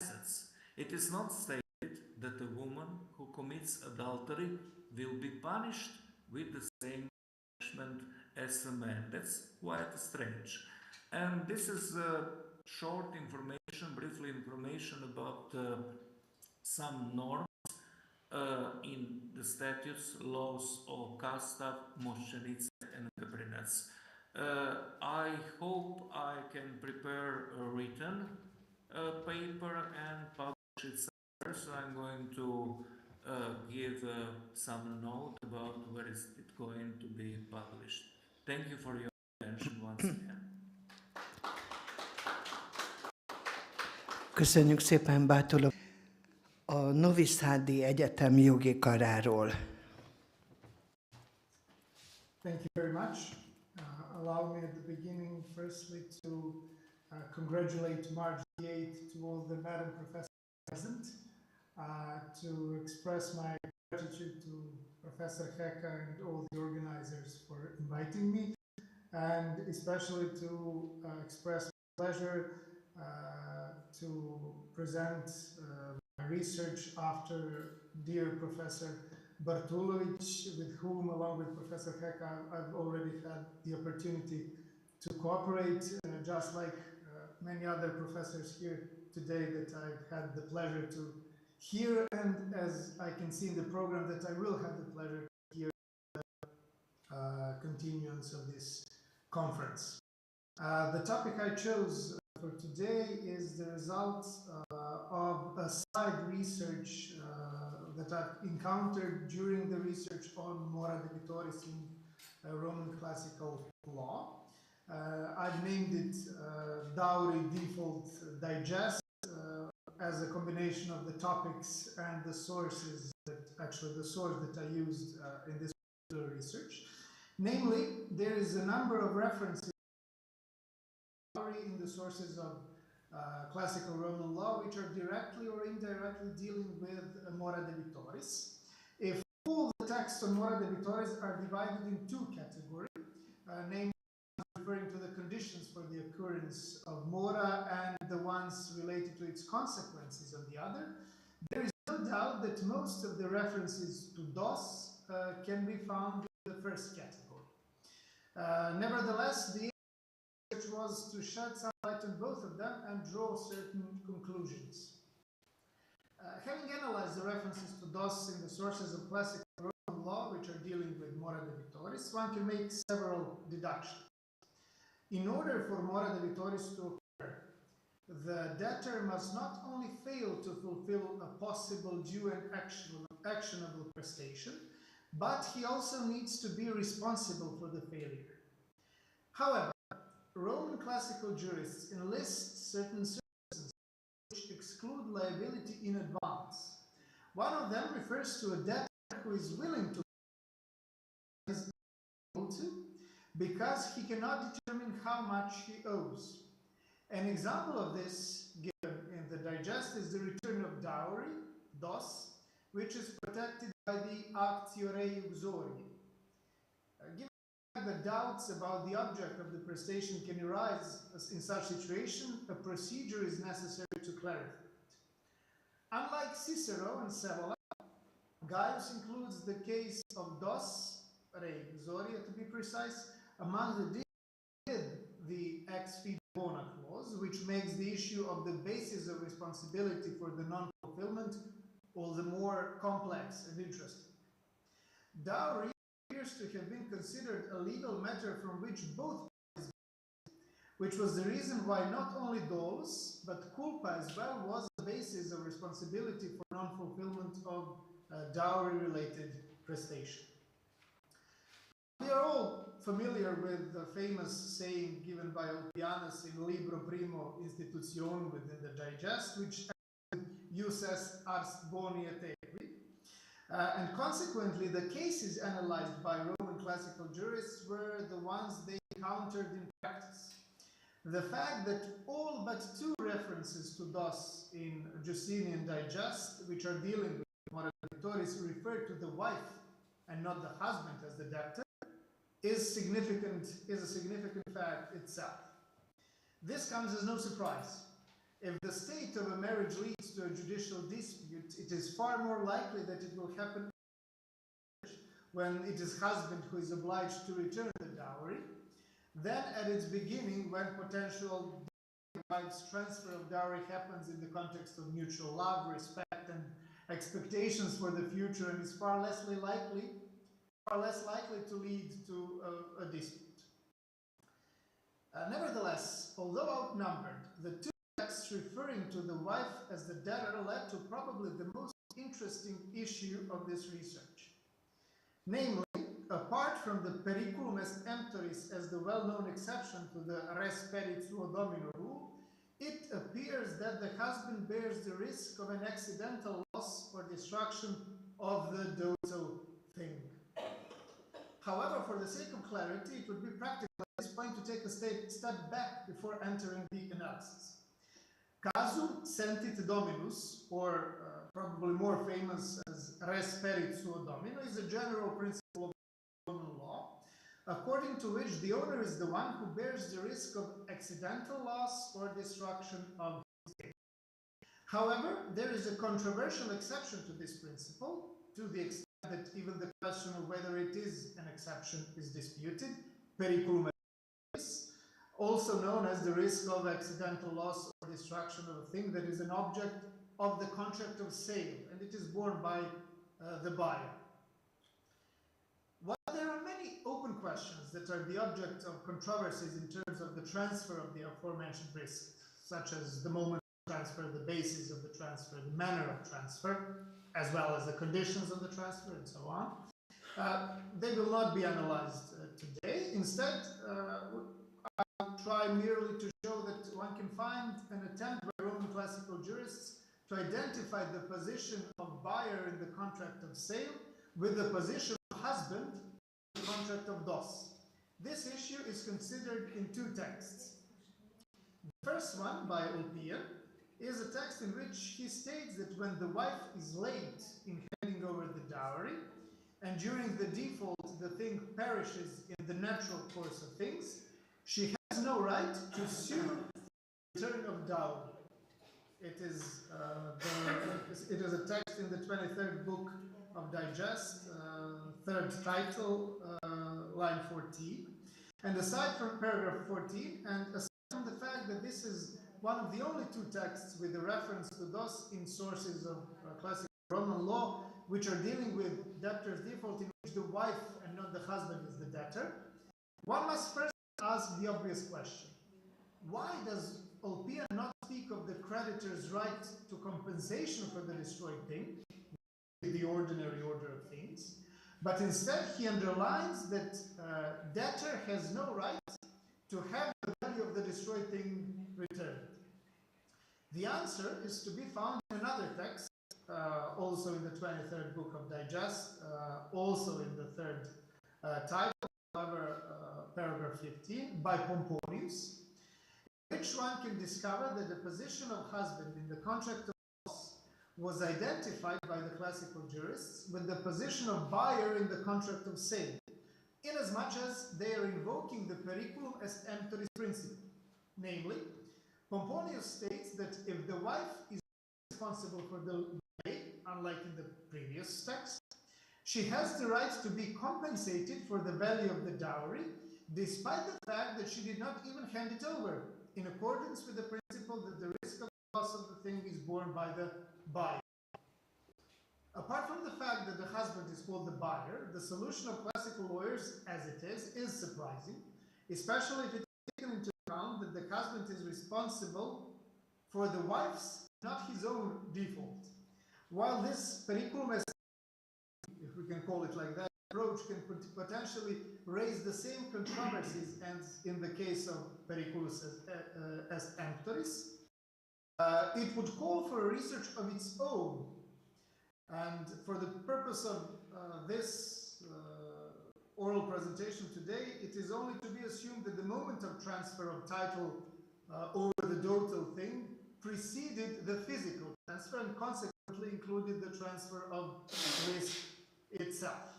has assets. It is not stated that a woman who commits adultery will be punished with the same punishment as a man. That's quite strange. And this is short information, briefly information about some norms in the statutes, laws of Kastav, Moshenice, and Kaprinets. I hope I can prepare a written paper and publish it somewhere, so I'm going to give some note about where is it going to be published. Thank you for your attention once again. Köszönjük szépen, Bátoló. A Novi Szádi Egyetem jogi karáról. Thank you very much. Allow me at the beginning firstly to congratulate March 8th to all the Madam Professors present, to express my gratitude to Professor Heka and all the organizers for inviting me, and especially to express my pleasure to present my research after dear Professor Bartulovic, with whom, along with Professor Heck, I've already had the opportunity to cooperate, just like many other professors here today that I've had the pleasure to hear, and as I can see in the program, that I will have the pleasure to hear the continuance of this conference. The topic I chose for today is the results of a side research that I've encountered during the research on Mora Debitoris in Roman classical law. I've named it Dowry Default Digest as a combination of the topics and the sources that actually the source that I used in this particular research. Namely, there is a number of references in the sources of classical Roman law which are directly or indirectly dealing with Mora Debitoris. If all the texts on Mora Debitoris are divided in two categories, namely referring to the conditions for the occurrence of mora and the ones related to its consequences on the other, there is no doubt that most of the references to dos can be found in the first category. Nevertheless, the research was to shed some light on both of them and draw certain conclusions. Having analyzed the references to dos in the sources of classical Roman law, which are dealing with Mora Debitoris, one can make several deductions. In order for Mora Debitoris to occur, the debtor must not only fail to fulfill a possible due and actionable prestation, but he also needs to be responsible for the failure. However, Roman classical jurists enlist certain circumstances which exclude liability in advance. One of them refers to a debtor who is willing to because he cannot determine how much he owes. An example of this given in the digest is the return of dowry, dos, which is protected by the actiore uxorii. Given the doubts about the object of the prestation can arise in such situation, a procedure is necessary to clarify it. Unlike Cicero and Sevola, Gaius includes the case of dos re uxoria, to be precise, among the with the ex fide bona clause, which makes the issue of the basis of responsibility for the non-fulfillment all the more complex and interesting. Dowry appears to have been considered a legal matter from which both parties, which was the reason why not only dolus, but culpa as well was the basis of responsibility for non-fulfillment of dowry-related prestation. We are all familiar with the famous saying given by Ulpianus in Libro Primo Institution within the digest, which "Ius est ars boni et equi," and consequently the cases analyzed by Roman classical jurists were the ones they encountered in practice. The fact that all but two references to dos in Justinian digest, which are dealing with Mora Debitoris, refer to the wife and not the husband as the debtor, is a significant fact itself. This comes as no surprise. If the state of a marriage leads to a judicial dispute, it is far more likely that it will happen when it is husband who is obliged to return the dowry than at its beginning when potential wife's transfer of dowry happens in the context of mutual love, respect, and expectations for the future, and is far less likely to lead to a dispute. Nevertheless, although outnumbered, the two texts referring to the wife as the debtor led to probably the most interesting issue of this research. Namely, apart from the periculum est emptoris as the well-known exception to the res perit suo domino rule, it appears that the husband bears the risk of an accidental loss or destruction of the dotal thing. However, for the sake of clarity, it would be practical at this point to take a step back before entering the analysis. Casum sentit dominus, or probably more famous as res perit suo domino, is a general principle of Roman law, according to which the owner is the one who bears the risk of accidental loss or destruction of his estate. However, there is a controversial exception to this principle, to the extent that even the question of whether it is an exception is disputed, periculum est, also known as the risk of accidental loss or destruction of a thing that is an object of the contract of sale, and it is borne by the buyer. While there are many open questions that are the object of controversies in terms of the transfer of the aforementioned risk, such as the moment of transfer, the basis of the transfer, the manner of transfer, as well as the conditions of the transfer, and so on, they will not be analyzed today. Instead, I'll try merely to show that one can find an attempt by Roman classical jurists to identify the position of buyer in the contract of sale with the position of husband in the contract of dos. This issue is considered in two texts. The first one, by Ulpian, is a text in which he states that when the wife is late in handing over the dowry, and during the default the thing perishes in the natural course of things, she has no right to sue the return of dowry. It is a text in the 23rd book of Digest, third title, line 14. And aside from paragraph 14, and aside from the fact that this is one of the only two texts with a reference to dos in sources of classical Roman law, which are dealing with debtor's default in which the wife and not the husband is the debtor, one must first ask the obvious question. Why does Ulpian not speak of the creditor's right to compensation for the destroyed thing, the ordinary order of things, but instead he underlines that debtor has no right to have the value of the destroyed thing returned? The answer is to be found in another text, also in the 23rd book of Digest, also in the third title, however, paragraph 15, by Pomponius, in which one can discover that the position of husband in the contract of loss was identified by the classical jurists with the position of buyer in the contract of sale, inasmuch as they are invoking the periculum est emptoris principle. Namely, Pomponius states that if the wife is responsible for the delay, unlike in the previous text, she has the right to be compensated for the value of the dowry, despite the fact that she did not even hand it over, in accordance with the principle that the risk of loss of the thing is borne by the buyer. Apart from the fact that the husband is called the buyer, the solution of classical lawyers, as it is surprising, especially if it is taken into account that the husband is responsible for the wife's, not his own, default. While this periculum est, if we can call it like that, approach can potentially raise the same controversies as in the case of periculus est emptoris, it would call for a research of its own. And for the purpose of this oral presentation today, it is only to be assumed that the moment of transfer of title over the total thing preceded the physical transfer and consequently included the transfer of risk itself.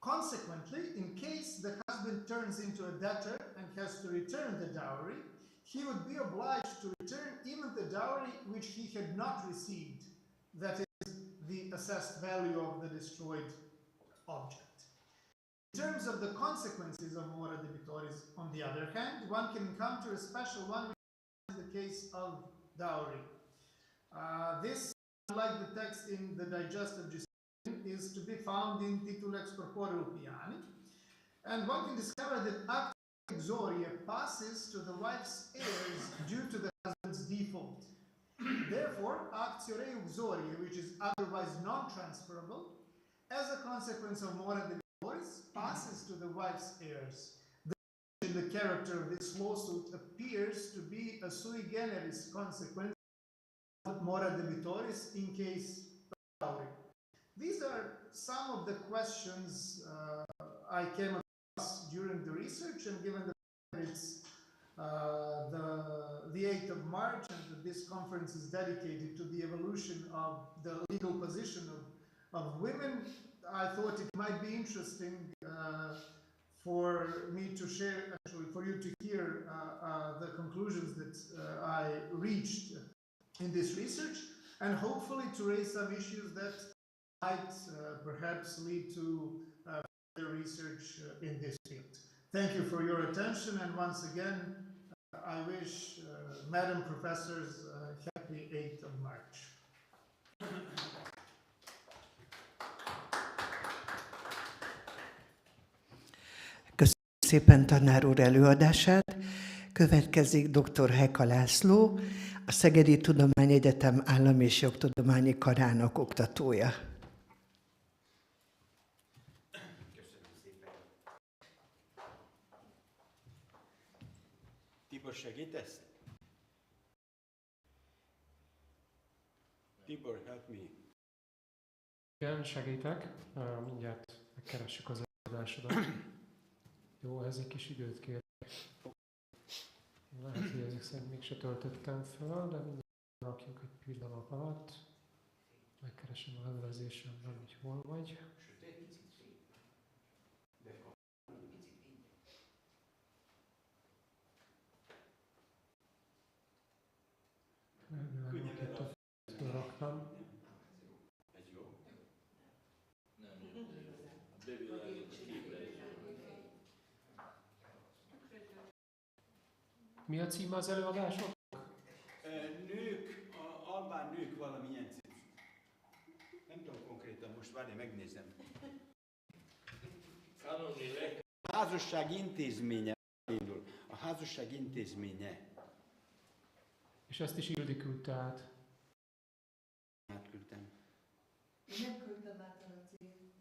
Consequently, in case the husband turns into a debtor and has to return the dowry, he would be obliged to return even the dowry which he had not received, that is, the assessed value of the destroyed object. In terms of the consequences of mora debitoris, on the other hand, one can encounter a special one in the case of dowry. This, unlike the text in the Digest of Justinian, is to be found in Titula ex corpore Ulpiani, and one can discover that actio exoria passes to the wife's heirs due to the husband's default. Therefore, actio rei uxoria, which is otherwise non-transferable, as a consequence of mora debitoris, passes to the wife's heirs. In the character of this lawsuit appears to be a sui generis consequence of mora debitoris in case of dowry. These are some of the questions I came across during the research, and given that it's the 8th of March and that this conference is dedicated to the evolution of the legal position of women, I thought it might be interesting for me to share, actually for you to hear the conclusions that I reached in this research, and hopefully to raise some issues that might perhaps lead to further research in this field. Thank you for your attention, and once again, I wish Madam Professors a happy 8th of March. Köszönöm szépen tanár úr előadását. Következik dr. Heka László, a Szegedi Tudományegyetem Állami és Jogtudományi Karának oktatója. Köszönöm szépen. Tibor, segítesz? Tibor, help me. Igen, segítek. Mindjárt megkeressük az előadásodat. Jó, ez egy kis időt kér. Lehet, hogy ezek szerint mégse töltöttem fel, de mindjárt rakjuk egy pillanat alatt. Megkeresem a levelezésemben, hogy hol vagy. Felraktam. Ez jó? Nem jó. Bevilágít a képre is jó. Mi a címe az előadások? Nők, albán nők valamilyen cím. Nem tudom konkrétan, most várj, megnézem. A házasság intézménye indul. A házasság intézménye. És ezt is Ildi küldte át. Átküldtem. Nem küldtem át a cím.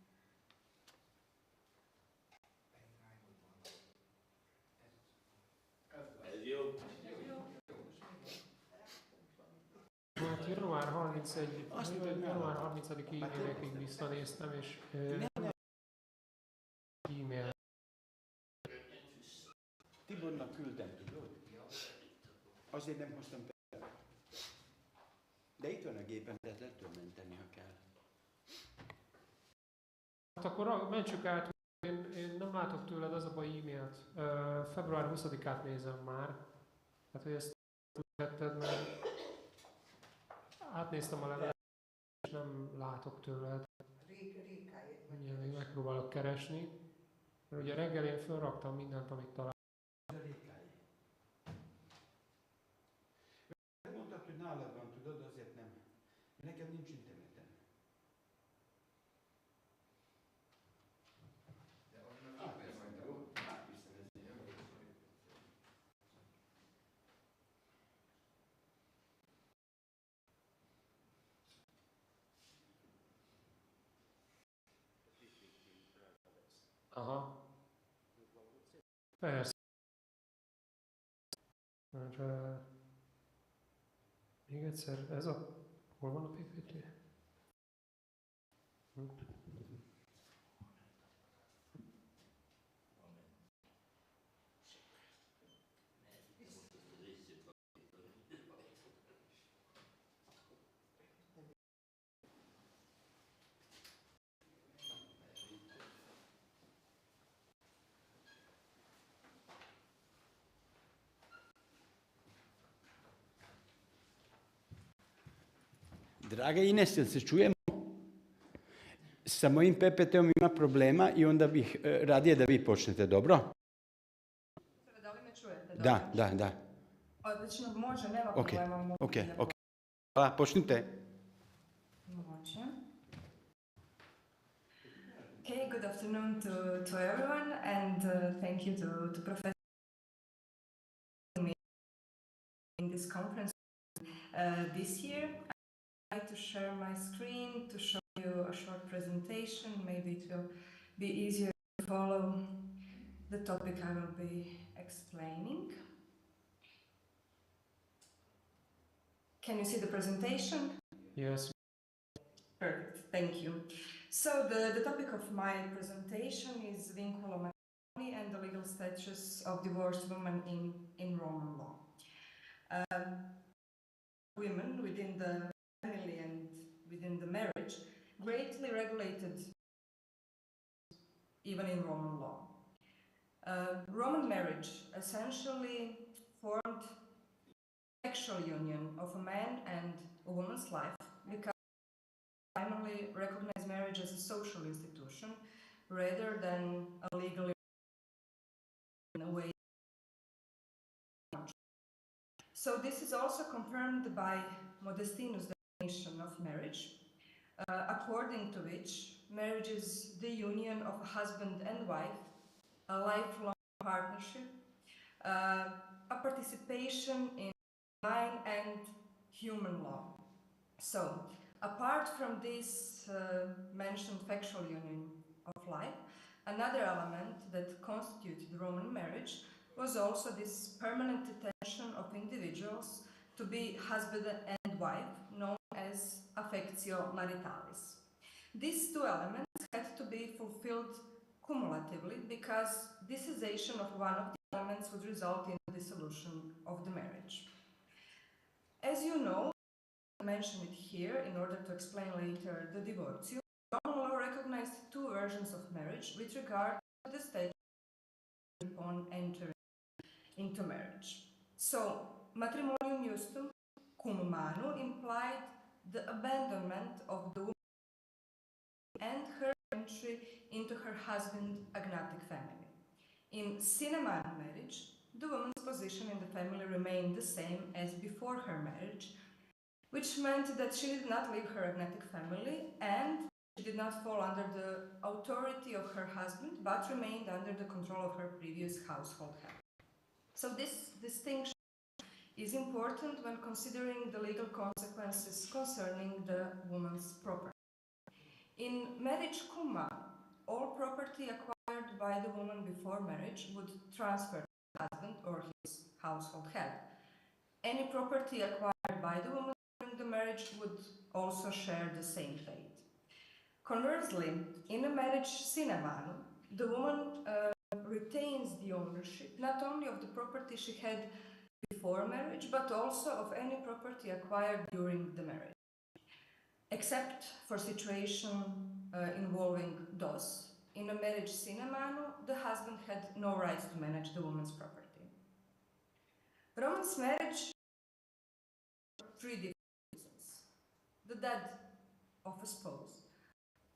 Ez jó. Hát január 30-i e-mailekig visszanéztem, és e-mail. Tibornak küldtem, tudod? Azért nem hoztam be. De itt van a gépen, tehát le tudom menteni, ha kell. Hát akkor mentsük át, én nem látok tőled az a baj e-mailt. Február 20-át nézem már. Hát, hogy ezt tetted, mert átnéztem a levelet, és nem látok tőled. Mindjárt még megpróbálok keresni. Mert ugye reggel én felraktam mindent, amit találtam. Mondtad, hogy nálad van, tudod, azért nem. Nekem nincs internetem. Aha. Persze. Mert, még egyszer, ez a... Hol van a PPT? Draga Ines, jel se čujemo? Sa mojim PPT-om ima problema i onda bih radije da vi počnete, dobro? Da li me čujete? Da. Odlično, može, nema Ok. problema. Hvala, počnite. Može. Okay, good afternoon to everyone, and thank you to Professor in this conference this year. I'd like to share my screen to show you a short presentation. Maybe it will be easier to follow the topic I will be explaining. Can you see the presentation? Yes. Perfect, thank you. So the topic of my presentation is vinculo matrimony and the legal status of divorced women in Roman law. Women within the family and within the marriage greatly regulated even in Roman law. Roman marriage essentially formed factual union of a man and a woman's life because we primarily recognize marriage as a social institution rather than a legal in a way. So this is also confirmed by Modestino's definition of marriage, according to which marriage is the union of a husband and wife, a lifelong partnership, a participation in divine and human law. So, apart from this mentioned factual union of life, another element that constituted the Roman marriage was also this permanent intention of individuals to be husband and wife, known as affectio maritalis. These two elements had to be fulfilled cumulatively because the cessation of one of the elements would result in the dissolution of the marriage. As you know, I mention it here in order to explain later the divortio. Roman law recognized two versions of marriage with regard to the stage upon entering into marriage. So, matrimonium justum cum manu implied the abandonment of the woman and her entry into her husband's agnatic family. In sine manu marriage, the woman's position in the family remained the same as before her marriage, which meant that she did not leave her agnatic family and she did not fall under the authority of her husband, but remained under the control of her previous household head. So this distinction is important when considering the legal consequences concerning the woman's property. In marriage cum manu, all property acquired by the woman before marriage would transfer to the husband or his household head. Any property acquired by the woman during the marriage would also share the same fate. Conversely, in a marriage sine manu, the woman retains the ownership not only of the property she had before marriage, but also of any property acquired during the marriage, except for situation involving dos. In a marriage sine manu, the husband had no right to manage the woman's property. Roman's marriage for three different reasons: the death of a spouse,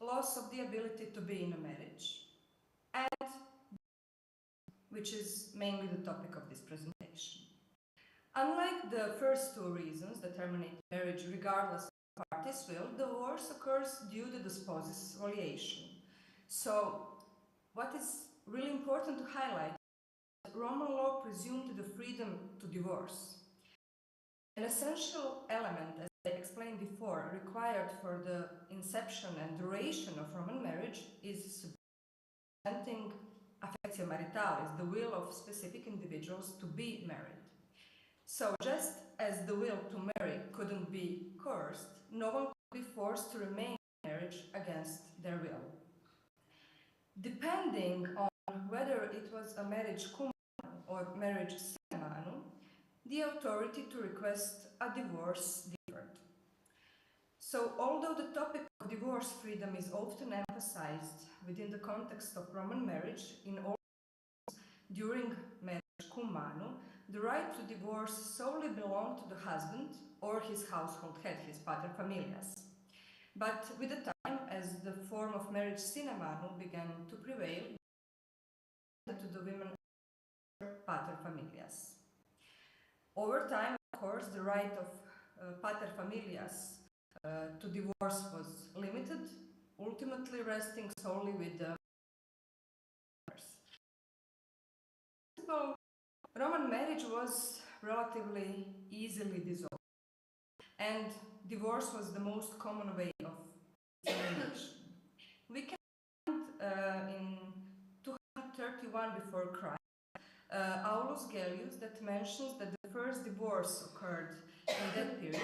loss of the ability to be in a marriage, and which is mainly the topic of this presentation. Unlike the first two reasons that terminate marriage regardless of the party's will, divorce occurs due to the spouse's spoliation. So, what is really important to highlight is that Roman law presumed the freedom to divorce. An essential element, as I explained before, required for the inception and duration of Roman marriage is presenting affectio maritalis, the will of specific individuals to be married. So just as the will to marry couldn't be coerced, no one could be forced to remain in marriage against their will. Depending on whether it was a marriage cum manu or marriage sine manu, the authority to request a divorce differed. So although the topic of divorce freedom is often emphasized within the context of Roman marriage in all during marriage cum manu, the right to divorce solely belonged to the husband or his household head, his paterfamilias. But with the time, as the form of marriage sine manu began to prevail, to the women paterfamilias. Over time, of course, the right of paterfamilias to divorce was limited, ultimately resting solely with the Roman marriage was relatively easily dissolved, and divorce was the most common way of termination. We can find in 231 before Christ Aulus Gellius that mentions that the first divorce occurred in that period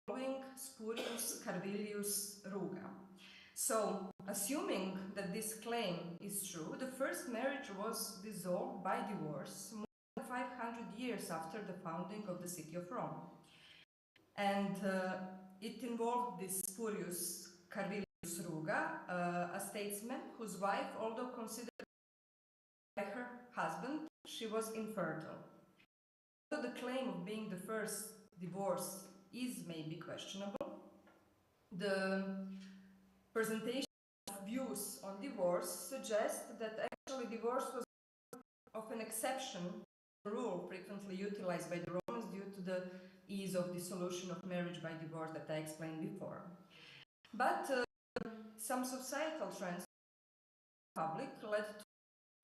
involving Spurius Carvilius Ruga. So, assuming that this claim is true, the first marriage was dissolved by divorce 500 years after the founding of the city of Rome. And it involved this Spurius Carvilius Ruga, a statesman whose wife, although considered by her husband, she was infertile. Although the claim of being the first divorce is maybe questionable, the presentation of views on divorce suggests that actually divorce was of an exception to the rule frequently utilized by the Romans due to the ease of dissolution of marriage by divorce that I explained before. But some societal trends in the public led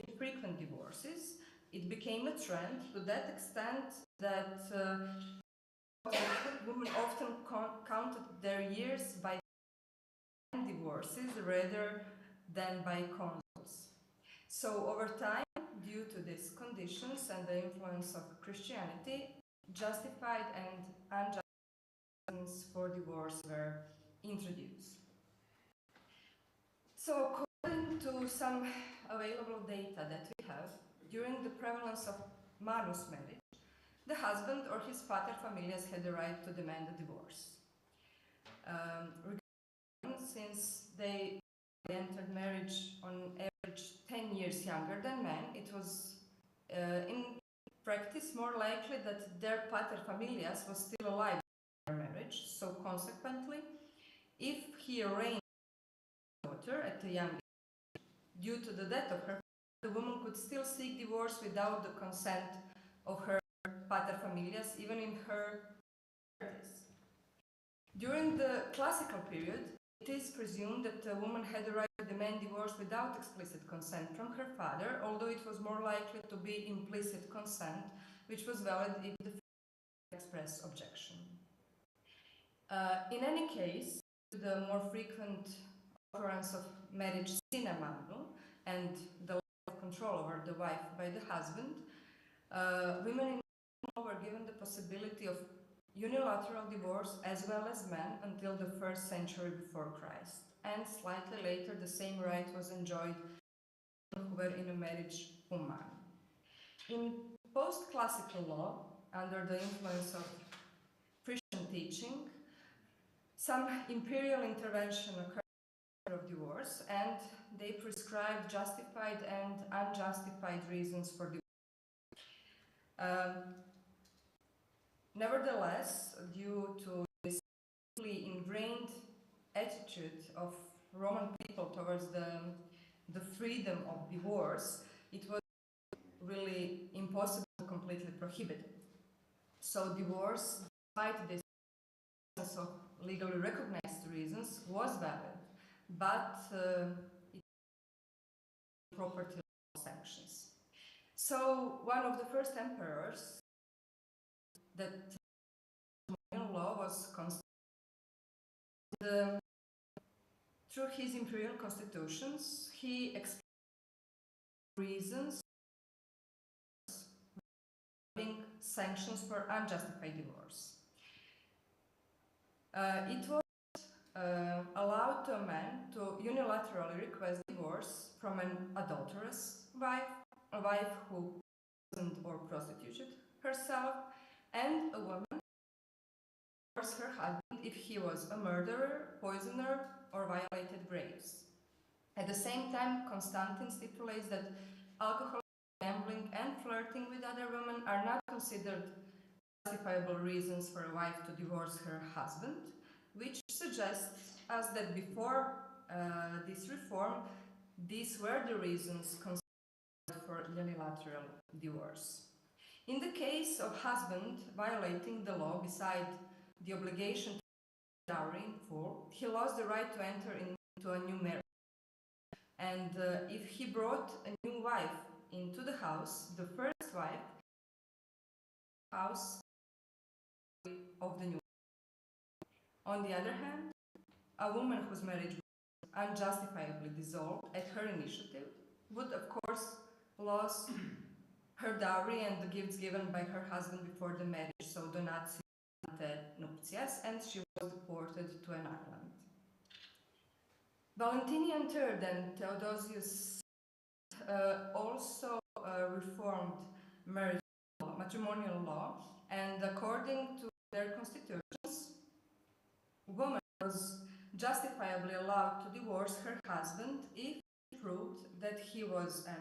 to frequent divorces. It became a trend to that extent that women often counted their years by divorces rather than by conjugal. So over time, due to these conditions and the influence of Christianity, justified and unjustified reasons for divorce were introduced. So according to some available data that we have, during the prevalence of manus marriage, the husband or his paterfamilias had the right to demand a divorce. Since they entered marriage on average 10 years younger than men, it was in practice more likely that their paterfamilias was still alive in their marriage. So consequently, if he arranged a daughter at a young age, due to the death of her, the woman could still seek divorce without the consent of her paterfamilias, even in her 30s. During the classical period, it is presumed that a woman had the right to demand divorce without explicit consent from her father, although it was more likely to be implicit consent, which was valid if the father expressed objection. In any case, the more frequent occurrence of marriage sine amando and the lack of control over the wife by the husband, women in were given the possibility of unilateral divorce as well as men until the 1st century before Christ, and slightly later the same right was enjoyed who were in a marriage human. In post-classical law, under the influence of Christian teaching, some imperial intervention occurred of divorce, and they prescribed justified and unjustified reasons for divorce. Nevertheless, due to this deeply ingrained attitude of Roman people towards the freedom of divorce, it was really impossible to completely prohibit it. So divorce, despite this of legally recognized reasons, was valid, but it property sanctions. So one of the first emperors that law was through his imperial constitutions, he explained reasons having sanctions for unjustified divorce. It was allowed to a man to unilaterally request divorce from an adulterous wife, a wife who poisoned or prostituted herself, and a woman who divorced her husband if he was a murderer, poisoner, or violated graves. At the same time, Constantine stipulates that alcohol, gambling, and flirting with other women are not considered justifiable reasons for a wife to divorce her husband, which suggests us that before this reform, these were the reasons considered for unilateral divorce. In the case of husband violating the law, beside the obligation to pay dowry in full, he lost the right to enter into a new marriage. And if he brought a new wife into the house, the first wife house of the new. On the other hand, a woman whose marriage was unjustifiably dissolved at her initiative would, of course, lose her dowry and the gifts given by her husband before the marriage, so donatio ante nuptias, and she was deported to an island. Valentinian III and Theodosius also reformed matrimonial law, and according to their constitutions, woman was justifiably allowed to divorce her husband if it proved that he was an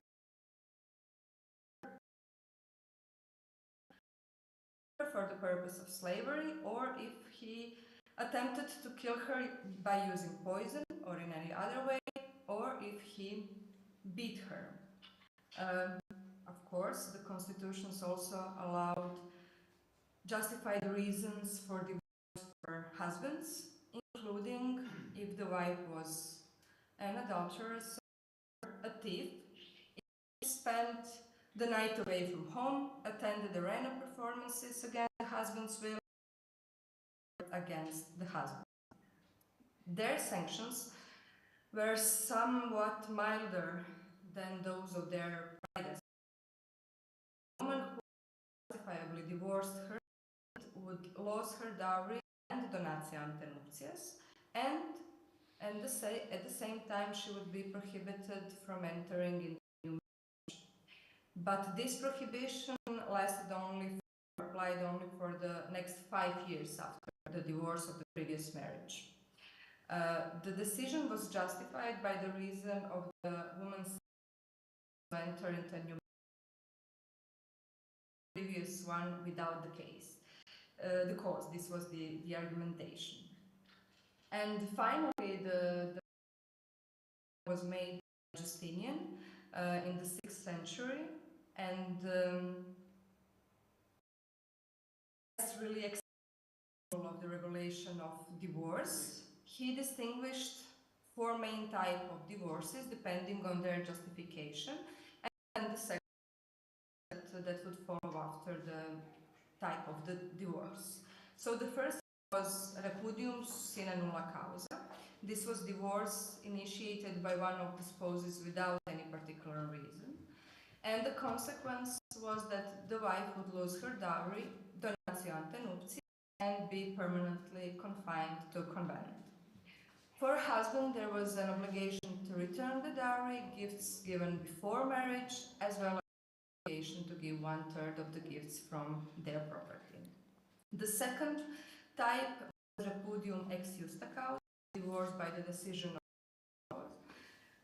for the purpose of slavery, or if he attempted to kill her by using poison or in any other way, or if he beat her. Of course, the constitutions also allowed justified reasons for divorce for husbands, including if the wife was an adulteress or a thief, if she spent the night away from home, attended arena performances against the husband's will, against the husband. Their sanctions were somewhat milder than those of their predecessors. A woman who justifiably divorced her would lose her dowry and donatio ante nuptias, and at the same time she would be prohibited from entering into new marriage. But this prohibition applied only for the next 5 years after the divorce of the previous marriage. The decision was justified by the reason of the woman's to enter into a new previous one without the case. The cause, this was the argumentation. And finally, the was made by Justinian in the 6th century, and that's really example of the regulation of divorce. He distinguished 4 main types of divorces depending on their justification, and the second that would follow after the type of the divorce. So the first was repudium sine nulla causa. This was divorce initiated by one of the spouses without any particular reason. And the consequence was that the wife would lose her dowry, donatio ante nuptias, and be permanently confined to a convent. For a husband, there was an obligation to return the dowry, gifts given before marriage, as well as an obligation to give 1/3 of the gifts from their property. The second type was repudium ex justa causa, divorce by the decision of the court,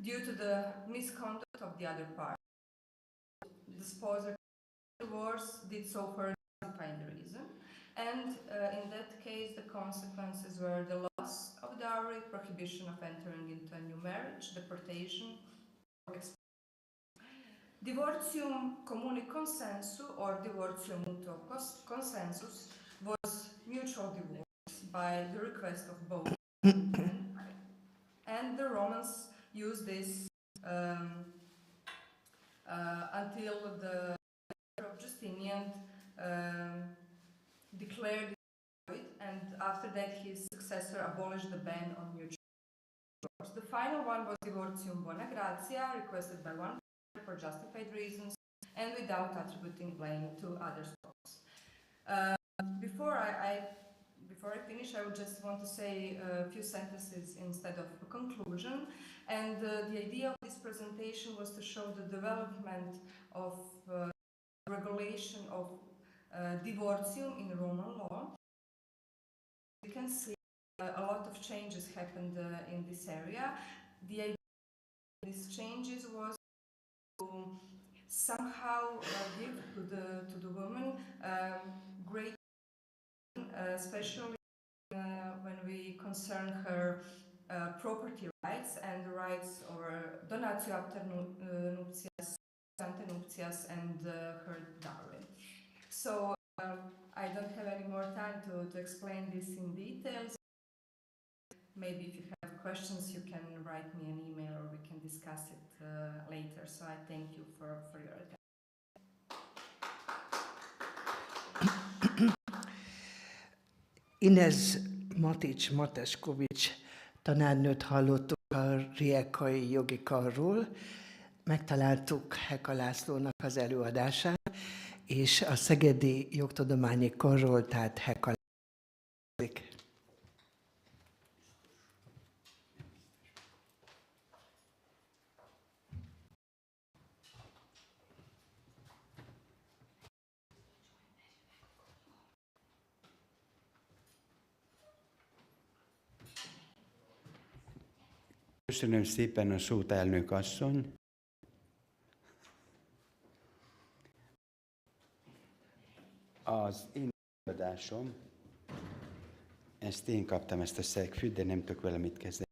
due to the misconduct of the other party. The spouse divorce did so for a justified reason, and in that case the consequences were the loss of dowry, prohibition of entering into a new marriage, deportation, or expulsion. Divortium communi consensu, or divortium mutuo consensus, was mutual divorce by the request of both men, and the Romans used this until the of Justinian declared it, and after that his successor abolished the ban on mutual divorce. The final one was divortium bona gratia, requested by one party for justified reasons and without attributing blame to other spouses. Before I finish, I would just want to say a few sentences instead of a conclusion. And the idea of this presentation was to show the development of regulation of divortium in Roman law. You can see a lot of changes happened in this area. The idea of these changes was to somehow give to the woman great, especially when we concern her property rights and the rights over donatio ante nuptias and her dowry. So I don't have any more time to explain this in details. Maybe if you have questions, you can write me an email or we can discuss it later. So I thank you for your attention. Inez Mateskovics tanárnőt hallottuk a Rijeka jogi karról. Megtaláltuk Heka Lászlónak az előadását, és a Szegedi Jogtudományi Karról, tehát Heka László. Köszönöm szépen a szót, elnök asszony. Az én előadásom, ezt én kaptam, ezt a szegfűt, de nem tudok vele mit kezdeni.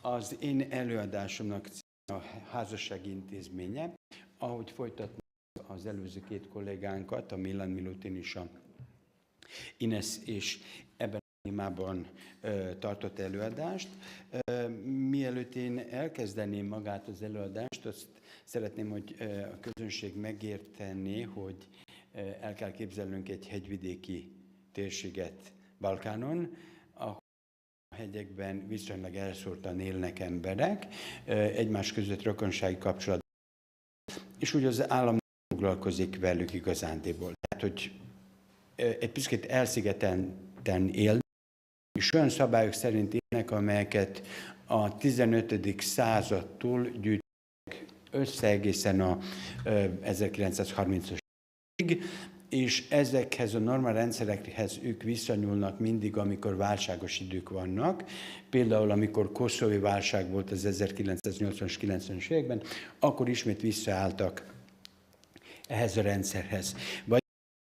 Az én előadásomnak a házassági intézménye, ahogy folytatnak az előző két kollégánkat, a Milan Milutin és a Ines, és ebben a témában tartott előadást. Mielőtt én elkezdeném magát az előadást, azt szeretném, hogy a közönség megértené, hogy el kell képzelnünk egy hegyvidéki térséget Balkánon, ahol a hegyekben viszonylag elszórtan élnek emberek, egymás között rokonsági kapcsolatban, és úgy az állam foglalkozik velük igazándiból. Tehát, hogy egy picit elszigetelten élnek, és olyan szabályok szerint élnek, amelyeket a 15. századtól gyűjtenek össze egészen a 1930-as évig, és ezekhez a normál rendszerekhez ők visszanyúlnak mindig, amikor válságos idők vannak. Például, amikor koszovói válság volt az 1980-as, 90-es években, akkor ismét visszaálltak ehhez a rendszerhez. Vagy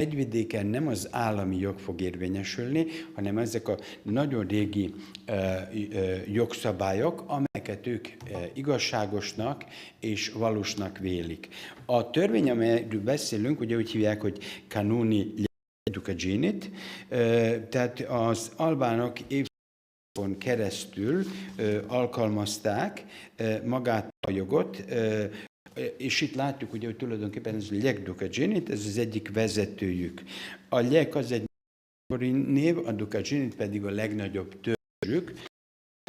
hegyvidéken nem az állami jog fog érvényesülni, hanem ezek a nagyon régi jogszabályok, amelyeket ők igazságosnak és valósnak vélik. A törvény, amelyről beszélünk, ugye úgy hívják, hogy kanuni edukaginit, tehát az albánok évszázadokon keresztül alkalmazták magát a jogot, és itt látjuk, ugye, hogy tulajdonképpen ez a Ljek-Dukaginit, ez az egyik vezetőjük. A Ljek az egy név, a Dukaginit pedig a legnagyobb törzsük,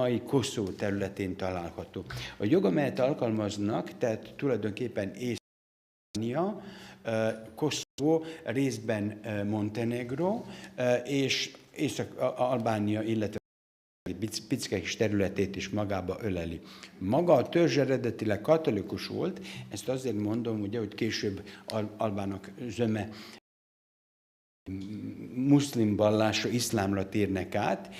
mai Koszovó területén található. A jog, amelyet alkalmaznak, tehát tulajdonképpen Észak-Albánia, Koszovó, részben Montenegró, és Észak-Albánia, illetve egy picike kis területét is magába öleli. Maga a törzs eredetileg katolikus volt, ezt azért mondom, ugye, hogy később albánok zöme muszlim vallásra, iszlámra térnek át.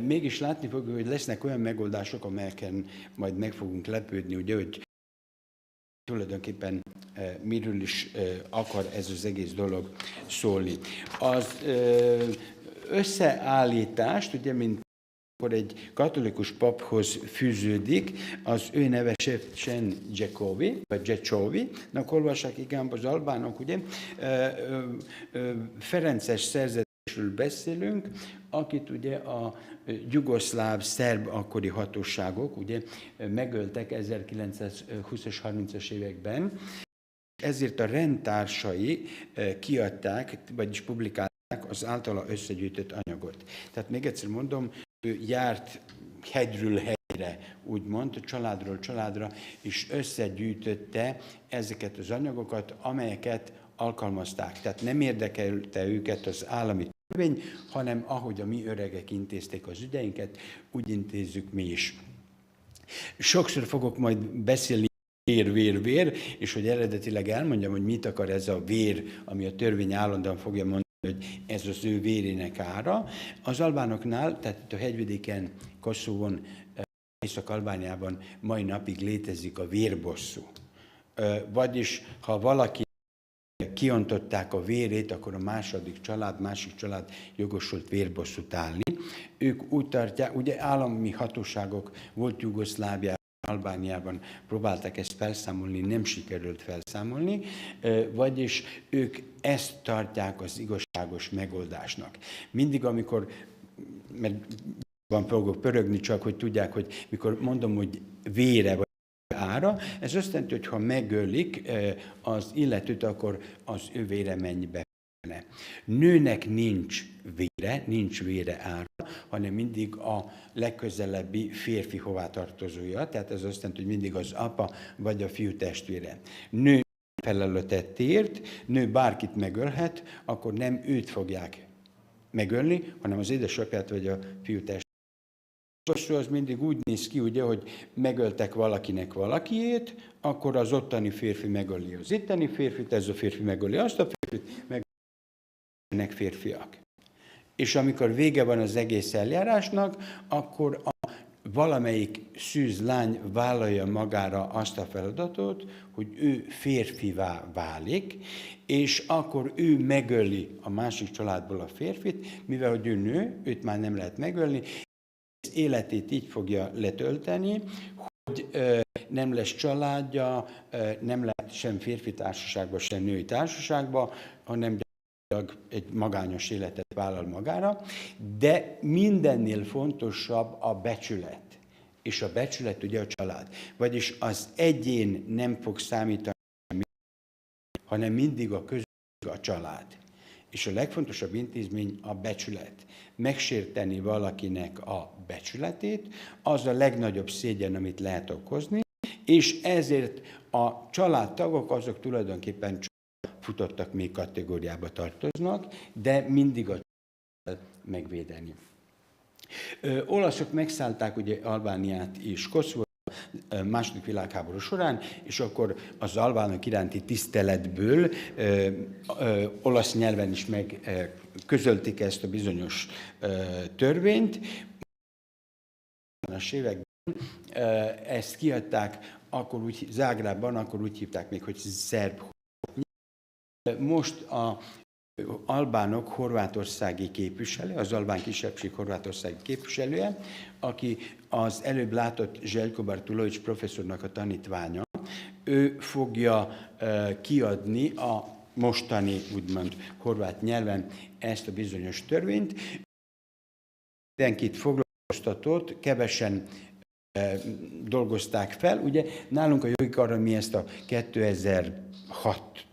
Mégis látni fogjuk, hogy lesznek olyan megoldások, amelyeken majd meg fogunk lepődni, ugye, hogy tulajdonképpen miről is akar ez az egész dolog szólni. Az összeállítást, ugye, mint akkor egy katolikus paphoz fűződik, az ő neve Shevchen Gyekovi, vagy Gyecsovi-nak olvassák, igen, az albánok, ugye, ferences szerzetésről beszélünk, akit ugye a jugoszláv, szerb akkori hatóságok ugye megöltek 1920-as, 30-as években, ezért a rendtársai kiadták, vagyis publikálták az általa összegyűjtött anyagot. Tehát még egyszer mondom, ő járt hegyről hegyre, úgymond, családról családra, és összegyűjtötte ezeket az anyagokat, amelyeket alkalmazták. Tehát nem érdekelte őket az állami törvény, hanem ahogy a mi öregek intézték az ügyeinket, úgy intézzük mi is. Sokszor fogok majd beszélni vér, és hogy eredetileg elmondjam, hogy mit akar ez a vér, ami a törvény állandóan fogja mondani, hogy ez az ő vérének ára. Az albánoknál, tehát itt a hegyvidéken, Koszovon, Észak-Albániában mai napig létezik a vérbosszú. Vagyis, ha valaki kiontották a vérét, akkor a másik család jogosult vérbosszút állni. Ők úgy tartják, ugye állami hatóságok volt Jugoszláviában, Albániában próbálták ezt felszámolni, nem sikerült felszámolni, vagyis ők ezt tartják az igazságos megoldásnak. Mindig, amikor, mert van fogok pörögni, csak hogy tudják, hogy mikor mondom, hogy vére vagy ára, ez azt jelenti, hogy ha megölik az illetőt, akkor az ő vére mennyibe. Nőnek nincs vére ára, hanem mindig a legközelebbi férfi hovatartozója, tehát ez azt jelenti, hogy mindig az apa vagy a fiú testvére. Nő felelőttet ért, nő bárkit megölhet, akkor nem őt fogják megölni, hanem az édesapját vagy a fiú testvére. Az mindig úgy néz ki, ugye, hogy megöltek valakinek valakiét, akkor az ottani férfi megöli az itteni férfit, ez a férfi megöli azt a férfit, megölnek férfiak. És amikor vége van az egész eljárásnak, akkor a valamelyik szűz lány vállalja magára azt a feladatot, hogy ő férfivá válik, és akkor ő megöli a másik családból a férfit, mivel hogy ő nő, őt már nem lehet megölni, az életét így fogja letölteni, hogy nem lesz családja, nem lehet sem férfi társaságba, sem női társaságba, hanem egy magányos életet vállal magára, de mindennél fontosabb a becsület. És a becsület ugye a család. Vagyis az egyén nem fog számítani, hanem mindig a közösség, a család. És a legfontosabb intézmény a becsület. Megsérteni valakinek a becsületét, az a legnagyobb szégyen, amit lehet okozni, és ezért a családtagok azok tulajdonképpen futottak még kategóriába tartoznak, de mindig a megvédeni. Olaszok megszállták ugye Albániát és Koszovót a második világháború során, és akkor az albánok iránti tiszteletből olasz nyelven is megközölték ezt a bizonyos törvényt. A években ezt kiadták, akkor úgy Zágrábban, akkor úgy hívták még, hogy szerb. Most az albánok horvátországi képviselő, az albán kisebbség horvátországi képviselője, aki az előbb látott Željko Bartulović professzornak a tanítványa, ő fogja kiadni a mostani, úgymond horvát nyelven ezt a bizonyos törvényt. Mindenkit foglalkoztatott, kevesen dolgozták fel. Ugye nálunk a jogi karra mi ezt a 2006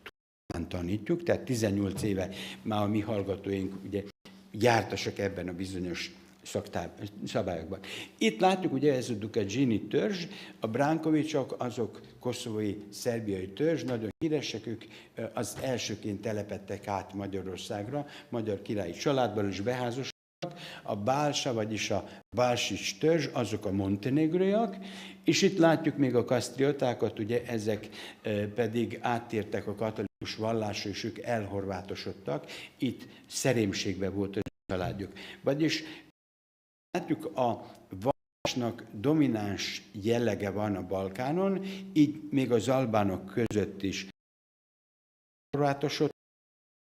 tanítjuk, tehát 18 éve már a mi hallgatóink ugye jártasak ebben a bizonyos szabályokban. Itt látjuk, ugye ez a Dukagjini törzs, a Brankovicsok, azok koszovói, szerbiai törzs, nagyon híresek, ők az elsőként telepedtek át Magyarországra, magyar királyi családban is beházasodtak. A Bálsa, vagyis a Bálsics törzs, azok a montenegróiak, és itt látjuk még a kasztriotákat, ugye ezek pedig áttértek a katolikus vallásra, és ők elhorvátosodtak. Itt szerémségben volt a családjuk. Vagyis látjuk, a vallásnak domináns jellege van a Balkánon, így még az albánok között is horvátosodtak,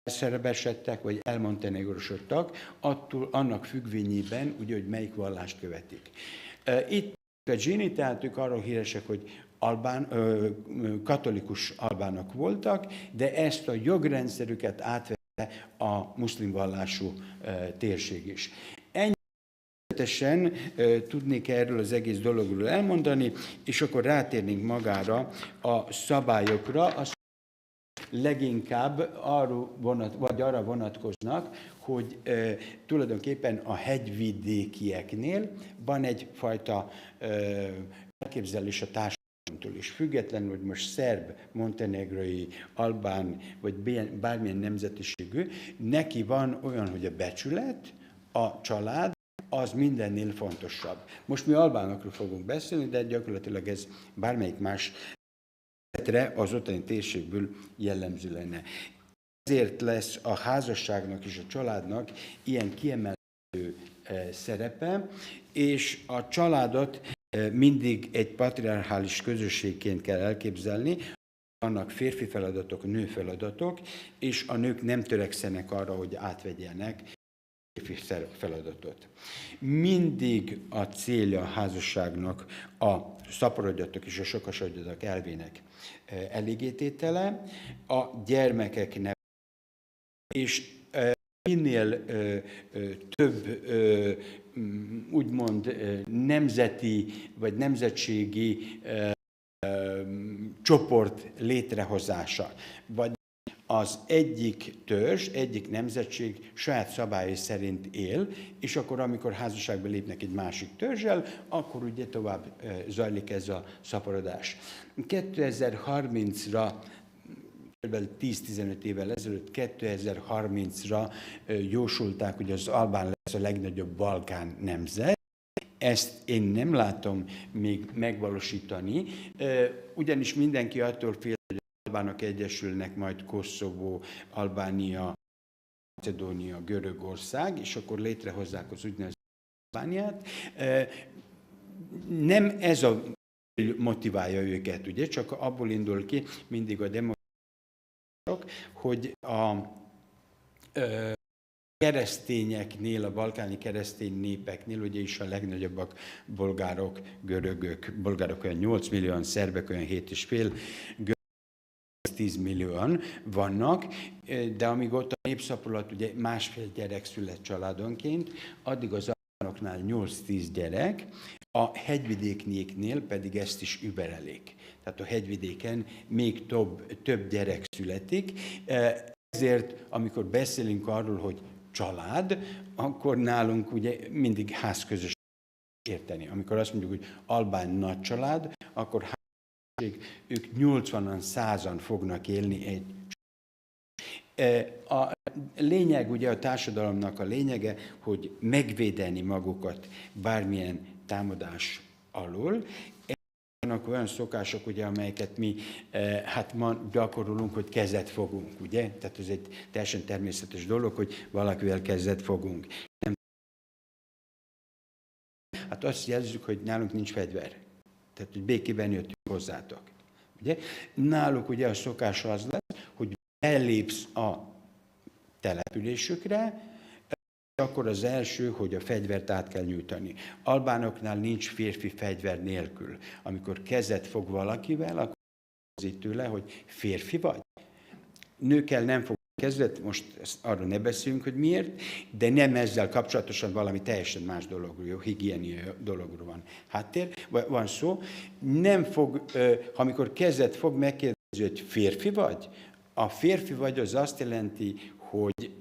elszerebesedtek, vagy elmontenegrosodtak, attól annak függvényében, ugye, hogy melyik vallást követik. Itt a Gini, tehát ők arról híresek, hogy katolikus albánok voltak, de ezt a jogrendszerüket átvette a muszlim vallású térség is. Természetesen tudnék erről az egész dologról elmondani, és akkor rátérnénk magára a szabályokra. Leginkább arra vonatkoznak, hogy tulajdonképpen a hegyvidékieknél van egyfajta elképzelés a társadalomtól is. Függetlenül, hogy most szerb, montenegrói, albán, vagy bármilyen nemzetiségű, neki van olyan, hogy a becsület, a család, az mindennél fontosabb. Most mi albánokról fogunk beszélni, de gyakorlatilag ez bármelyik más az ottani térségből jellemző lenne. Ezért lesz a házasságnak és a családnak ilyen kiemelkedő szerepe, és a családot mindig egy patriarchális közösségként kell elképzelni, annak férfi feladatok, nő feladatok, és a nők nem törekszenek arra, hogy átvegyenek férfi feladatot. Mindig a célja a házasságnak a szaporodjatok és a sokasodjatok elvének elégététele, a gyermekek nevelése, és minél több úgymond nemzeti vagy nemzetségi csoport létrehozása, vagy az egyik törzs, egyik nemzetség saját szabályai szerint él, és akkor, amikor házasságba lépnek egy másik törzsel, akkor ugye tovább zajlik ez a szaporodás. 2030-ra, kb. 10-15 évvel ezelőtt, 2030-ra jósolták, hogy az albán lesz a legnagyobb balkán nemzet. Ezt én nem látom még megvalósítani, ugyanis mindenki attól fél, hogy az albánok egyesülnek, majd Koszovó, Albánia, Macedónia, Görögország, és akkor létrehozzák az úgynevezett Albániát. nem ez a motiválja őket, ugye, csak abból indul ki mindig a demokraták, hogy a keresztényeknél, a balkáni keresztény népeknél, ugye is a legnagyobbak bolgárok, görögök, bolgárok olyan 8 millióan, szerbek olyan 7,5, 10 millióan vannak, de amíg ott a népszaporulat ugye 1,5 gyerek szület családonként, addig az albánoknál 8-10 gyerek, a hegyvidéknéknél pedig ezt is überelik. Tehát a hegyvidéken még több gyerek születik. Ezért, amikor beszélünk arról, hogy család, akkor nálunk ugye mindig házközösség érteni. Amikor azt mondjuk, hogy albán nagy család, akkor ők 80-an, 100-an fognak élni egy. A lényeg, ugye a társadalomnak a lényege, hogy megvédeni magukat bármilyen támadás alól. Vannak olyan szokások, ugye, amelyeket mi hát ma gyakorolunk, hogy kezet fogunk, ugye? Tehát ez egy teljesen természetes dolog, hogy valakivel kezet fogunk. Hát azt jelzzük, hogy nálunk nincs fegyver. Tehát, hogy békében jöttünk hozzátok. Ugye? Náluk ugye a szokás az lesz, hogy belépsz a településükre, akkor az első, hogy a fegyvert át kell nyújtani. Albánoknál nincs férfi fegyver nélkül. Amikor kezet fog valakivel, akkor az tőle, hogy férfi vagy. Nőkkel nem fog kezet, most arról ne beszéljünk, hogy miért, de nem ezzel kapcsolatosan valami teljesen más dologról, jó, higiéniai dologról van háttér, van szó. Nem fog, amikor kezet fog, megkérdezni, hogy férfi vagy? A férfi vagy az azt jelenti, hogy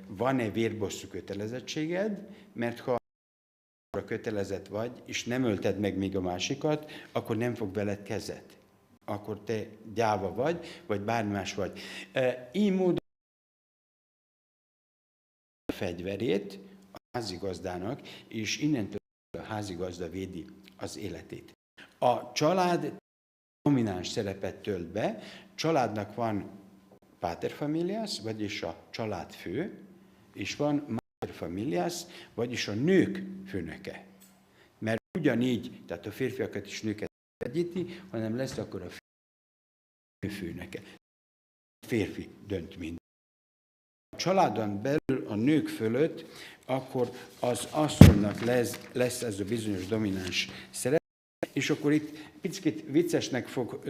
van-e vérbosszú kötelezettséged, mert ha kötelezett vagy, és nem ölted meg még a másikat, akkor nem fog veled kezet. Akkor te gyáva vagy bármi más vagy. Így módon a fegyverét a házigazdának, és innentől a házigazda védi az életét. A család domináns szerepet tölt be, családnak van paterfamilias, vagyis a családfő, és van materfamilias, vagyis a nők főnöke. Mert ugyanígy, tehát a férfiakat és nőket egyíti, hanem lesz akkor a főnöke. A férfi dönt minden. A családon belül a nők fölött, akkor az asszonynak lesz ez a bizonyos domináns szerep, és akkor itt picit viccesnek fog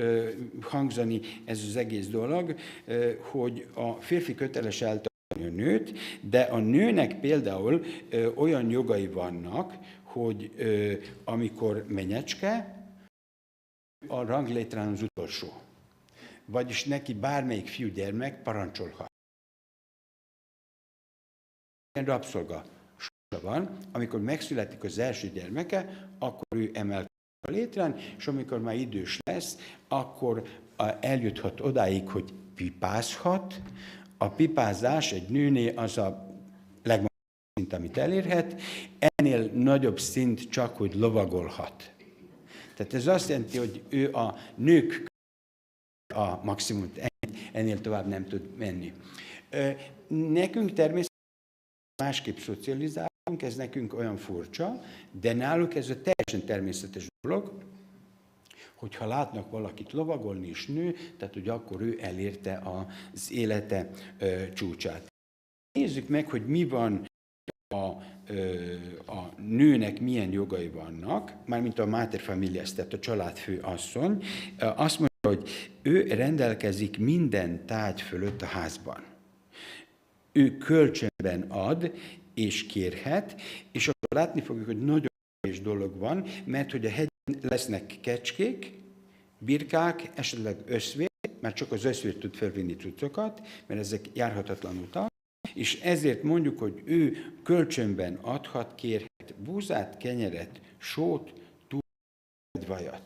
hangzani ez az egész dolog, hogy a férfi köteles eltartani a nőt, de a nőnek például olyan jogai vannak, hogy amikor menyecske, a ranglétrán az utolsó. Vagyis neki bármelyik fiúgyermek parancsolhat. Ilyen rabszolga van, amikor megszületik az első gyermeke, akkor ő emelkedik a létrán, és amikor már idős lesz, akkor eljuthat odáig, hogy pipázhat. A pipázás egy nőnél az a legmagasabb szint, amit elérhet, ennél nagyobb szint csak, hogy lovagolhat. Tehát ez azt jelenti, hogy ő a nők a maximum, ennél tovább nem tud menni. Nekünk természetesen másképp szocializálunk, ez nekünk olyan furcsa, de náluk ez a teljesen természetes dolog, hogyha látnak valakit lovagolni és nő, tehát hogy akkor ő elérte az élete csúcsát. Nézzük meg, hogy mi van a nőnek, milyen jogai vannak, mármint a materfamilias, tehát a családfő asszony. Azt mondja, hogy ő rendelkezik minden tárgy fölött a házban. Ő kölcsönben ad és kérhet, és akkor látni fogjuk, hogy nagyon kevés dolog van, mert hogy a hegyen lesznek kecskék, birkák, esetleg öszvér, mert csak az öszvér tud felvinni cuccokat, mert ezek járhatatlan utak, és ezért mondjuk, hogy ő kölcsönben adhat, kérhet búzát, kenyeret, sót, túl vajat.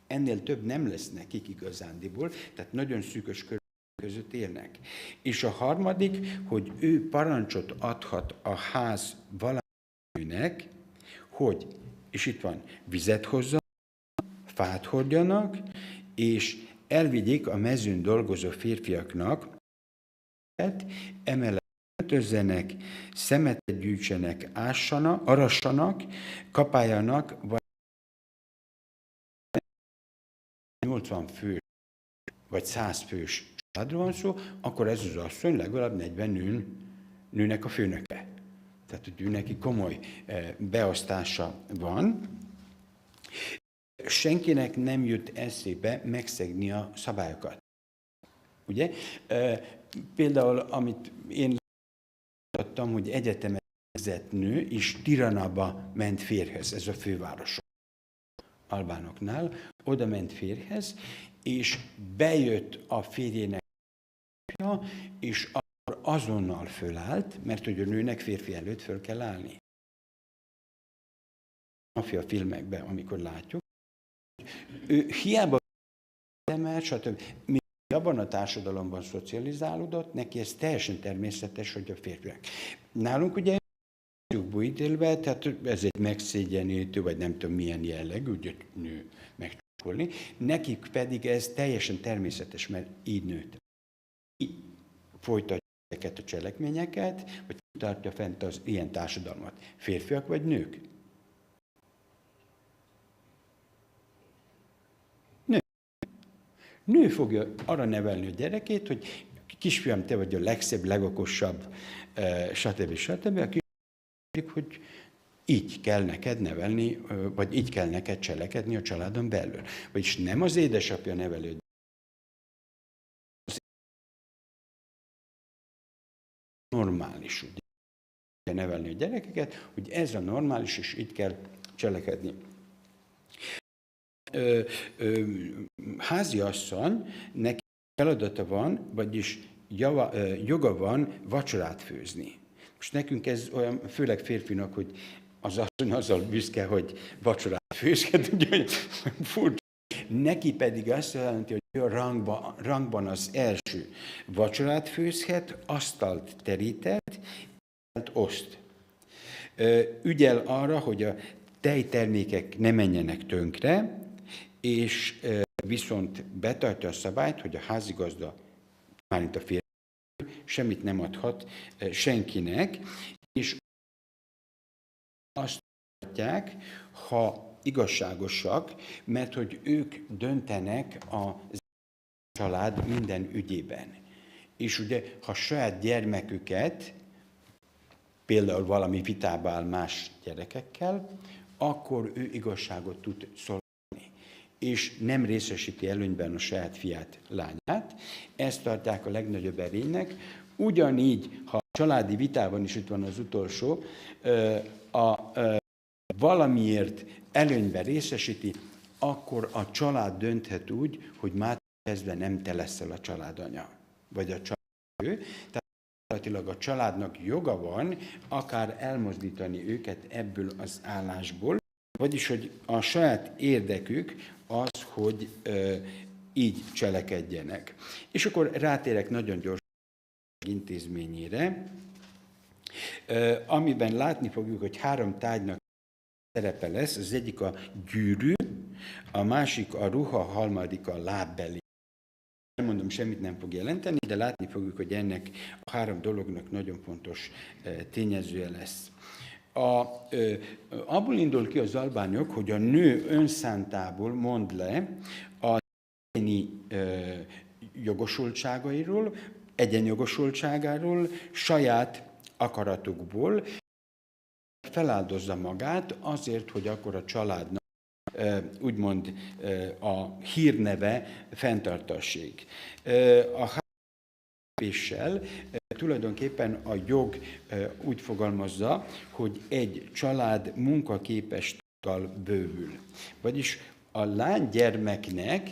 Ennél több nem lesz nekik igazándiból, tehát nagyon szűkös körülmények között élnek. És a harmadik, hogy ő parancsot adhat a ház valamelynek, hogy, és itt van, vizet hozzanak, fát hordjanak, és elvigyék a mezőn dolgozó férfiaknak, emellett öltözzenek, szemetet gyűjtsenek, ássanak, arassanak, kapáljanak, vagy 80 fős vagy 100 fős családról van szó, akkor ez az asszony legalább 40 nőnek a főnöke. Tehát, hogy ő neki komoly beosztása van. Senkinek nem jut eszébe megszegni a szabályokat. Ugye? Például, amit én láttam, hogy egyetemen végzett nő is Tiranaba ment férjhez, ez a főváros albánoknál, oda ment férjhez, és bejött a férjének, és akkor azonnal fölállt, mert hogy a nőnek férfi előtt föl kell állni. A filmekben, amikor látjuk, ő hiába emel, stb. Mi abban a társadalomban szocializálódott, neki ez teljesen természetes, hogy a férfiak. Nálunk ugye ítélve, tehát ez egy megszégyenítő, vagy nem tudom milyen jellegű, ugye nő megcsókolni, nekik pedig ez teljesen természetes, mert így nőtt. Így folytatja ezeket a cselekményeket, vagy tartja fent az ilyen társadalmat. Férfiak vagy nők? Nő fogja arra nevelni a gyerekét, hogy kisfiam, te vagy a legszebb, legokosabb, stb. A kisfiam, hogy így kell neked nevelni, vagy így kell neked cselekedni a családon belül. Vagyis nem az édesapja nevelő, az normális, úgy kell nevelni a gyerekeket, hogy ez a normális, és így kell cselekedni. Háziasszony, neki feladata van, vagyis joga van vacsorát főzni. Most nekünk ez olyan, főleg férfinak, hogy az asszony azzal büszke, hogy vacsorát főzhet, hogy furcsa. Neki pedig azt jelenti, hogy ő a rangban az első vacsorát főzhet, asztalt terített, oszt. Ügyel arra, hogy a tejtermékek ne menjenek tönkre, és viszont betartja a szabályt, hogy a házigazda, mármint a férfi, semmit nem adhat senkinek, és azt mondják, ha igazságosak, mert hogy ők döntenek a család minden ügyében. És ugye, ha saját gyermeküket, például valami vitába áll más gyerekekkel, akkor ő igazságot tud szolgálni, és nem részesíti előnyben a saját fiát, lányát. Ezt tartják a legnagyobb erénynek. Ugyanígy, ha a családi vitában is itt van az utolsó, valamiért előnyben részesíti, akkor a család dönthet úgy, hogy már kezdve nem te leszel a családanya, vagy a családő. Tehát a családnak joga van akár elmozdítani őket ebből az állásból, vagyis, hogy a saját érdekük az, hogy így cselekedjenek. És akkor rátérek nagyon gyorsan intézményére, amiben látni fogjuk, hogy 3 tárgynak szerepe lesz, az egyik a gyűrű, a másik a ruha, a harmadik a lábbeli. Nem mondom, semmit nem fog jelenteni, de látni fogjuk, hogy ennek a 3 dolognak nagyon fontos tényezője lesz. Abból indul ki az albánok, hogy a nő önszántából mond le az egyéni jogosultságairól, egyenjogosultságáról, saját akaratukból, feláldozza magát azért, hogy akkor a családnak úgymond a hírneve fenntartassék. A lépéssel tulajdonképpen a jog úgy fogalmazza, hogy egy család munkaképes taggal bővül. Vagyis a lánygyermeknek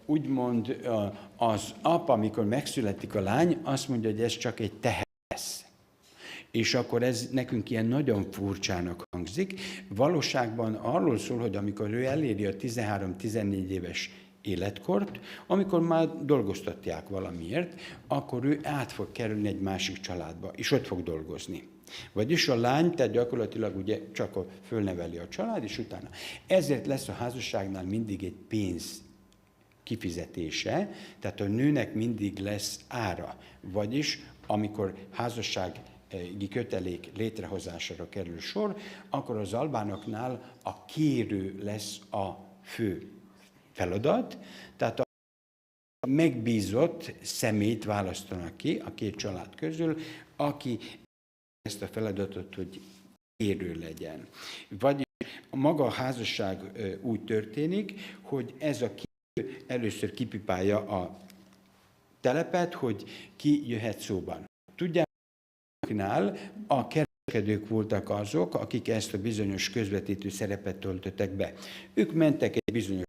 úgymond az apa, amikor megszületik a lány, azt mondja, hogy ez csak egy teher lesz. És akkor ez nekünk ilyen nagyon furcsának hangzik. Valóságban arról szól, hogy amikor ő eléri a 13-14 éves életkort, amikor már dolgoztatják valamiért, akkor ő át fog kerülni egy másik családba, és ott fog dolgozni. Vagyis a lány, tehát gyakorlatilag ugye csak fölneveli a család, és utána. Ezért lesz a házasságnál mindig egy pénz kifizetése, tehát a nőnek mindig lesz ára. Vagyis amikor házassági kötelék létrehozására kerül sor, akkor az albánoknál a kérő lesz a fő feladat, tehát a megbízott személyt választanak ki a két család közül, aki ezt a feladatot, hogy kérő legyen. Vagyis maga a házasság úgy történik, hogy ez a kérő először kipipálja a telepet, hogy ki jöhet szóban. Tudják, a kereskedők voltak azok, akik ezt a bizonyos közvetítő szerepet töltöttek be. Ők mentek egy bizonyos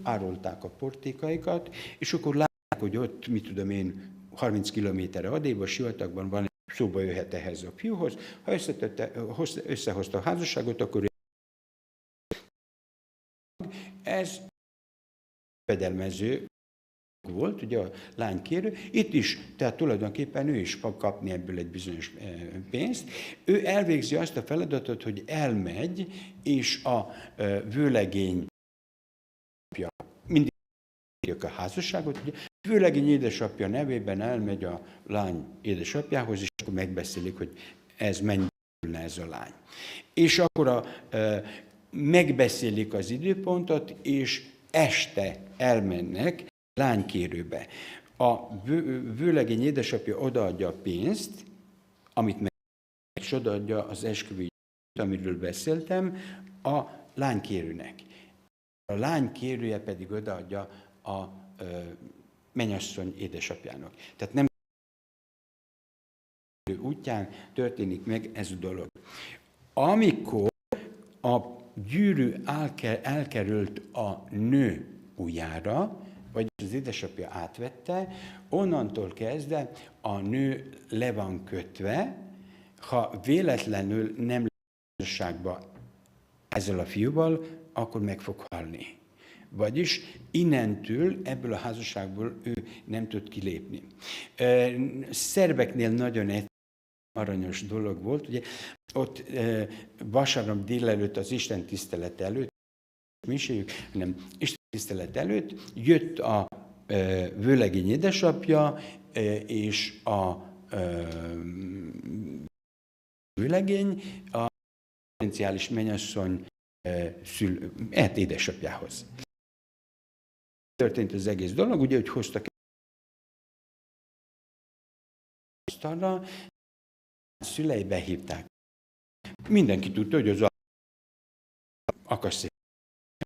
árulták a portékaikat, és akkor látták, hogy ott, mit tudom én, 30 kilométerre odébb a sivatagban van, szóba jöhet ehhez a fiúhoz. Ha összehozta a házasságot, akkor ez fedelmező volt, ugye a lánykérő. Itt is, tehát tulajdonképpen ő is fog kapni ebből egy bizonyos pénzt. Ő elvégzi azt a feladatot, hogy elmegy, és a vőlegény mindig írják a házasságot, ugye vőlegény édesapja nevében elmegy a lány édesapjához, és akkor megbeszélik, hogy ez mennyi ülne ez a lány. És akkor megbeszélik az időpontot, és este elmennek lánykérőbe. A vőlegény édesapja odaadja a pénzt, amit meg, és odaadja az esküvői, amiről beszéltem, a lánykérőnek. A lány kérője pedig odaadja a mennyasszony édesapjának. Tehát nem útján történik meg ez a dolog. Amikor a gyűrű elkerült a nő ujjára, vagy az édesapja átvette, onnantól kezdve a nő le van kötve, ha véletlenül nem házasságba ezzel a fiúval, akkor meg fog halni. Vagyis innentől, ebből a házasságból ő nem tud kilépni. Szerbeknél nagyon aranyos dolog volt, ugye ott vasárnap délelőtt az Isten tisztelet előtt, hanem Isten tisztelet előtt jött a vőlegény édesapja és a vőlegény a potenciális mennyasszony édesapjához. Történt az egész dolog, ugye, hogy hoztak asztalra, a szülei behívták. Mindenki tudta, hogy az akasz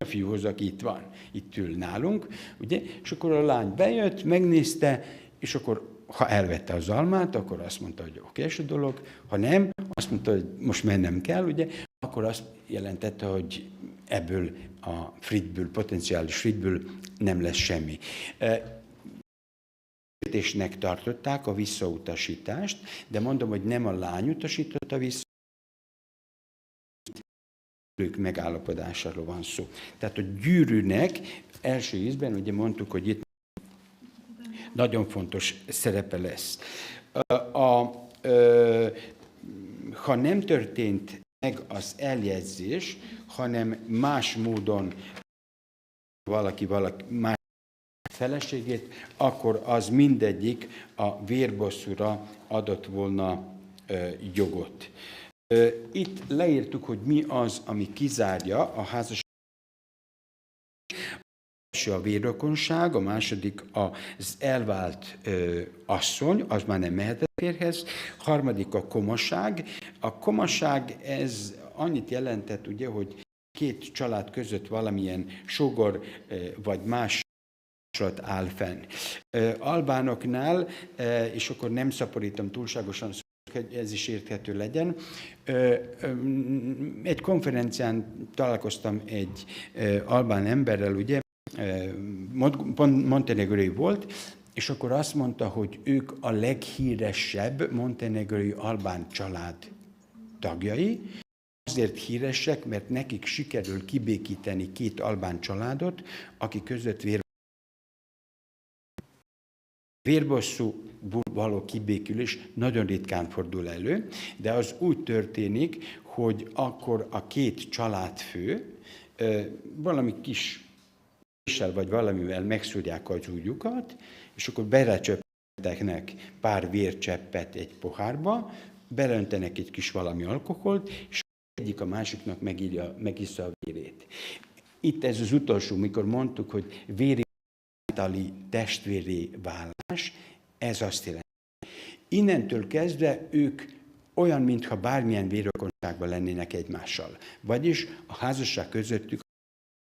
a fiúhoz, aki itt van, itt ül nálunk, ugye, és akkor a lány bejött, megnézte, és akkor, ha elvette az almát, akkor azt mondta, hogy okés a dolog, ha nem, azt mondta, hogy most mennem kell, ugye, akkor azt jelentette, hogy ebből a fritből, potenciális fritből nem lesz semmi. Nek tartották a visszautasítást, de mondom, hogy nem a lány utasította vissza, ők megállapodásáról van szó. Tehát a gyűrűnek első ízben, ugye mondtuk, hogy itt nagyon fontos szerepe lesz. Ha nem történt meg az eljegyzés, hanem más módon valaki más feleségét, akkor az mindegyik a vérbosszúra adott volna jogot. Itt leírtuk, hogy mi az, ami kizárja a házasságot. A vérrokonság, a második az elvált asszony, az már nem mehetett férjhez, harmadik a komaság. A komaság ez annyit jelentett, ugye, hogy két család között valamilyen sógor vagy más kapcsolat áll fenn. Albánoknál, és akkor nem szaporítom túlságosan, hogy ez is érthető legyen. Egy konferencián találkoztam egy albán emberrel, ugye, montenegrói volt, és akkor azt mondta, hogy ők a leghíresebb montenegrói albán család tagjai. Azért híresek, mert nekik sikerül kibékíteni két albán családot, akik között vérbosszúból való kibékülés nagyon ritkán fordul elő, de az úgy történik, hogy akkor a két családfő valami kis vagy valamivel megszúrják az ujjukat, és akkor belecsöppentek pár vércseppet egy pohárba, beleöntenek egy kis valami alkoholt, és egyik a másiknak megissza a vérét. itt ez az utolsó, mikor mondtuk, hogy véri általi testvéré válás, ez azt jelenti. Innentől kezdve ők olyan, mintha bármilyen vérrokonságban lennének egymással. Vagyis a házasság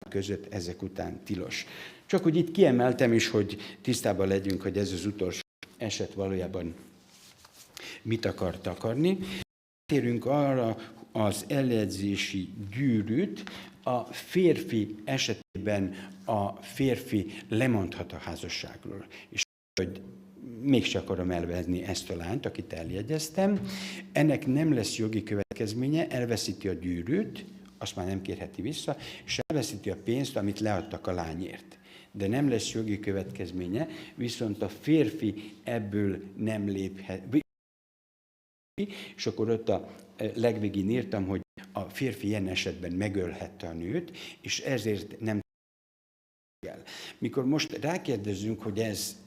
között ezek után tilos. Csak hogy itt kiemeltem is, hogy tisztában legyünk, hogy ez az utolsó eset valójában mit akar takarni. Térünk arra az eljegyzési gyűrűt, a férfi esetében a férfi lemondhat a házasságról. És hogy mégse akarom elvenni ezt a lányt, akit eljegyeztem, ennek nem lesz jogi következménye, elveszíti a gyűrűt, azt már nem kérheti vissza, és elveszíti a pénzt, amit leadtak a lányért. De nem lesz jogi következménye, viszont a férfi ebből nem léphet. És akkor ott a legvégén írtam, hogy a férfi ilyen esetben megölhette a nőt, és ezért nem el. Mikor most rákérdezünk, hogy ez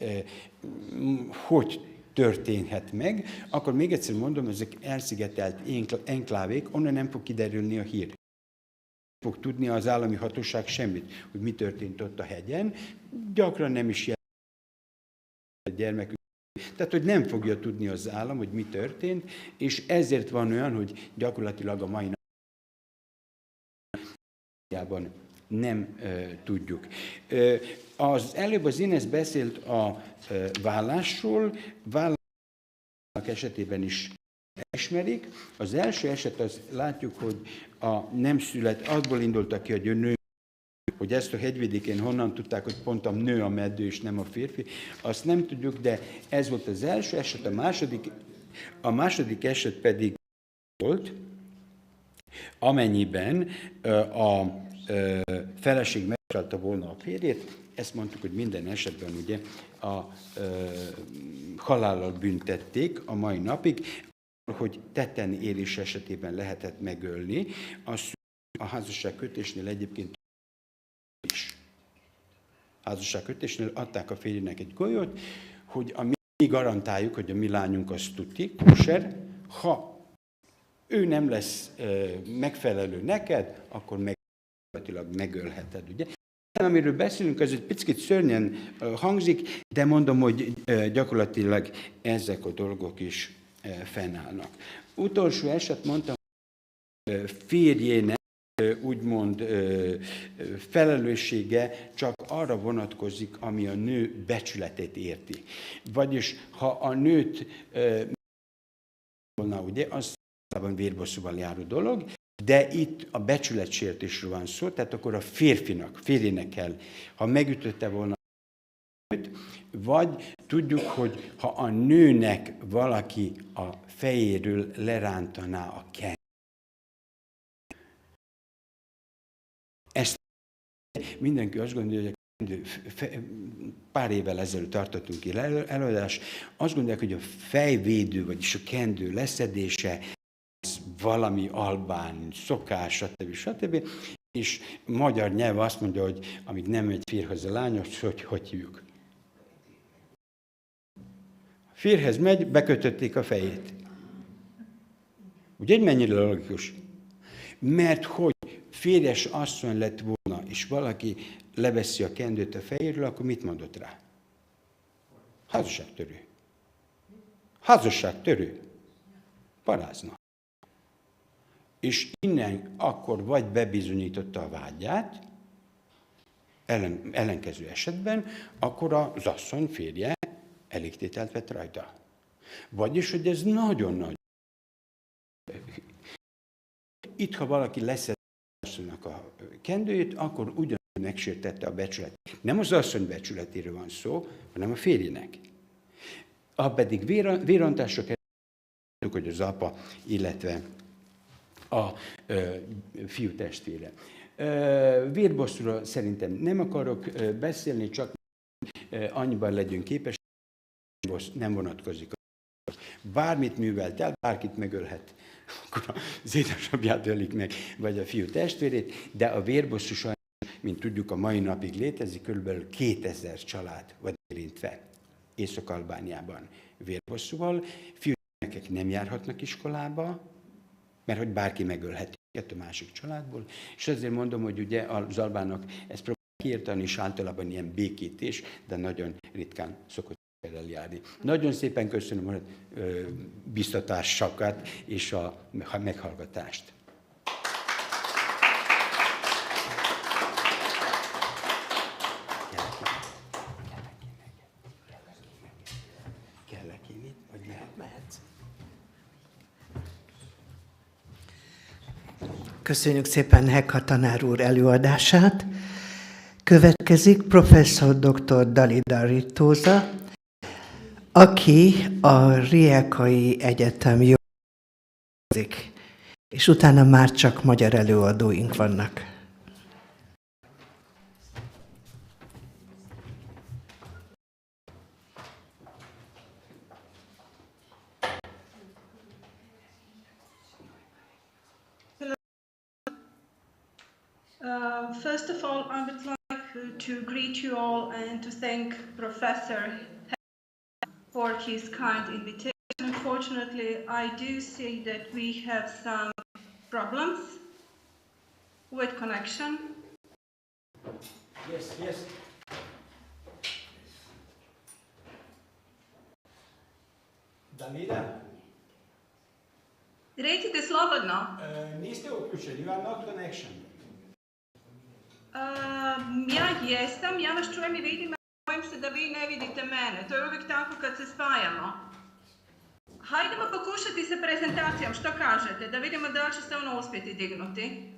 hogy történhet meg, akkor még egyszer mondom, ezek elszigetelt enklávék, onnan nem fog kiderülni a hír. Nem fog tudni az állami hatóság semmit, hogy mi történt ott a hegyen, gyakran nem is jelent a gyermekük. Tehát, hogy nem fogja tudni az állam, hogy mi történt, és ezért van olyan, hogy gyakorlatilag a mai napjában nem tudjuk. Az előbb az Ines beszélt a vállásról, vállásnak esetében is ismerik. Az első eset, az látjuk, hogy a nem szület, abból indultak ki, hogy a nő, hogy ezt a hegyvidékén honnan tudták, hogy pont a nő a meddő, és nem a férfi, azt nem tudjuk, de ez volt az első eset, a második eset pedig volt, amennyiben a feleség megtalálta volna a férjét, ezt mondtuk, hogy minden esetben ugye a halállal büntették a mai napig, hogy tetten érés esetében lehetett megölni, a házasságkötésnél egyébként is. Házasságkötésnél adták a férjének egy golyót, hogy mi garantáljuk, hogy a mi lányunk az tuti, kóser, ha ő nem lesz megfelelő neked, akkor megölheted, ugye? Amiről beszélünk, ez egy picit szörnyen hangzik, de mondom, hogy gyakorlatilag ezek a dolgok is fennállnak. Utolsó eset mondtam, férjének úgymond felelőssége csak arra vonatkozik, ami a nő becsületét érti. Vagyis, ha a nőt volna, ugye, az vérbosszúval járó dolog, de itt a becsületsértésről van szó, tehát akkor a férjének kell, ha megütötte volna a nőt, vagy tudjuk, hogy ha a nőnek valaki a fejéről lerántaná a kendőt. Ezt mindenki azt gondolja, hogy a kendő, pár évvel ezelőtt tartottunk ki előadást, azt gondolják, hogy a fejvédő, vagyis a kendő leszedése, valami albán szokás, stb. És magyar nyelv azt mondja, hogy amíg nem megy férjhez a lány, hogy hívjuk. A férjhez megy, bekötötték a fejét. Ugye, mennyire logikus? Mert hogy férjes asszony lett volna, és valaki leveszi a kendőt a fejéről, akkor mit mondott rá? Házasságtörő. Házasságtörő. Parázna. És innen akkor vagy bebizonyította a vágyát, ellenkező esetben, akkor az asszony férje elégtételt vett rajta. Vagyis, hogy ez nagyon nagy. Itt, ha valaki leszed az asszonynak a kendőjét, akkor ugyanúgy megsértette a becsületét. Nem az asszony becsületéről van szó, hanem a férjének. Ha pedig vérontásra kerül, hogy az apa, illetve a fiú testvére. Vérbosszúra szerintem nem akarok beszélni, csak annyiban legyünk képesek, nem vonatkozik. Bármit művelt el, bárkit megölhet, akkor az édesapját ölik meg, vagy a fiú testvérét, de a vérbosszú sajnos, mint tudjuk, a mai napig létezik, kb. 2000 család vagy érintve Észak-Albániában vérbosszúval. Fiúgyermekek nem járhatnak iskolába, mert hogy bárki megölheti 2 másik családból, és ezért mondom, hogy ugye az albánok ezt próbálják kiírtani, és általában ilyen békítés, de nagyon ritkán szokott erre járni. Nagyon szépen köszönöm a biztatásokat és a meghallgatást. Kellek én itt, vagy mehetsz? Köszönjük szépen Hekha tanár úr előadását. Következik professzor dr. Dalida Ritóza, aki a Rijekai Egyetem jogozik, és utána már csak magyar előadóink vannak. First of all, I would like to greet you all and to thank Professor for his kind invitation. Unfortunately, I do see that we have some problems with connection. Yes. Dalida? Recite slobodno. Niste uključeni, you are not connection. Ja jesam, ja vas čujem i vidim, bojim se da vi ne vidite mene. To je uvijek tako kad se spajamo. Hajdemo pokušati sa prezentacijom, što kažete? Da vidimo da li će se ono uspjeti dignuti.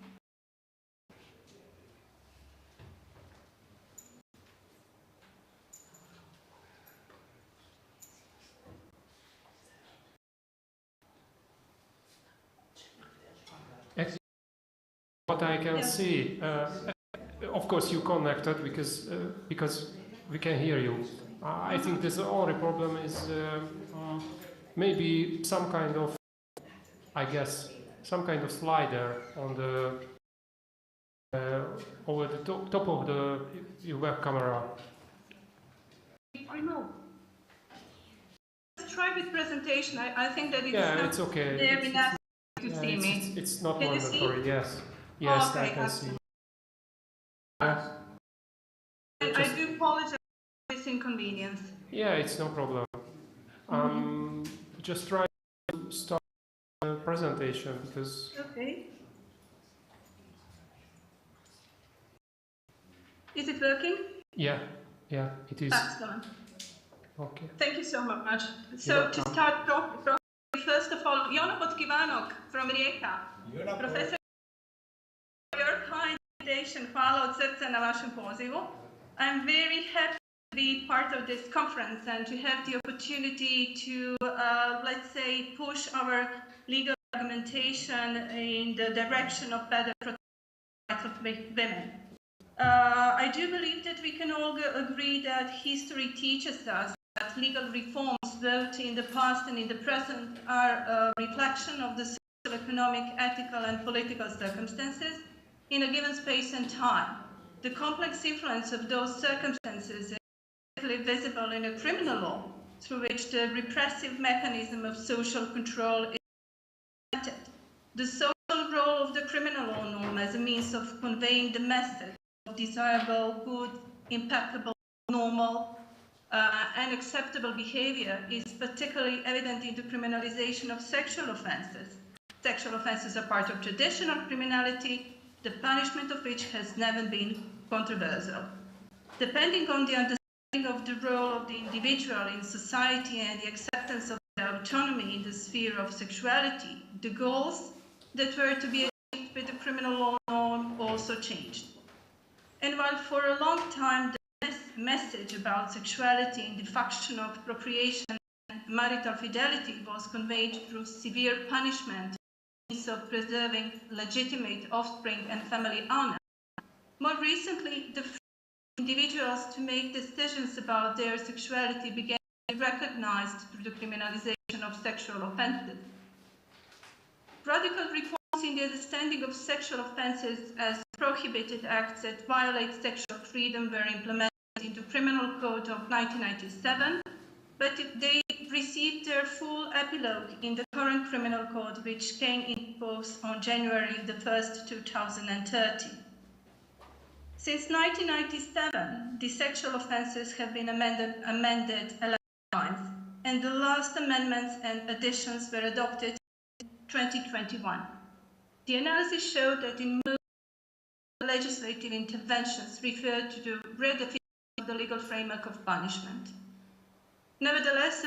What I can see, of course you connected because we can hear you. I think the only problem is maybe some kind of, I guess, some kind of slider on the over the top of your web camera. I know. Let's try with presentation. I think that it's okay. There enough to see me. It's not can mandatory. Yes, okay, I can see. And I do apologize for this inconvenience. Yeah, it's no problem. Just try to start the presentation because. Okay. Is it working? Yeah, it is. Excellent. Okay. Thank you so much. So to start properly, first of all, Jona Potkivanok from Rijeka. Professor, your kind invitation, hvala od srca na vašem pozivu. I'm very happy to be part of this conference and to have the opportunity to, let's say, push our legal argumentation in the direction of better protection of women. I do believe that we can all agree that history teaches us that legal reforms, both in the past and in the present, are a reflection of the social, economic, ethical, and political circumstances in a given space and time. The complex influence of those circumstances is particularly visible in a criminal law, through which the repressive mechanism of social control is implemented. The social role of the criminal law norm as a means of conveying the message of desirable, good, impeccable, normal, and acceptable behavior is particularly evident in the criminalization of sexual offenses. Sexual offenses are part of traditional criminality, the punishment of which has never been controversial. Depending on the understanding of the role of the individual in society and the acceptance of their autonomy in the sphere of sexuality, the goals that were to be achieved with the criminal law norm also changed. And while for a long time the message about sexuality in the function of procreation and marital fidelity was conveyed through severe punishment of preserving legitimate offspring and family honor, more recently, the individuals to make decisions about their sexuality began to be recognized through the criminalization of sexual offenses. Radical reforms in the understanding of sexual offenses as prohibited acts that violate sexual freedom were implemented in the Criminal Code of 1997, but they received their full epilogue in the current criminal code, which came into force on January the 1st, 2013. Since 1997, the sexual offences have been amended 11 times, and the last amendments and additions were adopted in 2021. The analysis showed that in most legislative interventions referred to the redefinition of the legal framework of punishment. Nevertheless,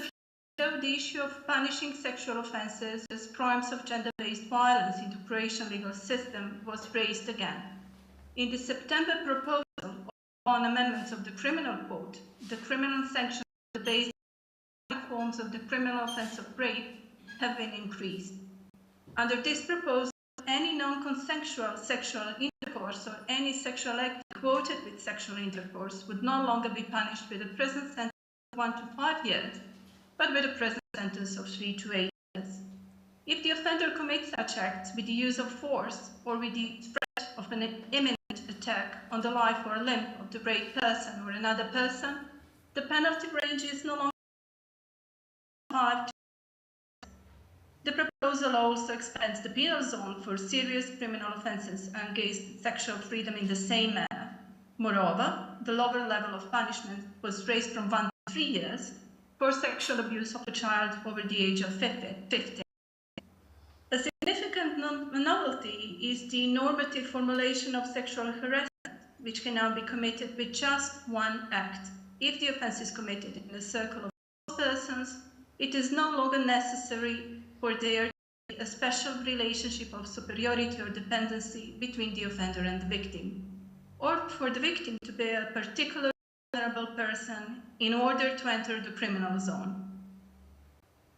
the issue of punishing sexual offences as crimes of gender-based violence in the Croatian legal system was raised again. In the September proposal on amendments of the criminal code, the criminal sanctions of the basic forms of the criminal offence of rape have been increased. Under this proposal, any non-consensual sexual intercourse or any sexual act quoted with sexual intercourse would no longer be punished with a prison sentence of 1 to 5 years, but with a prison sentence of 3 to 8 years. If the offender commits such acts with the use of force or with the threat of an imminent attack on the life or limb of the raped person or another person, the penalty range is no longer 5 to. The proposal also expands the penal zone for serious criminal offences against sexual freedom in the same manner. Moreover, the lower level of punishment was raised from 1 to 3 years for sexual abuse of a child over the age of 15. A significant novelty is the normative formulation of sexual harassment, which can now be committed with just one act. If the offence is committed in a circle of persons, it is no longer necessary for there to be a special relationship of superiority or dependency between the offender and the victim, or for the victim to be a particular vulnerable person in order to enter the criminal zone.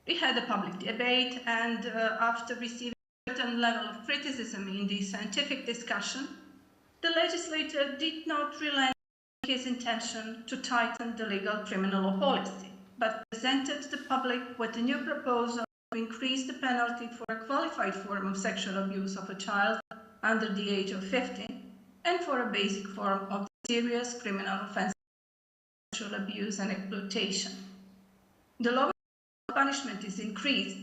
We had a public debate, and after receiving a certain level of criticism in the scientific discussion, the legislator did not relent in his intention to tighten the legal criminal law policy, but presented to the public with a new proposal to increase the penalty for a qualified form of sexual abuse of a child under the age of 15 and for a basic form of serious criminal offence of sexual abuse and exploitation. The lower punishment is increased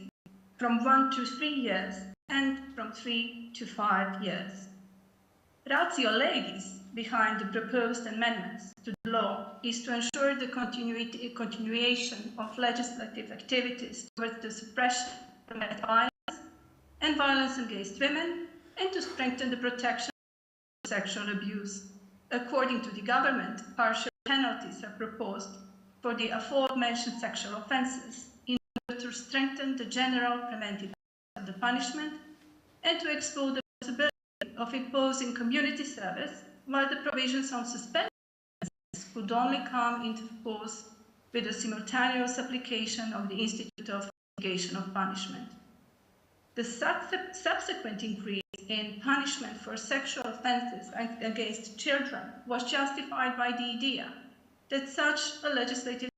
from 1 to 3 years and from 3 to 5 years. Ratio legis behind the proposed amendments to the law is to ensure the continuation of legislative activities towards the suppression of domestic violence and violence against women, and to strengthen the protection of sexual abuse. According to the government, partial penalties are proposed for the aforementioned sexual offences in order to strengthen the general preventive of the punishment and to exclude the possibility of imposing community service, while the provisions on suspension could only come into force with a simultaneous application of the Institute of Mitigation of Punishment. The subsequent increase in punishment for sexual offences against children was justified by the idea that such a legislative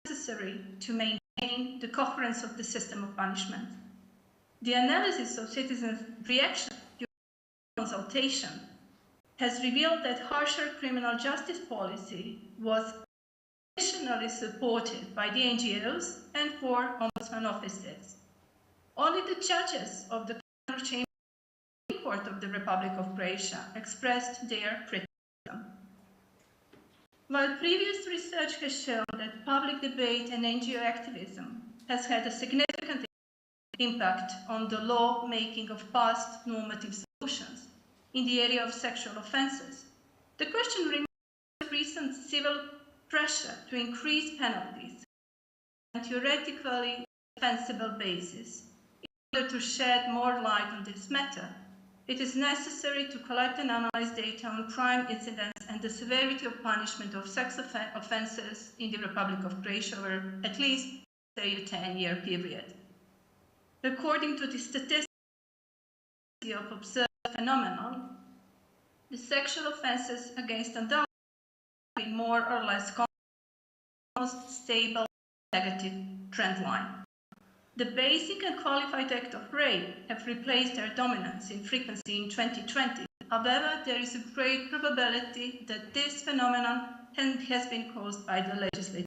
is necessary to maintain the coherence of the system of punishment. The analysis of citizens' reaction during consultation has revealed that harsher criminal justice policy was additionally supported by the NGOs and 4 ombudsman offices. Only the judges of the Criminal Chamber Court of the Republic of Croatia expressed their criticism. While previous research has shown that public debate and NGO activism has had a significant impact on the law-making of past normative solutions in the area of sexual offences, the question remains recent civil pressure to increase penalties on a theoretically defensible basis. In order to shed more light on this matter, it is necessary to collect and analyze data on crime incidents and the severity of punishment of sex offences in the Republic of Croatia over at least, say, a 10-year period. According to the statistics of observed phenomenon, the sexual offences against adults have been more or less almost stable negative trend line. The basic and qualified act of rape have replaced their dominance in frequency in 2020. However, there is a great probability that this phenomenon has been caused by the legislative.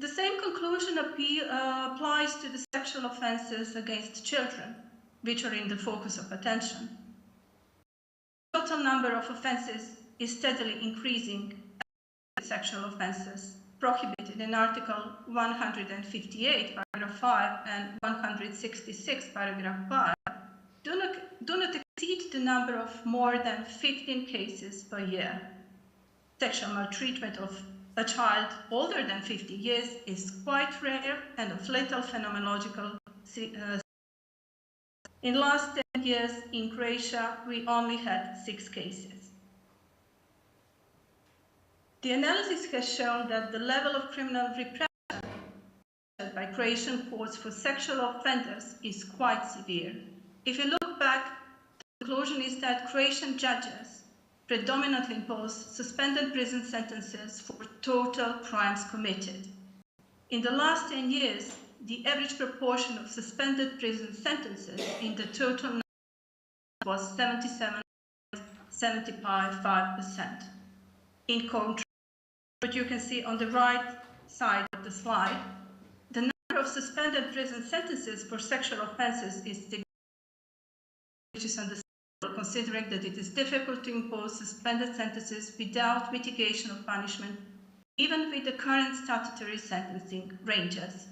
The same conclusion applies to the sexual offences against children, which are in the focus of attention. The total number of offences is steadily increasing as sexual offences prohibited in Article 158, paragraph 5 and 166, paragraph 5 do not exceed the number of more than 15 cases per year. Sexual maltreatment of a child older than 50 years is quite rare and of little phenomenological. In the last 10 years in Croatia, we only had 6 cases. The analysis has shown that the level of criminal repression by Croatian courts for sexual offenders is quite severe. If you look back, the conclusion is that Croatian judges predominantly impose suspended prison sentences for total crimes committed. In the last 10 years, the average proportion of suspended prison sentences in the total number was 77.75%. In contrast, what you can see on the right side of the slide, the number of suspended prison sentences for sexual offences is significant, which is understandable considering that it is difficult to impose suspended sentences without mitigation of punishment, even with the current statutory sentencing ranges.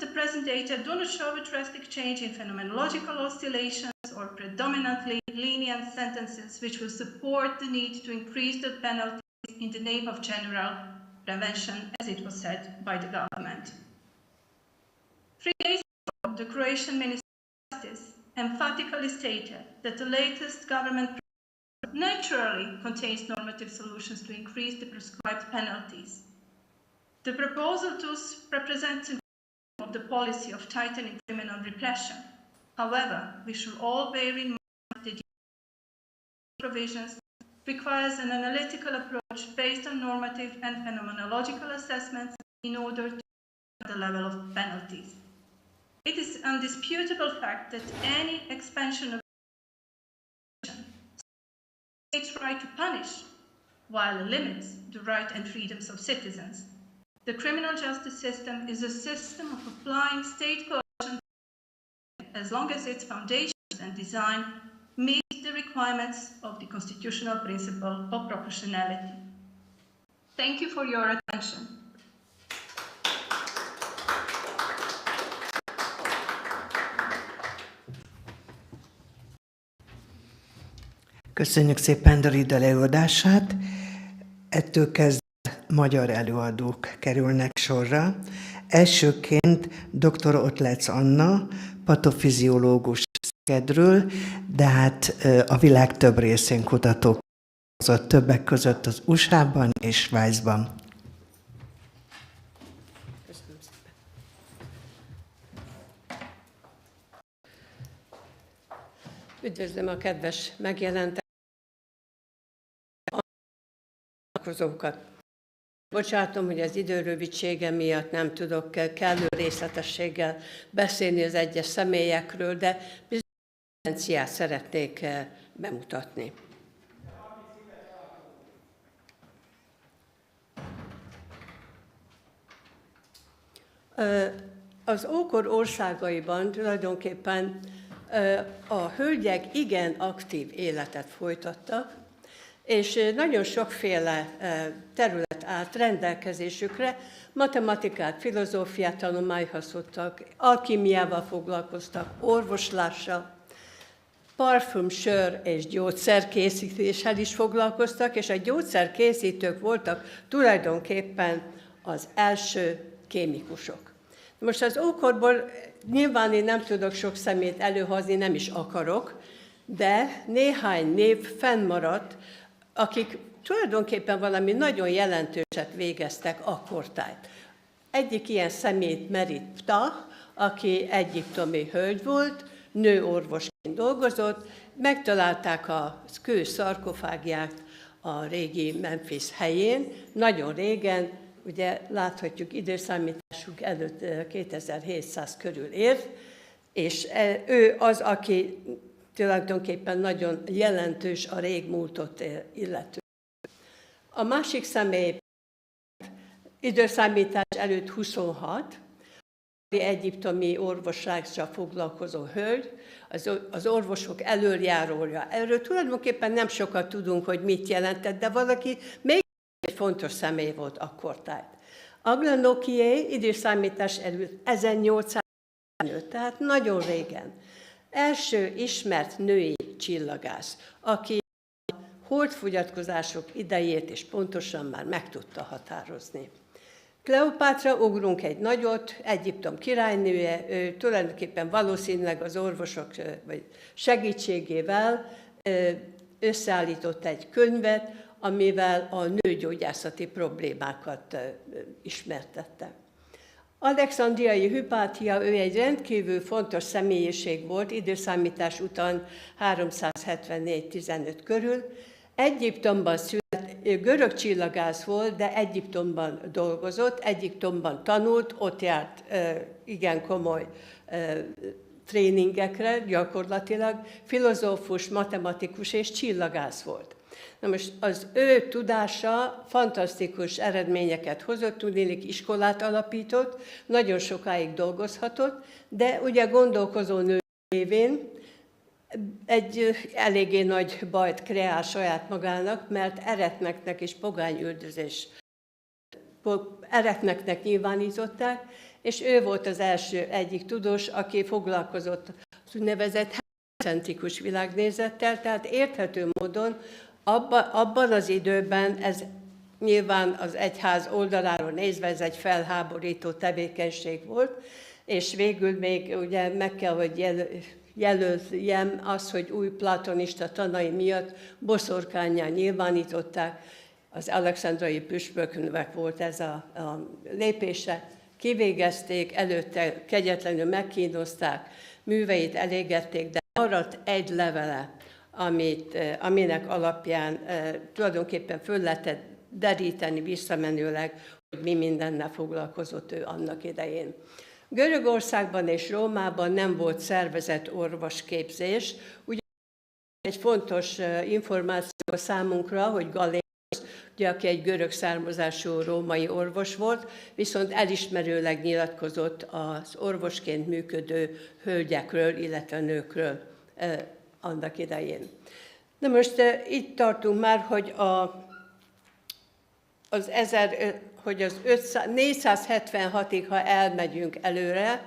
The present data do not show a drastic change in phenomenological oscillations or predominantly lenient sentences which will support the need to increase the penalties in the name of general prevention, as it was said by the government. 3 days ago, the Croatian Minister of Justice emphatically stated that the latest government naturally contains normative solutions to increase the prescribed penalties. The proposal thus represents an of the policy of tightening criminal repression. However, we should all bear in mind that the provisions requires an analytical approach based on normative and phenomenological assessments in order to the level of penalties. It is an undisputable fact that any expansion of states' right to punish, while it limits the right and freedoms of citizens. The criminal justice system is a system of applying state coercion as long as its foundations and design meet the requirements of the constitutional principle of proportionality. Thank you for your attention. Köszönjük szépen Dorida előadását. Ettől kezdve magyar előadók kerülnek sorra. Elsőként dr. Otlec Anna, patofiziológus Szegedről, de hát a világ több részén kutatók, többek között az USA-ban és Svájcban. Köszönöm szépen. Üdvözlöm a kedves megjelentek Bocsátom, hogy az idő rövidsége miatt nem tudok kellő részletességgel beszélni az egyes személyekről, de bizonyos szeretnék bemutatni. Az ókor országaiban tulajdonképpen a hölgyek igen aktív életet folytattak, és nagyon sokféle terület állt rendelkezésükre, matematikát, filozófiát tanulmányoztak, alkímiával foglalkoztak, orvoslással, parfüm, sör és gyógyszerkészítéssel is foglalkoztak, és a gyógyszerkészítők voltak tulajdonképpen az első kémikusok. Most az ókorból nyilván én nem tudok sok szemét előhozni, nem is akarok, de néhány név fennmaradt, akik tulajdonképpen valami nagyon jelentőset végeztek akkortájt. Egyik ilyen szemét Merit Ptah, aki egyiptomi hölgy volt, nőorvosként dolgozott, megtalálták a kő szarkofágját a régi Memphis helyén, nagyon régen, ugye láthatjuk időszámításunk előtt 2700 körül ért, és ő az, aki tulajdonképpen nagyon jelentős a régmúltot illető. A másik személy időszámítás előtt 26, egyiptomi orvossággal foglalkozó hölgy, az orvosok elöljárója. Erről tulajdonképpen nem sokat tudunk, hogy mit jelentett, de valaki még egy fontos személy volt akkortájt. Agla Nokié időszámítás előtt 1805, tehát nagyon régen. Első ismert női csillagász, aki a holdfogyatkozások idejét és pontosan már meg tudta határozni. Kleopátra, ugrunk egy nagyot, Egyiptom királynője, ő tulajdonképpen valószínűleg az orvosok segítségével összeállított egy könyvet, amivel a nőgyógyászati problémákat ismertette. Alexandriai Hipátia, ő egy rendkívül fontos személyiség volt, időszámítás után 374-15 körül. Egyiptomban született, görög csillagász volt, de Egyiptomban dolgozott, Egyiptomban tanult, ott járt igen komoly tréningekre gyakorlatilag, filozófus, matematikus és csillagász volt. Na most az ő tudása fantasztikus eredményeket hozott, tudnélik iskolát alapított, nagyon sokáig dolgozhatott, de ugye gondolkozó nő révén egy eléggé nagy bajt kreál saját magának, mert eretneknek és pogányüldözés eretneknek nyilvánították, és ő volt az első egyik tudós, aki foglalkozott az úgynevezett heliocentrikus világnézettel, tehát érthető módon abban az időben ez nyilván az egyház oldaláról nézve ez egy felháborító tevékenység volt, és végül még ugye meg kell, hogy jelöljem azt, hogy új platonista tanai miatt boszorkánnyá nyilvánították, az alexandrai püspöknek volt ez a lépése, kivégezték, előtte kegyetlenül megkínozták, műveit elégették, de maradt egy levele, aminek alapján tulajdonképpen föl lehetett deríteni visszamenőleg, hogy mi mindennel foglalkozott ő annak idején. Görögországban és Rómában nem volt szervezett orvosképzés. Ugye egy fontos információ számunkra, hogy Galénosz, ugye, aki egy görög származású római orvos volt, viszont elismerőleg nyilatkozott az orvosként működő hölgyekről, illetve nőkről annak idején. Na most itt tartunk már, hogy az 476-ig, ha elmegyünk előre,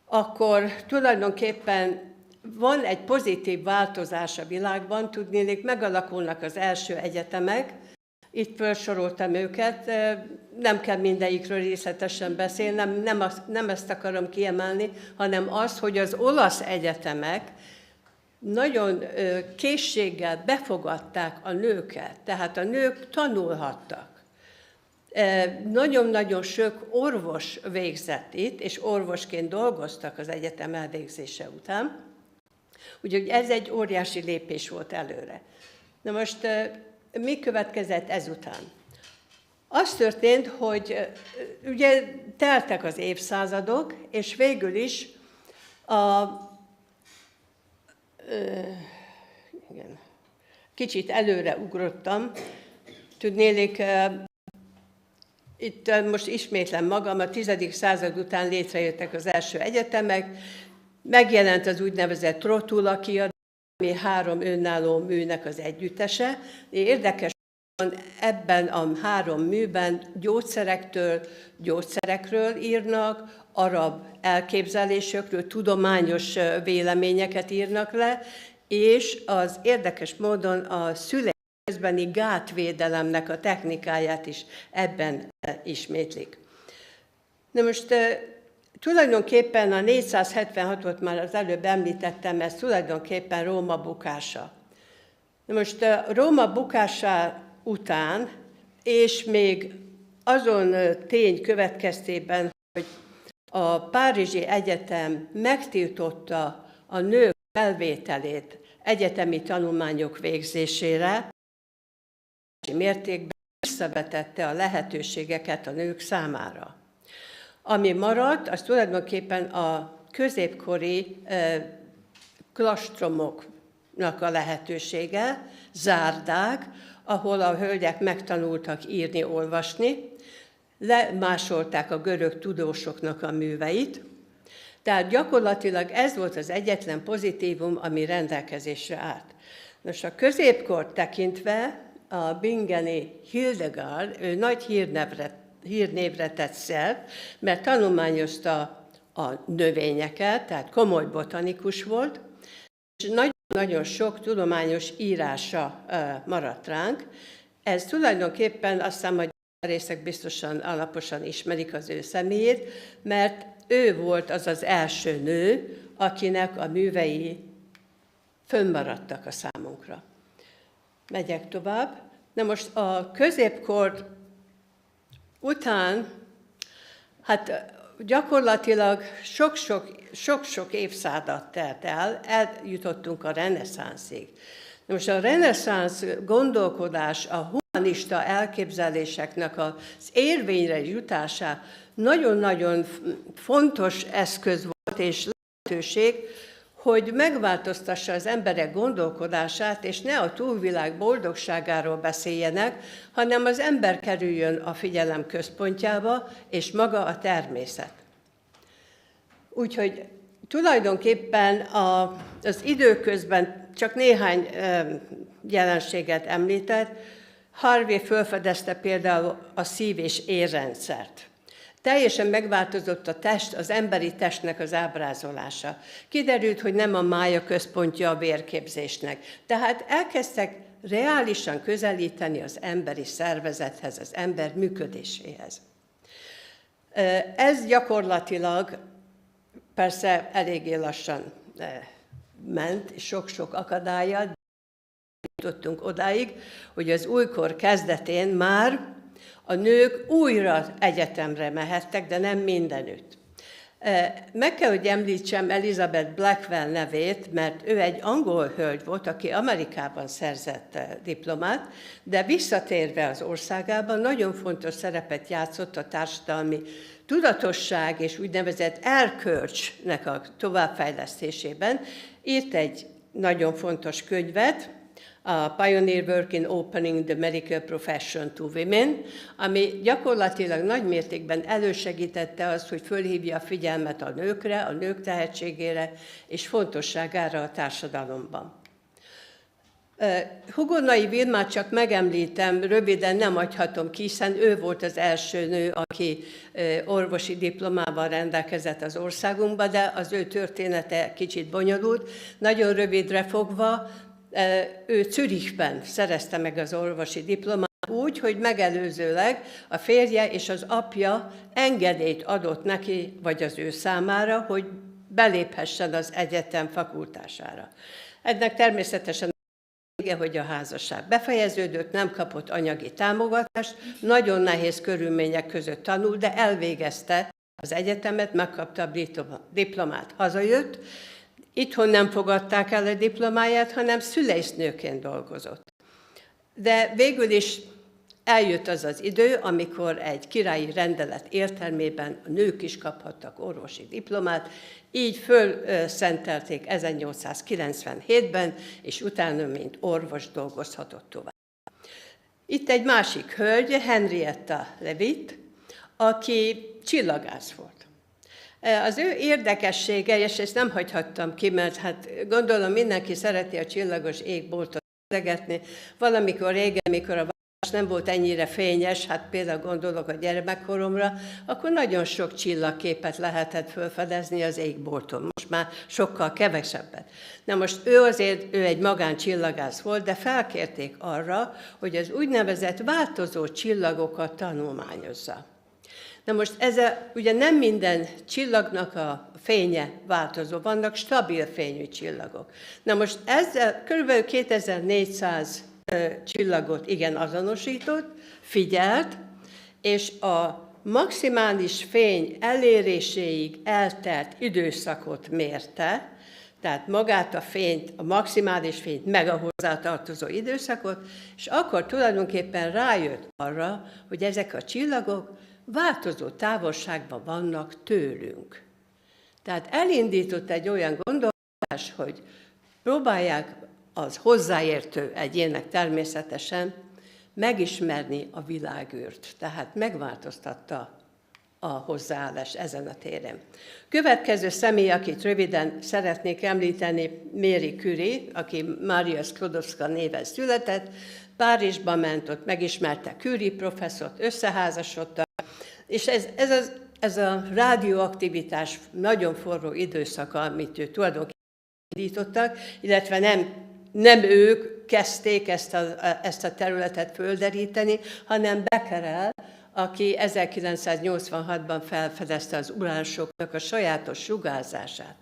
akkor tulajdonképpen van egy pozitív változás a világban, tudnélik, megalakulnak az első egyetemek, itt felsoroltam őket, nem kell mindegyikről részletesen beszélni, nem ezt akarom kiemelni, hanem az, hogy az olasz egyetemek nagyon készséggel befogadták a nőket, tehát a nők tanulhattak. Nagyon-nagyon sok orvos végzett itt, és orvosként dolgoztak az egyetem elvégzése után. Úgyhogy ez egy óriási lépés volt előre. Na most mi következett ezután? Az történt, hogy ugye teltek az évszázadok, és végül is igen, kicsit előre ugrottam, tudnélik, itt most ismétlem magam, a 10. század után létrejöttek az első egyetemek, megjelent az úgynevezett Trotula kiadás, ami 3 önálló műnek az együttese. Érdekes, ebben a 3 műben gyógyszerekről írnak, arab elképzelésekről, tudományos véleményeket írnak le, és az érdekes módon a szülés közbeni gátvédelemnek a technikáját is ebben ismétlik. Na most tulajdonképpen a 476-ot már az előbb említettem, ez tulajdonképpen Róma bukása. Na most Róma bukása után, és még azon tény következtében, hogy a Párizsi Egyetem megtiltotta a nők felvételét egyetemi tanulmányok végzésére, mértékben visszavetette a lehetőségeket a nők számára. Ami maradt, az tulajdonképpen a középkori klastromoknak a lehetősége, zárdák, ahol a hölgyek megtanultak írni, olvasni. lemásolták a görög tudósoknak a műveit. Tehát gyakorlatilag ez volt az egyetlen pozitívum, ami rendelkezésre állt. Nos, a középkort tekintve a bingeni Hildegard, ő nagy hírnévre tett szert, mert tanulmányozta a növényeket, tehát komoly botanikus volt, és nagyon sok tudományos írása maradt ránk. Ez tulajdonképpen azt hiszem, hogy a részek biztosan alaposan ismerik az ő személyét, mert ő volt az az első nő, akinek a művei fönnmaradtak a számunkra. Megyek tovább. Na most a középkor után, hát gyakorlatilag sok-sok évszázad telt el, eljutottunk a reneszánszig. Na most a reneszánsz gondolkodás, a humanista elképzeléseknek az érvényre jutása nagyon-nagyon fontos eszköz volt és lehetőség, hogy megváltoztassa az emberek gondolkodását, és ne a túlvilág boldogságáról beszéljenek, hanem az ember kerüljön a figyelem központjába, és maga a természet. Úgyhogy tulajdonképpen az időközben csak néhány jelenséget említett. Harvey felfedezte például a szív- és érrendszert. Teljesen megváltozott a test, az emberi testnek az ábrázolása. Kiderült, hogy nem a mája központja a vérképzésnek. Tehát elkezdtek reálisan közelíteni az emberi szervezethez, az ember működéséhez. Ez gyakorlatilag persze eléggé lassan ment, sok-sok akadállyal, de jutottunk odáig, hogy az újkor kezdetén már a nők újra egyetemre mehettek, de nem mindenütt. Meg kell, hogy említsem Elizabeth Blackwell nevét, mert ő egy angol hölgy volt, aki Amerikában szerzett diplomát, de visszatérve az országában nagyon fontos szerepet játszott a társadalmi tudatosság és úgynevezett erkölcsnek a továbbfejlesztésében. Írt egy nagyon fontos könyvet, a Pioneer Work in Opening the Medical Profession to Women, ami gyakorlatilag nagy mértékben elősegítette azt, hogy fölhívja a figyelmet a nőkre, a nők tehetségére és fontosságára a társadalomban. Hugonai Vilmát csak megemlítem, röviden nem hagyhatom ki, hiszen ő volt az első nő, aki orvosi diplomával rendelkezett az országunkban, de az ő története kicsit bonyolult. Nagyon rövidre fogva, ő Zürichben szerezte meg az orvosi diplomát úgy, hogy megelőzőleg a férje és az apja engedélyt adott neki, vagy az ő számára, hogy beléphessen az egyetem fakultására. Ennek természetesen vége, hogy a házasság befejeződött, nem kapott anyagi támogatást, nagyon nehéz körülmények között tanult, de elvégezte az egyetemet, megkapta a diplomát, hazajött. Itthon nem fogadták el a diplomáját, hanem szülésznőként dolgozott. De végül is eljött az az idő, amikor egy királyi rendelet értelmében a nők is kaphattak orvosi diplomát, így fölszentelték 1897-ben, és utána, mint orvos dolgozhatott tovább. Itt egy másik hölgy, Henrietta Leavitt, aki csillagász volt. Az ő érdekessége, és ezt nem hagyhattam ki, mert hát gondolom mindenki szereti a csillagos égboltot nézegetni. Valamikor régen, mikor a város nem volt ennyire fényes, hát például gondolok a gyermekkoromra, akkor nagyon sok csillagképet lehetett felfedezni az égbolton. Most már sokkal kevesebbet. Na most ő egy magáncsillagász volt, de felkérték arra, hogy az úgynevezett változó csillagokat tanulmányozza. Na most ugye nem minden csillagnak a fénye változó, vannak stabil fényű csillagok. Na most ezzel kb. 2400 csillagot igen azonosított, figyelt, és a maximális fény eléréséig eltelt időszakot mérte, tehát magát a fényt, a maximális fényt, meg a hozzátartozó időszakot, és akkor tulajdonképpen rájött arra, hogy ezek a csillagok változó távolságban vannak tőlünk. Tehát elindított egy olyan gondolkodás, hogy próbálják az hozzáértő egyének természetesen megismerni a világűrt, tehát megváltoztatta a hozzáállás ezen a téren. Következő személy, akit röviden szeretnék említeni, Marie Curie, aki Maria Sklodowska néven született, Párizsba ment, ott megismerte Curie professzort, összeházasodtak, és ez a rádióaktivitás nagyon forró időszaka, amit ő tulajdonképpen indítottak, illetve nem ők kezdték ezt a területet földeríteni, hanem Becquerel, aki 1986-ban felfedezte az uránsoknak a sajátos sugárzását.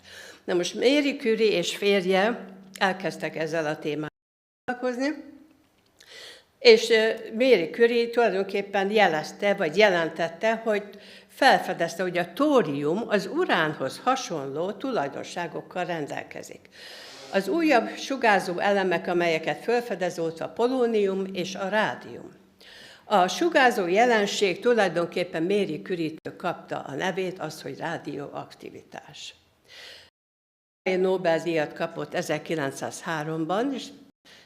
Na most Marie Curie és férje elkezdtek ezzel a témával foglalkozni, és Marie Curie tulajdonképpen jelentette, hogy felfedezte, hogy a tórium az uránhoz hasonló tulajdonságokkal rendelkezik. Az újabb sugárzó elemek, amelyeket felfedez, a polónium és a rádium. A sugárzó jelenség tulajdonképpen Marie Curie-től kapta a nevét, az, hogy rádióaktivitás. Nobel-díjat kapott 1903-ban,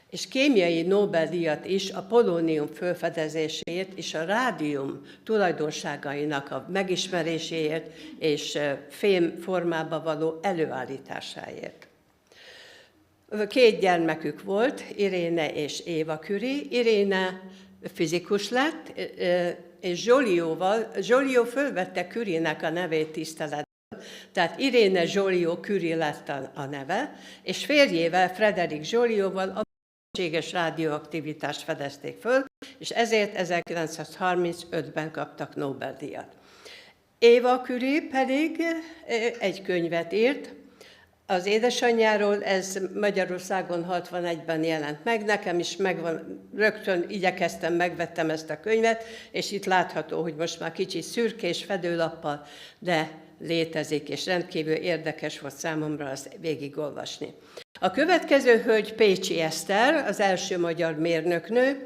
és kémiai Nobel-díjat is a polónium felfedezéséért és a rádium tulajdonságainak a megismeréséért és fém formába való előállításáért. 2 gyermekük volt, Irene és Éva Curie. Irene fizikus lett, és Joliot fölvette Curie-nek a nevét tiszteletben, tehát Irene Joliot Curie lett a neve, és férjével, Frédéric Joliotval a mesterséges rádióaktivitást fedezték föl, és ezért 1935-ben kaptak Nobel-díjat. Éva Curie pedig egy könyvet írt az édesanyjáról, ez Magyarországon 61-ben jelent meg, nekem is megvan, rögtön igyekeztem, megvettem ezt a könyvet, és itt látható, hogy most már kicsit szürkés fedőlappal, de létezik, és rendkívül érdekes volt számomra azt végigolvasni. A következő hölgy Pécsi Eszter, az első magyar mérnöknő.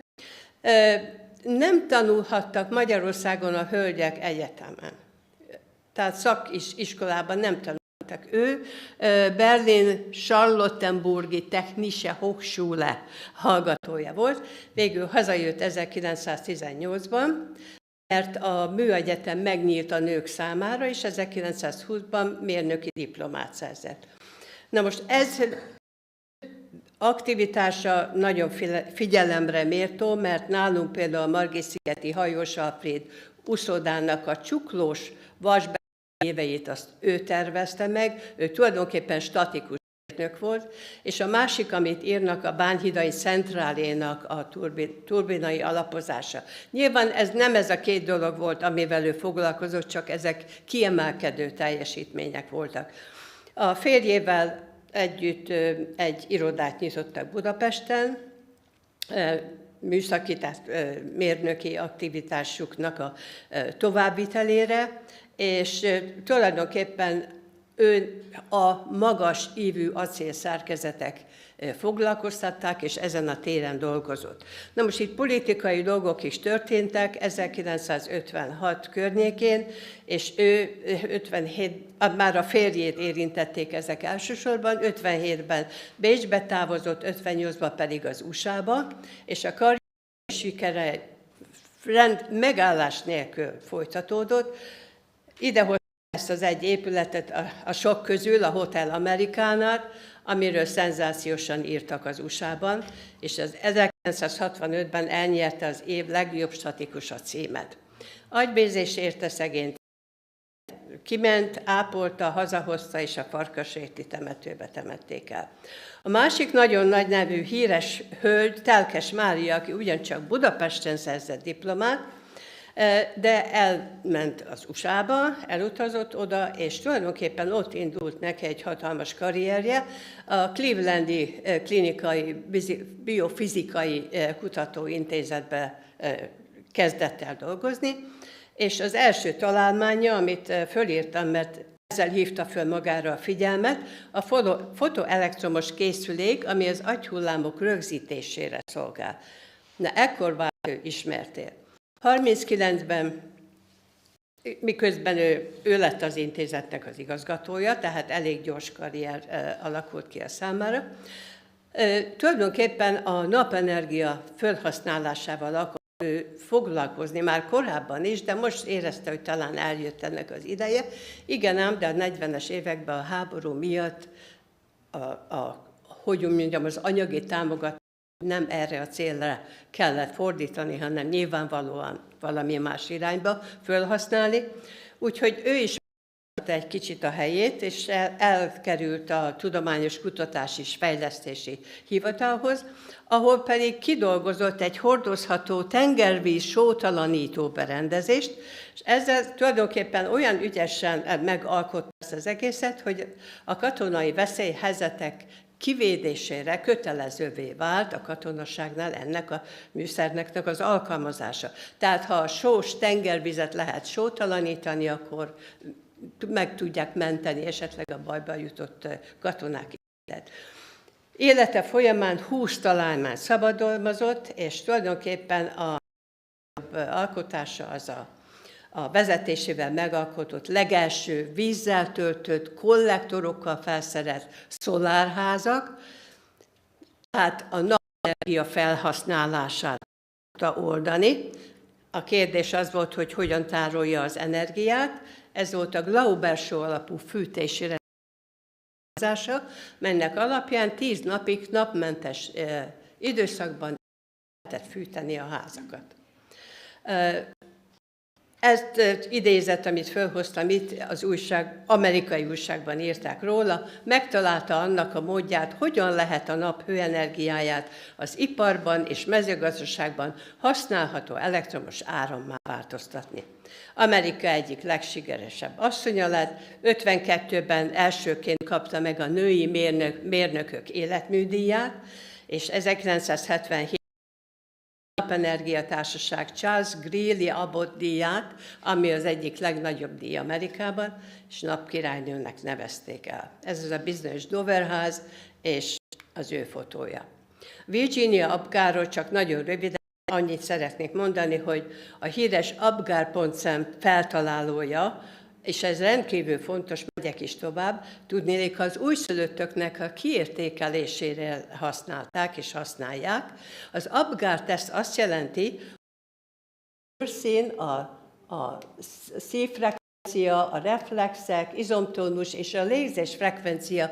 Nem tanulhattak Magyarországon a hölgyek egyetemen. Tehát szakiskolában nem tanulhattak. Ő Berlin Charlottenburgi Technische Hochschule hallgatója volt. Végül hazajött 1918-ban, mert a műegyetem megnyílt a nők számára, és 1920-ban mérnöki diplomát szerzett. Na most ez aktivitása nagyon figyelemre méltó, mert nálunk például a Margit-szigeti Hajós Alfréd uszodának a csuklós vasbe éveit azt ő tervezte meg, ő tulajdonképpen statikus mérnök volt, és a másik, amit írnak, a bánhidai centrálénak a turbinai alapozása. Nyilván nem ez a 2 dolog volt, amivel ő foglalkozott, csak ezek kiemelkedő teljesítmények voltak. A férjével együtt egy irodát nyitottak Budapesten, műszaki, tehát mérnöki aktivitásuknak a továbbvitelére, és tulajdonképpen ő a magas ívű acélszerkezetek foglalkoztatták, és ezen a téren dolgozott. Na most itt politikai dolgok is történtek 1956 környékén, és ő 57, már a férjét érintették ezek elsősorban, 57-ben Bécsbe távozott, 58-ban pedig az USA-ba, és a karrier sikere megállás nélkül folytatódott. Idehozta ezt az egy épületet a sok közül, a Hotel Americánát, amiről szenzációsan írtak az USA-ban, és az 1965-ben elnyerte az év legjobb statikusa címet. Agybérzés érte szegényt, kiment, ápolta, hazahozta, és a Farkasréti temetőbe temették el. A másik nagyon nagy nevű híres hölgy, Telkes Mária, aki ugyancsak Budapesten szerzett diplomát, de elment az USA-ba, elutazott oda, és tulajdonképpen ott indult neki egy hatalmas karrierje. A Clevelandi Klinikai Biofizikai Kutatóintézetbe kezdett el dolgozni, és az első találmánya, amit fölírtam, mert ezzel hívta föl magára a figyelmet, a fotoelektromos készülék, ami az agyhullámok rögzítésére szolgál. Na, ekkor vált ő ismerté. 39-ben, miközben ő lett az intézetnek az igazgatója, tehát elég gyors karrier alakult ki a számára. Tulajdonképpen a napenergia felhasználásával akar foglalkozni már korábban is, de most érezte, hogy talán eljött ennek az ideje. Igen ám, de a 40-es években a háború miatt hogy mondjam, az anyagi támogatást nem erre a célra kellett fordítani, hanem nyilvánvalóan valami más irányba felhasználni. Úgyhogy ő is egy kicsit a helyét, és elkerült a Tudományos Kutatási és Fejlesztési Hivatalhoz, ahol pedig kidolgozott egy hordozható tengervíz sótalanító berendezést, és ezzel tulajdonképpen olyan ügyesen megalkotta ezt az egészet, hogy a katonai veszélyhelyzetek kivédésére kötelezővé vált a katonaságnál ennek a műszernek az alkalmazása. Tehát ha a sós tengervizet lehet sótalanítani, akkor meg tudják menteni esetleg a bajba jutott katonák életet. Élete folyamán 20 találmányt szabadalmazott, és tulajdonképpen a alkotása az a vezetésével megalkotott legelső vízzel töltött, kollektorokkal felszerelt szolárházak, tehát a napenergia felhasználását tudta oldani. A kérdés az volt, hogy hogyan tárolja az energiát. Ez volt a Glauber-só alapú fűtési rendszer, melynek alapján 10 napig napmentes időszakban lehetett fűteni a házakat. Ezt idézet, amit felhoztam itt, az amerikai újságban írták róla, megtalálta annak a módját, hogyan lehet a nap hőenergiáját az iparban és mezőgazdaságban használható elektromos árammá változtatni. Amerika egyik legsikeresebb asszonya lett, 52-ben elsőként kapta meg a női mérnökök életműdíját, és 1977 Napenergia Társaság Charles Greeley Abbott díját, ami az egyik legnagyobb díj Amerikában, és napkirálynőnek nevezték el. Ez az a bizonyos Doverház, és az ő fotója. Virginia Apgarról csak nagyon röviden annyit szeretnék mondani, hogy a híres Apgar pontszám feltalálója, és ez rendkívül fontos, megyek is tovább, tudnélik, az újszülöttöknek a kiértékelésére használták és használják. Az Apgar-teszt azt jelenti, hogy a bőrszín, a szívfrekvencia, a reflexek, izomtónus és a légzésfrekvencia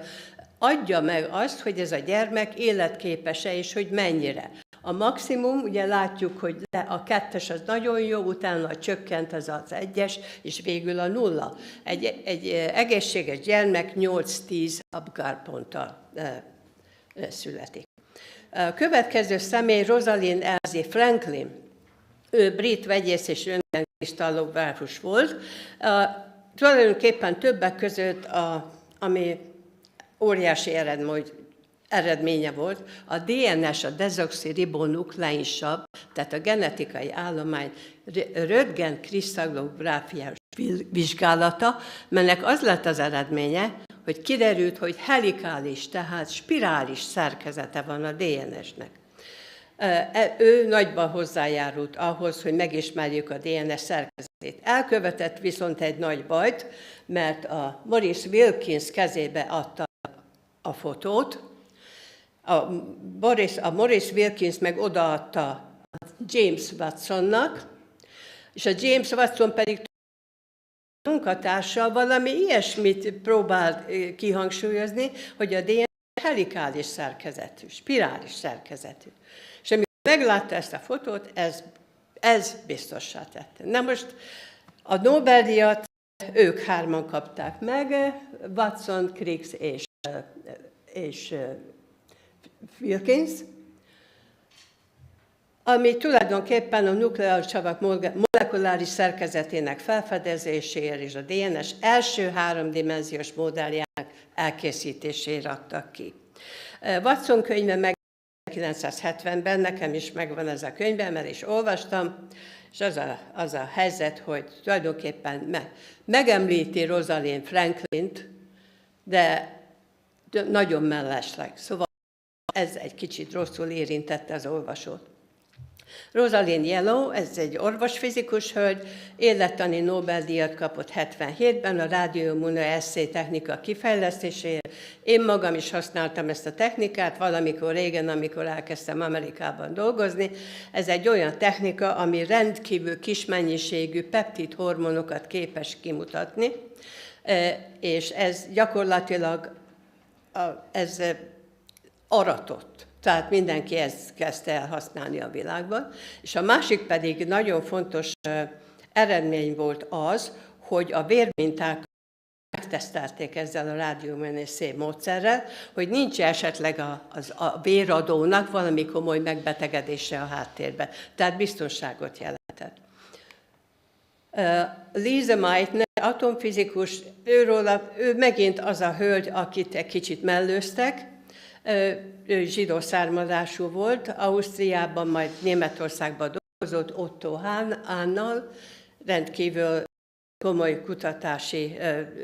adja meg azt, hogy ez a gyermek életképes-e és hogy mennyire. A maximum, ugye látjuk, hogy a 2-es az nagyon jó, utána csökkent az 1-es, és végül a 0. Egy egészséges gyermek 8-10 Apgar ponttal születik. A következő személy Rosalind Elsie Franklin. Ő brit vegyész és röntgenkrisztallográfus volt. Tulajdonképpen többek között, ami óriási eredménye volt, a DNS, a dezoxiribonuklein-sav, tehát a genetikai állomány röntgenkrisztallográfiás vizsgálata, melynek az lett az eredménye, hogy kiderült, hogy helikális, tehát spirális szerkezete van a DNS-nek. Ő nagyban hozzájárult ahhoz, hogy megismerjük a DNS szerkezetét. Elkövetett viszont egy nagy bajt, mert a Maurice Wilkins kezébe adta a fotót, a Maurice Wilkins meg odaadta James Watsonnak, és a James Watson pedig munkatársa valami ilyesmit próbál kihangsúlyozni, hogy a DNA helikális szerkezetű, spirális szerkezetű. És amikor meglátta ezt a fotót, ez biztossá tette. Na most a Nobel-díjat ők 3-an kapták meg, Watson, Crick és Wilkins, ami tulajdonképpen a nukleársavak molekuláris szerkezetének felfedezéséért és a DNS első 3-dimenziós modelljének elkészítésére adtak ki. Watson könyve meg 1970-ben, nekem is megvan ez a könyvem, mert is olvastam, és az a helyzet, hogy tulajdonképpen megemlíti Rosalind Franklint, de nagyon mellesleg. Szóval ez egy kicsit rosszul érintette az olvasót. Rosalind Yellow, ez egy orvosfizikus hölgy, élettani Nobel-díjat kapott 77-ben a rádióimmuno eszétechnika kifejlesztéséért. Én magam is használtam ezt a technikát valamikor régen, amikor elkezdtem Amerikában dolgozni. Ez egy olyan technika, ami rendkívül kis mennyiségű peptid hormonokat képes kimutatni, és ez gyakorlatilag ez aratott. Tehát mindenki ezt kezdte el használni a világban. És a másik pedig nagyon fontos eredmény volt az, hogy a vérmintákat megtesztelték ezzel a rádióimmunoasszé módszerrel, hogy nincs esetleg a véradónak valami komoly megbetegedése a háttérben. Tehát biztonságot jelentett. Lisa Meitner, atomfizikus, ő megint az a hölgy, akit egy kicsit mellőztek. Ő zsidó származású volt, Ausztriában, majd Németországban dolgozott Otto Hahnnal, rendkívül komoly kutatási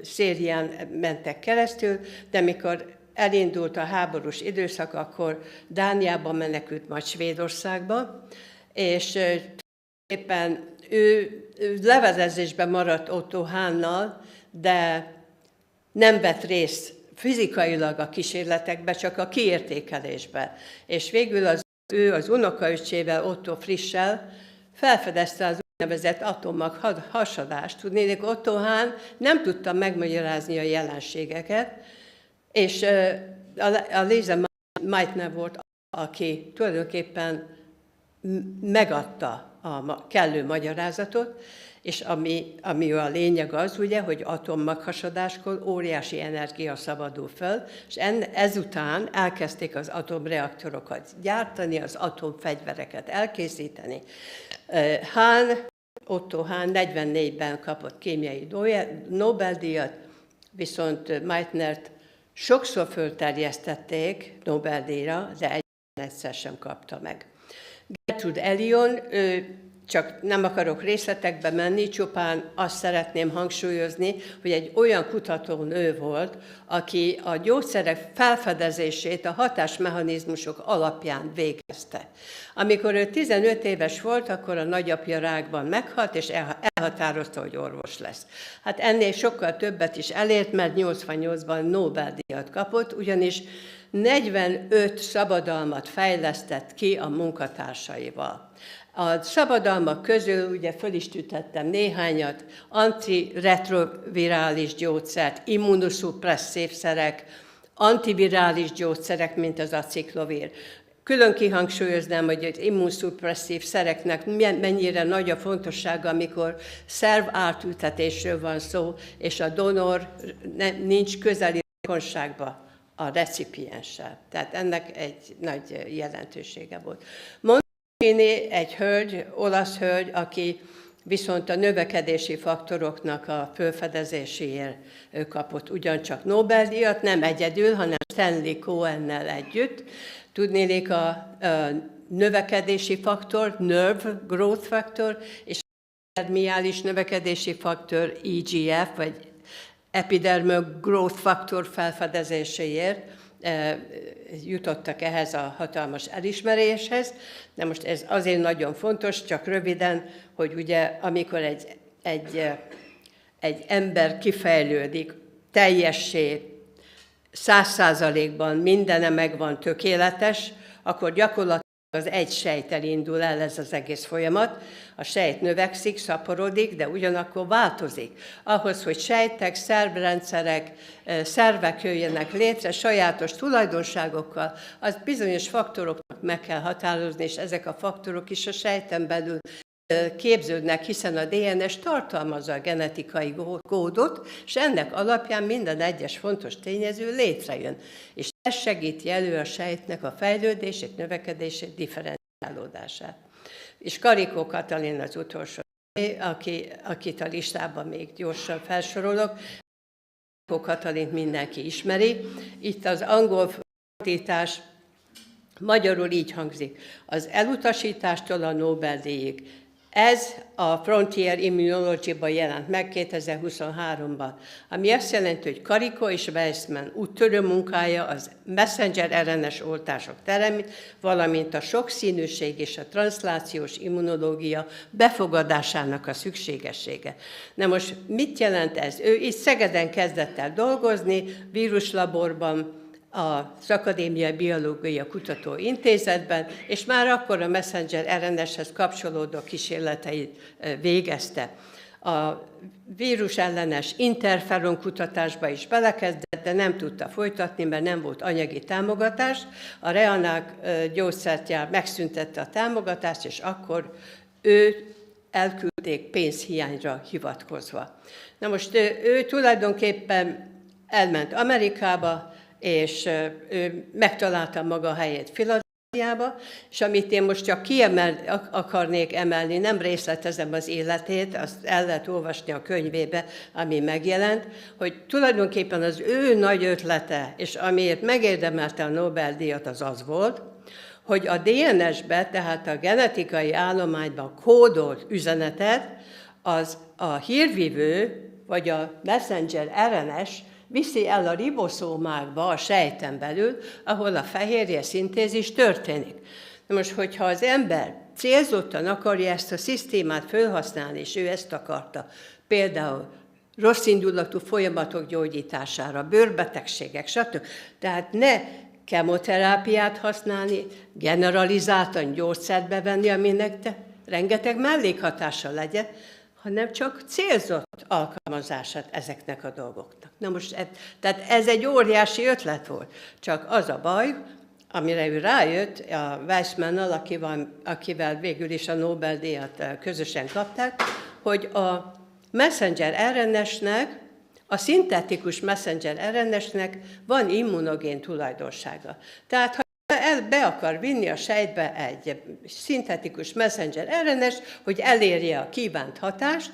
szérián mentek keresztül, de mikor elindult a háborús időszak, akkor Dániába menekült, majd Svédországba, és éppen ő levelezésben maradt Otto Hahnnal, de nem vett részt fizikailag a kísérletekbe, csak a kiértékelésbe. És végül ő az unokaöccsével, Otto Frischsel felfedezte az úgynevezett atommag hasadást. Tudnék, Otto Hahn nem tudta megmagyarázni a jelenségeket, és a Lisa Meitner volt, aki tulajdonképpen megadta a kellő magyarázatot, és ami a lényeg az, ugye, hogy atommaghasadáskor óriási energia szabadul föl, és ezután elkezdték az atomreaktorokat gyártani, az atomfegyvereket elkészíteni. Otto Hahn 44-ben kapott kémiai Nobel-díjat, viszont Meitnert sokszor fölterjesztették Nobel-díjra, de egyszer sem kapta meg. Gertrude Elion, csak nem akarok részletekbe menni, csupán azt szeretném hangsúlyozni, hogy egy olyan kutatónő volt, aki a gyógyszerek felfedezését a hatásmechanizmusok alapján végezte. Amikor ő 15 éves volt, akkor a nagyapja rákban meghalt, és elhatározta, hogy orvos lesz. Hát ennél sokkal többet is elért, mert 88-ban Nobel-díjat kapott, ugyanis 45 szabadalmat fejlesztett ki a munkatársaival. A szabadalmak közül, ugye föl is tüntettem néhányat, antiretrovirális gyógyszert, immunoszupresszív szerek, antivirális gyógyszerek, mint az aciklovir. Külön kihangsúlyoznám, hogy az immunoszupresszív szereknek mennyire nagy a fontossága, amikor szerv átültetésről van szó, és a donor nincs közeli rokonságban a recipienssel. Tehát ennek egy nagy jelentősége volt. Egy hölgy, olasz hölgy, aki viszont a növekedési faktoroknak a felfedezéséért kapott ugyancsak Nobel-díjat, nem egyedül, hanem Stanley Cohennel együtt. Tudnélik, a növekedési faktor, nerve growth factor, és a epidermiális növekedési faktor, EGF, vagy epidermal growth factor felfedezéséért jutottak ehhez a hatalmas elismeréshez. De most ez azért nagyon fontos, csak röviden, hogy ugye amikor egy ember kifejlődik teljessé, 100%-ban mindene megvan tökéletes, akkor gyakorlatilag az egy sejttel indul el ez az egész folyamat. A sejt növekszik, szaporodik, de ugyanakkor változik. Ahhoz, hogy sejtek, szervrendszerek, szervek jöjjenek létre sajátos tulajdonságokkal, az bizonyos faktoroknak meg kell határozni, és ezek a faktorok is a sejten belül képződnek, hiszen a DNS tartalmazza a genetikai kódot, és ennek alapján minden egyes fontos tényező létrejön. És ez segíti elő a sejtnek a fejlődését, növekedését, differenciálódását. És Karikó Katalin az utolsó, akit a listában még gyorsan felsorolok. Karikó Katalint mindenki ismeri. Itt az angol fordítás magyarul így hangzik. Az elutasítástól a Nobel-díjig Ez a Frontier Immunology-ban jelent meg 2023-ban, ami azt jelenti, hogy Kariko és Weissman úttörő munkája az messenger RNS oltások terén, valamint a sokszínűség és a transzlációs immunológia befogadásának a szükségessége. Na most mit jelent ez? Ő itt Szegeden kezdett el dolgozni, víruslaborban, az Akadémiai Biológia Kutató Intézetben, és már akkor a messenger RNS-hez kapcsolódó kísérleteit végezte. A vírus ellenes interferon kutatásba is belekezdett, de nem tudta folytatni, mert nem volt anyagi támogatás. A Reanák gyógyszergyár megszüntette a támogatást, és akkor őt elküldték pénzhiányra hivatkozva. Na most ő tulajdonképpen elment Amerikába, és ő megtalálta maga a helyét Philadelphiába, és amit én most csak akarnék emelni, nem részletezem az életét, azt el lehet olvasni a könyvébe, ami megjelent, hogy tulajdonképpen az ő nagy ötlete, és amiért megérdemelte a Nobel-díjat, az volt, hogy a DNS-be, tehát a genetikai állományban kódolt üzenetet, az a hírvívő, vagy a messenger RNS viszi el a riboszómákba, a sejten belül, ahol a fehérje szintézis történik. Na most, hogyha az ember célzottan akarja ezt a szisztémát felhasználni, és ő ezt akarta, például rosszindulatú folyamatok gyógyítására, bőrbetegségek, stb. Tehát ne kemoterápiát használni, generalizáltan gyógyszert bevenni, aminek rengeteg mellékhatása legyen, hanem csak célzott alkalmazását ezeknek a dolgoknak. Na most, tehát ez egy óriási ötlet volt. Csak az a baj, amire ő rájött, a Weissmannal, akivel végül is a Nobel-díjat közösen kapták, hogy a messenger RNS-nek, a szintetikus messenger RNS-nek van immunogén tulajdonsága. Tehát, ha be akar vinni a sejtbe egy szintetikus messenger RNS, hogy elérje a kívánt hatást,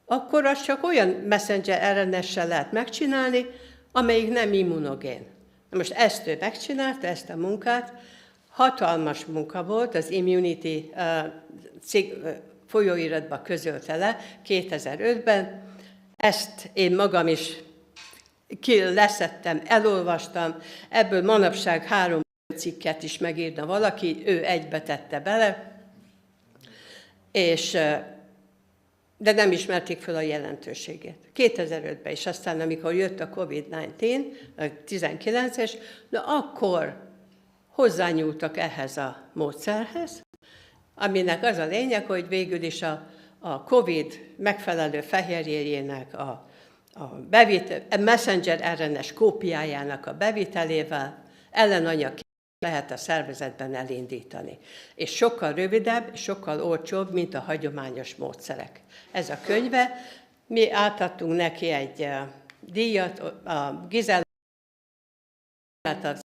akkor azt csak olyan messenger RNS-sel lehet megcsinálni, amelyik nem immunogén. Na most ezt ő megcsinálta, ezt a munkát, hatalmas munka volt, az Immunity folyóiratba közölte le 2005-ben, ezt én magam is leszettem, elolvastam, ebből manapság 3 cikket is megírna valaki, ő egybe tette bele, de nem ismerték fel a jelentőségét. 2005-ben is, aztán amikor jött a COVID-19, a 19-es, na akkor hozzányúltak ehhez a módszerhez, aminek az a lényeg, hogy végül is a COVID megfelelő fehérjéjének a messenger RNS kópiájának a bevitelével ellenanyag lehet a szervezetben elindítani. És sokkal rövidebb, és sokkal olcsóbb, mint a hagyományos módszerek. Ez a könyve, mi átadtunk neki egy díjat, a Gizella, az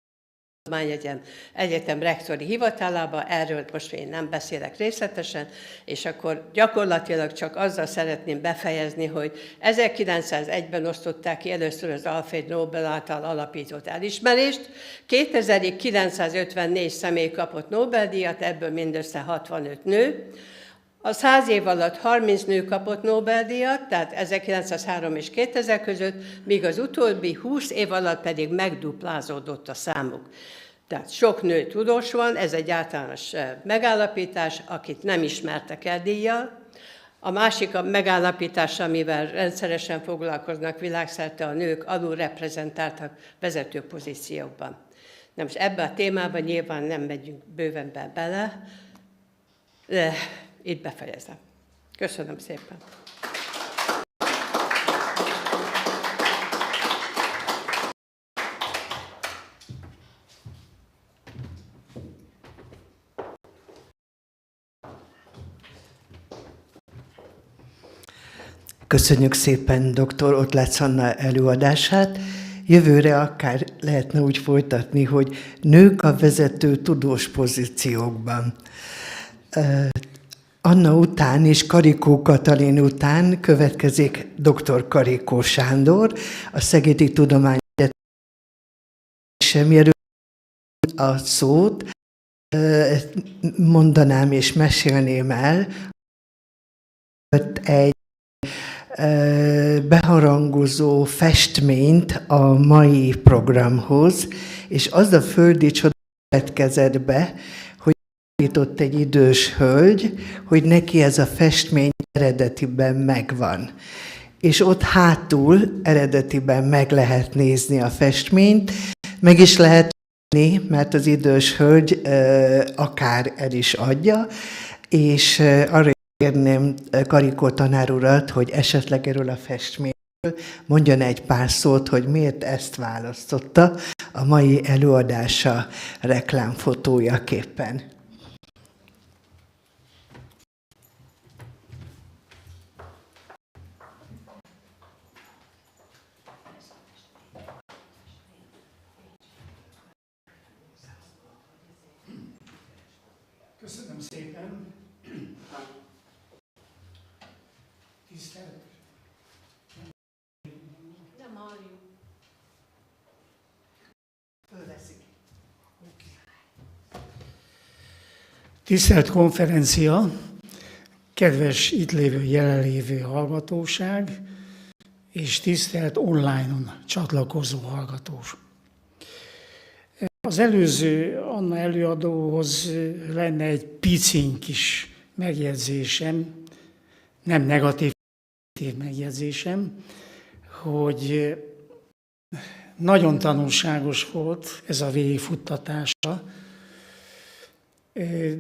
Egyetem rektori hivatalába, erről most én nem beszélek részletesen, és akkor gyakorlatilag csak azzal szeretném befejezni, hogy 1901-ben osztották ki először az Alfred Nobel által alapított elismerést, 2000-ig 954 személy kapott Nobel-díjat, ebből mindössze 65 nő, a 100 év alatt 30 nő kapott Nobel-díjat, tehát 1903 és 2000 között, míg az utóbbi 20 év alatt pedig megduplázódott a számuk. Tehát sok nő tudós van, ez egy általános megállapítás, akit nem ismertek el díjjal. A másik a megállapítás, amivel rendszeresen foglalkoznak világszerte, a nők alulreprezentáltak vezető pozíciókban. Na most ebbe a témába nyilván nem megyünk bőven bele, de itt befejezem. Köszönöm szépen. Köszönjük szépen dr. Ottláth Anna előadását. Jövőre akár lehetne úgy folytatni, hogy nők a vezető tudós pozíciókban. Anna után és Karikó Katalin után következik dr. Karikó Sándor, a Szegedi Tudományegyetem. Mielőtt a szót mondanám és mesélném el egy beharangozó festményt a mai programhoz, és az a földi csoda következett be, hogy állított egy idős hölgy, hogy neki ez a festmény eredetiben megvan. És ott hátul eredetiben meg lehet nézni a festményt, meg is lehet nézni, mert az idős hölgy akár el is adja, és arra kérném Karikó tanár urat, hogy esetleg erről a festményről mondjon egy pár szót, hogy miért ezt választotta a mai előadása reklámfotójaképpen. Köszönöm szépen. Tisztelt. Nem halljuk. Fölveszik. Tisztelt konferencia, kedves itt lévő, jelenlévő hallgatóság, és tisztelt online-on csatlakozó hallgatós. Az előző Anna előadóhoz lenne egy piciny kis megjegyzésem, nem negatív megjegyzésem, hogy nagyon tanulságos volt ez a végigfuttatása,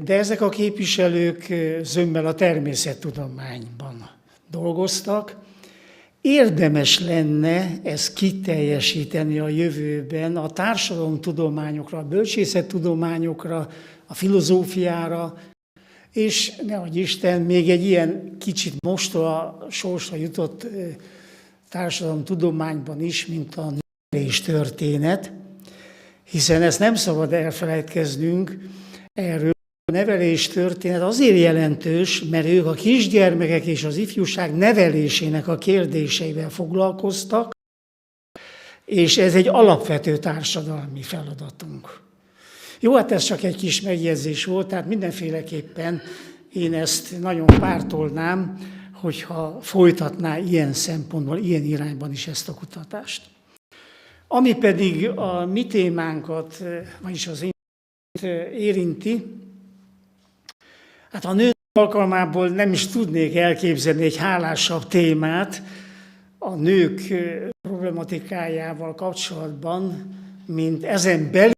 de ezek a képviselők zömmel a természettudományban dolgoztak. Érdemes lenne ezt kiteljesíteni a jövőben a társadalomtudományokra, a bölcsészettudományokra, a filozófiára, és nehogy Isten, még egy ilyen kicsit mostoha sorsra jutott társadalomtudományban is, mint a neveléstörténet, hiszen ezt nem szabad elfelejtkeznünk erről. A neveléstörténet azért jelentős, mert ők a kisgyermekek és az ifjúság nevelésének a kérdéseivel foglalkoztak, és ez egy alapvető társadalmi feladatunk. Jó, hát ez csak egy kis megjegyzés volt, tehát mindenféleképpen én ezt nagyon pártolnám, hogyha folytatná ilyen szempontból, ilyen irányban is ezt a kutatást. Ami pedig a mi témánkat, vagyis az én érinti, hát a nő alkalmából nem is tudnék elképzelni egy hálásabb témát a nők problematikájával kapcsolatban, mint ezen belül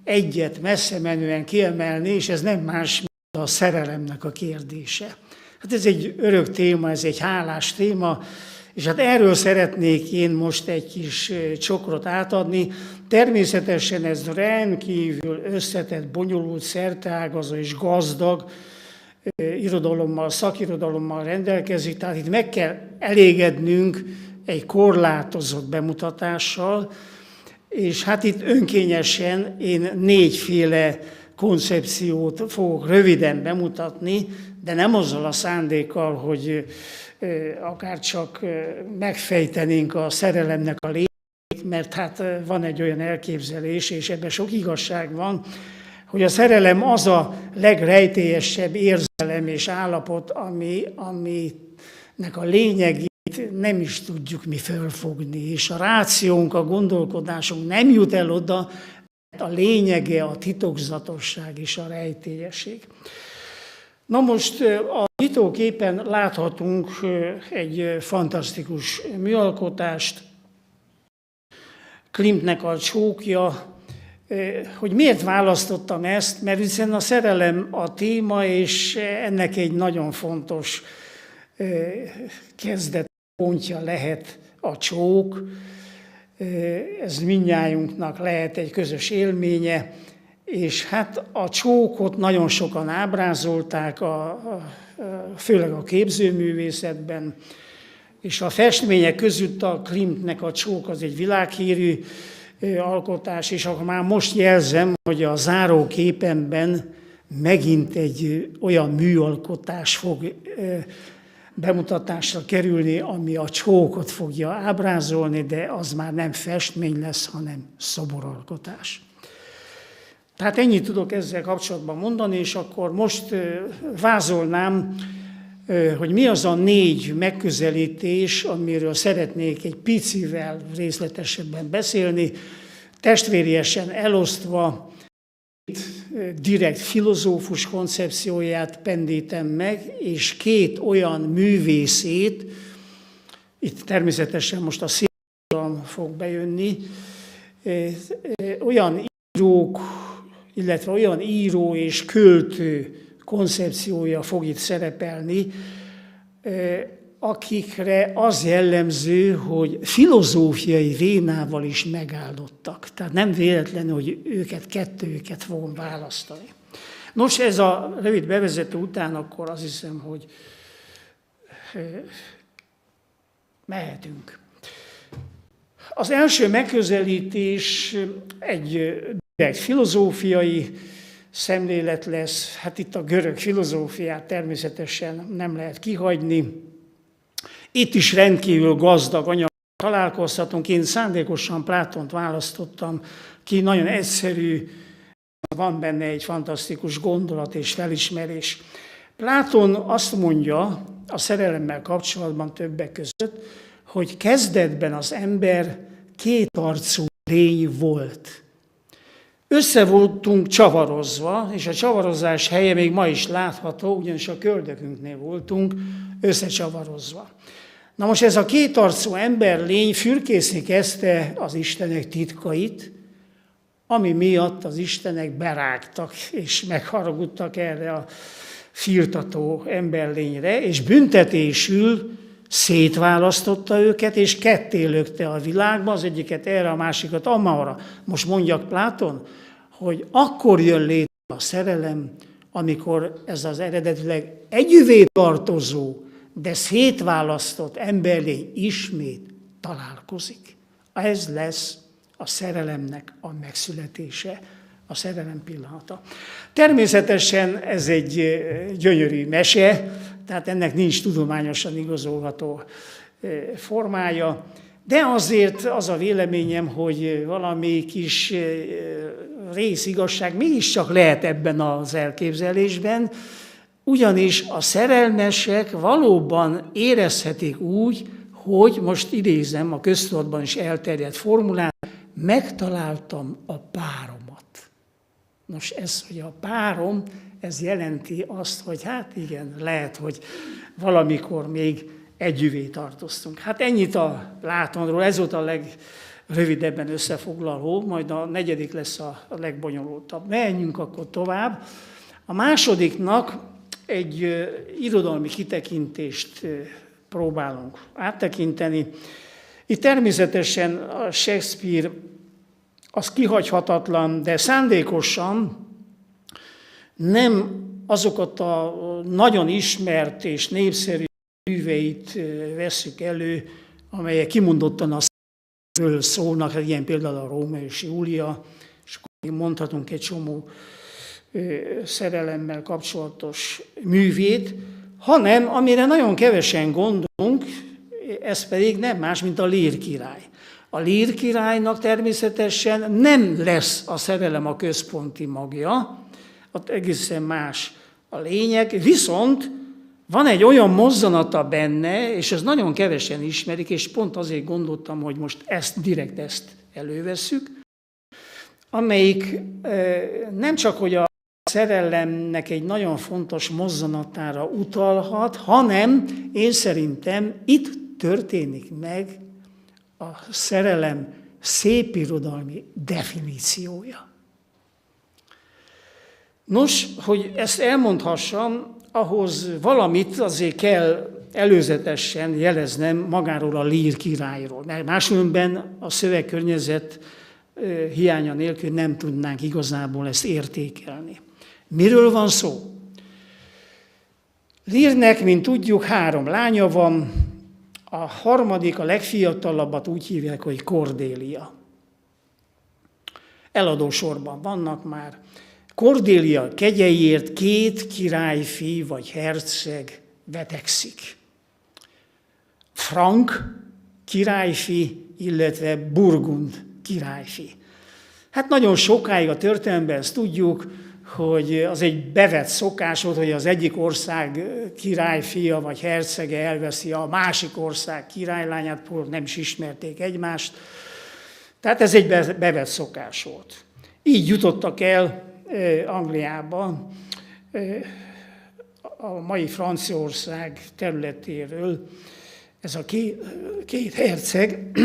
egyet messze menően kiemelni, és ez nem más, mint a szerelemnek a kérdése. Hát ez egy örök téma, ez egy hálás téma, és hát erről szeretnék én most egy kis csokrot átadni. Természetesen ez rendkívül összetett, bonyolult, szerteágazó és gazdag irodalommal, szakirodalommal rendelkezik, tehát itt meg kell elégednünk egy korlátozott bemutatással, és hát itt önkényesen én 4 koncepciót fogok röviden bemutatni, de nem azzal a szándékkal, hogy akár csak megfejtenénk a szerelemnek a lényegét, mert hát van egy olyan elképzelés, és ebben sok igazság van, hogy a szerelem az a legrejtélyesebb érzelem és állapot, aminek a lényegét nem is tudjuk mi fölfogni, és a rációnk, a gondolkodásunk nem jut el oda, a lényege a titokzatosság és a rejtélyesség. Na most a nyitóképen láthatunk egy fantasztikus műalkotást, Klimtnek a csókja. Hogy miért választottam ezt? Mert hiszen a szerelem a téma, és ennek egy nagyon fontos kezdetpontja lehet a csók. Ez mindnyájunknak lehet egy közös élménye, és hát a csókot nagyon sokan ábrázolták, főleg a képzőművészetben, és a festmények között a Klimtnek a csók az egy világhírű alkotás, és akkor már most jelzem, hogy a záróképemben megint egy olyan műalkotás fog bemutatásra kerülni, ami a csókot fogja ábrázolni, de az már nem festmény lesz, hanem szoboralkotás. Tehát ennyit tudok ezzel kapcsolatban mondani, és akkor most vázolnám hogy mi az a 4 megközelítés, amiről szeretnék egy picivel részletesebben beszélni, testvériesen elosztva direkt filozófus koncepcióját pendítem meg, és 2 olyan művészét, itt természetesen most a színvonal fog bejönni, olyan írók, illetve olyan író és költő koncepciója fog itt szerepelni, akikre az jellemző, hogy filozófiai vénával is megáldottak. Tehát nem véletlenül, hogy kettőket fogom választani. Nos, ez a rövid bevezető után akkor azt hiszem, hogy mehetünk. Az első megközelítés egy direkt filozófiai szemlélet lesz. Hát itt a görög filozófiát természetesen nem lehet kihagyni. Itt is rendkívül gazdag anyaggal találkozhatunk. Én szándékosan Plátont választottam ki, nagyon egyszerű, van benne egy fantasztikus gondolat és felismerés. Pláton azt mondja a szerelemmel kapcsolatban többek között, hogy kezdetben az ember 2 arcú lény volt. Össze voltunk csavarozva, és a csavarozás helye még ma is látható, ugyanis a köldökünknél voltunk összecsavarozva. Na most ez a 2 arcú emberlény fürkészni kezdte az istenek titkait, ami miatt az istenek berágtak és megharagudtak erre a firtató emberlényre, és büntetésül szétválasztotta őket, és ketté lökte a világba, az egyiket erre, a másikat amarra. Most mondjak Pláton, hogy akkor jön létre a szerelem, amikor ez az eredetileg együvé tartozó, de szétválasztott emberlény ismét találkozik. Ez lesz a szerelemnek a megszületése, a szerelem pillanata. Természetesen ez egy gyönyörű mese, tehát ennek nincs tudományosan igazolható formája, de azért az a véleményem, hogy valami kis részigazság mégiscsak lehet ebben az elképzelésben, ugyanis a szerelmesek valóban érezhetik úgy, hogy most idézem a köztudatban is elterjedt formulát, megtaláltam a páromat. Nos, ez, hogy a párom, ez jelenti azt, hogy hát igen, lehet, hogy valamikor még együvé tartoztunk. Hát ennyit a Plátonról, ez volt a legrövidebben összefoglaló, majd a 4. lesz a legbonyolultabb. Menjünk akkor tovább. A másodiknak egy irodalmi kitekintést próbálunk áttekinteni. Itt természetesen a Shakespeare az kihagyhatatlan, de szándékosan nem azokat a nagyon ismert és népszerű műveit vesszük elő, amelyek kimondottan a szerelemről szólnak, ilyen például a Rómeó és Júlia, és akkor mondhatunk egy csomó szerelemmel kapcsolatos művét, hanem amire nagyon kevesen gondolunk, ez pedig nem más, mint a Lír király. A Lír királynak természetesen nem lesz a szerelem a központi magja, ott egészen más a lényeg, viszont van egy olyan mozzanata benne, és ezt nagyon kevesen ismerik, és pont azért gondoltam, hogy most ezt elővesszük, amelyik nem csak, hogy a szerelemnek egy nagyon fontos mozzanatára utalhat, hanem én szerintem itt történik meg a szerelem szépirodalmi definíciója. Nos, hogy ezt elmondhassam, ahhoz valamit azért kell előzetesen jeleznem magáról a Lír királyról, mert máskülönben a szövegkörnyezet hiánya nélkül nem tudnánk igazából ezt értékelni. Miről van szó? Lírnek, mint tudjuk, 3 lánya van, a harmadik, a legfiatalabbat úgy hívják, hogy Kordélia. Eladó sorban vannak már. Kordélia kegyeiért 2 királyfi vagy herceg vetekszik. Frank királyfi, illetve Burgund királyfi. Hát nagyon sokáig a történelemben ezt tudjuk, hogy az egy bevett szokás volt, hogy az egyik ország királyfia vagy hercege elveszi a másik ország királylányát, akkor nem is ismerték egymást. Tehát ez egy bevett szokás volt. Így jutottak el Angliába, a mai Franciaország területéről ez a két herceg,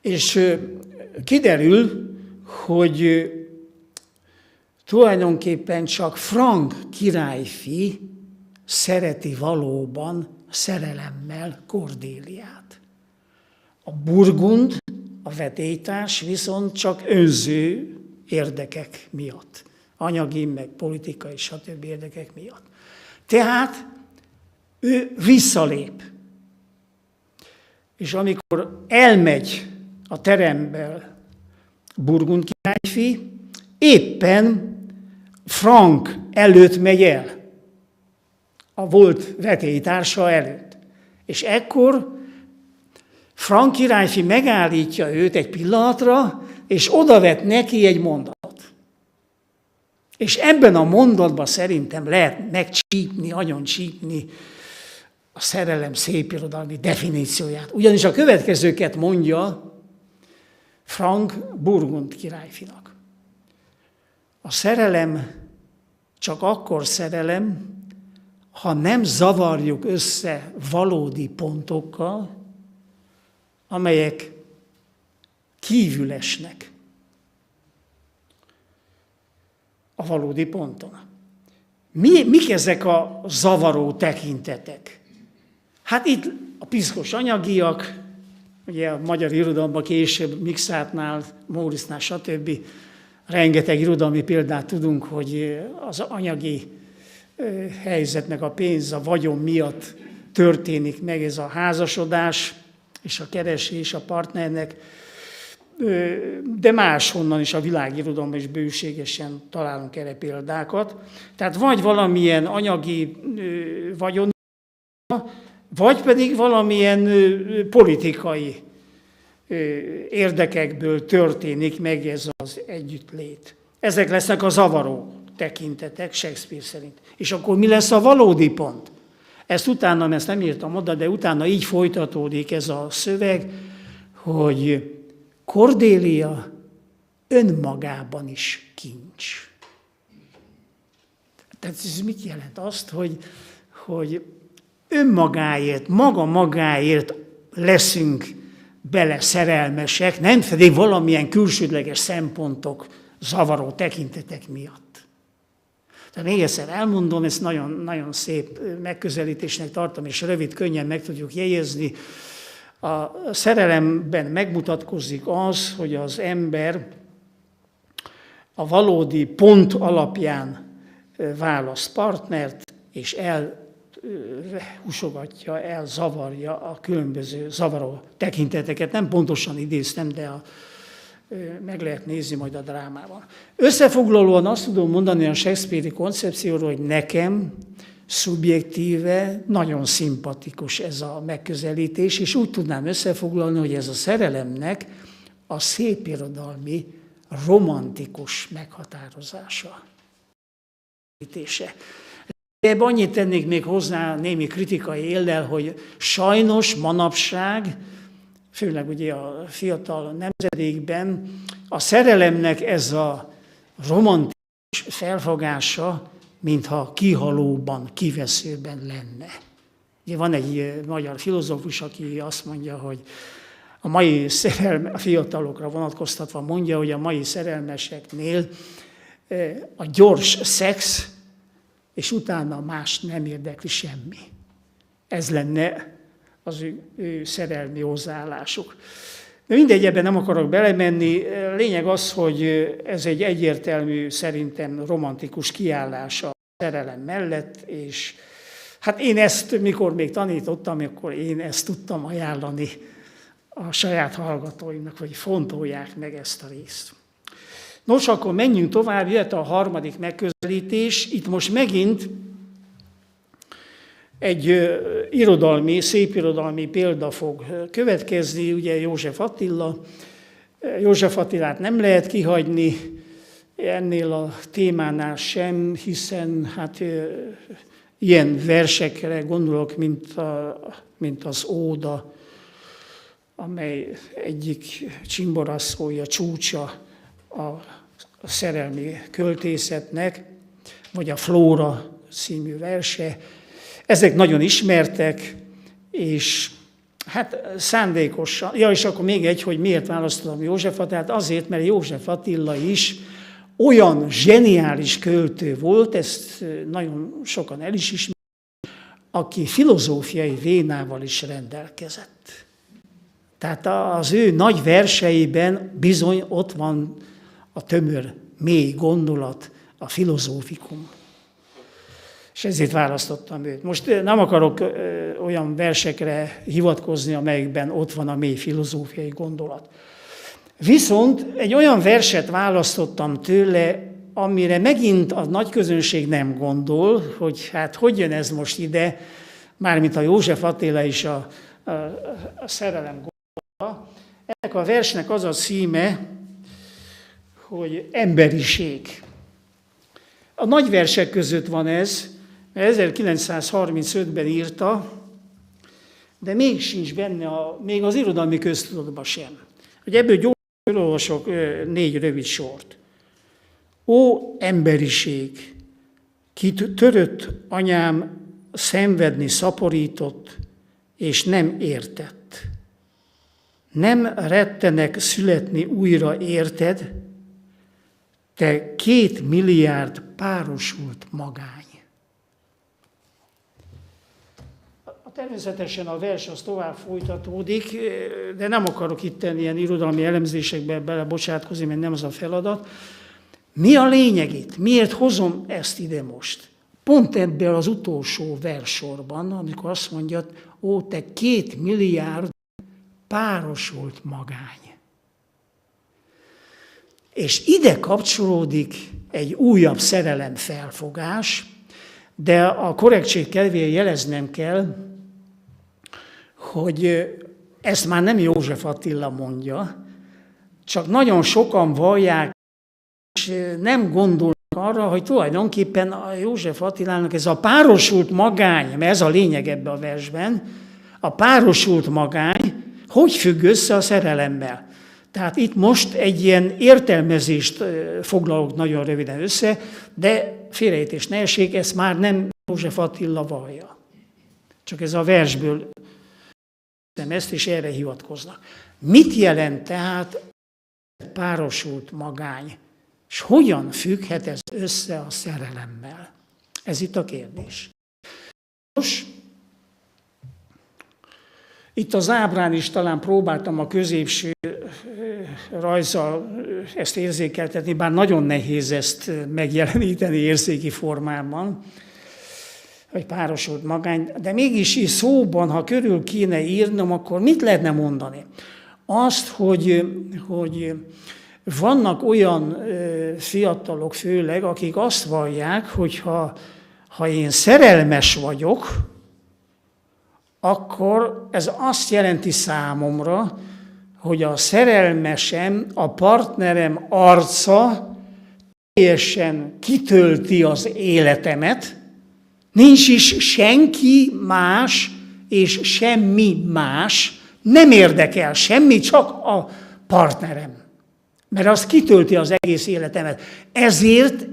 és kiderül, hogy tulajdonképpen csak frank királyfi szereti valóban szerelemmel Cordéliát. A burgund, a vetélytárs viszont csak önző érdekek miatt. Anyagi, meg politikai, stb. Érdekek miatt. Tehát ő visszalép. És amikor elmegy a terembe burgund királyfi, éppen Frank előtt megy el, a volt vetélytársa előtt. És ekkor Frank királyfi megállítja őt egy pillanatra, és odavet neki egy mondatot. És ebben a mondatban szerintem lehet megcsípni, agyoncsípni a szerelem szépirodalmi definícióját. Ugyanis a következőket mondja Frank burgund királyfinak. A szerelem csak akkor szerelem, ha nem zavarjuk össze valódi pontokkal, amelyek kívül esnek a valódi ponton. Mik ezek a zavaró tekintetek? Hát itt a piszkos anyagiak, ugye a magyar irodalomban később Mixátnál, Móricznál, stb. Rengeteg irodalmi példát tudunk, hogy az anyagi helyzet, meg a pénz, a vagyon miatt történik meg ez a házasodás és a keresés a partnernek, de máshonnan is a világirodalomban is bőségesen találunk erre példákat. Tehát vagy valamilyen anyagi vagyon, vagy pedig valamilyen politikai érdekekből történik meg ez az együttlét. Ezek lesznek a zavaró tekintetek Shakespeare szerint. És akkor mi lesz a valódi pont? Ezt utána, ezt nem írtam oda, de utána így folytatódik ez a szöveg, hogy Cordélia önmagában is kincs. Tehát ez mit jelent? Azt, hogy önmagáért, magáért leszünk bele szerelmesek, nem pedig valamilyen külsődleges szempontok, zavaró tekintetek miatt. Tehát még egyszer elmondom, ezt nagyon, nagyon szép megközelítésnek tartom, és rövid, könnyen meg tudjuk jegyezni. A szerelemben megmutatkozik az, hogy az ember a valódi pont alapján választ partnert, és elhúsogatja, elzavarja a különböző zavaró tekinteteket. Nem pontosan idéztem, de meg lehet nézni majd a drámában. Összefoglalóan azt tudom mondani a Shakespeare-i koncepcióról, hogy nekem szubjektíve nagyon szimpatikus ez a megközelítés, és úgy tudnám összefoglalni, hogy ez a szerelemnek a szépirodalmi romantikus meghatározása. Ebben annyit tennék még hozzá némi kritikai éllel, hogy sajnos manapság, főleg ugye a fiatal nemzedékben, a szerelemnek ez a romantikus felfogása, mintha kihalóban, kiveszőben lenne. Ugye van egy magyar filozófus, aki azt mondja, hogy a mai a fiatalokra vonatkoztatva mondja, hogy a mai szerelmeseknél a gyors szex, és utána más nem érdekli semmi. Ez lenne az ő szerelmi hozzáállásuk. De mindegy, ebben nem akarok belemenni. Lényeg az, hogy ez egy egyértelmű, szerintem romantikus kiállás a szerelem mellett, és hát én ezt, mikor még tanítottam, akkor én ezt tudtam ajánlani a saját hallgatóimnak, hogy fontolják meg ezt a részt. Nos, akkor menjünk tovább, jöhet a harmadik megközelítés. Itt most megint egy szépirodalmi példa fog következni, ugye József Attila. József Attilát nem lehet kihagyni, ennél a témánál sem, hiszen hát ilyen versekre gondolok, mint az óda, amely egyik csimboraszója, csúcsa a szerelmi költészetnek, vagy a Flóra című verse. Ezek nagyon ismertek, és hát szándékosan, és akkor még egy, hogy miért választottam József Attilát, azért, mert József Attila is olyan zseniális költő volt, ezt nagyon sokan el is ismerik, aki filozófiai vénával is rendelkezett. Tehát az ő nagy verseiben bizony ott van a tömör, mély gondolat, a filozófikum. És ezért választottam őt. Most nem akarok olyan versekre hivatkozni, amelyekben ott van a mély filozófiai gondolat. Viszont egy olyan verset választottam tőle, amire megint a nagy közönség nem gondol, hogy hát hogy jön ez most ide, mármint a József Attila és a szerelem gondolata. Ennek a versnek az a címe, hogy emberiség. A nagy versek között van ez, mert 1935-ben írta, de még sincs benne, még az irodalmi köztudatban sem. Hogy ebből gyorsan olvasok 4 rövid sort. Ó, emberiség, kit törött anyám szenvedni szaporított, és nem értett. Nem rettenek születni újra, érted? Te 2 milliárd párosult magány. Természetesen a vers az tovább folytatódik, de nem akarok itt ilyen irodalmi elemzésekbe belebocsátkozni, mert nem az a feladat. Mi a lényeg itt? Miért hozom ezt ide most? Pont ebben az utolsó versorban, amikor azt mondja, ó, te 2 milliárd párosult magány. És ide kapcsolódik egy újabb szerelemfelfogás, de a korrektség kedvéért jeleznem kell, hogy ezt már nem József Attila mondja, csak nagyon sokan vallják, és nem gondolnak arra, hogy tulajdonképpen a József Attilának ez a párosult magány, mert ez a lényeg ebben a versben, a párosult magány, hogy függ össze a szerelemmel. Tehát itt most egy ilyen értelmezést foglalok nagyon röviden össze, de félreértés ne essék, ezt már nem József Attila vallja. Csak ez a versből ezt is erre hivatkoznak. Mit jelent tehát párosult magány, és hogyan függhet ez össze a szerelemmel? Ez itt a kérdés. Most, itt az ábrán is talán próbáltam a középső rajzzal ezt érzékeltetni, bár nagyon nehéz ezt megjeleníteni érzéki formában, hogy párosult magány, de mégis így szóban, ha körül kéne írnom, akkor mit lehetne mondani? Azt, hogy vannak olyan fiatalok főleg, akik azt vallják, hogy ha én szerelmes vagyok, akkor ez azt jelenti számomra, hogy a szerelmesem, a partnerem arca teljesen kitölti az életemet, nincs is senki más és semmi más, nem érdekel semmi, csak a partnerem. Mert az kitölti az egész életemet. Ezért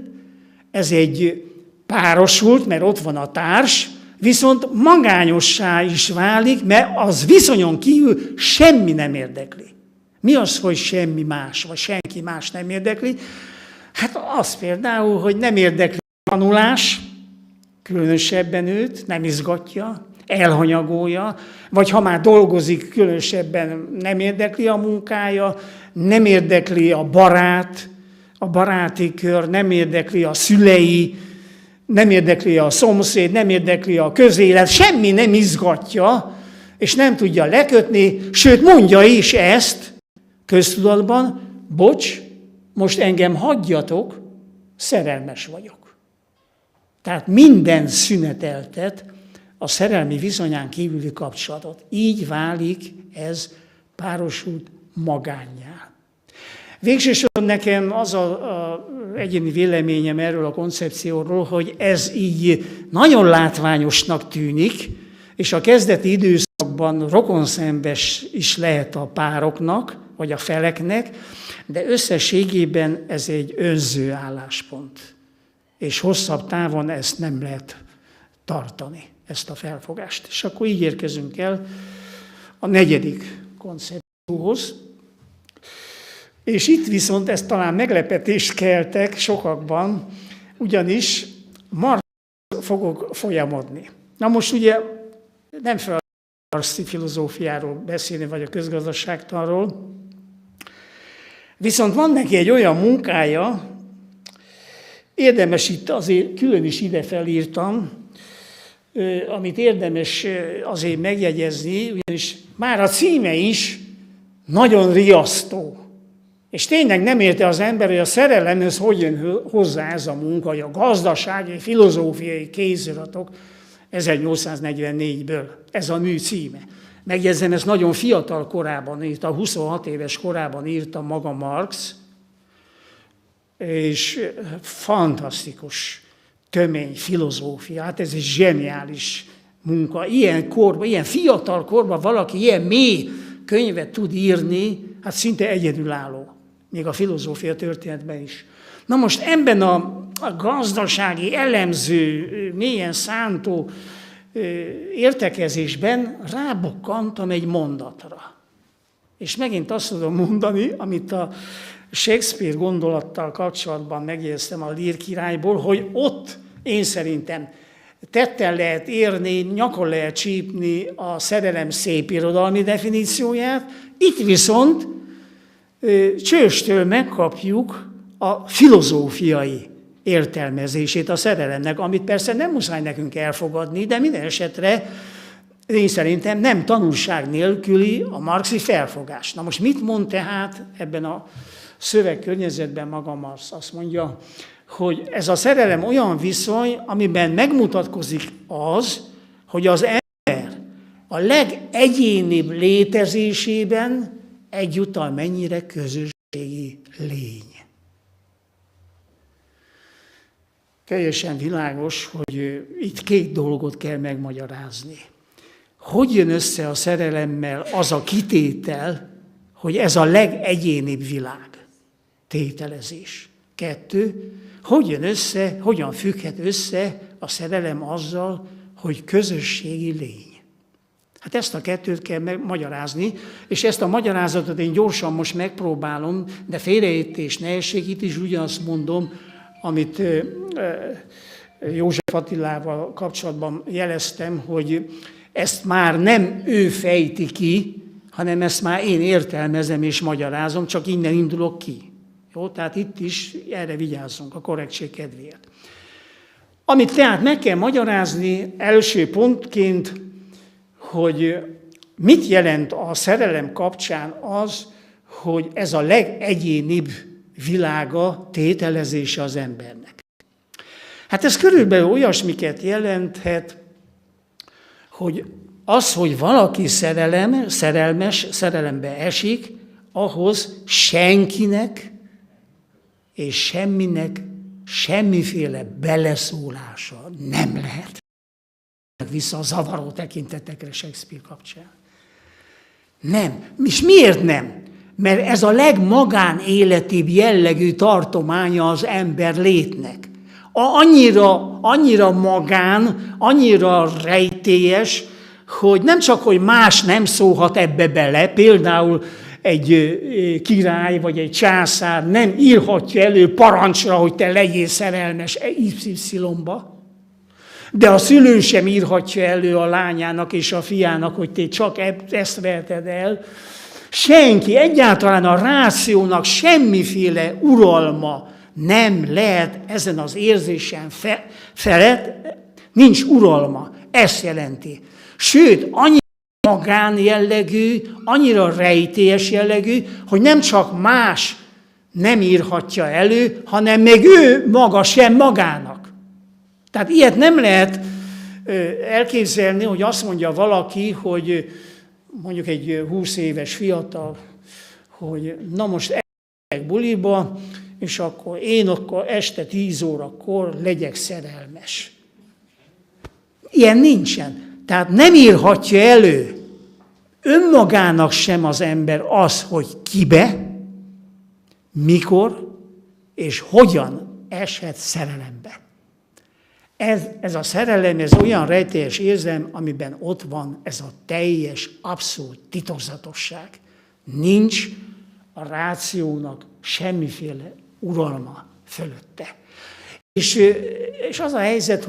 ez egy párosult, mert ott van a társ, viszont magányossá is válik, mert az viszonyon kívül semmi nem érdekli. Mi az, hogy semmi más, vagy senki más nem érdekli? Hát az például, hogy nem érdekli a tanulás, különösebben őt, nem izgatja, elhanyagolja, vagy ha már dolgozik, különösebben nem érdekli a munkája, nem érdekli a barát, a baráti kör, nem érdekli a szülei, nem érdekli a szomszéd, nem érdekli a közélet, semmi nem izgatja, és nem tudja lekötni, sőt mondja is ezt köztudatban, bocs, most engem hagyjatok, szerelmes vagyok. Tehát minden szüneteltet a szerelmi viszonyán kívüli kapcsolatot. Így válik ez párosult magánnyá. Végsősorban nekem az a egyéni véleményem erről a koncepcióról, hogy ez így nagyon látványosnak tűnik, és a kezdeti időszakban rokonszembes is lehet a pároknak, vagy a feleknek, de összességében ez egy önző álláspont. És hosszabb távon ezt nem lehet tartani, ezt a felfogást. És akkor így érkezünk el a negyedik koncepcióhoz. És itt viszont ez talán meglepetést keltek sokakban, ugyanis Marx fogok folyamodni. Na most ugye nem fel a marxi filozófiáról beszélni, vagy a közgazdaságtanról, viszont van neki egy olyan munkája, érdemes itt azért külön is ide felírtam, amit érdemes azért megjegyezni, ugyanis már a címe is nagyon riasztó. És tényleg nem érte az ember, hogy a szerelemhez hogy jön hozzá ez a munka, hogy a gazdasági, filozófiai kéziratok 1844-ből. Ez a mű címe. Megjegyzem, ezt nagyon fiatal korában írta, 26 éves korában írta maga Marx, és fantasztikus, tömény filozófia. Hát ez egy zseniális munka. Ilyen korban, ilyen fiatal korban valaki ilyen mély könyvet tud írni, hát szinte egyedülálló. Még a filozófia történetben is. Na most ebben a gazdasági, elemző, mélyen szántó értekezésben rábukkantam egy mondatra. És megint azt tudom mondani, amit a Shakespeare gondolattal kapcsolatban megjegyeztem a Lír királyból, hogy ott én szerintem tetten lehet érni, nyakon lehet csípni a szerelem szép irodalmi definícióját, itt viszont csőstől megkapjuk a filozófiai értelmezését a szerelemnek, amit persze nem muszáj nekünk elfogadni, de minden esetre én szerintem nem tanulság nélküli a marxi felfogás. Na most mit mond tehát ebben a szövegkörnyezetben maga Marx? Azt mondja, hogy ez a szerelem olyan viszony, amiben megmutatkozik az, hogy az ember a legegyénibb létezésében egyúttal mennyire közösségi lény. Teljesen világos, hogy itt két dolgot kell megmagyarázni. Hogy jön össze a szerelemmel az a kitétel, hogy ez a legegyénibb világ? Tételezés. 2. Hogy jön össze, hogyan függhet össze a szerelem azzal, hogy közösségi lény? Hát ezt a kettőt kell megmagyarázni, és ezt a magyarázatot én gyorsan most megpróbálom, de félreértés ne essék, itt is ugyanazt mondom, amit József Attilával kapcsolatban jeleztem, hogy ezt már nem ő fejti ki, hanem ezt már én értelmezem és magyarázom, csak innen indulok ki. Jó, tehát itt is erre vigyázzunk a korrektség kedvéért. Amit tehát meg kell magyarázni első pontként, hogy mit jelent a szerelem kapcsán az, hogy ez a legegyénibb világa, tételezése az embernek. Hát ez körülbelül olyasmiket jelenthet, hogy az, hogy valaki szerelembe esik, ahhoz senkinek és semminek semmiféle beleszólása nem lehet. Vissza a zavaró tekintetekre Shakespeare kapcsán. Nem. És miért nem? Mert ez a legmagánéletibb jellegű tartománya az ember létnek. Annyira magán, annyira rejtélyes, hogy nem csak, hogy más nem szólhat ebbe bele, például egy király vagy egy császár nem írhatja elő parancsra, hogy te legyél szerelmes Y-ba, de a szülő sem írhatja elő a lányának és a fiának, hogy te csak ezt veheted el. Senki, egyáltalán a rációnak semmiféle uralma nem lehet ezen az érzésen felett, nincs uralma. Ezt jelenti. Sőt, annyira magánjellegű, annyira rejtélyes jellegű, hogy nem csak más nem írhatja elő, hanem még ő maga sem magának. Tehát ilyet nem lehet elképzelni, hogy azt mondja valaki, hogy mondjuk egy 20 éves fiatal, hogy na most megyek buliba, és akkor én akkor este 10 órakor legyek szerelmes. Ilyen nincsen. Tehát nem írhatja elő önmagának sem az ember az, hogy kibe, mikor és hogyan eshet szerelembe. Ez a szerelem, ez olyan rejtélyes érzelem, amiben ott van ez a teljes, abszolút titokzatosság. Nincs a rációnak semmiféle uralma fölötte. És az a helyzet,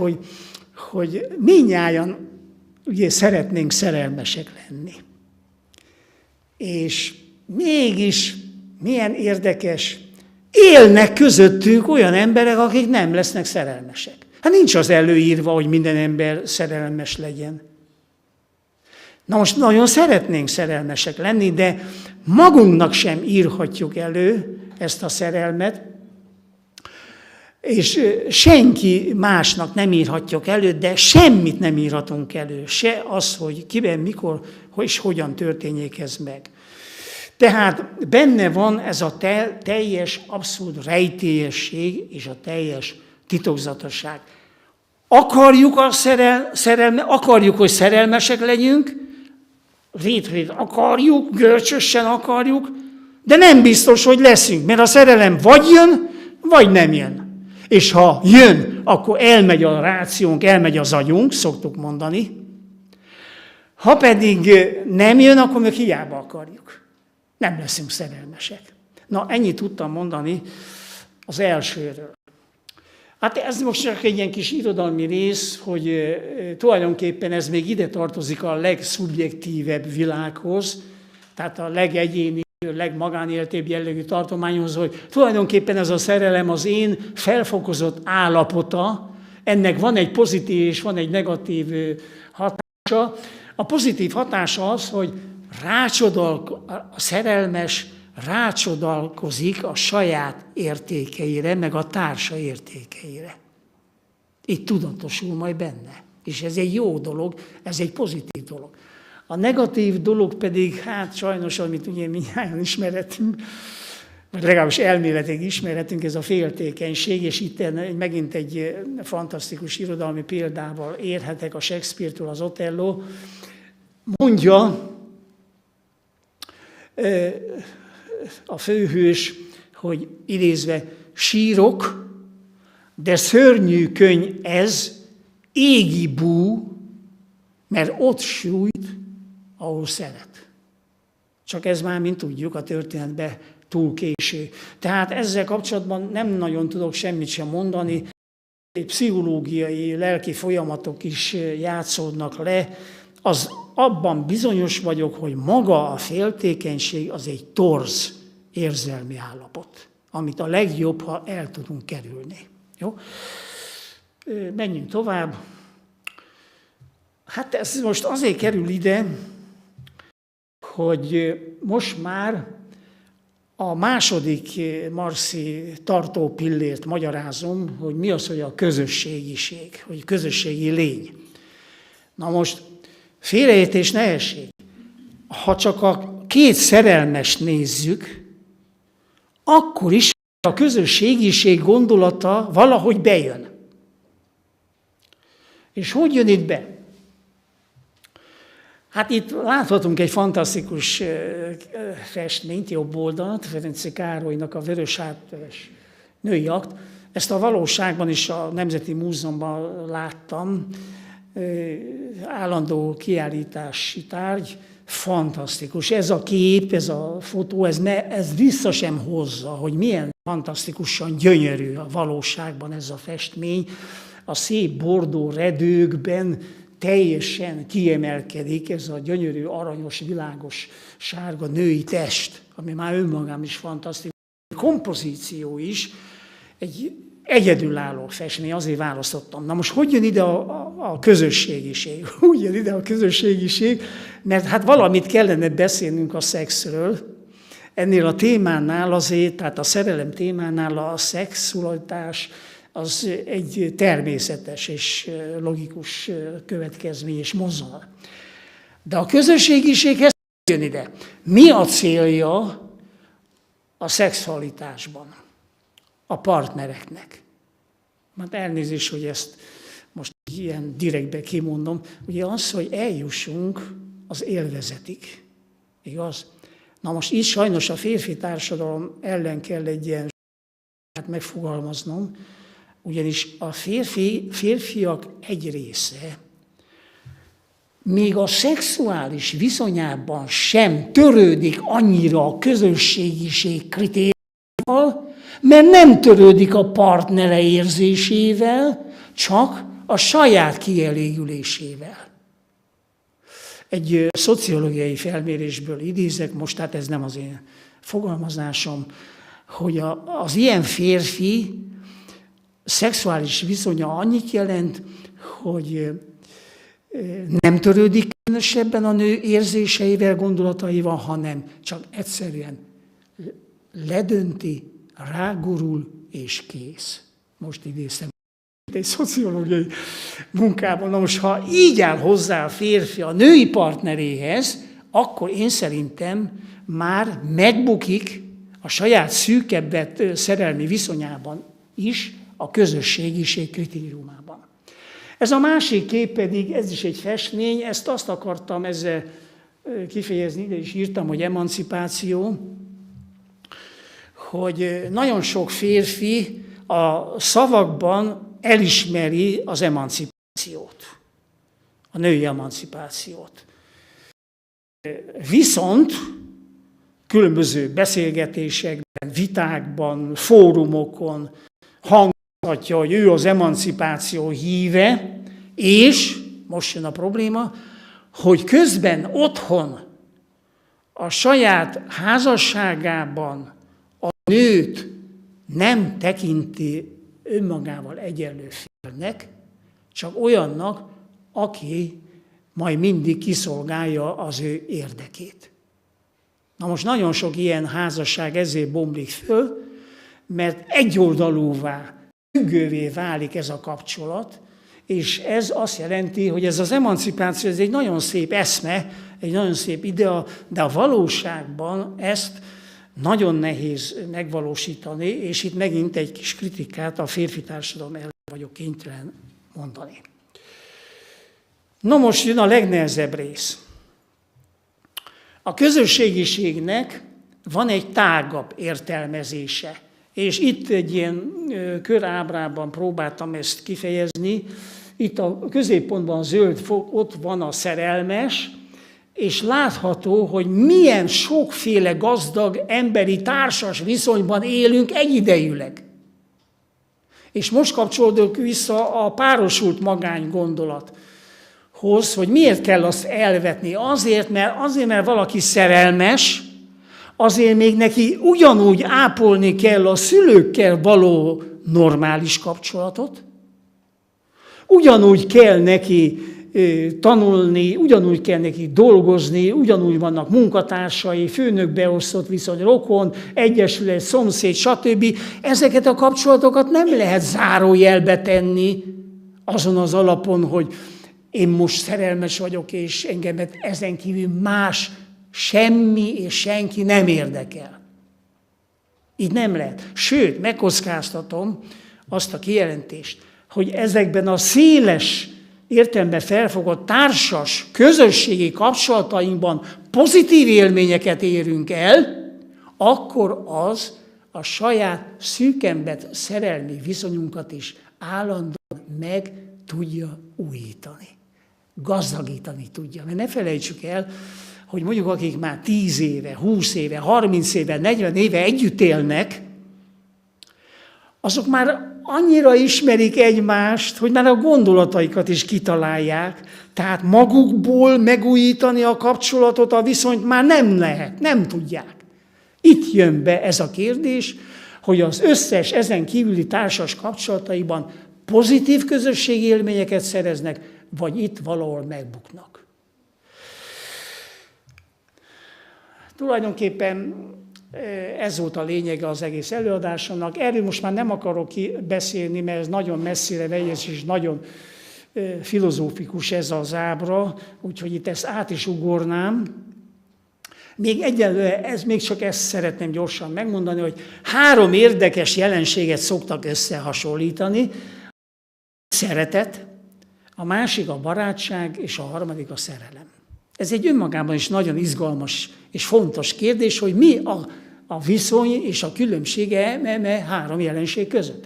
hogy mindnyájan ugye szeretnénk szerelmesek lenni. És mégis milyen érdekes, élnek közöttünk olyan emberek, akik nem lesznek szerelmesek. Hát nincs az előírva, hogy minden ember szerelmes legyen. Na most nagyon szeretnénk szerelmesek lenni, de magunknak sem írhatjuk elő ezt a szerelmet, és senki másnak nem írhatjuk elő, de semmit nem írhatunk elő. Se az, hogy kiben, mikor és hogyan történjék ez meg. Tehát benne van ez a teljes, abszolút rejtélyesség és a teljes titokzatosság. Akarjuk akarjuk, hogy szerelmesek legyünk, rét akarjuk, görcsösen akarjuk, de nem biztos, hogy leszünk, mert a szerelem vagy jön, vagy nem jön. És ha jön, akkor elmegy a rációnk, elmegy az agyunk, szoktuk mondani. Ha pedig nem jön, akkor meg hiába akarjuk. Nem leszünk szerelmesek. Na, ennyit tudtam mondani az elsőről. Hát ez most csak egy ilyen kis irodalmi rész, hogy tulajdonképpen ez még ide tartozik a legszubjektívebb világhoz, tehát a legegyéni, legmagánéletűbb jellegű tartományhoz, hogy tulajdonképpen ez a szerelem az én felfokozott állapota, ennek van egy pozitív és van egy negatív hatása. A pozitív hatása az, hogy a szerelmes rácsodálkozik a saját értékeire, meg a társa értékeire. Itt tudatosul majd benne. És ez egy jó dolog, ez egy pozitív dolog. A negatív dolog pedig, hát sajnos, amit ugye mindjárt ismeretünk, vagy legalábbis elméletileg ismeretünk, ez a féltékenység, és itt megint egy fantasztikus irodalmi példával érhetek a Shakespeare-től az Othello. Mondja a főhős, hogy idézve, sírok, de szörnyű könny ez, égi bú, mert ott sújt, ahol szeret. Csak ez már, mint tudjuk, a történetben túl késő. Tehát ezzel kapcsolatban nem nagyon tudok semmit sem mondani. Pszichológiai, lelki folyamatok is játszódnak le. Abban bizonyos vagyok, hogy maga a féltékenység az egy torz érzelmi állapot, amit a legjobb, ha el tudunk kerülni. Jó? Menjünk tovább. Hát ez most azért kerül ide, hogy most már a második marszi tartópillért magyarázom, hogy mi az, hogy a közösségiség, hogy közösségi lény. Na most félreértés ne essék. Ha csak a két szerelmest nézzük, akkor is a közösségiség gondolata valahogy bejön. És hogy jön itt be? Hát itt láthatunk egy fantasztikus festményt, jobb oldalt, Ferenczy Károlynak a Vörös hátteres női akt. Ezt a valóságban is a Nemzeti Múzeumban láttam, állandó kiállítási tárgy, fantasztikus. Ez a kép, ez a fotó, ez vissza sem hozza, hogy milyen fantasztikusan gyönyörű a valóságban ez a festmény. A szép bordó redőkben teljesen kiemelkedik ez a gyönyörű, aranyos, világos, sárga női test, ami már önmagában is fantasztikus. A kompozíció is egy egyedülálló festmény, azért választottam. Na most hogy jön ide a közösségiség? Úgy jön ide a közösségiség, mert hát valamit kellene beszélnünk a szexről. Ennél a témánál azért, tehát a szerelem témánál a szexualitás az egy természetes és logikus következmény és mozzanat. De a közösségiséghez jön ide. Mi a célja a szexualitásban, a partnereknek. Hát elnézést, hogy ezt most ilyen direktbe kimondom, ugye az, hogy eljussunk az élvezetig. Igaz? Na most így sajnos a férfi társadalom ellen kell egy ilyen megfogalmaznom, ugyanis a férfiak egy része még a szexuális viszonyában sem törődik annyira a közösségiség kritériumával, mert nem törődik a partnere érzésével, csak a saját kielégülésével. Egy szociológiai felmérésből idézek, most hát ez nem az én fogalmazásom, hogy az ilyen férfi szexuális viszonya annyit jelent, hogy nem törődik különösebben a nő érzéseivel, gondolataival, hanem csak egyszerűen ledönti, rágurul és kész. Most idéztem egy szociológiai munkában. Na most, ha így áll hozzá a férfi a női partneréhez, akkor én szerintem már megbukik a saját szűkebbet szerelmi viszonyában is a közösségiség kritériumában. Ez a másik kép pedig, ez is egy festmény, ezt azt akartam ezzel kifejezni, ide is írtam, hogy emancipáció, hogy nagyon sok férfi a szavakban elismeri az emancipációt, a női emancipációt. Viszont különböző beszélgetésekben, vitákban, fórumokon hangoztatja, hogy ő az emancipáció híve, és, most jön a probléma, hogy közben otthon, a saját házasságában a nőt nem tekinti önmagával egyenlő félnek, csak olyannak, aki majd mindig kiszolgálja az ő érdekét. Na most nagyon sok ilyen házasság ezért bomlik föl, mert egyoldalúvá, függővé válik ez a kapcsolat, és ez azt jelenti, hogy ez az emancipáció, ez egy nagyon szép eszme, egy nagyon szép idea, de a valóságban ezt nagyon nehéz megvalósítani, és itt megint egy kis kritikát a férfi társadalom ellen vagyok kénytelen mondani. Na most jön a legnehezebb rész. A közösségiségnek van egy tágabb értelmezése, és itt egy ilyen körábrában próbáltam ezt kifejezni. Itt a középpontban a zöld fok, ott van a szerelmes, és látható, hogy milyen sokféle gazdag emberi társas viszonyban élünk egyidejűleg. És most kapcsolódok vissza a párosult magány gondolathoz, hogy miért kell azt elvetni. Azért, mert valaki szerelmes, azért még neki ugyanúgy ápolni kell a szülőkkel való normális kapcsolatot, ugyanúgy kell neki tanulni, ugyanúgy kell neki dolgozni, ugyanúgy vannak munkatársai, főnök beosztott viszony, rokon, egyesület, szomszéd, stb. Ezeket a kapcsolatokat nem lehet zárójelbe tenni azon az alapon, hogy én most szerelmes vagyok, és engemet ezen kívül más semmi és senki nem érdekel. Így nem lehet. Sőt, megkockáztatom azt a kijelentést, hogy ezekben a széles értelemben felfogott társas, közösségi kapcsolatainkban pozitív élményeket érünk el, akkor az a saját szűkembet szerelmi viszonyunkat is állandóan meg tudja újítani. Gazdagítani tudja. Mert ne felejtsük el, hogy mondjuk akik már 10 éve, 20 éve, 30 éve, 40 éve együtt élnek, azok már annyira ismerik egymást, hogy már a gondolataikat is kitalálják, tehát magukból megújítani a kapcsolatot, a viszonyt már nem lehet, nem tudják. Itt jön be ez a kérdés, hogy az összes ezen kívüli társas kapcsolataiban pozitív közösségi élményeket szereznek, vagy itt valahol megbuknak. Tulajdonképpen ez volt a lényege az egész előadásomnak. Erről most már nem akarok beszélni, mert ez nagyon messzire megy, és nagyon filozófikus ez az ábra, úgyhogy itt ezt át is ugornám. Még egyelőre, még csak ezt szeretném gyorsan megmondani, hogy 3 érdekes jelenséget szoktak összehasonlítani. A szeretet, a másik a barátság, és a harmadik a szerelem. Ez egy önmagában is nagyon izgalmas és fontos kérdés, hogy mi a viszony és a különbsége 3 jelenség között.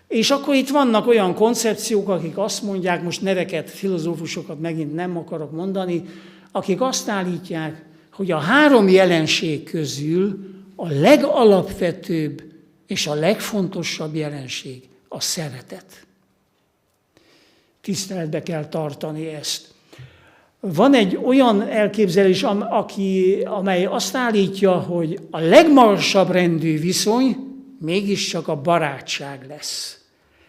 És akkor itt vannak olyan koncepciók, akik azt mondják, most neveket, filozófusokat megint nem akarok mondani, akik azt állítják, hogy a 3 jelenség közül a legalapvetőbb és a legfontosabb jelenség a szeretet. Tiszteletbe kell tartani ezt. Van egy olyan elképzelés, amely azt állítja, hogy a legmagasabb rendű viszony mégiscsak a barátság lesz.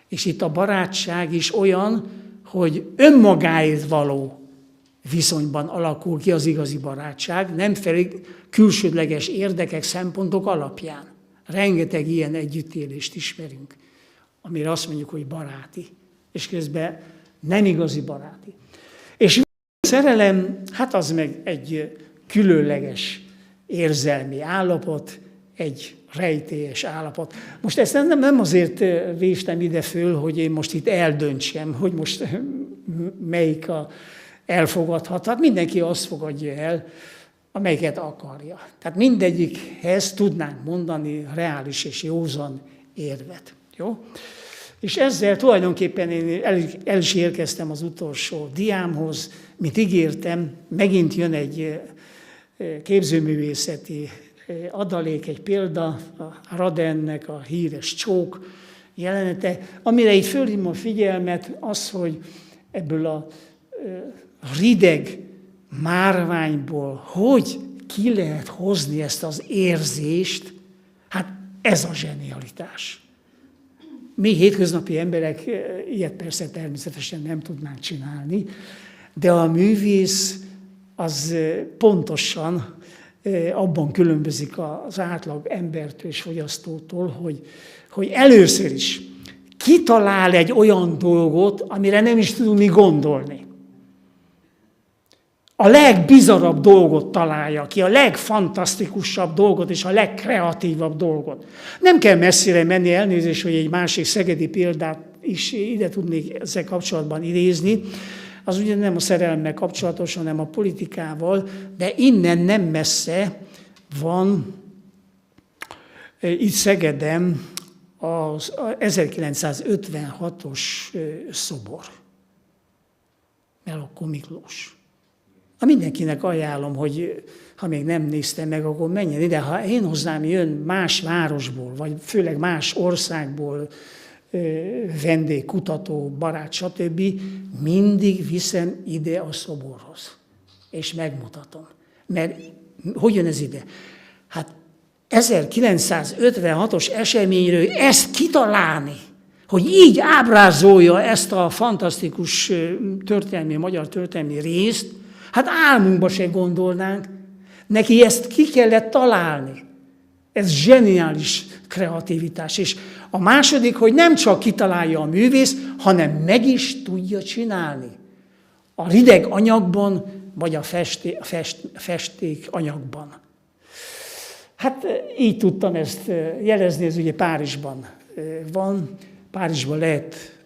És itt a barátság is olyan, hogy önmagáért való viszonyban alakul ki az igazi barátság, nem pedig külsődleges érdekek, szempontok alapján. Rengeteg ilyen együttélést ismerünk, amire azt mondjuk, hogy baráti, és közben nem igazi baráti. És a szerelem, hát az meg egy különleges érzelmi állapot, egy rejtélyes állapot. Most ezt nem azért véstem ide föl, hogy én most itt eldöntsem, hogy most melyik elfogadhat. Hát mindenki azt fogadja el, amelyiket akarja. Tehát mindegyikhez tudnánk mondani reális és józan érvet. Jó? És ezzel tulajdonképpen én el is érkeztem az utolsó diámhoz. Mint ígértem, megint jön egy képzőművészeti adalék, egy példa, a Radennek a híres csók jelenete, amire itt fölhívom a figyelmet, az, hogy ebből a rideg márványból hogy ki lehet hozni ezt az érzést, hát ez a zsenialitás. Mi hétköznapi emberek ilyet persze természetesen nem tudnánk csinálni, de a művész az pontosan abban különbözik az átlag embertől és fogyasztótól, hogy először is kitalál egy olyan dolgot, amire nem is tudunk mi gondolni. A legbizarabb dolgot találja ki, a legfantasztikusabb dolgot és a legkreatívabb dolgot. Nem kell messzire menni, elnézést, hogy egy másik szegedi példát is ide tudnék ezzel kapcsolatban idézni. Az ugye nem a szerelemmel kapcsolatos, hanem a politikával, de innen nem messze van itt Szegeden az 1956-os szobor. Melokko Miklós. Mindenkinek ajánlom, hogy ha még nem nézte meg, akkor menjen ide. Ha én hozzám jön más városból, vagy főleg más országból vendég, kutató, barát, stb., mindig viszem ide a szoborhoz. És megmutatom. Mert hogy jön ez ide? Hát 1956-os eseményről ezt kitalálni, hogy így ábrázolja ezt a fantasztikus magyar történelmi részt, hát álmunkba se gondolnánk. Neki ezt ki kellett találni. Ez zseniális kreativitás. És a második, hogy nem csak kitalálja a művész, hanem meg is tudja csinálni. A rideg anyagban, vagy a festék anyagban. Hát így tudtam ezt jelezni, ez ugye Párizsban van. Párizsban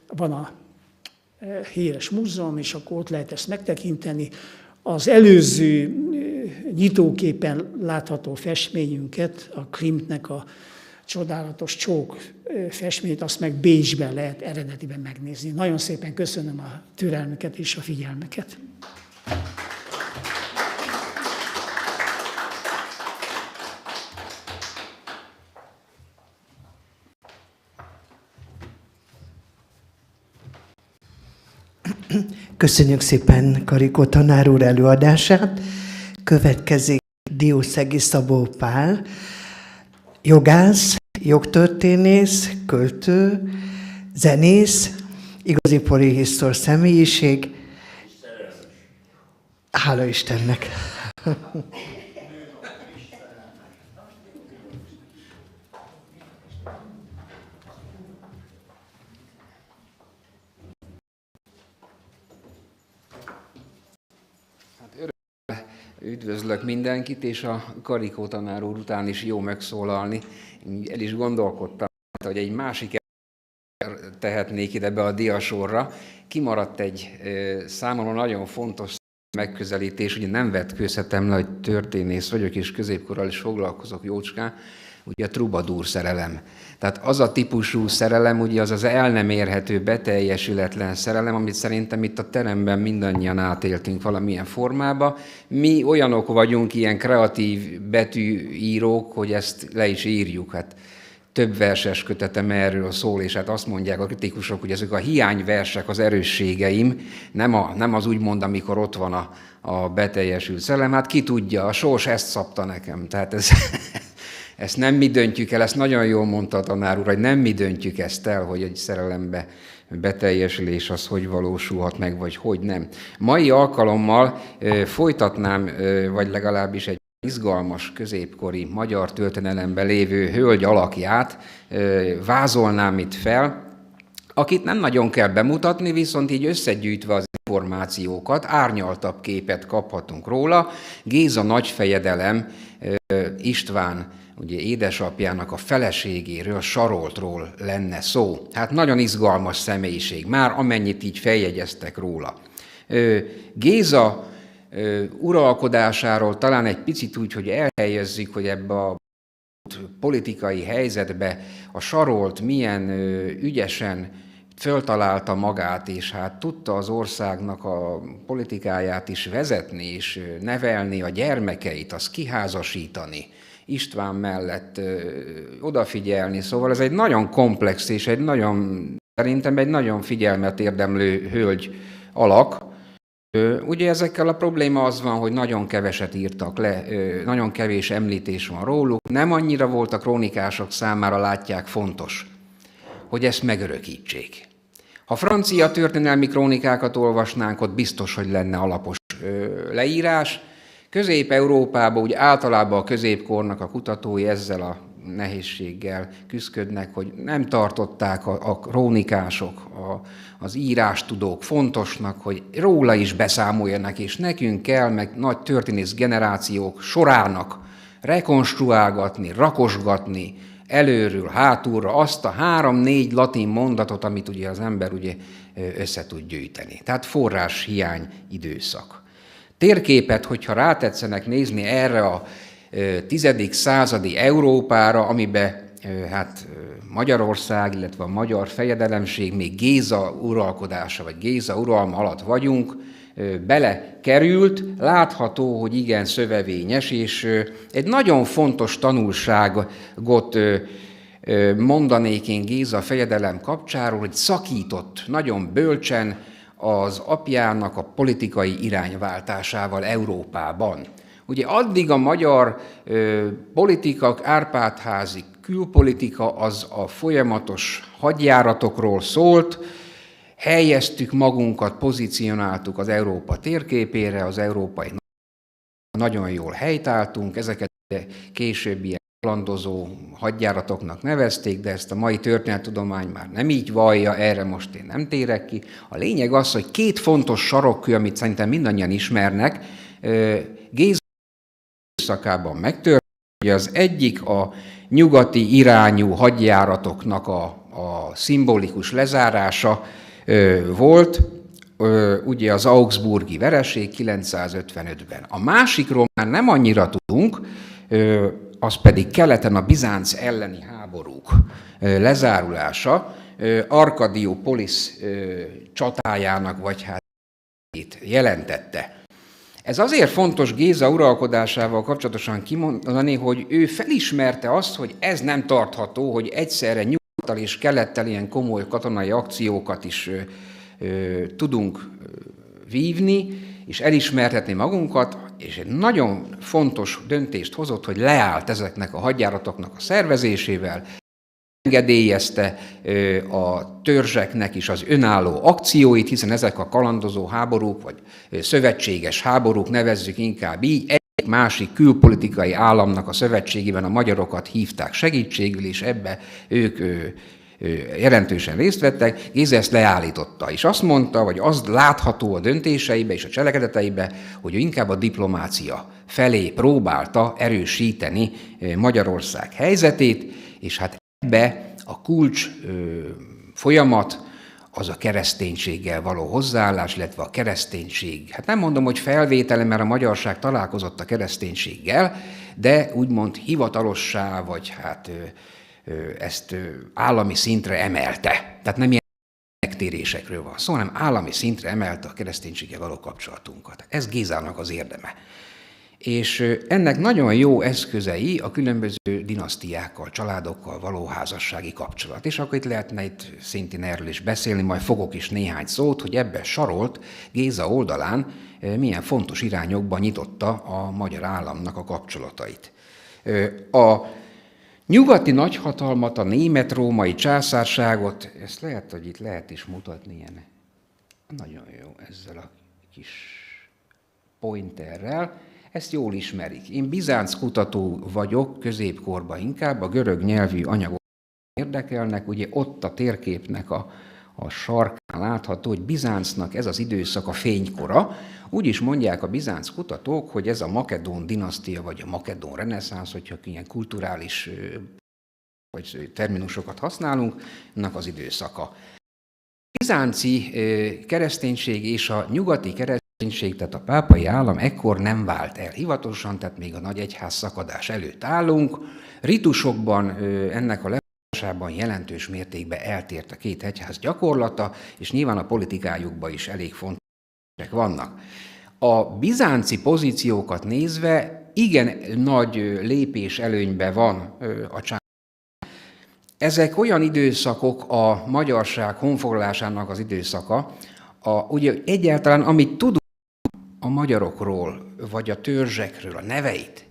van a híres múzeum, és akkor ott lehet ezt megtekinteni. Az előző nyitóképen látható festményünket, a Klimtnek a csodálatos csók festményt, azt meg Bécsben lehet eredetiben megnézni. Nagyon szépen köszönöm a türelmüket és a figyelmüket. Köszönjük szépen Karikó tanár úr előadását. Következik Diószegi Szabó Pál, jogász, jogtörténész, költő, zenész, igazi polihisztor személyiség. Hála Istennek! Üdvözlök mindenkit, és a Karikó tanár úr után is jó megszólalni. El is gondolkodtam, hogy egy másik tehetnék ide be a diasorra. Kimaradt egy számomra nagyon fontos megközelítés, ugye nem vetkőzhetem le, hogy történész vagyok, és középkorral is foglalkozok jócskán, ugye a trubadúr szerelem. Tehát az a típusú szerelem, ugye az el nem érhető, beteljesületlen szerelem, amit szerintem itt a teremben mindannyian átéltünk valamilyen formába. Mi olyanok vagyunk, ilyen kreatív betűírók, hogy ezt le is írjuk. Hát több verses kötetem erről szól, és hát azt mondják a kritikusok, hogy ezek a hiányversek az erősségeim, nem az úgymond, amikor ott van a beteljesült szerelem. Hát ki tudja, a sors ezt szabta nekem. Tehát ezt nem mi döntjük el, ezt nagyon jól mondta a tanár úr, hogy nem mi döntjük ezt el, hogy egy szerelembe beteljesülés az hogy valósulhat meg, vagy hogy nem. Mai alkalommal folytatnám, vagy legalábbis egy izgalmas középkori magyar történelemben lévő hölgy alakját vázolnám itt fel, akit nem nagyon kell bemutatni, viszont így összegyűjtve az információkat, árnyaltabb képet kaphatunk róla. Géza nagyfejedelem István ugye édesapjának a feleségéről, Saroltról lenne szó. Hát nagyon izgalmas személyiség, már amennyit így feljegyeztek róla. Géza uralkodásáról talán egy picit úgy, hogy elhelyezzük, hogy ebbe a politikai helyzetbe a Sarolt milyen ügyesen föltalálta magát, és hát tudta az országnak a politikáját is vezetni, és nevelni a gyermekeit, azt kiházasítani, István mellett odafigyelni. Szóval ez egy nagyon komplex és szerintem egy nagyon figyelmet érdemlő hölgy alak. Ugye ezekkel a probléma az van, hogy nagyon keveset írtak le, nagyon kevés említés van róluk, nem annyira volt a krónikások számára, látják, fontos, hogy ezt megörökítsék. Ha francia történelmi krónikákat olvasnánk, ott biztos, hogy lenne alapos leírás. Közép-Európában úgy általában a középkornak a kutatói ezzel a nehézséggel küszködnek, hogy nem tartották a krónikások, az írástudók fontosnak, hogy róla is beszámoljanak, és nekünk kell, meg nagy történész generációk sorának rekonstruálgatni, rakosgatni előről, hátulra azt a 3-4 latin mondatot, amit ugye az ember ugye össze tud gyűjteni. Tehát forráshiány időszak. Térképet, hogyha rátetszenek nézni erre a 10. századi Európára, amiben hát Magyarország, illetve a magyar fejedelemség még Géza uralkodása, vagy Géza uralma alatt vagyunk, belekerült, látható, hogy igen szövevényes, és egy nagyon fontos tanulságot mondanék én Géza fejedelem kapcsáról, hogy szakított nagyon bölcsen az apjának a politikai irányváltásával Európában. Ugye addig a magyar politika, Árpád-házi külpolitika az a folyamatos hadjáratokról szólt, helyeztük magunkat, pozícionáltuk az Európa térképére, az európai nagyon jól helytáltunk, ezeket később ilyen kalandozó hadjáratoknak nevezték, de ezt a mai történettudomány már nem így vallja, erre most én nem térek ki. A lényeg az, hogy 2 fontos sarokkő, amit szerintem mindannyian ismernek, Géza időszakában megtörtént, hogy az egyik a nyugati irányú hadjáratoknak a szimbolikus lezárása volt, ugye az augsburgi vereség 955-ben. A másikról már nem annyira tudunk, az pedig keleten a Bizánc elleni háborúk lezárulása, Arkadiopolis csatájának vagy hát jelentette. Ez azért fontos Géza uralkodásával kapcsolatosan kimondani, hogy ő felismerte azt, hogy ez nem tartható, hogy egyszerre nyugattal és kelettel ilyen komoly katonai akciókat is tudunk vívni, és elismertetni magunkat, és egy nagyon fontos döntést hozott, hogy leállt ezeknek a hadjáratoknak a szervezésével, engedélyezte a törzseknek is az önálló akcióit, hiszen ezek a kalandozó háborúk, vagy szövetséges háborúk, nevezzük inkább így, egy másik külpolitikai államnak a szövetségében a magyarokat hívták segítségül, és ebbe ők jelentősen részt vettek, Géza ezt leállította, és azt mondta, vagy az látható a döntéseibe és a cselekedeteibe, hogy ő inkább a diplomácia felé próbálta erősíteni Magyarország helyzetét, és hát ebbe a kulcs folyamat az a kereszténységgel való hozzáállás, illetve a kereszténység. Hát nem mondom, hogy felvétele, mert a magyarság találkozott a kereszténységgel, de úgymond hivatalossá, vagy hát ezt állami szintre emelte. Tehát nem ilyen megtérésekről van szó, hanem állami szintre emelte a kereszténységgel való kapcsolatunkat. Ez Gézának az érdeme. És ennek nagyon jó eszközei a különböző dinasztiákkal, családokkal való házassági kapcsolat. És akkor itt lehetne itt szintén erről is beszélni, majd fogok is néhány szót, hogy ebben sarolt Géza oldalán milyen fontos irányokban nyitotta a magyar államnak a kapcsolatait. A nyugati nagyhatalmat, a német-római császárságot, ezt lehet, hogy itt lehet is mutatni ilyen. Nagyon jó ezzel a kis pointerrel. Ezt jól ismerik. Én bizánc kutató vagyok, középkorban inkább, a görög nyelvű anyagok érdekelnek, ugye ott a térképnek a sarkán látható, hogy Bizáncnak ez az időszak a fénykora. Úgy is mondják a bizánc kutatók, hogy ez a makedón dinasztia, vagy a makedón reneszánsz, hogyha ilyen kulturális vagy terminusokat használunk, annak az időszaka. A bizánci kereszténység és a nyugati kereszténység, tehát a pápai állam ekkor nem vált el hivatalosan, tehát még a nagy egyház szakadás előtt állunk. Ritusokban ennek a leváltásában jelentős mértékben eltért a két egyház gyakorlata, és nyilván a politikájukban is elég fontos vannak. A bizánci pozíciókat nézve igen nagy lépés előnyben van a császár. Ezek olyan időszakok, a magyarság honfoglalásának az időszaka, ugye egyáltalán amit tudunk a magyarokról, vagy a törzsekről, a neveit,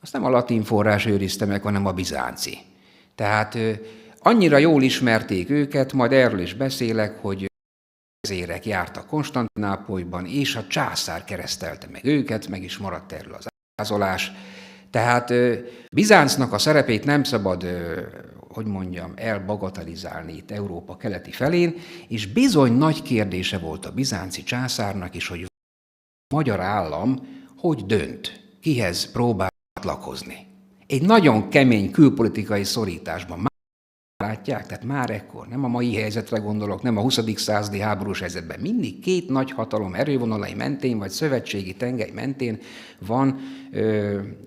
azt nem a latin forrás őrizte meg, hanem a bizánci. Tehát annyira jól ismerték őket, majd erről is beszélek, hogy vezérek jártak Konstantinápolyban, és a császár keresztelte meg őket, meg is maradt erről az ábrázolás. Tehát Bizáncnak a szerepét nem szabad, hogy mondjam, elbagatelizálni itt Európa keleti felén, és bizony nagy kérdése volt a bizánci császárnak is, hogy a magyar állam hogy dönt, kihez próbál csatlakozni. Egy nagyon kemény külpolitikai szorításban már látják, tehát már ekkor, nem a mai helyzetre gondolok, nem a 20. századi háborús helyzetben, mindig két nagy hatalom erővonalai mentén, vagy szövetségi tengely mentén van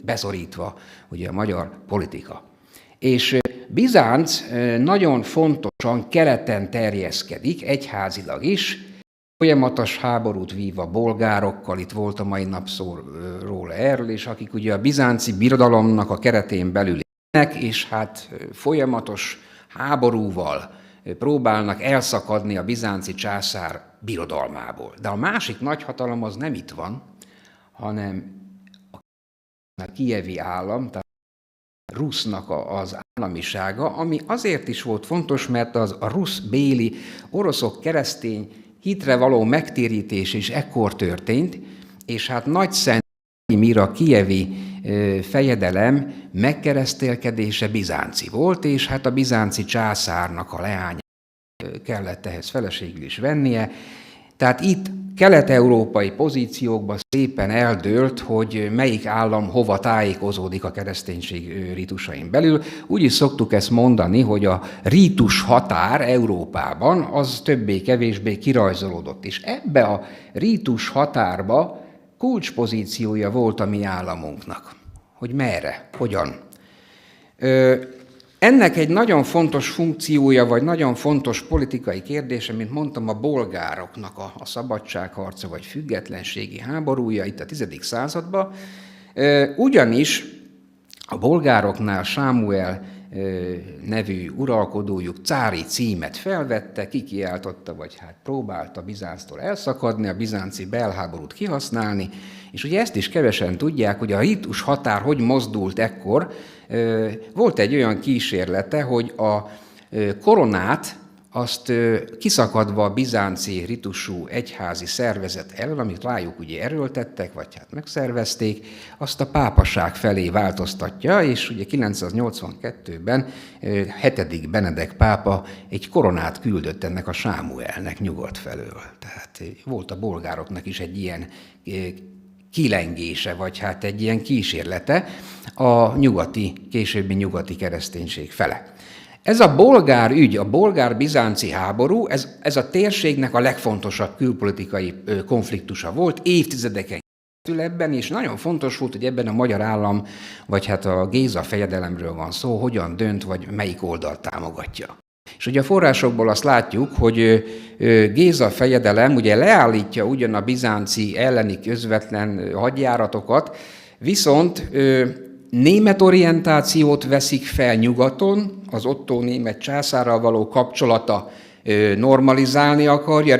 beszorítva ugye a magyar politika. És Bizánc nagyon fontosan keleten terjeszkedik, egyházilag is, folyamatos háborút vív a bolgárokkal, itt volt a mai nap szó róla erről, és akik ugye a bizánci birodalomnak a keretén belül élnek, és hát folyamatos háborúval próbálnak elszakadni a bizánci császár birodalmából. De a másik nagyhatalom az nem itt van, hanem a kijevi állam, tehát a rusznak az államisága, ami azért is volt fontos, mert az a rusz béli oroszok keresztény hitre való megtérítés is ekkor történt, és hát nagy Szent Vladimir kijevi fejedelem megkeresztélkedése bizánci volt, és hát a bizánci császárnak a leánya kellett ehhez feleségül is vennie. Tehát itt kelet-európai pozíciókban szépen eldőlt, hogy melyik állam hova tájékozódik a kereszténység rítusain belül. Úgy is szoktuk ezt mondani, hogy a rítus határ Európában az többé-kevésbé kirajzolódott. És ebbe a rítus határba kulcspozíciója volt a mi államunknak. Hogy merre, hogyan. Ennek egy nagyon fontos funkciója, vagy nagyon fontos politikai kérdése, mint mondtam, a bolgároknak a szabadságharca, vagy függetlenségi háborúja itt a 10. században, ugyanis a bolgároknál Sámuel nevű uralkodójuk cári címet felvette, kikiáltotta, vagy hát próbálta Bizánctól elszakadni, a bizánci belháborút kihasználni, és ugye ezt is kevesen tudják, hogy a rítus határ hogy mozdult ekkor. Volt egy olyan kísérlete, hogy a koronát azt kiszakadva a bizánci ritusú egyházi szervezet elől, amit rájuk ugye erőltettek, vagy hát megszervezték, azt a pápaság felé változtatja, és ugye 982-ben 7. Benedek pápa egy koronát küldött ennek a Sámuelnek nyugat felől. Tehát volt a bolgároknak is egy ilyen kilengése, vagy hát egy ilyen kísérlete a későbbi nyugati kereszténység fele. Ez a bolgár ügy, a bolgár-bizánci háború, ez a térségnek a legfontosabb külpolitikai konfliktusa volt, évtizedeken keresztül ebben, és nagyon fontos volt, hogy ebben a magyar állam, vagy hát a Géza fejedelemről van szó, hogyan dönt, vagy melyik oldalt támogatja. És ugye a forrásokból azt látjuk, hogy Géza fejedelem ugye leállítja ugyan a bizánci elleni közvetlen hadjáratokat, viszont német orientációt veszik fel nyugaton, az Ottó német császárral való kapcsolata normalizálni akarja,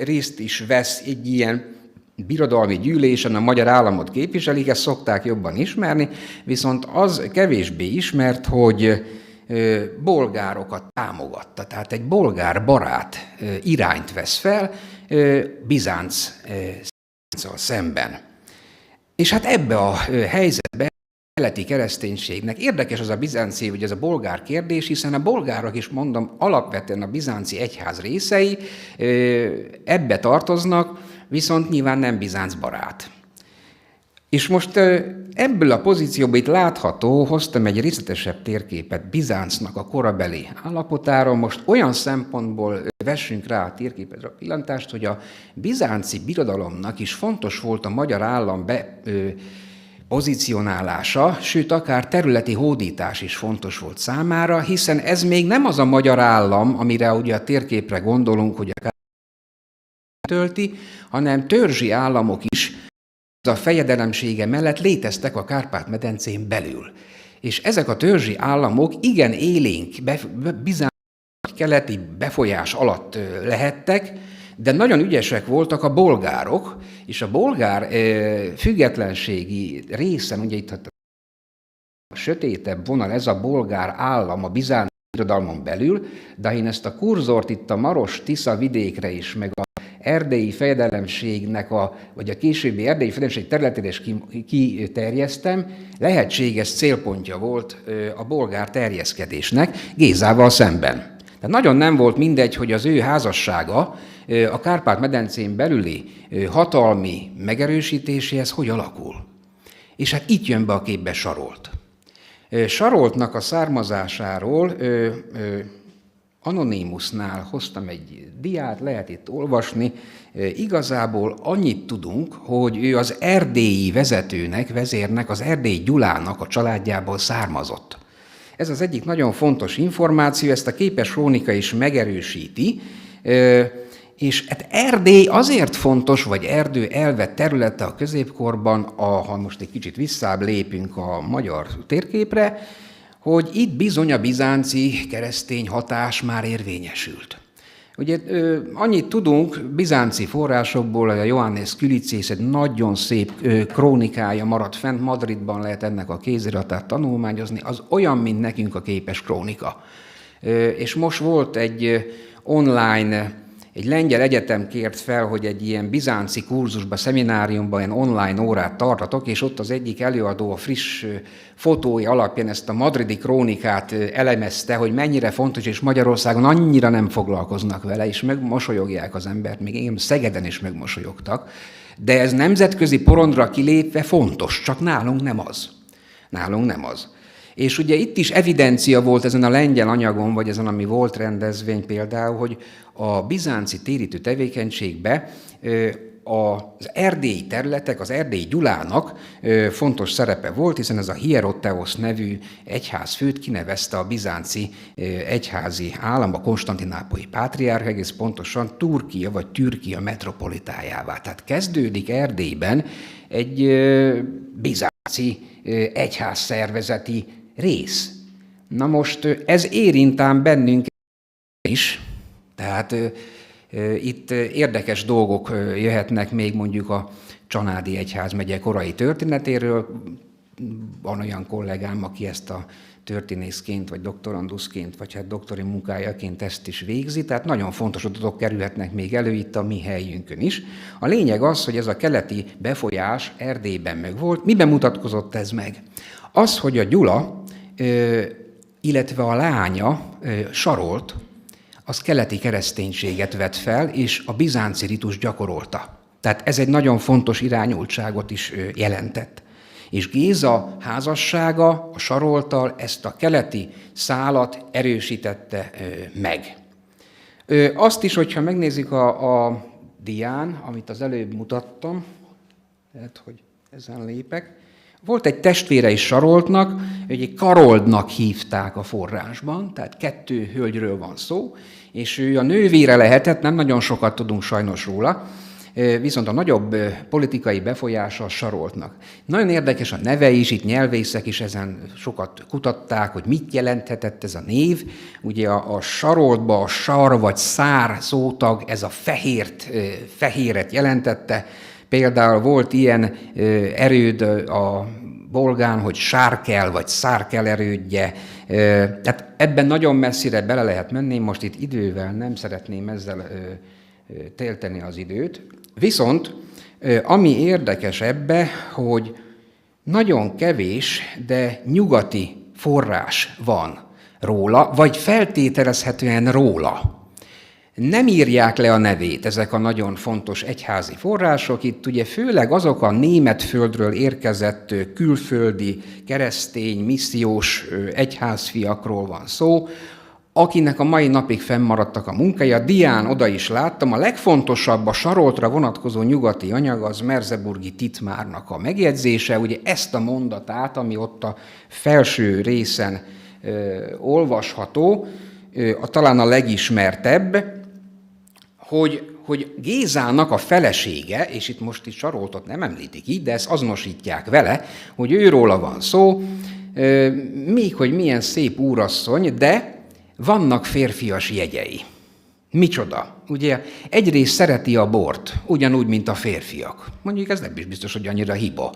részt is vesz egy ilyen birodalmi gyűlésen, a magyar államot képviselik, ezt szokták jobban ismerni, viszont az kevésbé ismert, hogy bolgárokat támogatta, tehát egy bolgár barát irányt vesz fel Bizánccal szemben. És hát ebbe a helyzetbe keleti kereszténységnek érdekes az a bizánci, vagy ez a bolgár kérdés, hiszen a bolgárok is, mondom, alapvetően a bizánci egyház részei ebbe tartoznak, viszont nyilván nem Bizánc barát. És most ebből a pozícióból itt látható, hoztam egy részletesebb térképet Bizáncnak a korabeli állapotáról. Most olyan szempontból vessünk rá a térképedre a pillantást, hogy a bizánci birodalomnak is fontos volt a magyar állam pozícionálása, sőt, akár területi hódítás is fontos volt számára, hiszen ez még nem az a magyar állam, amire ugye a térképre gondolunk, hogy a tölti, hanem törzsi államok is a fejedelemsége mellett léteztek a Kárpát-medencén belül. És ezek a törzsi államok igen élénk, bizánci keleti befolyás alatt lehettek, de nagyon ügyesek voltak a bolgárok, és a bolgár függetlenségi részen, ugye itt a sötétebb vonal, ez a bolgár állam a bizánci birodalmon belül, de én ezt a kurzort itt a Maros-Tisza vidékre is, meg a erdélyi fejedelemségnek, vagy a későbbi erdélyi fejedelemség területére is kiterjesztem, lehetséges célpontja volt a bolgár terjeszkedésnek Gézával szemben. Tehát nagyon nem volt mindegy, hogy az ő házassága a Kárpát-medencén belüli hatalmi megerősítéséhez hogy alakul. És hát itt jön be a képbe Sarolt. Saroltnak a származásáról Anonymusnál hoztam egy diát, lehet itt olvasni. Igazából annyit tudunk, hogy ő az erdélyi vezérnek, az Erdélyi Gyulának a családjából származott. Ez az egyik nagyon fontos információ, ezt a képes krónika is megerősíti, és hát Erdély azért fontos, vagy Erdő elvett területe a középkorban, ha most egy kicsit visszább lépünk a magyar térképre, hogy itt bizony a bizánci keresztény hatás már érvényesült. Ugye annyit tudunk bizánci forrásokból, a Johannes Külicész egy nagyon szép krónikája maradt fent, Madridban lehet ennek a kéziratát tanulmányozni, az olyan, mint nekünk a képes krónika. És most volt egy online, egy lengyel egyetem kért fel, hogy egy ilyen bizánci kurzusba, szemináriumban ilyen online órát tartatok, és ott az egyik előadó a friss fotói alapján ezt a madridi krónikát elemezte, hogy mennyire fontos, és Magyarországon annyira nem foglalkoznak vele, és megmosolyogják az embert, még én Szegeden is megmosolyogtak, de ez nemzetközi porondra kilépve fontos, csak nálunk nem az. Nálunk nem az. És ugye itt is evidencia volt ezen a lengyel anyagon, vagy ezen, ami volt rendezvény például, hogy a bizánci térítő tevékenységbe az erdélyi területek, az Erdélyi Gyulának fontos szerepe volt, hiszen ez a Hierotteosz nevű egyházfőt kinevezte a bizánci egyházi állam, a konstantinápolyi pátriárka, egész pontosan Turkia vagy Türkia metropolitájává. Tehát kezdődik Erdélyben egy bizánci egyházszervezeti rész. Na most ez érintám bennünket is, tehát itt érdekes dolgok jöhetnek még mondjuk a Csanádi egyházmegye korai történetéről, van olyan kollégám, aki ezt a történészként, vagy doktoranduszként, vagy hát doktori munkájaként ezt is végzi, tehát nagyon fontos adatok kerülhetnek még elő itt a mi helyünkön is. A lényeg az, hogy ez a keleti befolyás Erdélyben megvolt. Miben mutatkozott ez meg? Az, hogy a Gyula, illetve a lánya, Sarolt, az keleti kereszténységet vett fel, és a bizánci ritus gyakorolta. Tehát ez egy nagyon fontos irányultságot is jelentett. És Géza házassága a Sarolttal ezt a keleti szálat erősítette meg. Azt is, hogyha megnézik a dián, amit az előbb mutattam, lehet, hogy ezen lépek, volt egy testvére is Saroltnak, egy Karoldnak hívták a forrásban, tehát 2 hölgyről van szó, és ő a nővére lehetett, nem nagyon sokat tudunk sajnos róla, viszont a nagyobb politikai befolyása a Saroltnak. Nagyon érdekes a neve is, itt nyelvészek is ezen sokat kutatták, hogy mit jelenthetett ez a név. Ugye a Saroltba a sar vagy szár szótag, ez a fehéret jelentette. Például volt ilyen erőd a bolgán, hogy Sárkel vagy Szárkel erődje. Tehát ebben nagyon messzire bele lehet menni, most itt idővel nem szeretném ezzel télteni az időt. Viszont ami érdekes ebbe, hogy nagyon kevés, de nyugati forrás van róla, vagy feltételezhetően róla. Nem írják le a nevét ezek a nagyon fontos egyházi források. Itt ugye főleg azok a német földről érkezett külföldi keresztény, missziós egyházfiakról van szó, akinek a mai napig fennmaradtak a munkai. A dián oda is láttam, a legfontosabb a Saroltra vonatkozó nyugati anyag az Merseburgi Titmárnak a megjegyzése, ugye ezt a mondatát, ami ott a felső részen olvasható, talán a legismertebb, hogy Gézának a felesége, és itt most itt Saroltot nem említik így, de ezt azonosítják vele, hogy őróla van szó, még hogy milyen szép úrasszony, de vannak férfias jegyei. Micsoda? Ugye egyrészt szereti a bort, ugyanúgy, mint a férfiak. Mondjuk ez nem is biztos, hogy annyira hiba.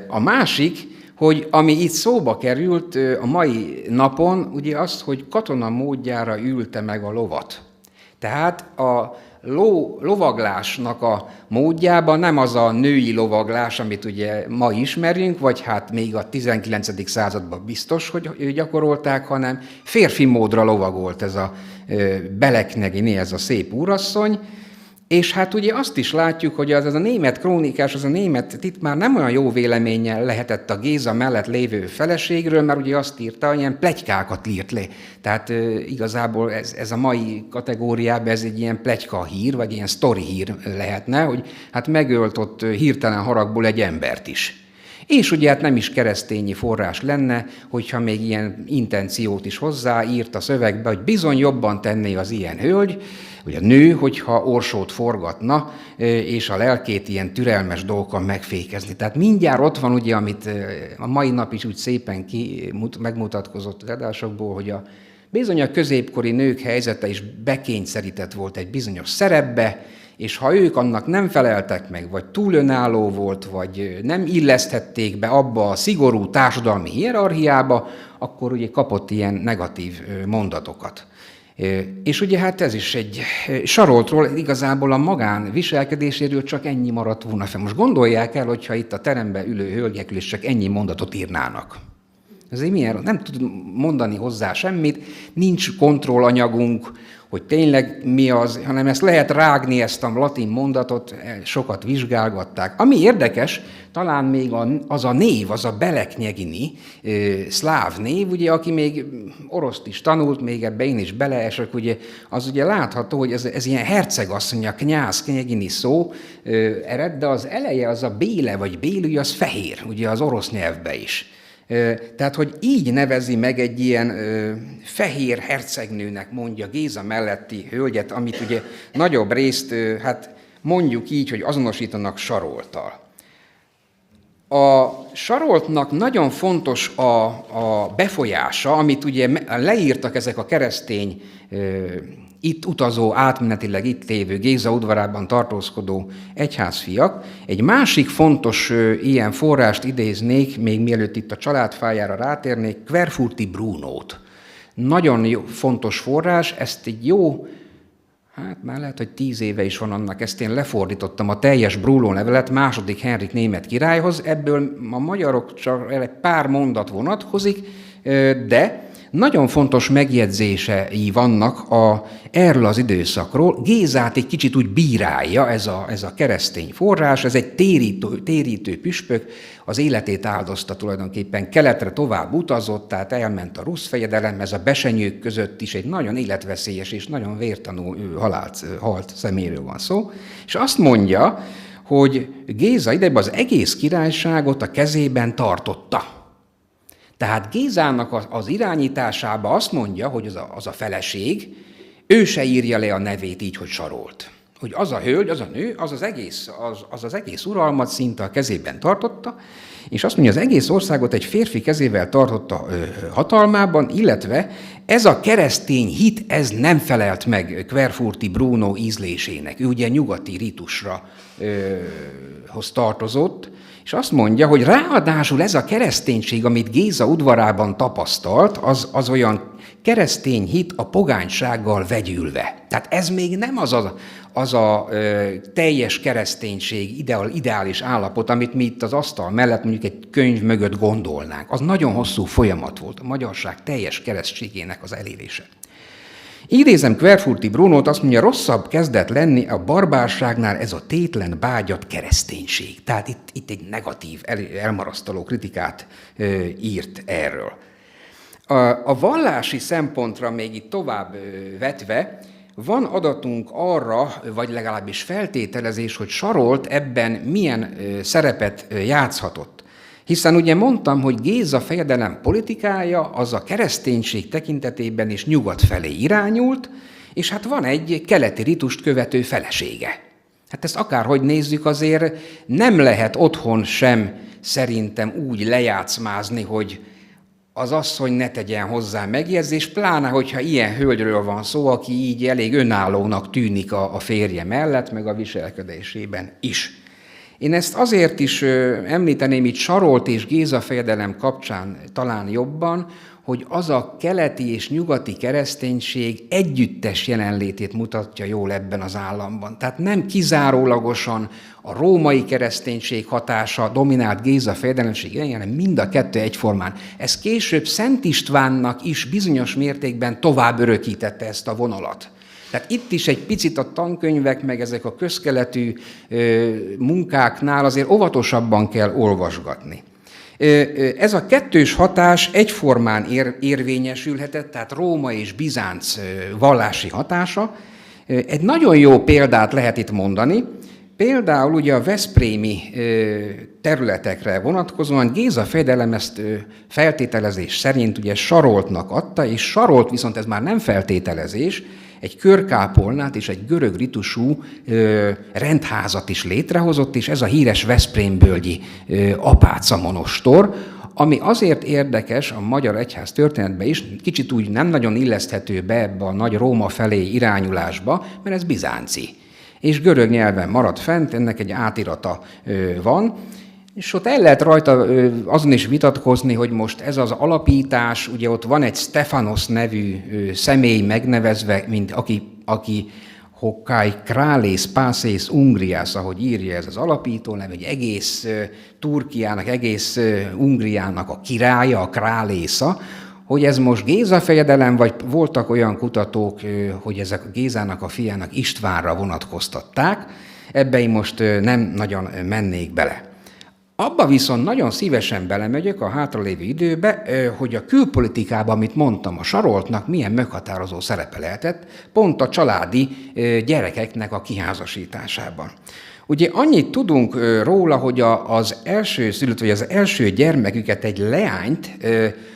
A másik, hogy ami itt szóba került a mai napon, ugye az, hogy katona módjára ülte meg a lovat. Tehát a lovaglásnak a módjában nem az a női lovaglás, amit ugye ma ismerünk, vagy hát még a 19. században biztos, hogy gyakorolták, hanem férfi módra lovagolt ez a Beleknegini, ez a szép úrasszony, és hát ugye azt is látjuk, hogy az a német krónikás, az a német Titmár nem olyan jó véleménnyel lehetett a Géza mellett lévő feleségről, mert ugye azt írta, hogy ilyen pletykákat írt le. Tehát igazából ez a mai kategóriában ez egy ilyen pletyka hír, vagy ilyen sztori hír lehetne, hogy hát megölt ott hirtelen haragból egy embert is. És ugye hát nem is keresztényi forrás lenne, hogyha még ilyen intenciót is hozzáírt a szövegbe, hogy bizony jobban tenné az ilyen hölgy, vagy a nő, hogyha orsót forgatna, és a lelkét ilyen türelmes dolgokon megfékezni. Tehát mindjárt ott van ugye, amit a mai nap is úgy szépen megmutatkozott az adásokból, hogy bizony a középkori nők helyzete is bekényszerített volt egy bizonyos szerepbe, és ha ők annak nem feleltek meg, vagy túl önálló volt, vagy nem illeszthették be abba a szigorú társadalmi hierarchiába, akkor ugye kapott ilyen negatív mondatokat. És ugye hát ez is egy Saroltról igazából a magán viselkedéséről csak ennyi maradt volna fel. Most gondolják el, hogyha itt a teremben ülő hölgyekről is csak ennyi mondatot írnának. Ezért milyen, nem tud mondani hozzá semmit, nincs kontrollanyagunk, hogy tényleg mi az, hanem ezt lehet rágni, ezt a latin mondatot, sokat vizsgálgatták. Ami érdekes, talán még az a név, az a Beleknyegini szláv név, ugye, aki még oroszt is tanult, még ebbe én is beleesek, ugye, az ugye látható, hogy ez ilyen hercegasszony, a knyász, knyegini szó ered, de az eleje, az a béle vagy bélű, az fehér, ugye az orosz nyelvbe is. Tehát, hogy így nevezi meg egy ilyen fehér hercegnőnek mondja Géza melletti hölgyet, amit ugye nagyobb részt, hát mondjuk így, hogy azonosítanak Sarolttal. A Saroltnak nagyon fontos a befolyása, amit ugye leírtak ezek a keresztény, itt utazó, átmenetileg itt lévő, Géza udvarában tartózkodó egyházfiak. Egy másik fontos ilyen forrást idéznék, még mielőtt itt a családfájára rátérnék, Querfurti Brunót. Nagyon jó, fontos forrás, ezt egy jó, hát már lehet, hogy 10 éve is van annak, ezt én lefordítottam, a teljes Bruno levelet II. Henrik német királyhoz, ebből a magyarok csak egy pár mondat vonatkozik, de nagyon fontos megjegyzései vannak erről az időszakról. Gézát egy kicsit úgy bírálja ez a keresztény forrás, ez egy térítő püspök, az életét áldozta tulajdonképpen, keletre tovább utazott, tehát elment a rusz fejedelem, ez a besenyők között is egy nagyon életveszélyes és nagyon vértanú halt személyről van szó, és azt mondja, hogy Géza idejében az egész királyságot a kezében tartotta. Tehát Gézának az irányításába azt mondja, hogy az a feleség, ő se írja le a nevét így, hogy Sarolt. Hogy az a hölgy, az a nő, az egész uralmat szinte a kezében tartotta, és azt mondja, az egész országot egy férfi kezével tartotta hatalmában, illetve ez a keresztény hit, ez nem felelt meg Querfurti Bruno ízlésének. Ő ugye nyugati ritusra hoz tartozott, és azt mondja, hogy ráadásul ez a kereszténység, amit Géza udvarában tapasztalt, az olyan keresztény hit a pogánysággal vegyülve. Tehát ez még nem az a teljes kereszténység, ideális állapot, amit mi itt az asztal mellett mondjuk egy könyv mögött gondolnánk. Az nagyon hosszú folyamat volt, a magyarság teljes keresztségének az elérése. Idézem Querfurti Brunót, azt mondja, rosszabb kezdett lenni a barbárságnál ez a tétlen bágyat kereszténység. Tehát itt egy negatív, elmarasztaló kritikát írt erről. A vallási szempontra még itt tovább vetve, van adatunk arra, vagy legalábbis feltételezés, hogy Sarolt ebben milyen szerepet játszhatott. Hiszen ugye mondtam, hogy Géza fejedelem politikája az a kereszténység tekintetében is nyugat felé irányult, és hát van egy keleti ritust követő felesége. Hát ezt akárhogy nézzük, azért nem lehet otthon sem szerintem úgy lejátszmázni, hogy az asszony ne tegyen hozzá megjegyzést, pláne, hogyha ilyen hölgyről van szó, aki így elég önállónak tűnik a férje mellett, meg a viselkedésében is. Én ezt azért is említeném itt Sarolt és Géza fejedelem kapcsán talán jobban, hogy az a keleti és nyugati kereszténység együttes jelenlétét mutatja jól ebben az államban. Tehát nem kizárólagosan a római kereszténység hatása dominált Géza fejedelemség, hanem mind a kettő egyformán. Ez később Szent Istvánnak is bizonyos mértékben tovább örökítette ezt a vonalat. Tehát itt is egy picit a tankönyvek, meg ezek a közkeletű munkáknál azért óvatosabban kell olvasgatni. Ez a kettős hatás egyformán érvényesülhetett, tehát Róma és Bizánc vallási hatása. Egy nagyon jó példát lehet itt mondani, például ugye a veszprémi területekre vonatkozóan Géza fejedelem ezt feltételezés szerint ugye Saroltnak adta, és Sarolt viszont ez már nem feltételezés, egy körkápolnát és egy görög ritusú rendházat is létrehozott, és ez a híres veszprémbölgyi apáca monostor, ami azért érdekes a magyar egyház történetben is, kicsit úgy nem nagyon illeszthető be ebbe a nagy Róma felé irányulásba, mert ez bizánci. És görög nyelven maradt fent, ennek egy átirata van, és ott el lehet rajta azon is vitatkozni, hogy most ez az alapítás, ugye ott van egy Stefanos nevű személy megnevezve, mint aki Hokkai Králész, Pászész, Ungriász, ahogy írja ez az alapító neve, hogy egész Turkiának, egész Ungriának a királya, a králésza, hogy ez most Géza fejedelem, vagy voltak olyan kutatók, hogy ezek a Gézának a fiának Istvánra vonatkoztatták, ebbe én most nem nagyon mennék bele. Abba viszont nagyon szívesen belemegyek a hátralévő időbe, hogy a külpolitikában, amit mondtam, a Saroltnak milyen meghatározó szerepe lehetett, pont a családi gyerekeknek a kiházasításában. Ugye annyit tudunk róla, hogy az első szülött, vagy az első gyermeküket, egy leányt,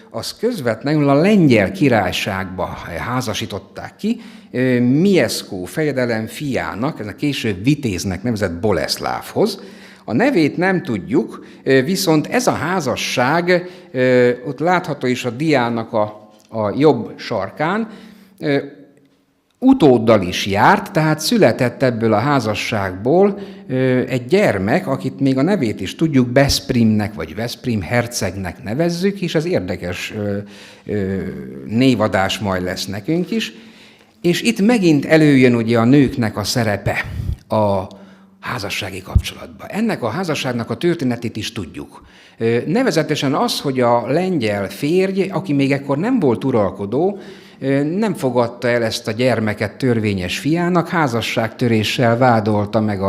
az közvetlenül a Lengyel Királyságba házasították ki, Mieszkó fejedelem fiának, ez a később vitéznek nevezett Boleszlávhoz. A nevét nem tudjuk, viszont ez a házasság, ott látható is a diának a jobb sarkán, utóddal is járt, tehát született ebből a házasságból egy gyermek, akit még a nevét is tudjuk, Beszprimnek vagy Veszprém hercegnek nevezzük, és ez érdekes névadás majd lesz nekünk is. És itt megint előjön ugye a nőknek a szerepe a házassági kapcsolatban. Ennek a házasságnak a történetét is tudjuk. Nevezetesen az, hogy a lengyel férj, aki még ekkor nem volt uralkodó, nem fogadta el ezt a gyermeket törvényes fiának, házasságtöréssel vádolta meg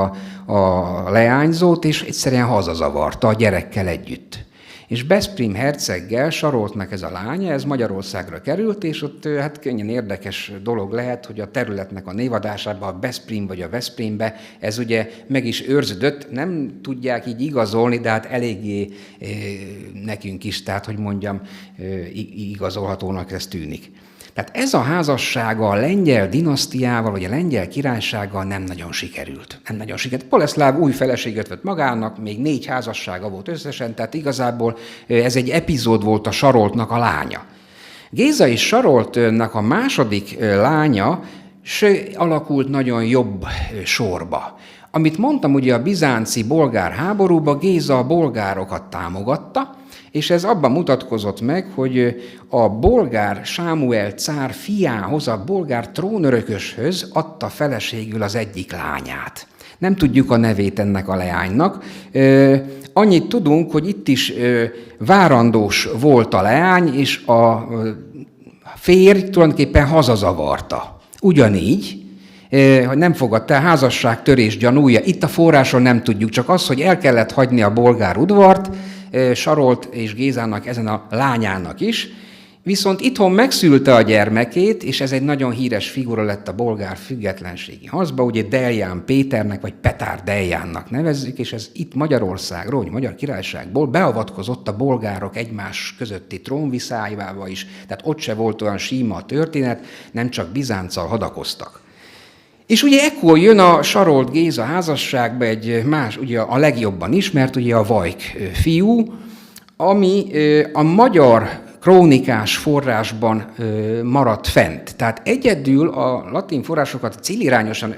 a leányzót, és egyszerűen hazazavarta a gyerekkel együtt. És Beszprém herceggel Saroltnak ez a lánya, ez Magyarországra került, és ott hát könnyen érdekes dolog lehet, hogy a területnek a névadásában a Beszprém vagy a Veszprémbe ez ugye meg is őrződött, nem tudják így igazolni, de hát eléggé nekünk is, tehát hogy mondjam, igazolhatónak ez tűnik. Tehát ez a házassága a lengyel dinasztiával, vagy a lengyel királysággal nem nagyon sikerült. Nem nagyon sikerült. Boleszláv új feleséget vett magának, még 4 házassága volt összesen, tehát igazából ez egy epizód volt a Saroltnak a lánya. Géza és Saroltnak a második lánya alakult nagyon jobb sorba. Amit mondtam, ugye a bizánci-bolgár háborúban Géza a bolgárokat támogatta, és ez abban mutatkozott meg, hogy a bolgár Sámuel cár fiához, a bolgár trónörököshöz adta feleségül az egyik lányát. Nem tudjuk a nevét ennek a leánynak. Annyit tudunk, hogy itt is várandós volt a leány, és a férj tulajdonképpen hazazavarta. Ugyanígy, hogy nem fogadta el, házasságtörés gyanúja. Itt a forráson nem tudjuk, csak az, hogy el kellett hagyni a bolgár udvart, Sarolt és Gézának, ezen a lányának is, viszont itthon megszülte a gyermekét, és ez egy nagyon híres figura lett a bolgár függetlenségi harcba, ugye Delján Péternek, vagy Petár Deljánnak nevezzük, és ez itt Magyarországról, vagy Magyar Királyságból beavatkozott a bolgárok egymás közötti trónviszályába is, tehát ott se volt olyan síma a történet, nem csak Bizánccal hadakoztak. És ugye ekkor jön a Sarolt-Géza házasságba egy más, ugye a legjobban ismert, ugye a Vajk fiú, ami a magyar krónikás forrásban maradt fent. Tehát egyedül a latin forrásokat célirányosan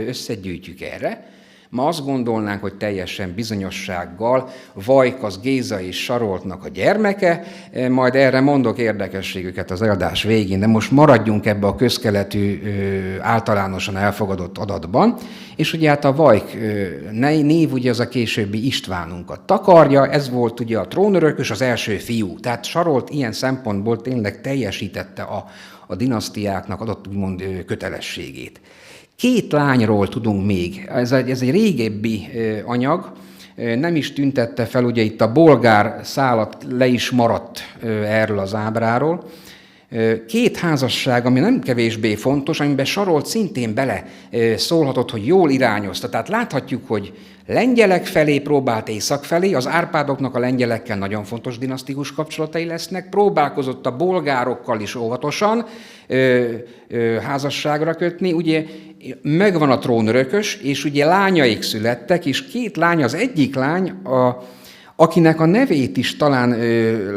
összegyűjtjük erre. Ma azt gondolnánk, hogy teljesen bizonyossággal Vajk az Géza és Saroltnak a gyermeke, majd erre mondok érdekességüket az eladás végén, de most maradjunk ebbe a közkeletű, általánosan elfogadott adatban, és ugye hát a Vajk név ugye az a későbbi Istvánunkat takarja, ez volt ugye a trónörökös, az első fiú, tehát Sarolt ilyen szempontból tényleg teljesítette a dinasztiáknak adott úgymond kötelességét. 2 lányról tudunk még, ez egy régebbi anyag, nem is tüntette fel, ugye itt a bolgár szálat le is maradt erről az ábráról. 2 házasság, ami nem kevésbé fontos, amiben Sarolt szintén bele szólhatott, hogy jól irányozta. Tehát láthatjuk, hogy lengyelek felé próbált észak felé, az Árpádoknak a lengyelekkel nagyon fontos dinasztikus kapcsolatai lesznek, próbálkozott a bolgárokkal is óvatosan házasságra kötni, ugye megvan a trónörökös, és ugye lányaik születtek, és 2 lány, az egyik lány, akinek a nevét is talán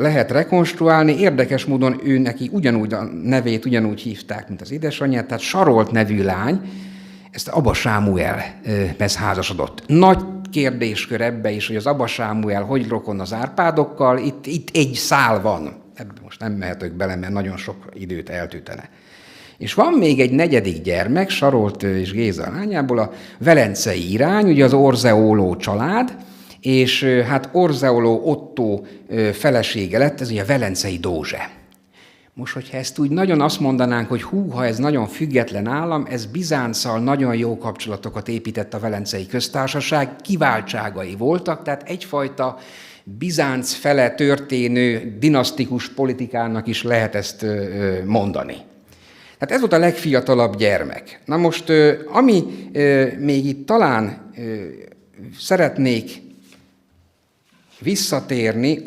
lehet rekonstruálni, érdekes módon ő neki ugyanúgy a nevét ugyanúgy hívták, mint az édesanyját, tehát Sarolt nevű lány, ezt Aba Sámuelhez házasodott. Nagy kérdéskör ebbe is, hogy az Aba Sámuel hogy rokon az Árpádokkal, itt egy szál van. Ebbe most nem mehetök bele, mert nagyon sok időt eltűtene. És van még egy 4. gyermek, Sarolt és Géza lányából, a velencei irány, ugye az Orzeoló család, és hát Orzeoló Ottó felesége lett, ez ugye a velencei Dózse. Most, hogyha ezt úgy nagyon azt mondanánk, hogy húha, ez nagyon független állam, ez Bizánccal nagyon jó kapcsolatokat épített a Velencei Köztársaság, kiváltságai voltak, tehát egyfajta Bizánc fele történő dinasztikus politikának is lehet ezt mondani. Tehát ez volt a legfiatalabb gyermek. Na most, ami még itt talán szeretnék visszatérni,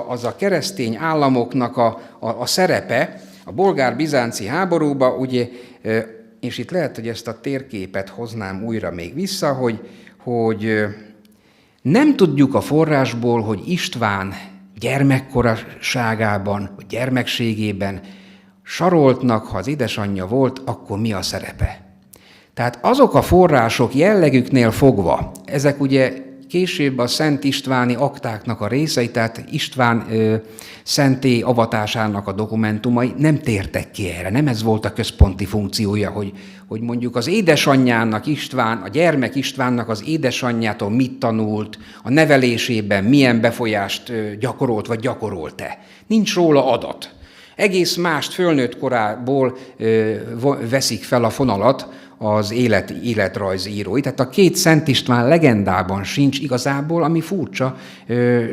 az a keresztény államoknak a szerepe a bolgár-bizánci háborúba, ugye, és itt lehet, hogy ezt a térképet hoznám újra még vissza, hogy Nem tudjuk a forrásból, hogy István gyermekkorságában, vagy gyermekségében Saroltnak, ha az édesanyja volt, akkor mi a szerepe. Tehát azok a források jellegüknél fogva, ezek ugye később a Szent Istváni aktáknak a részei, tehát István szentély avatásának a dokumentumai nem tértek ki erre, nem ez volt a központi funkciója, hogy mondjuk az édesanyjának István, a gyermek Istvánnak az édesanyjától mit tanult, a nevelésében milyen befolyást gyakorolt vagy gyakorolt-e. Nincs róla adat. Egész mást fölnőtt korából veszik fel a fonalat az életrajzírói. Tehát a két Szent István legendában sincs igazából, ami furcsa,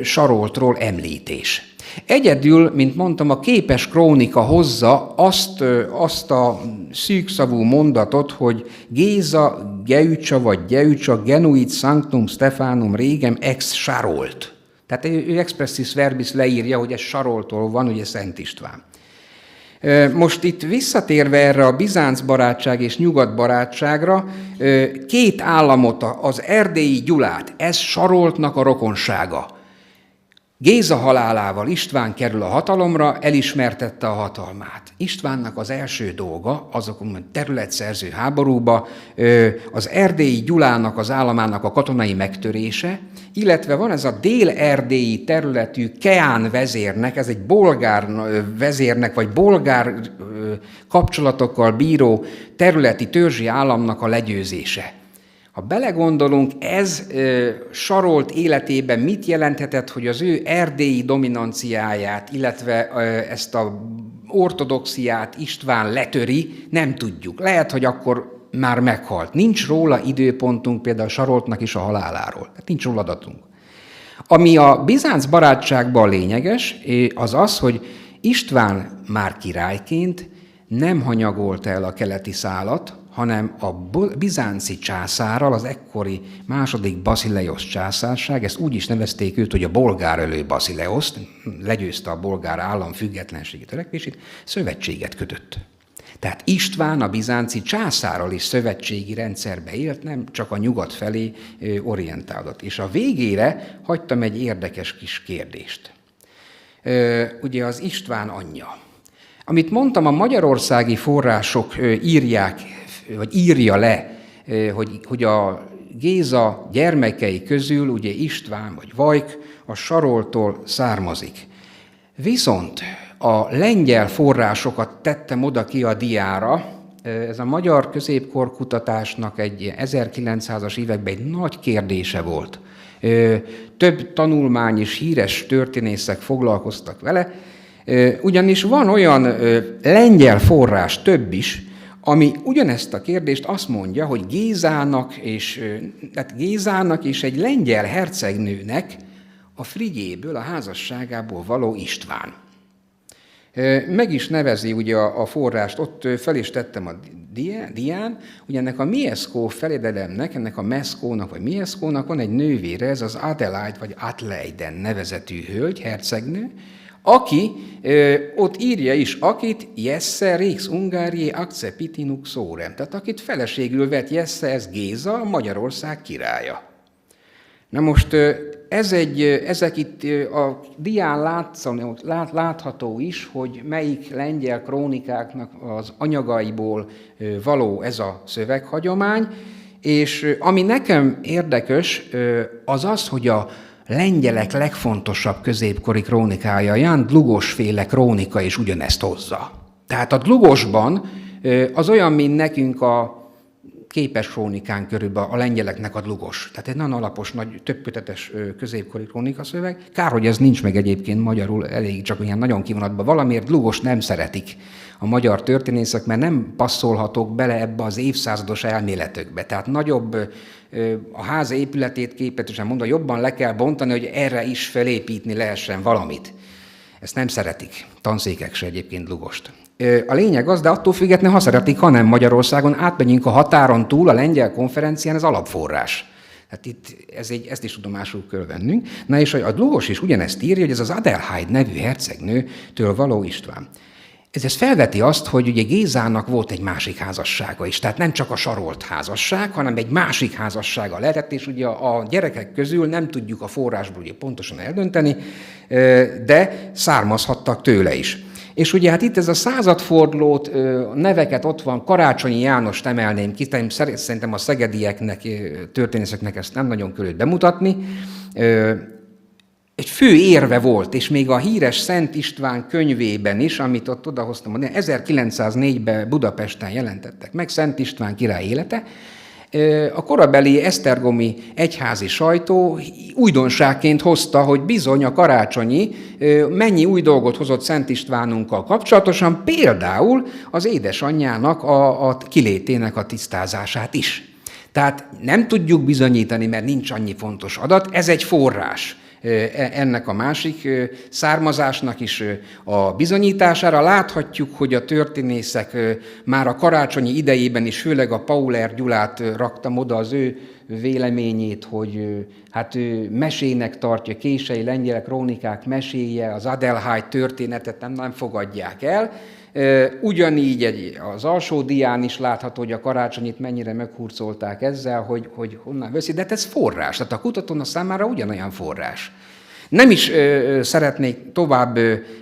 Saroltról említés. Egyedül, mint mondtam, a képes krónika hozza azt a szűkszavú mondatot, hogy Géza, Geucsa vagy Geucsa, genuit sanctum Stephanum regem ex Sarolt. Tehát ő expressis verbis leírja, hogy ez Saroltól van, ugye Szent István. Most itt visszatérve erre a Bizánc barátság és Nyugat barátságra, két államot, az erdélyi Gyulát, ez Saroltnak a rokonsága. Géza halálával István kerül a hatalomra, elismertette a hatalmát. Istvánnak az első dolga, azokon területszerző háborúba, az erdélyi Gyulának az államának a katonai megtörése, illetve van ez a dél-erdélyi területű Keán vezérnek, ez egy bolgár vezérnek, vagy bolgár kapcsolatokkal bíró területi törzsi államnak a legyőzése. Ha belegondolunk, ez Sarolt életében mit jelenthetett, hogy az ő erdélyi dominanciáját, illetve ezt a ortodoxiát István letöri, nem tudjuk. Lehet, hogy akkor már meghalt. Nincs róla időpontunk például Saroltnak is a haláláról. Tehát nincs róla adatunk. Ami a Bizánc barátságban lényeges, az az, hogy István már királyként nem hanyagolta el a keleti szálat, hanem a bizánci császárral, az ekkori második Basileosz császárság, ezt úgy is nevezték őt, hogy a bolgárölő Basileoszt, legyőzte a bolgár állam függetlenségi törekvését, szövetséget kötött. Tehát István a bizánci császárral is szövetségi rendszerbe élt, nem csak a nyugat felé orientálódott. És a végére hagytam egy érdekes kis kérdést. Ugye az István anyja. Amit mondtam, a magyarországi források írja le, hogy a Géza gyermekei közül ugye István vagy Vajk a Saroltól származik. Viszont a lengyel forrásokat tettem oda ki a diára, ez a magyar középkor kutatásnak egy 1900-as években egy nagy kérdése volt. Több tanulmány és híres történészek foglalkoztak vele, ugyanis van olyan lengyel forrás, több is, ami ugyanezt a kérdést azt mondja, hogy Gézának és egy lengyel hercegnőnek a Frigyéből, a házasságából való István. Meg is nevezi ugye a forrást, ott fel is tettem a dián, ugye ennek a Mieszkó fejedelemnek, ennek a Meszkónak vagy Mieszkónak van egy nővére, ez az Adelaide vagy Atleiden nevezetű hölgy, hercegnő, aki ott írja is, akit Jesse Rex Ungarié accepitinuk szórem, tehát akit feleségül vett Jesse, ez Géza, Magyarország királya. Na most ezek itt a dián látható is, hogy melyik lengyel krónikáknak az anyagaiból való ez a szöveghagyomány, és ami nekem érdekes, az az, hogy a lengyelek legfontosabb középkori krónikája, Jan Dlugos-féle krónika is ugyanezt hozza. Tehát a Dlugosban az olyan, mint nekünk a képes krónikán körülbelül a lengyeleknek a Dlugos. Tehát egy nagyon alapos, nagy, többkötetes középkori krónikaszöveg. Kár, hogy ez nincs meg egyébként magyarul, elég csak ilyen nagyon kivonatban. Valamiért Dlugos nem szeretik a magyar történészek, mert nem passzolhatók bele ebbe az évszázados elméletökbe. Tehát nagyobb a ház épületét képletesen mondva, jobban le kell bontani, hogy erre is felépítni lehessen valamit. Ezt nem szeretik, tanszékek se egyébként Dlugost. A lényeg az, de attól függetlenül, ha szeretik, hanem Magyarországon átmegyünk a határon túl, a lengyel konferencián az alapforrás. Hát itt ezt is tudomásul kell vennünk. Na és a Dlugos is ugyanezt írja, hogy ez az Adelheid nevű hercegnőtől való István. Ez felveti azt, hogy ugye Gézának volt egy másik házassága is, tehát nem csak a sarolt házasság, hanem egy másik házassága lehetett, és ugye a gyerekek közül nem tudjuk a forrásból ugye pontosan eldönteni, de származhattak tőle is. És ugye hát itt ez a századfordulót, neveket ott van, Karácsonyi Jánost emelném ki, szerintem a szegedieknek, történészeknek ezt nem nagyon körül bemutatni. Egy fő érve volt, és még a híres Szent István könyvében is, amit ott odahoztam, 1904-ben Budapesten jelentettek meg, Szent István király élete, a korabeli esztergomi egyházi sajtó újdonságként hozta, hogy bizony a Karácsonyi mennyi új dolgot hozott Szent Istvánunkkal kapcsolatosan, például az édesanyjának a kilétének a tisztázását is. Tehát nem tudjuk bizonyítani, mert nincs annyi fontos adat, ez egy forrás ennek a másik származásnak is a bizonyítására. Láthatjuk, hogy a történészek már a Karácsonyi idejében is, főleg a Pauler Gyulát raktam oda, az ő véleményét, hogy hát ő mesének tartja, kései lengyel krónikák meséje, az Adelheid történetet nem fogadják el. Ugyanígy az alsó dián is látható, hogy a Karácsonyit mennyire meghurcolták ezzel, hogy honnan veszi, de ez forrás, tehát a kutatónak számára ugyanolyan forrás. Nem is szeretnék tovább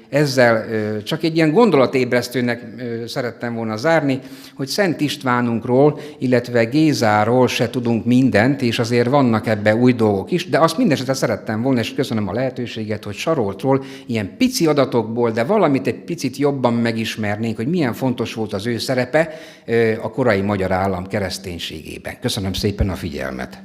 ezzel, csak egy ilyen gondolatébresztőnek szerettem volna zárni, hogy Szent Istvánunkról, illetve Gézáról se tudunk mindent, és azért vannak ebbe új dolgok is, de azt mindenesetre szerettem volna, és köszönöm a lehetőséget, hogy Saroltról ilyen pici adatokból, de valamit egy picit jobban megismernénk, hogy milyen fontos volt az ő szerepe a korai magyar állam kereszténységében. Köszönöm szépen a figyelmet!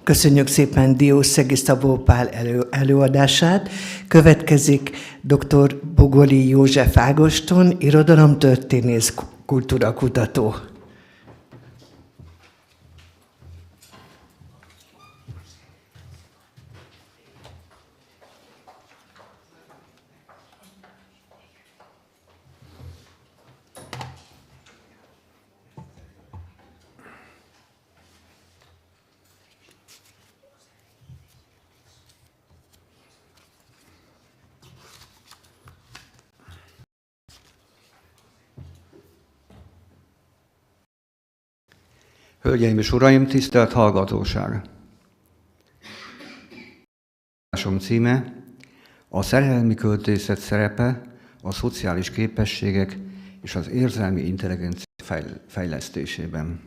Köszönjük szépen Diószegi Szabó Pál előadását. Következik dr. Bogoli József Ágoston, irodalomtörténész, kultúrakutató. Hölgyeim és uraim, tisztelt hallgatóság! Címe: a szerelmi költészet szerepe a szociális képességek és az érzelmi intelligencia fejlesztésében.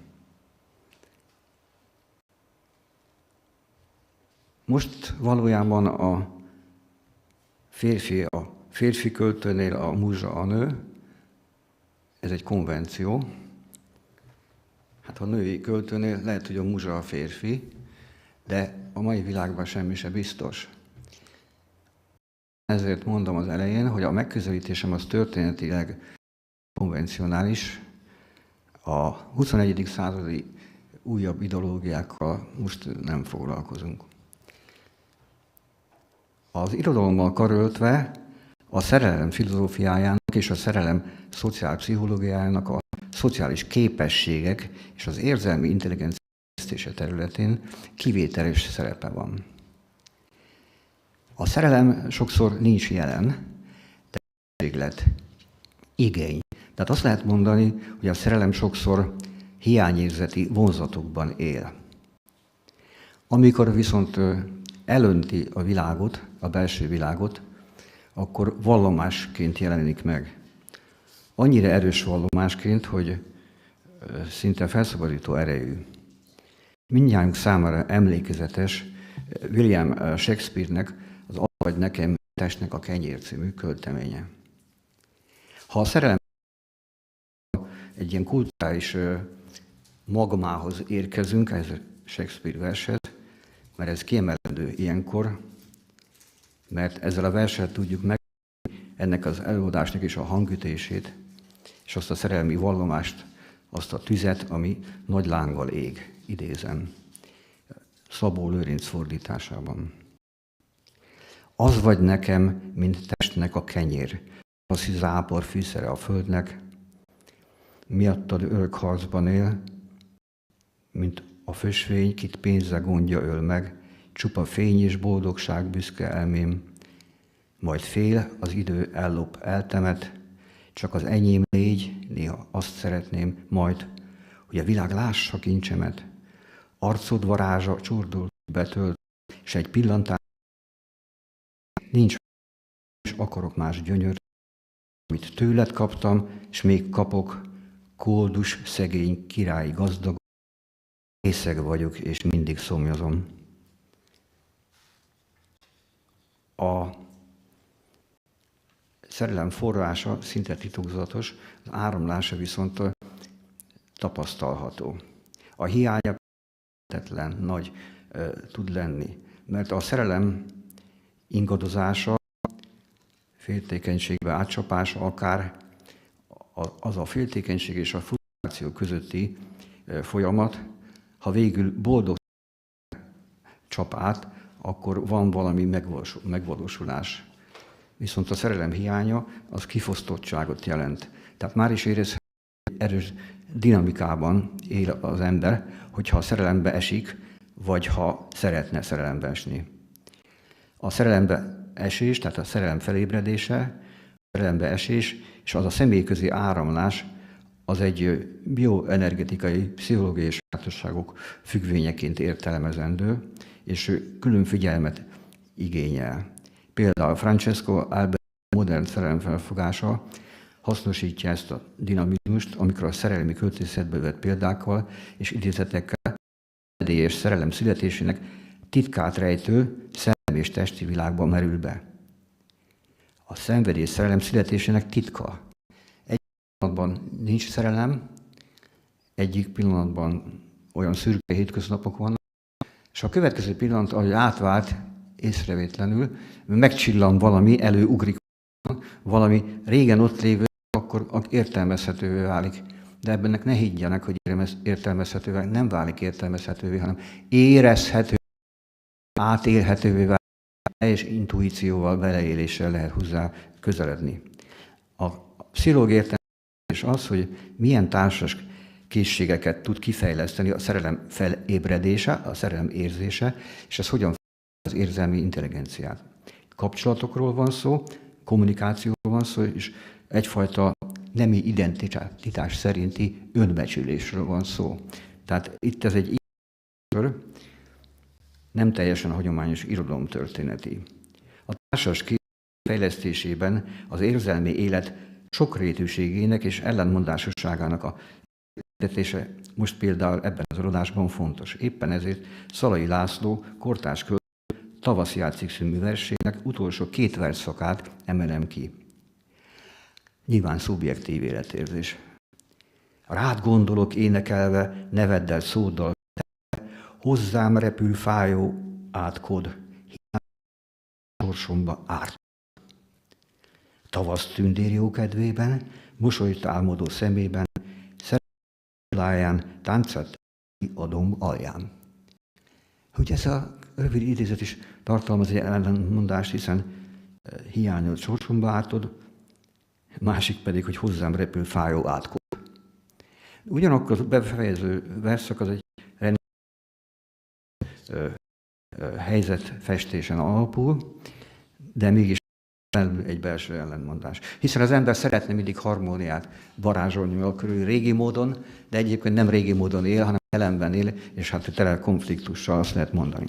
Most valójában a férfi költőnél a muzsa a nő, ez egy konvenció. Hát a női költőnél lehet, hogy a muzsa a férfi, de a mai világban semmi se biztos. Ezért mondom az elején, hogy a megközelítésem az történetileg konvencionális, a 21. századi újabb ideológiákkal most nem foglalkozunk. Az irodalommal karöltve a szerelem filozófiájának és a szerelem szociálpszichológiájának a szociális képességek és az érzelmi intelligencia fejlesztése területén kivételes szerepe van. A szerelem sokszor nincs jelen, de szükséglet, igény. Tehát azt lehet mondani, hogy a szerelem sokszor hiányérzeti vonzatokban él. Amikor viszont elönti a világot, a belső világot, akkor vallomásként jelenik meg. Annyira erős vallomásként, hogy szinte felszabadító erejű. Mindnyájunk számára emlékezetes William Shakespeare-nek az Adj nekem testnek a kenyér című költeménye. Ha a szerelem egy ilyen kulturális magmához érkezünk, ez Shakespeare vershez, mert ez kiemelendő ilyenkor, mert ezzel a verset tudjuk meg ennek az előadásnak is a hangütését, és azt a szerelmi vallomást, azt a tüzet, ami nagy lánggal ég, idézem, Szabó Lőrinc fordításában. Az vagy nekem, mint testnek a kenyér, tavaszi zápor fűszere a földnek, miattad örök harcban él, mint a fösvény, kit pénze gondja öl meg, csupa fény és boldogság büszke elmém, majd fél, az idő ellop, eltemet, csak az enyém légy, néha azt szeretném majd, hogy a világ lássa kincsemet, arcod varázsa csordul betölt, és egy pillantás nincs, és akarok más gyönyör, amit tőled kaptam, és még kapok, koldus, szegény, királyi gazdag, részeg vagyok, és mindig szomjazom. A szerelem forrása szinte titokzatos, az áramlása viszont tapasztalható. A hiánya hihetetlen nagy tud lenni, mert a szerelem ingadozása, féltékenységbe átcsapása, akár az a féltékenység és a frusztráció közötti folyamat, ha végül boldog csap át, akkor van valami megvalósulás. Viszont a szerelem hiánya az kifosztottságot jelent. Tehát már is érezhető, hogy erős dinamikában él az ember, hogyha a szerelembe esik, vagy ha szeretne szerelembe esni. A szerelembe esés, tehát a szerelem felébredése, a szerelembe esés, és az a személyközi áramlás, az egy bioenergetikai, pszichológiai sajátosságok függvényeként értelmezendő, és külön figyelmet igényel. Például Francesco Albert modern szerelemfelfogása hasznosítja ezt a dinamizmust, amikor a szerelmi költészetből vett példákkal és idézetekkel és szerelem születésének titkát rejtő szellemi és testi világban merül be. A szenvedés szerelem születésének titka. Egy pillanatban nincs szerelem, egyik pillanatban olyan szürke hétköznapok vannak, és a következő pillanat, ahogy átvált észrevétlenül, megcsillan valami, előugrik valami régen ott lévő, akkor értelmezhetővé válik. De ebbennek ne higgyenek, hogy értelmezhetővé, nem válik értelmezhetővé, hanem érezhető, átélhetővé válik, teljes intuícióval, beleéléssel lehet hozzá közeledni. A pszichológiai értelmezés az, hogy milyen társas készségeket tud kifejleszteni a szerelem felébredése, a szerelem érzése, és ez hogyan az érzelmi intelligenciát. Kapcsolatokról van szó, kommunikációról van szó, és egyfajta nemi identitás szerinti önbecsülésről van szó. Tehát itt ez egy nem teljesen hagyományos irodalomtörténeti. A társas fejlesztésében az érzelmi élet sokrétűségének és ellentmondásosságának a fejlesztése most például ebben az adásban fontos. Éppen ezért Szalai László kortárs költő Tavaszi játszik című versének utolsó 2 versszakát emelem ki. Nyilván szubjektív életérzés. Rád gondolok énekelve, neveddel, szóddal, hozzám repül fájó átkod, sorsomba árt. Tavasz tündér jó kedvében, mosolyt álmodó szemében, szeretláján, táncát a domb alján. Hogy ez a rövid idézet is tartalmaz egy ellentmondást, hiszen hiányod sorsomba ártod, másik pedig, hogy hozzám repül fájó átkod. Ugyanakkor a befejező verszak az egy helyzetfestésen alapul, de mégis egy belső ellentmondás. Hiszen az ember szeretne mindig harmóniát varázsolni a körül régi módon, de egyébként nem régi módon él, hanem jelenben él, és hát tele konfliktussal azt lehet mondani.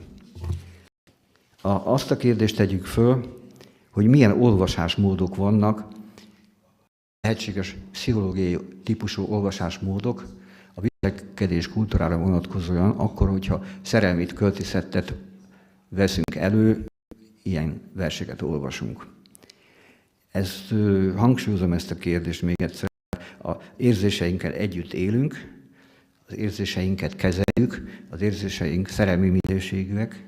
Azt a kérdést tegyük föl, hogy milyen olvasásmódok vannak, lehetséges pszichológiai típusú olvasásmódok a viselkedés kultúrára vonatkozóan, akkor, hogyha szerelmi költészetet veszünk elő, ilyen verseket olvasunk. Hangsúlyozom ezt a kérdést még egyszer. Az érzéseinkkel együtt élünk, az érzéseinket kezeljük, az érzéseink szerelmi minőségűek,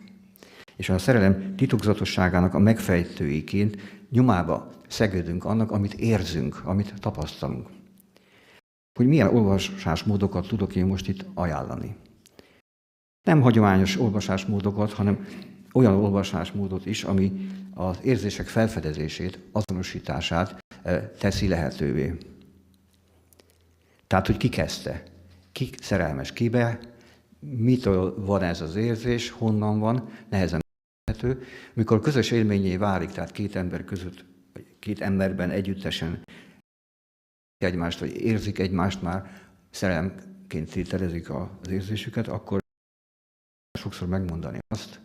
és a szerelem titokzatosságának a megfejtőiként nyomába szegődünk annak, amit érzünk, amit tapasztalunk. Hogy milyen olvasásmódokat tudok én most itt ajánlani. Nem hagyományos olvasásmódokat, hanem olyan olvasásmódot is, ami az érzések felfedezését, azonosítását teszi lehetővé. Tehát, hogy ki kezdte, ki szerelmes kibe, mitől van ez az érzés, honnan van, nehezen érthető. Mikor közös élményé válik, tehát két ember között, vagy két emberben együttesen egymást, vagy érzik egymást, már szerelemként tételezik az érzésüket, akkor sokszor megmondani azt,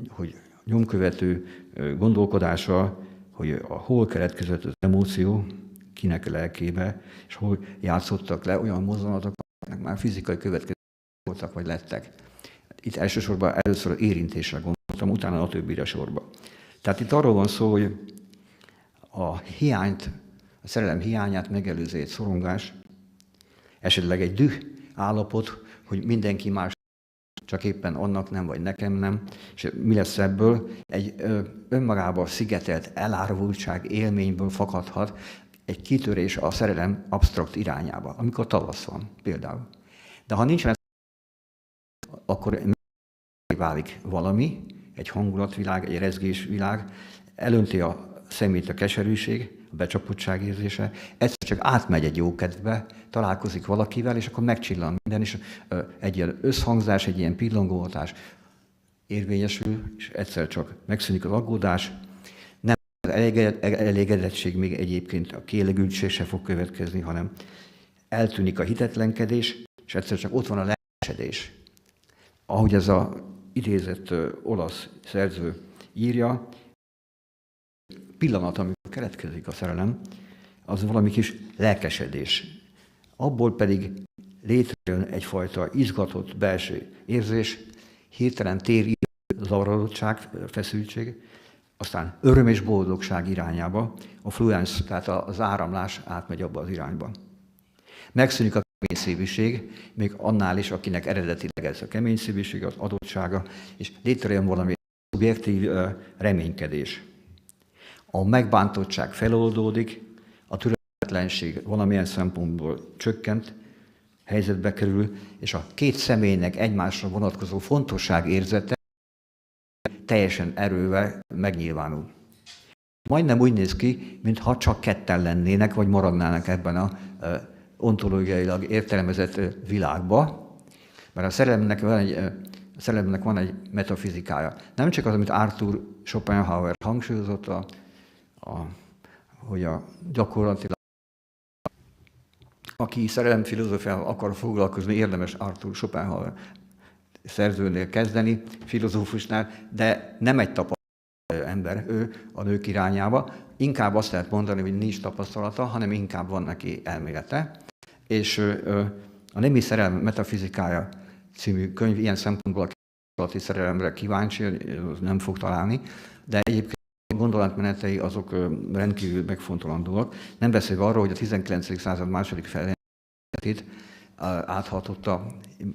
hogy nyomkövető gondolkodása, hogy hol keletkezett az emóció, kinek a lelkébe, és hol játszottak le olyan mozzanatok, amelyek már fizikai következmények voltak, vagy lettek. Itt elsősorban először az érintésre gondoltam, utána a többire sorba. Tehát itt arról van szó, hogy a hiányt, a szerelem hiányát megelőző egy szorongás, esetleg egy düh állapot, hogy mindenki más, csak éppen annak nem, vagy nekem nem, és mi lesz ebből? Egy önmagába szigetelt elárvultság élményből fakadhat egy kitörés a szerelem absztrakt irányába, amikor tavasz van például. De ha nincsen, akkor válik valami, egy hangulatvilág, egy rezgésvilág, elönti a szemét a keserűség, a becsapottság érzése, egyszer csak átmegy egy jókedvbe, találkozik valakivel, és akkor megcsillan minden, és egy ilyen összhangzás, egy ilyen pillangóhatás érvényesül, és egyszer csak megszűnik az aggódás, nem az elégedettség még egyébként a kielégültség se fog következni, hanem eltűnik a hitetlenkedés, és egyszer csak ott van a lelkesedés. Ahogy ez az idézett olasz szerző írja, pillanat, amikor keletkezik a szerelem, az valami kis lelkesedés. Abból pedig létrejön egyfajta izgatott belső érzés, hirtelen tér zavarodottság, feszültség, aztán öröm és boldogság irányába, a fluens, tehát az áramlás átmegy abba az irányba. Megszűnik a keményszívűség, még annál is, akinek eredetileg ez a keményszívűség, az adottsága, és létrejön valami szubjektív reménykedés. A megbántottság feloldódik, a türelmetlenség valamilyen szempontból csökkent, helyzetbe kerül, és a két személynek egymásra vonatkozó fontosságérzete teljesen erővel megnyilvánul. Majdnem úgy néz ki, mintha csak ketten lennének, vagy maradnának ebben a ontológiailag értelmezett világba, mert a szerelemnek van egy metafizikája. Nem csak az, amit Arthur Schopenhauer hangsúlyozott, hogy a gyakorlatilag aki szerelemfilozófiával akar foglalkozni, érdemes Arthur Schopenhauer szerzőnél kezdeni, filozófusnál, de nem egy tapasztalat ember ő a nők irányába. Inkább azt lehet mondani, hogy nincs tapasztalata, hanem inkább van neki elmélete. És a Nemi szerelem metafizikája című könyv ilyen szempontból a kapcsolati szerelemre kíváncsi, nem fog találni, de egyébként a gondolatmenetei azok rendkívül megfontolandóak. Nem beszélve arról, hogy a 19. század második felétét áthatotta,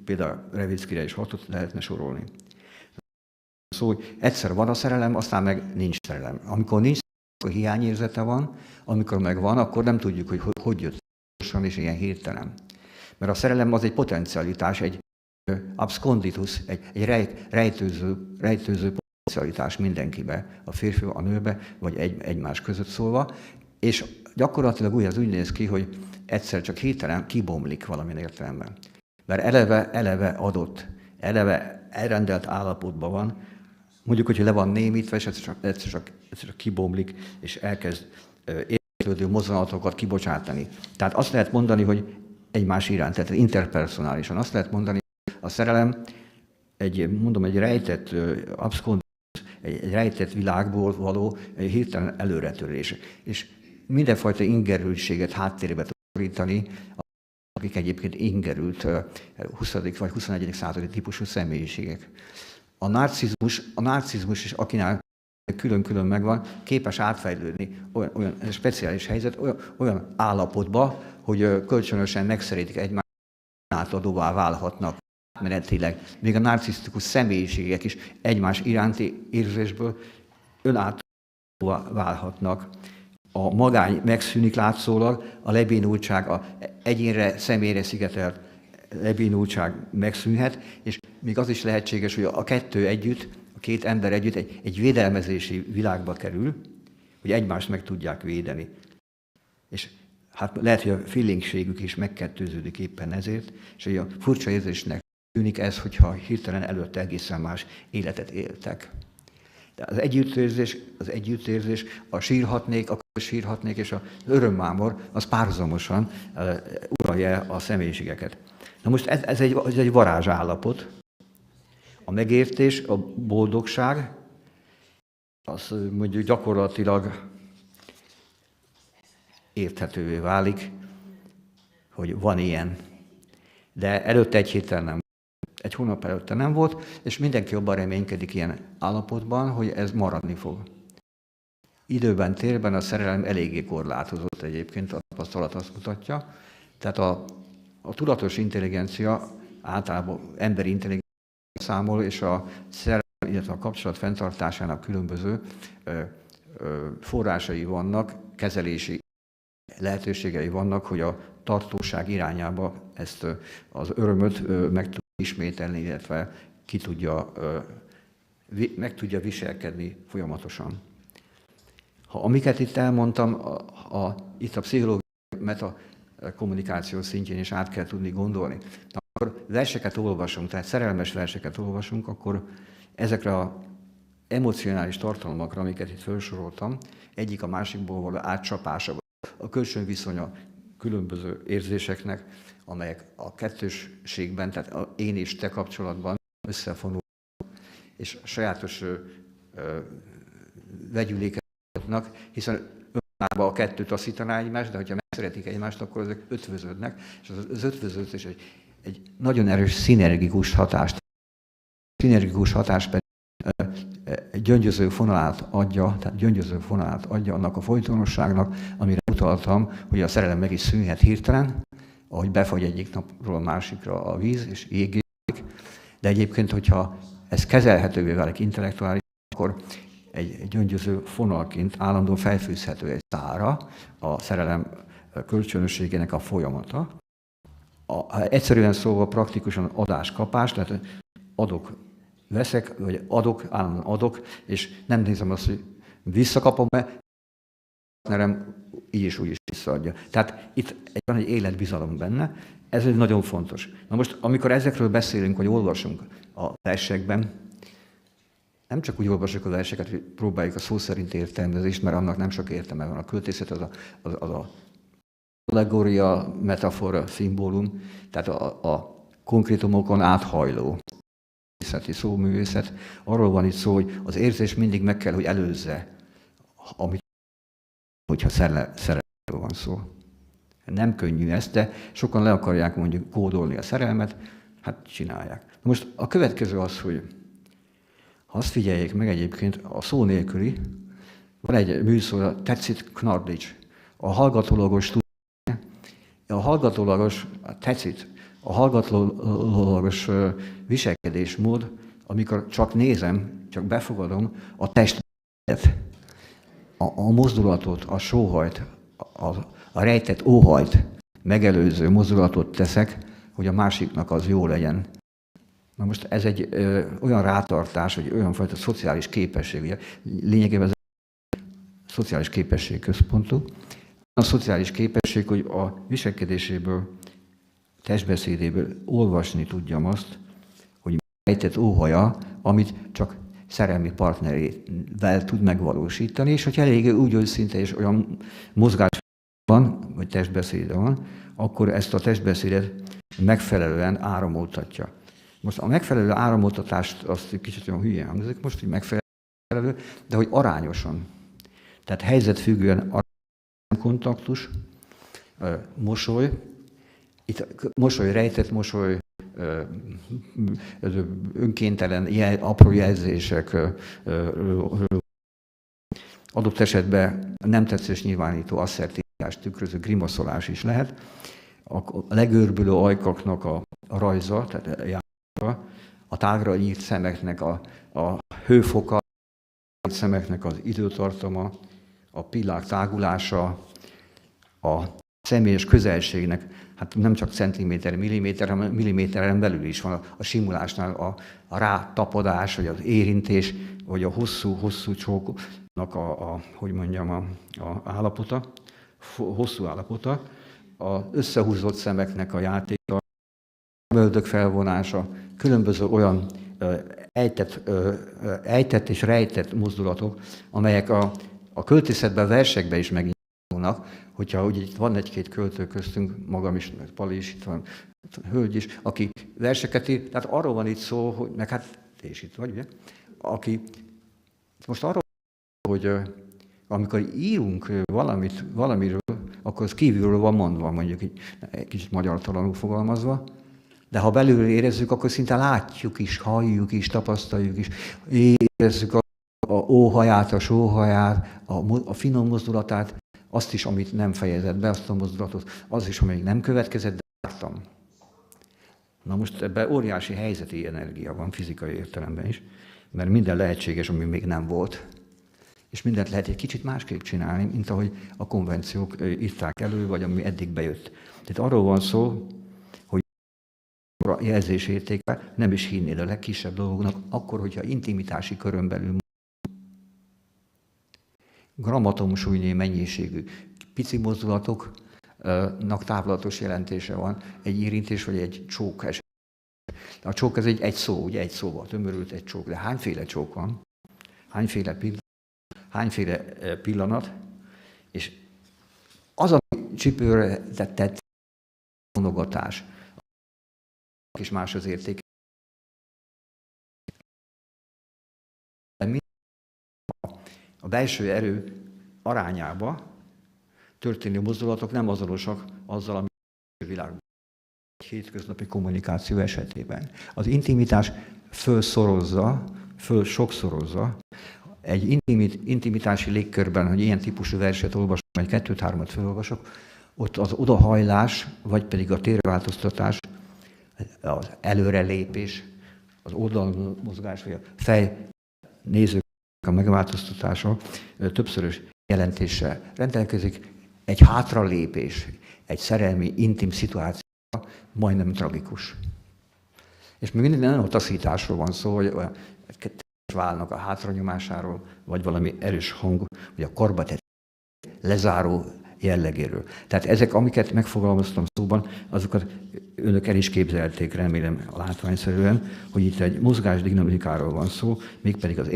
például Revickire is hatott, lehetne sorolni. Szóval, hogy egyszer van a szerelem, aztán meg nincs szerelem. Amikor nincs szerelem, akkor hiányérzete van, amikor meg van, akkor nem tudjuk, hogy jött gyorsan és ilyen hirtelen. Mert a szerelem az egy potencialitás, egy absconditus, egy rejtőző potencialitás mindenkibe, a férfi, a nőbe, vagy egymás között szólva, és gyakorlatilag úgy néz ki, hogy egyszer csak hirtelen kibomlik valamilyen értelemben. Mert eleve adott, eleve elrendelt állapotban van, mondjuk, hogy le van némítve, és egyszer csak kibomlik, és elkezd érdeklődő mozzanatokat kibocsátani. Tehát azt lehet mondani, hogy egymás iránt, tehát interpersonálisan. Azt lehet mondani, hogy a szerelem egy rejtett abszkonditus, egy rejtett világból való hirtelen előretörés. És mindenfajta ingerültséget háttérbe szorítani, akik egyébként ingerült 20. vagy 21. századi típusú személyiségek. A narcizmus is, akinál külön-külön megvan, képes átfejlődni olyan speciális helyzet, olyan állapotba, hogy kölcsönösen megszerítik egymást, átadóvá válhatnak menetileg. Még a narcisztikus személyiségek is egymás iránti érzésből önátadóvá válhatnak. A magány megszűnik látszólag, a lebénultság, a egyénre, személyre szigetelt lebénultság megszűnhet, és még az is lehetséges, hogy a kettő együtt, a két ember együtt egy védelmezési világba kerül, hogy egymást meg tudják védeni. És hát lehet, hogy a feelingségük is megkettőződik éppen ezért, és hogy a furcsa érzésnek tűnik ez, hogyha hirtelen előtte egészen más életet éltek. De az együttérzés, a sírhatnék, és az örömmámor, az párhuzamosan uralja a személyiségeket. Na most ez egy varázsállapot. A megértés, a boldogság, az mondjuk gyakorlatilag érthetővé válik, hogy van ilyen. De előtte egy héttel nem. Egy hónap előtte nem volt, és mindenki abban reménykedik ilyen állapotban, hogy ez maradni fog. Időben, térben a szerelem eléggé korlátozott egyébként, a tapasztalat azt mutatja. Tehát a tudatos intelligencia általában emberi intelligencia számol, és a szerelem, illetve a kapcsolat fenntartásának különböző forrásai vannak, kezelési lehetőségei vannak, hogy a tartóság irányába ezt az örömöt meg tudja ismételni, illetve meg tudja viselkedni folyamatosan. Ha amiket itt elmondtam, itt a pszichológiai metakommunikáció szintjén is át kell tudni gondolni. Akkor verseket olvasunk, tehát szerelmes verseket olvasunk, akkor ezekre az emocionális tartalmakra, amiket itt felsoroltam, egyik a másikból való átcsapása, a kölcsönviszonya különböző érzéseknek, amelyek a kettősségben, tehát a én és te kapcsolatban összefonulnak, és sajátos vegyüléket adnak, hiszen önmagában a kettő taszítaná egymást, de hogyha megszeretik egymást, akkor ezek ötvöződnek, és az ötvöződés egy nagyon erős szinergikus hatást. A szinergikus hatás pedig gyöngyöző fonalát adja, tehát gyöngyöző fonalát adja annak a folytonosságnak, amire utaltam, hogy a szerelem meg is szűnhet hirtelen, ahogy befagy egyik napról a másikra a víz, és jégézik. De egyébként, hogyha ez kezelhetővé válik intellektuális, akkor egy gyöngyöző fonalként állandóan felfűzhető egy szára a szerelem kölcsönösségének a folyamata. Egyszerűen szóval praktikusan adás-kapás, tehát adok, veszek, vagy adok, állandóan adok, és nem nézem azt, hogy visszakapom-e, partnerem így és úgy is visszaadja. Tehát itt van egy életbizalom benne, ez egy nagyon fontos. Na most, amikor ezekről beszélünk, hogy olvasunk a versekben, nem csak úgy olvasjuk a verseket, hogy próbáljuk a szó szerint értelmezést, mert annak nem sok értelme van. A költészet az a allegória, metafora, szimbólum, tehát a konkrétumokon áthajló művészeti szóművészet. Arról van itt szó, hogy az érzés mindig meg kell, hogy előzze, hogyha szerelemről van szó. Nem könnyű ez, de sokan le akarják mondjuk kódolni a szerelmet, hát csinálják. Most a következő az, hogy ha azt figyeljék meg egyébként, a szó nélküli, van egy műszó, a tecit knardics, a hallgatólagos a hallgatólagos viselkedésmód, amikor csak nézem, csak befogadom a testet, a mozdulatot, a sóhajt, a rejtett óhajt megelőző mozdulatot teszek, hogy a másiknak az jó legyen. Na most ez egy olyan rátartás, vagy olyan fajta szociális képesség, ugye lényegében ez szociális képesség központú. A szociális képesség, hogy a viselkedéséből, testbeszédéből olvasni tudjam azt, hogy rejtett óhaja, amit csak szerelmi partnerével tud megvalósítani, és hogyha eléggé úgy őszinte és olyan mozgás van, vagy testbeszéde van, akkor ezt a testbeszédet megfelelően áramoltatja. Most a megfelelő áramoltatást, azt kicsit olyan hülyén hangzik most, hogy megfelelő, de hogy arányosan. Tehát helyzetfüggően kontaktus, mosoly, itt mosoly, rejtett mosoly, önkéntelen apró jelzések, adott esetben nem tetszés nyilvánító asszertivitást tükröző grimaszolás is lehet. A legőrbülő ajkaknak a rajza, tehát a tágra nyílt szemeknek a hőfoka, a szemeknek az időtartama, a pillák tágulása, a személyes közelségnek, hát nem csak centiméter, milliméter, hanem milliméteren belül is van a simulásnál a rátapadás, vagy az érintés, vagy a hosszú csóknak hogy mondjam, a állapota, hosszú állapota, az összehúzott szemeknek a játéka, szemöldök felvonása, különböző olyan ejtett és rejtett mozdulatok, amelyek a költészetben, versekben is megnyilvánulnak, hogyha ugye itt van egy-két költő köztünk, magam is, Pali is, itt van hölgy is, aki verseket ír, tehát arról van itt szó, hogy, meg hát te is itt vagy, ugye? Aki most arról, hogy amikor írunk valamiről, akkor az kívülről van mondva, mondjuk egy kicsit magyartalanul fogalmazva, de ha belülről érezzük, akkor szinte látjuk is, halljuk is, tapasztaljuk is, érezzük a óhaját, a sóhaját, a finom mozdulatát, azt is, amit nem fejezett be, azt a mozdulatot, az is, amelyik nem következett, de láttam. Na most ebben óriási helyzeti energia van, fizikai értelemben is, mert minden lehetséges, ami még nem volt. És mindent lehet egy kicsit másképp csinálni, mint ahogy a konvenciók írták elő, vagy ami eddig bejött. Tehát arról van szó, hogy a jelzésértékben nem is hinnéd a legkisebb dolgoknak, akkor, hogyha intimitási körön belül grammatomsúlynyi mennyiségű pici mozdulatoknak távlatos jelentése van, egy érintés vagy egy csók eset. A csók ez egy szó, ugye egy szóval tömörült egy csók, de hányféle csók van? Hányféle pillanat? És az, ami csípőre tett vonogatás, és más az érték. A belső erő arányába történő mozdulatok nem azonosak azzal, ami a világban egy hétköznapi kommunikáció esetében. Az intimitás sokszorozza. Egy intimitási légkörben, hogy ilyen típusú verset olvasom, vagy 2-3-at felolvasok, ott az odahajlás, vagy pedig a térváltoztatás, az előrelépés, az oldalmozgás, vagy a fej nézők a megváltoztatása többszörös jelentéssel rendelkezik. Egy hátralépés, egy szerelmi, intim szituáció majdnem tragikus. És még mindig nem a taszításról van szó, hogy válnak a hátranyomásáról, vagy valami erős hang, vagy a karbatett lezáró jellegéről. Tehát ezek, amiket megfogalmaztam szóban, azokat önök el is képzelték, remélem látványszerűen, hogy itt egy mozgásdinamikáról van szó, mégpedig az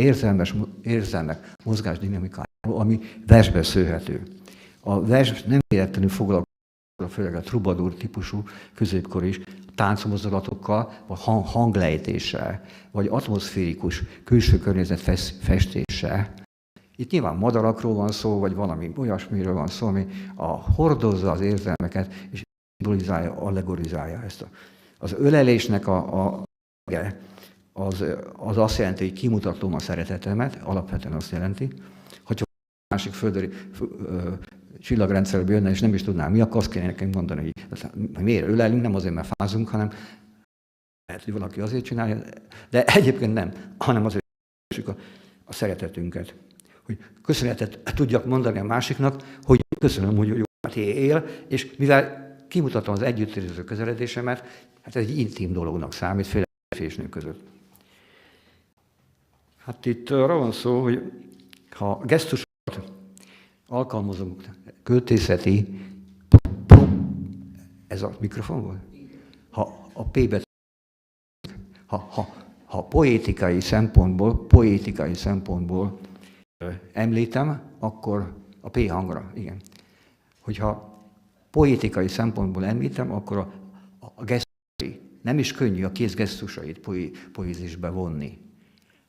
érzelmek mozgásdinamikáról, ami versbe szőhető. A vers nem véletlenül foglalkozik, főleg a troubadour típusú középkor is, táncmozdulatokkal, vagy hanglejtéssel, vagy atmoszférikus külső környezet festéssel. Itt nyilván madarakról van szó, vagy valami olyasmiről van szó, ami hordozza az érzelmeket, és symbolizálja, allegorizálja ezt. Az ölelésnek az azt jelenti, hogy kimutatom a szeretetemet, alapvetően azt jelenti, hogyha másik földi csillagrendszerből jönne, és nem is tudnám mi, akkor azt kéne nekem mondani, hogy miért ölelünk, nem azért, mert fázunk, hanem lehet, hogy valaki azért csinálja, de egyébként nem, hanem azért, hogy a szeretetünket. Hogy köszönetet tudjak mondani a másiknak, hogy köszönöm, hogy jó él, és mivel kimutatom az együttérző közeledésemet, hát ez egy intim dolognak számít, főleg férfi és nő között. Hát itt arra van szó, hogy ha gesztusokat alkalmazunk költészeti, ez a mikrofon volt? Ha a P-bet, ha poétikai szempontból említem, akkor a P hangra, igen. Hogyha poétikai szempontból említem, akkor a gesztusai, nem is könnyű a kéz gesztusait poézisbe vonni.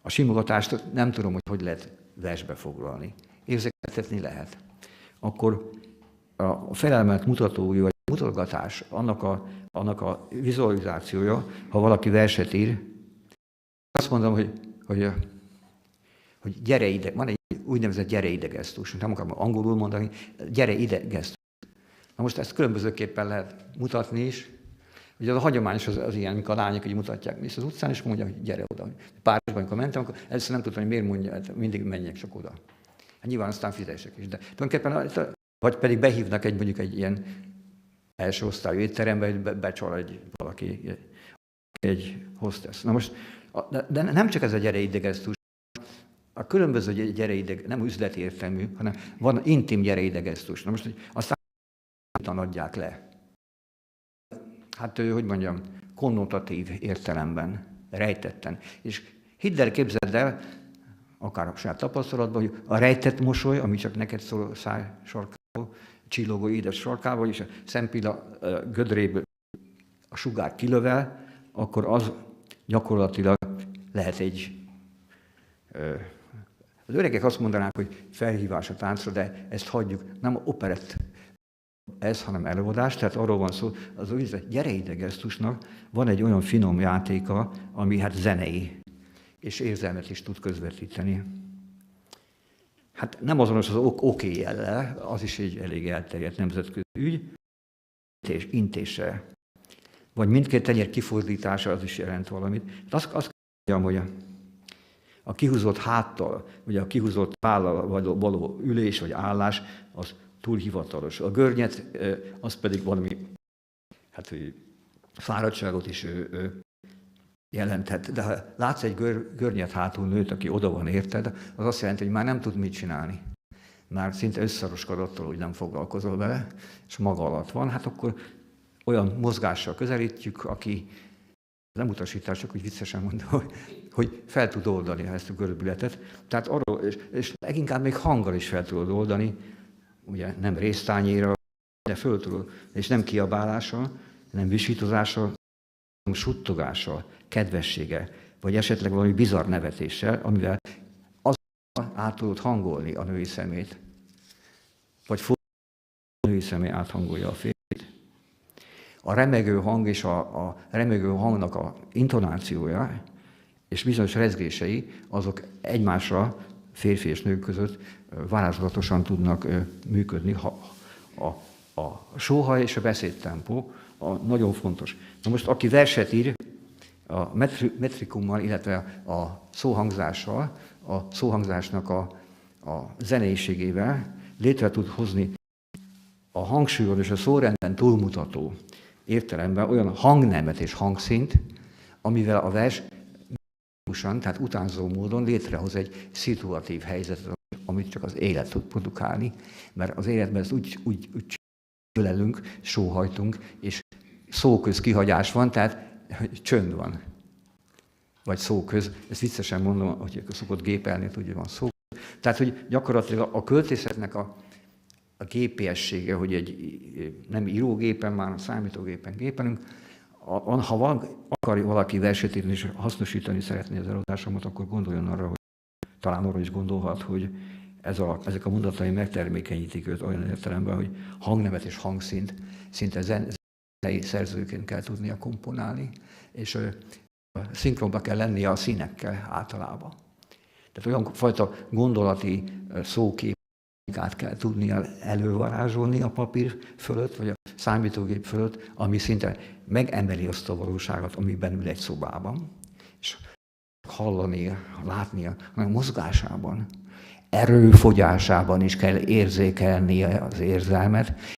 A simogatást nem tudom, hogy lehet versbe foglalni. Érzékeltetni lehet. Akkor a felelmet mutatói, vagy mutogatás, annak a vizualizációja, ha valaki verset ír, azt mondom, hogy gyere ide, van egy úgynevezett gyere ide gesztus, nem akarom angolul mondani, gyere ide gesztus. Na most ezt különbözőképpen lehet mutatni is. Ugye az a hagyományos az ilyen, amikor a lányok így mutatják az utcán, és mondja, hogy gyere oda. Párizsban, amikor mentem, akkor először nem tudtam, hogy miért mondja, hát mindig menjek csak oda. Hát nyilván aztán fizessek is, de tulajdonképpen, vagy pedig behívnak mondjuk egy ilyen első osztályú étterembe becsal valaki, egy hostess. Na most, de nem csak ez a gyereidegesztus, a különböző gyereideg, nem üzleti értelmű, hanem van intim gyereidegesztus. Na most, hogy aztán adják le. Hát, hogy mondjam, konnotatív értelemben, rejtetten. És hidd el, képzeld el, akár a saját tapasztalatban, hogy a rejtett mosoly, ami csak neked szól száj sarkából, csillogó édes sarkából, és a szempilla gödréből a sugár kilövel, akkor az gyakorlatilag lehet egy... Az öregek azt mondanák, hogy felhívás a táncra, de ezt hagyjuk. Nem operett ez, hanem előadás, tehát arról van szó, az úgynevezett gyereidegesztusnak van egy olyan finom játéka, ami hát zenei, és érzelmet is tud közvetíteni. Hát nem azonos az oké-jellel, az is egy elég elterjedt nemzetközi ügy, intése, vagy mindkét tenyér kifordítása, az is jelent valamit. Azt mondjam, hogy a kihúzott háttal, vagy a kihúzott vállal való ülés vagy állás, az túl hivatalos. A görnyet, az pedig valami, hát fáradtságot is jelenthet. De ha látsz egy görnyet hátul nőt, aki oda van érted, az azt jelenti, hogy már nem tud mit csinálni. Már szinte összeroskad attól, hogy nem foglalkozol vele, és maga alatt van, hát akkor olyan mozgással közelítjük, aki nem utasítás, csak úgy viccesen mondom, hogy fel tud oldani ezt a görbületet. Tehát arról, és leginkább még hanggal is fel tudod oldani, ugye nem résztányéra, de föl tudod, és nem kiabálással, nem visítozással, hanem suttogással, kedvességgel, vagy esetleg valami bizarr nevetéssel, amivel át tudod hangolni a női szemét. Vagy a női személy áthangolja a férfit. A remegő hang és a remegő hangnak a intonációja és bizonyos rezgései, azok egymásra férfi és nők között varázslatosan tudnak működni. A sóhaj és a beszédtempó nagyon fontos. Na most, aki verset ír, a metrikummal, illetve a szóhangzással, a szóhangzásnak a zeneiségével létre tud hozni a hangsúlyon és a szórenden túlmutató értelemben olyan hangnemet és hangszint, amivel a vers tehát utánzó módon létrehoz egy szituatív helyzetet, amit csak az élet tud produkálni, mert az életben ezt úgy ölelünk, sóhajtunk, és szóköz kihagyás van, tehát csönd van. Vagy szóköz, ezt viccesen mondom, hogy szokott gépelni, tudja, van szó. Tehát, hogy gyakorlatilag a költészetnek a gépiessége, hogy egy nem írógépen, már a számítógépen gépelünk, ha akar valaki verset írni és hasznosítani szeretné az előadásomat, akkor gondoljon arra, hogy talán arra is gondolhat, hogy ezek a mondatai megtermékenyítik őt olyan értelemben, hogy hangnemet és hangszint szinte zenei szerzőként kell tudnia komponálni, és szinkronba kell lennie a színekkel általában. Tehát olyan fajta gondolati szóképet kell tudnia elővarázsolni a papír fölött, vagy a számítógép fölött, ami szinte megemeli azt a valóságot, amiben ül egy szobában. És hallania, látnia, hanem mozgásában, erőfogyásában is kell érzékelnie az érzelmet,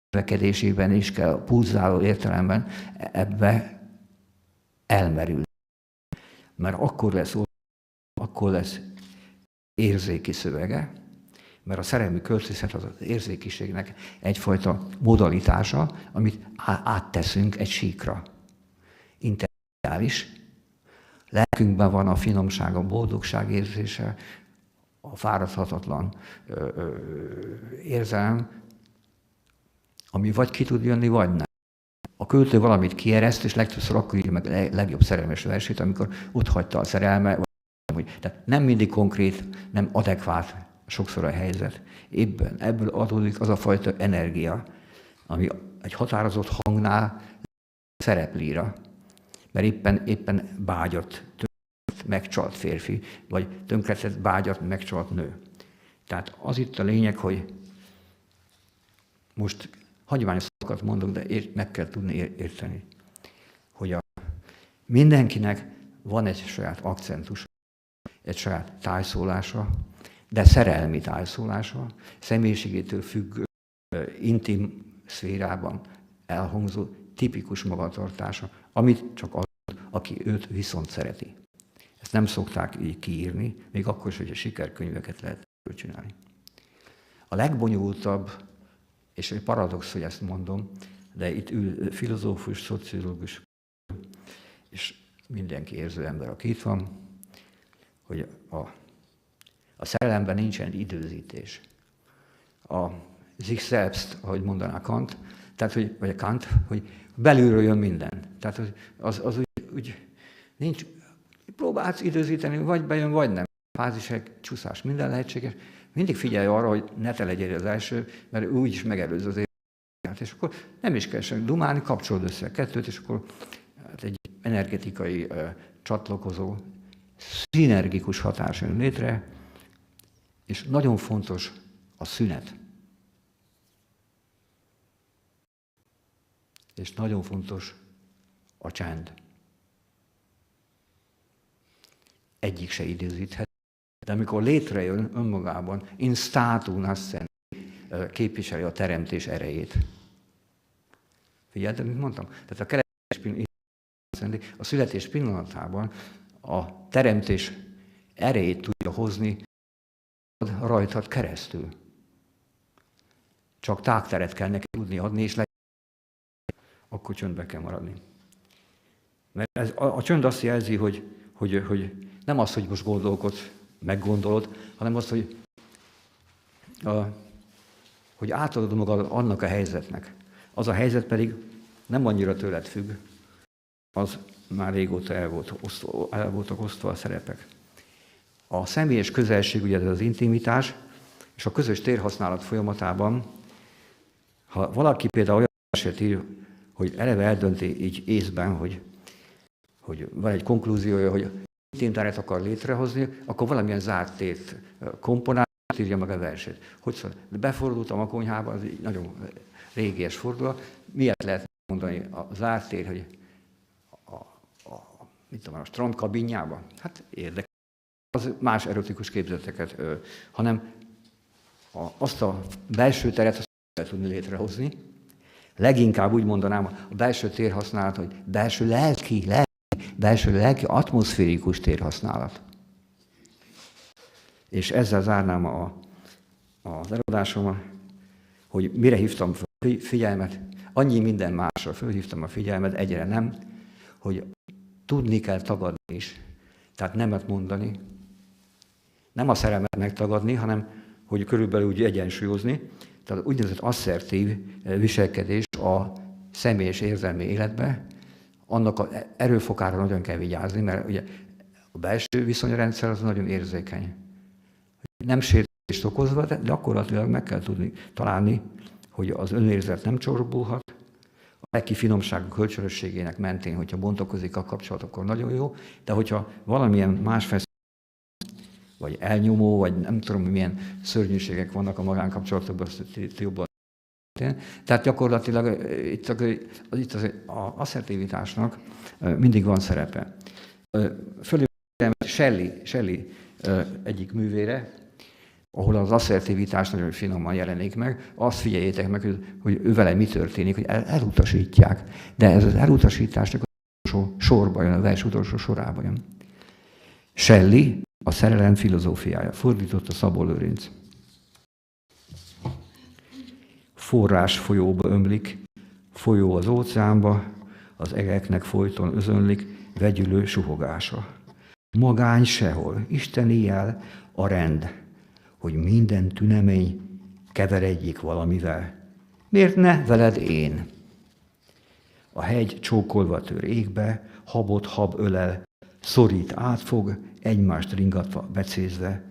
vekedésében is kell pulzáló értelemben ebbe elmerülni. Mert akkor lesz érzéki szövege, mert a szerelmi költészet az érzékiségnek egyfajta modalitása, amit átteszünk egy síkra. Intellectuális. Lelkünkben van a finomság, a boldogság érzése, a fáradhatatlan érzelem, ami vagy ki tud jönni, vagy nem. A költő valamit kiereszt, és legtöbbször akkor írja meg a legjobb szerelmes versét, amikor ott hagyta a szerelme. Tehát nem mindig konkrét, nem adekvát sokszor a helyzet. Ebből adódik az a fajta energia, ami egy határozott hangnál szereplíra, mert éppen bágyat, megcsalt férfi, vagy tönkretett bágyat, megcsalt nő. Tehát az itt a lényeg, hogy most hagyományos szavakat mondok, de meg kell tudni érteni, hogy mindenkinek van egy saját akcentus, egy saját tájszólása, de szerelmi tájszólása, személyiségétől függő, intim szférában elhangzó tipikus magatartása, amit csak az, aki őt viszont szereti. Ezt nem szokták így kiírni, még akkor is, hogyha sikerkönyveket lehet csinálni. A legbonyolultabb, és egy paradox, hogy ezt mondom, de itt ül filozófus, szociológus, és mindenki érző ember, aki itt van, hogy a szerelemben nincsen időzítés. A sich selbst, ahogy mondaná Kant, tehát, vagy Kant, hogy belülről jön minden. Tehát az úgy nincs, próbálsz időzíteni, vagy bejön, vagy nem. Fázisek, csúszás, minden lehetséges. Mindig figyelj arra, hogy ne te legyél az első, mert úgy is megelőz az életet. És akkor nem is kell sem dumálni, kapcsolod össze a kettőt, és akkor hát egy energetikai csatlakozó, szinergikus hatás jön létre, és nagyon fontos a szünet. És nagyon fontos a csend. Egyik se időzíthet, de amikor létrejön önmagában, in statu nascendi, képviseli a teremtés erejét. Figyeltek, mit mondtam? Tehát a születés pillanatában a teremtés erejét tudja hozni rajtad keresztül. Csak tágteret kell neki tudni adni, és akkor csöndbe kell maradni. Mert a csönd azt jelzi, hogy nem az, hogy most gondolkodsz, meggondolod, hanem az, hogy átadod magad annak a helyzetnek. Az a helyzet pedig nem annyira tőled függ, az már régóta el voltak osztva a szerepek. A személyes közelség, ugye ez az intimitás, és a közös térhasználat folyamatában, ha valaki például olyan eset ír, hogy eleve eldönti így észben, hogy van egy konklúziója, hogy intimtáret akar létrehozni, akkor valamilyen zárt tért komponál, írja meg a versét. Hogy szól? Befordultam a konyhába, az egy nagyon régies fordulat. Miért lehet mondani a zárt tér, hogy a strand kabinjába? Hát érdekes. Az más erotikus képzeteket, hanem azt a belső teret azt lehet tudni létrehozni. Leginkább úgy mondanám, a belső térhasználat, hogy belső lelki, atmoszférikus térhasználat. És ezzel zárnám az előadásomat, hogy mire hívtam fel figyelmet, annyi minden másra fölhívtam a figyelmet, egyre nem, hogy tudni kell tagadni is. Tehát nemet mondani, nem a szerelmet megtagadni, hanem hogy körülbelül úgy egyensúlyozni. Tehát úgynevezett asszertív viselkedés a személyes érzelmi életbe, annak az erőfokára nagyon kell vigyázni, mert ugye a belső viszonyrendszer az nagyon érzékeny. Nem sértést okozva, de gyakorlatilag meg kell tudni találni, hogy az önérzet nem csorbulhat, a lelki finomságok kölcsönösségének mentén, hogyha bontakozik a kapcsolat, akkor nagyon jó, de hogyha valamilyen más feszültség, vagy elnyomó, vagy nem tudom, milyen szörnyűségek vannak a magánkapcsolatokban, azt jobban. Tehát gyakorlatilag itt az asszertivitásnak mindig van szerepe. Fölültem Shelley egyik művére, ahol az asszertivitás nagyon finoman jelenik meg, azt figyeljétek meg, hogy ő vele mi történik, hogy elutasítják. De ez az elutasítás csak az utolsó sorba jön, a vers utolsó sorába jön. Shelley, a szerelem filozófiája, fordította Szabó Lőrinc. Forrás folyóba ömlik, folyó az óceánba, az egeknek folyton özönlik, vegyülő suhogása. Magány sehol, isteni jel a rend, hogy minden tünemény keveredjék valamivel. Miért ne veled én? A hegy csókolva tör égbe, habot hab ölel, szorít átfog, egymást ringatva becézve.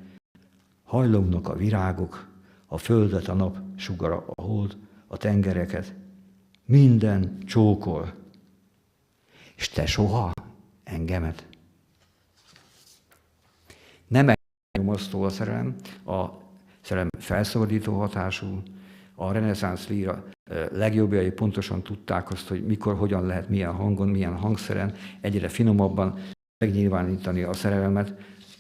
Hajlongnak a virágok, a földet a nap sugara, a hold, a tengereket. Minden csókol. És te soha engemet. Nem nyomasztó a szerelem felszabadító hatású, a reneszánsz líra legjobbjai pontosan tudták azt, hogy mikor, hogyan lehet, milyen hangon, milyen hangszeren egyre finomabban megnyilvánítani a szerelmet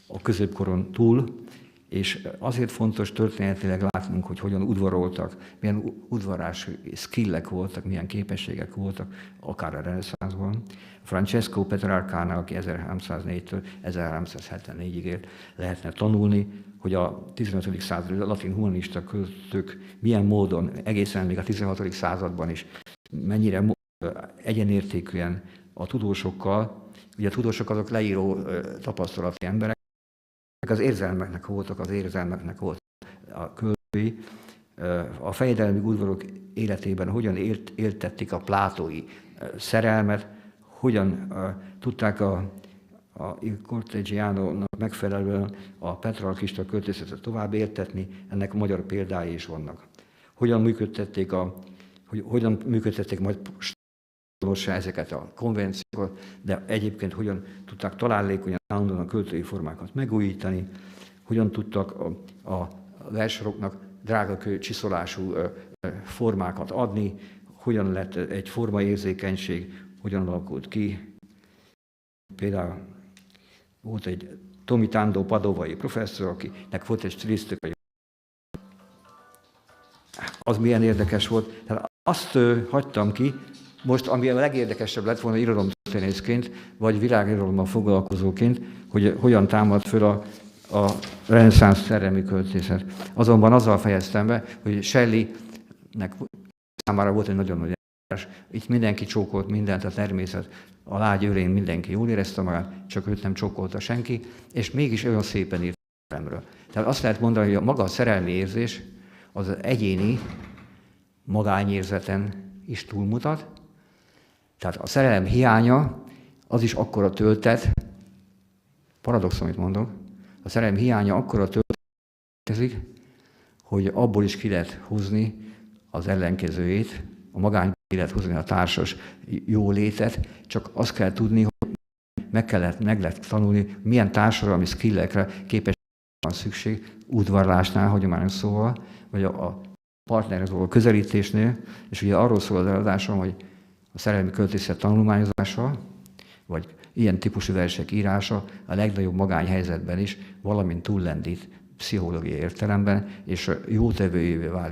a középkoron túl, És azért fontos történetileg látnunk, hogy hogyan udvaroltak, milyen udvarási skillek voltak, milyen képességek voltak, akár a reneszánszban. Francesco Petrarcánál, aki 1304-től 1374-ig élt, lehetne tanulni, hogy a 15. századi latin humanista költők milyen módon, egészen még a 16. században is, mennyire egyenértékűen a tudósokkal, ugye a tudósok azok leíró tapasztalati emberek, az érzelmeknek voltak a költői, a fejedelmi udvarok életében hogyan éltették a plátói szerelmet, hogyan tudták a Cortegiánónak megfelelően a petrarkista költészetet tovább éltetni, ennek magyar példái is vannak. Hogyan működtették majd ezeket a konvenciókat, de egyébként hogyan tudták talállékonyan állandóan a költői formákat megújítani, hogyan tudtak a versoroknak drágakő csiszolású formákat adni, hogyan lett egy formaérzékenység, hogyan alakult ki. Például volt egy Tomitando padovai professzor, akinek volt egy stilisztikai. Az milyen érdekes volt. Tehát azt hagytam ki, most, ami a legérdekesebb lett volna irodalomtörténészként, vagy világirodalommal foglalkozóként, hogy hogyan támad föl a reneszánsz szerelmi költészet. Azonban azzal fejeztem be, hogy Shelleynek számára volt egy nagyon nagy elvárás. Itt mindenki csókolt mindent, a természet, a lágy örén mindenki jól érezte magát, csak őt nem csókolta senki, és mégis olyan szépen írt a szerelemről. Tehát azt lehet mondani, hogy maga a szerelmi érzés az egyéni magányérzeten is túlmutat. Tehát a szerelem hiánya az is akkora töltet, paradox, amit mondok, a szerelem hiánya akkora töltezik, hogy abból is ki lehet húzni az ellenkezőjét, a magányból ki lehet húzni a társas jólétet, csak azt kell tudni, hogy meg lehet tanulni, milyen társadalmi skillekre képes van szükség, udvarlásnál, hagyományos szóval, vagy a partnerhez való közelítésnél, és ugye arról szól az eladásom, hogy a szerelmi költészet tanulmányozása, vagy ilyen típusú versek írása a legnagyobb magányhelyzetben is valamint túllendít pszichológiai értelemben, és jótevőjévé válik